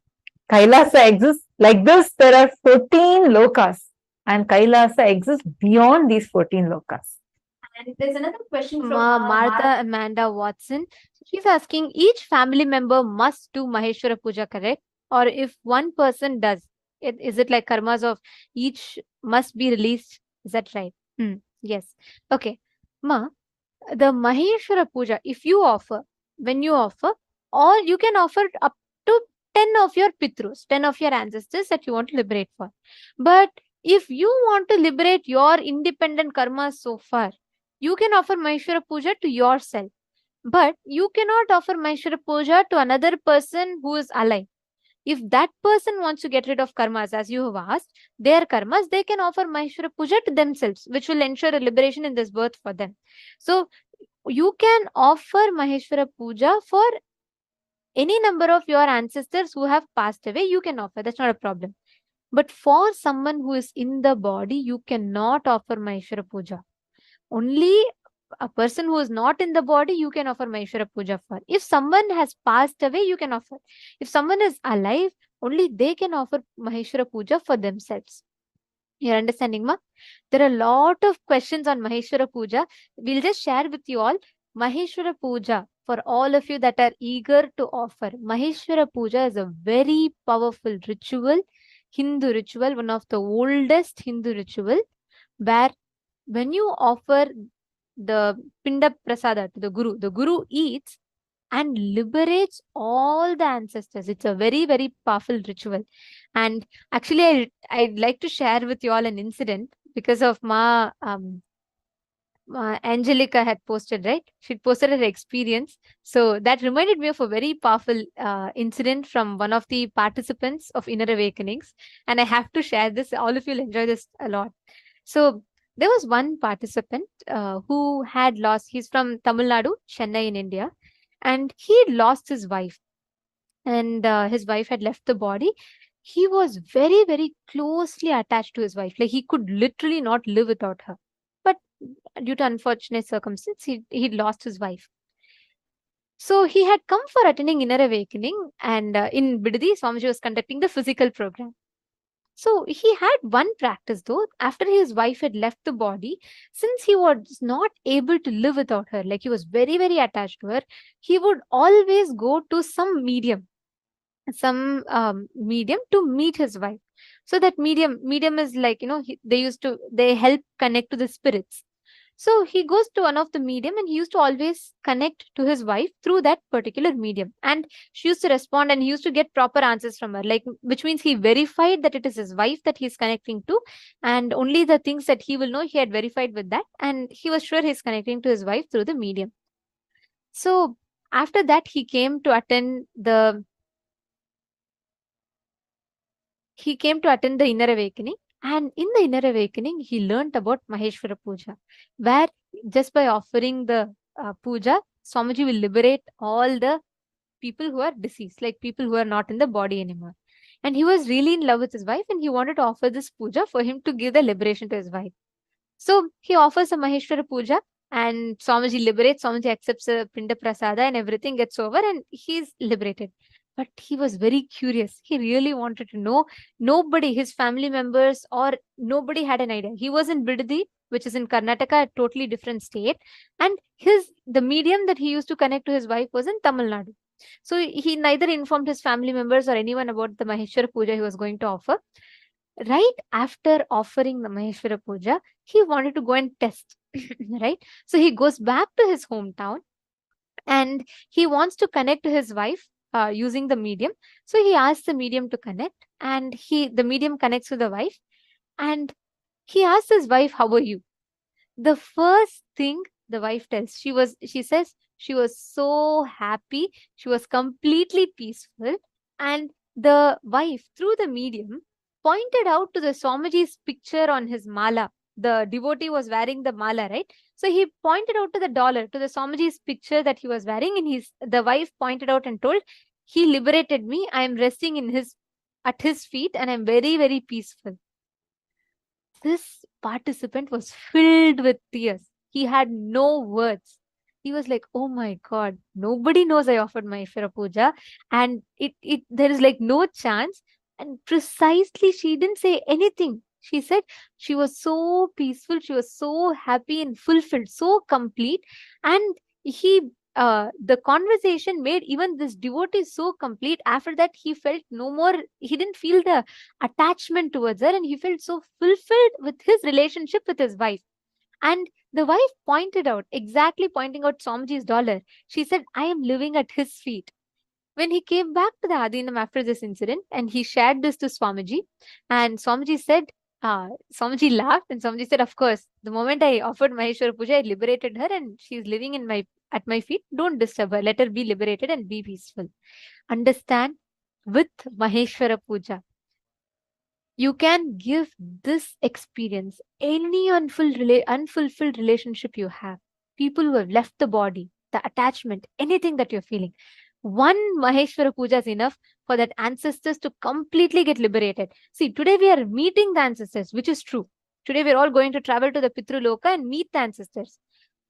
Kailasa exists like this. There are 14 lokas, and Kailasa exists beyond these 14 lokas. And there's another question from Martha Amanda Watson. She's asking, each family member must do Maheshwara Puja, correct? Or if one person does, is it like karmas of each must be released? Is that right? Yes. Okay. Ma, the Maheshwara Puja, if you offer, when you offer, or you can offer up to 10 of your Pitrus, 10 of your ancestors that you want to liberate for. But if you want to liberate your independent karmas so far, you can offer Maheshwara Puja to yourself. But you cannot offer Maheshwara Puja to another person who is alive. If that person wants to get rid of karmas, as you have asked, their karmas, they can offer Maheshwara Puja to themselves, which will ensure a liberation in this birth for them. So you can offer Maheshwara Puja for any number of your ancestors who have passed away. You can offer, that's not a problem. But for someone who is in the body, you cannot offer Maheshwara Puja. Only a person who is not in the body, you can offer Maheshwara Puja for. If someone has passed away, you can offer. If someone is alive, only they can offer Maheshwara Puja for themselves. You're understanding, ma? There are a lot of questions on Maheshwara Puja. We'll just share with you all. Maheshwara Puja, for all of you that are eager to offer, Maheshwara Puja is a very powerful ritual, Hindu ritual, one of the oldest Hindu ritual, where when you offer the Pinda Prasada to the Guru eats and liberates all the ancestors. It's a very, very powerful ritual. And actually, I'd like to share with you all an incident because of Angelica had posted, right? She posted her experience. So that reminded me of a very powerful incident from one of the participants of Inner Awakenings. And I have to share this. All of you will enjoy this a lot. So there was one participant who had lost, he's from Tamil Nadu, Chennai in India, and he lost his wife. And his wife had left the body. He was very, very closely attached to his wife. Like he could literally not live without her. But due to unfortunate circumstances, he lost his wife. So he had come for attending inner awakening, and in Bidadi, Swamiji was conducting the physical program. So he had one practice though, after his wife had left the body, since he was not able to live without her, like he was very, very attached to her, he would always go to some medium to meet his wife. So that medium is like, they help connect to the spirits. So he goes to one of the medium and he used to always connect to his wife through that particular medium. And she used to respond and he used to get proper answers from her, like, which means he verified that it is his wife that he's connecting to. And only the things that he will know, he had verified with that. And he was sure he's connecting to his wife through the medium. So after that, he came to attend the inner awakening. And in the inner awakening, he learnt about Maheshwara Puja, where just by offering the puja, Swamiji will liberate all the people who are deceased, like people who are not in the body anymore. And he was really in love with his wife and he wanted to offer this puja for him to give the liberation to his wife. So he offers a Maheshwara Puja and Swamiji liberates, Swamiji accepts a Pinda Prasada and everything gets over and he's liberated. But he was very curious. He really wanted to know. Nobody, his family members or nobody had an idea. He was in Bidadi, which is in Karnataka, a totally different state. And the medium that he used to connect to his wife was in Tamil Nadu. So he neither informed his family members or anyone about the Maheshwara Puja he was going to offer. Right after offering the Maheshwara Puja, he wanted to go and test, right? So he goes back to his hometown and he wants to connect to his wife using the medium. So he asks the medium to connect and the medium connects with the wife and he asks his wife, "How are you?" The first thing the wife tells, she says she was so happy. She was completely peaceful. And the wife, through the medium, pointed out to the Swamiji's picture on his mala. The devotee was wearing the mala, right? So he pointed out to the dollar, to the Swamiji's picture that he was wearing, and the wife pointed out and told, "He liberated me. I am resting at his feet and I'm very, very peaceful." This participant was filled with tears. He had no words. He was like, "Oh my God, nobody knows I offered Maheshwara Puja and there is like no chance." And precisely, she didn't say anything. She said she was so peaceful, she was so happy and fulfilled, so complete. And the conversation made even this devotee so complete. After that, he felt no more, he didn't feel the attachment towards her and he felt so fulfilled with his relationship with his wife. And the wife pointing out Swamiji's dollar. She said, "I am living at his feet." When he came back to the Adinam after this incident and he shared this to Swamiji, and Swamiji said, Swamiji laughed and Swamiji said, "Of course, the moment I offered Maheshwara Puja, I liberated her and she's living at my feet. Don't disturb her. Let her be liberated and be peaceful." Understand, with Maheshwara Puja, you can give this experience, any unfulfilled relationship you have, people who have left the body, the attachment, anything that you're feeling. One Maheshwara Puja is enough for that ancestors to completely get liberated. See, today we are meeting the ancestors, which is true. Today we're all going to travel to the Pitru Loka and meet the ancestors.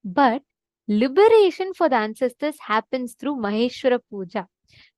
But liberation for the ancestors happens through Maheshwara Puja.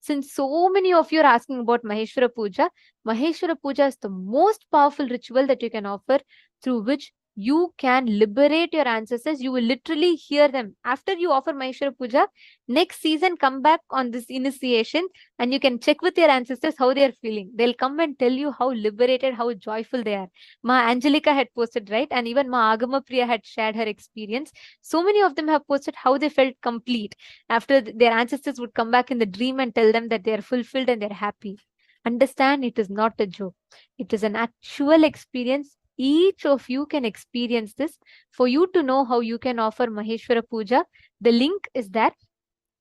Since so many of you are asking about Maheshwara Puja is the most powerful ritual that you can offer, through which you can liberate your ancestors. You will literally hear them. After you offer Maheshwara Puja, next season, come back on this initiation and you can check with your ancestors how they are feeling. They'll come and tell you how liberated, how joyful they are. Ma Angelica had posted, right? And even Ma Agama Priya had shared her experience. So many of them have posted how they felt complete after their ancestors would come back in the dream and tell them that they are fulfilled and they're happy. Understand, it is not a joke. It is an actual experience. Each of you can experience this. For you to know how you can offer Maheshwara Puja, the link is there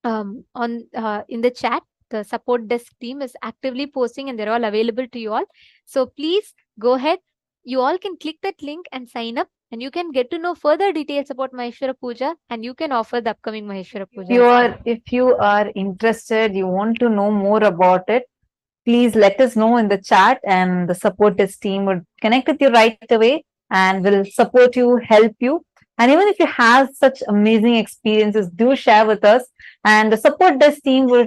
in the chat. The support desk team is actively posting and they're all available to you all. So please go ahead. You all can click that link and sign up and you can get to know further details about Maheshwara Puja and you can offer the upcoming Maheshwara Puja. If you are interested, you want to know more about it, please let us know in the chat and the support desk team would connect with you right away and will support you, help you. And even if you have such amazing experiences, do share with us. And the support desk team will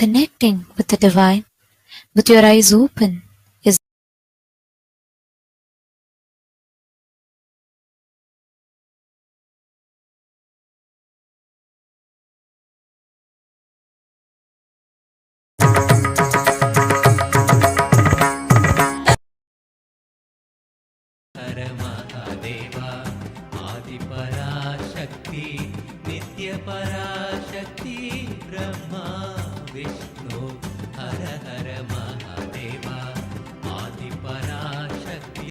connecting with the divine with your eyes open is Paramashivoham, Adi Parashakti, Nitya Parashakti, Brahma.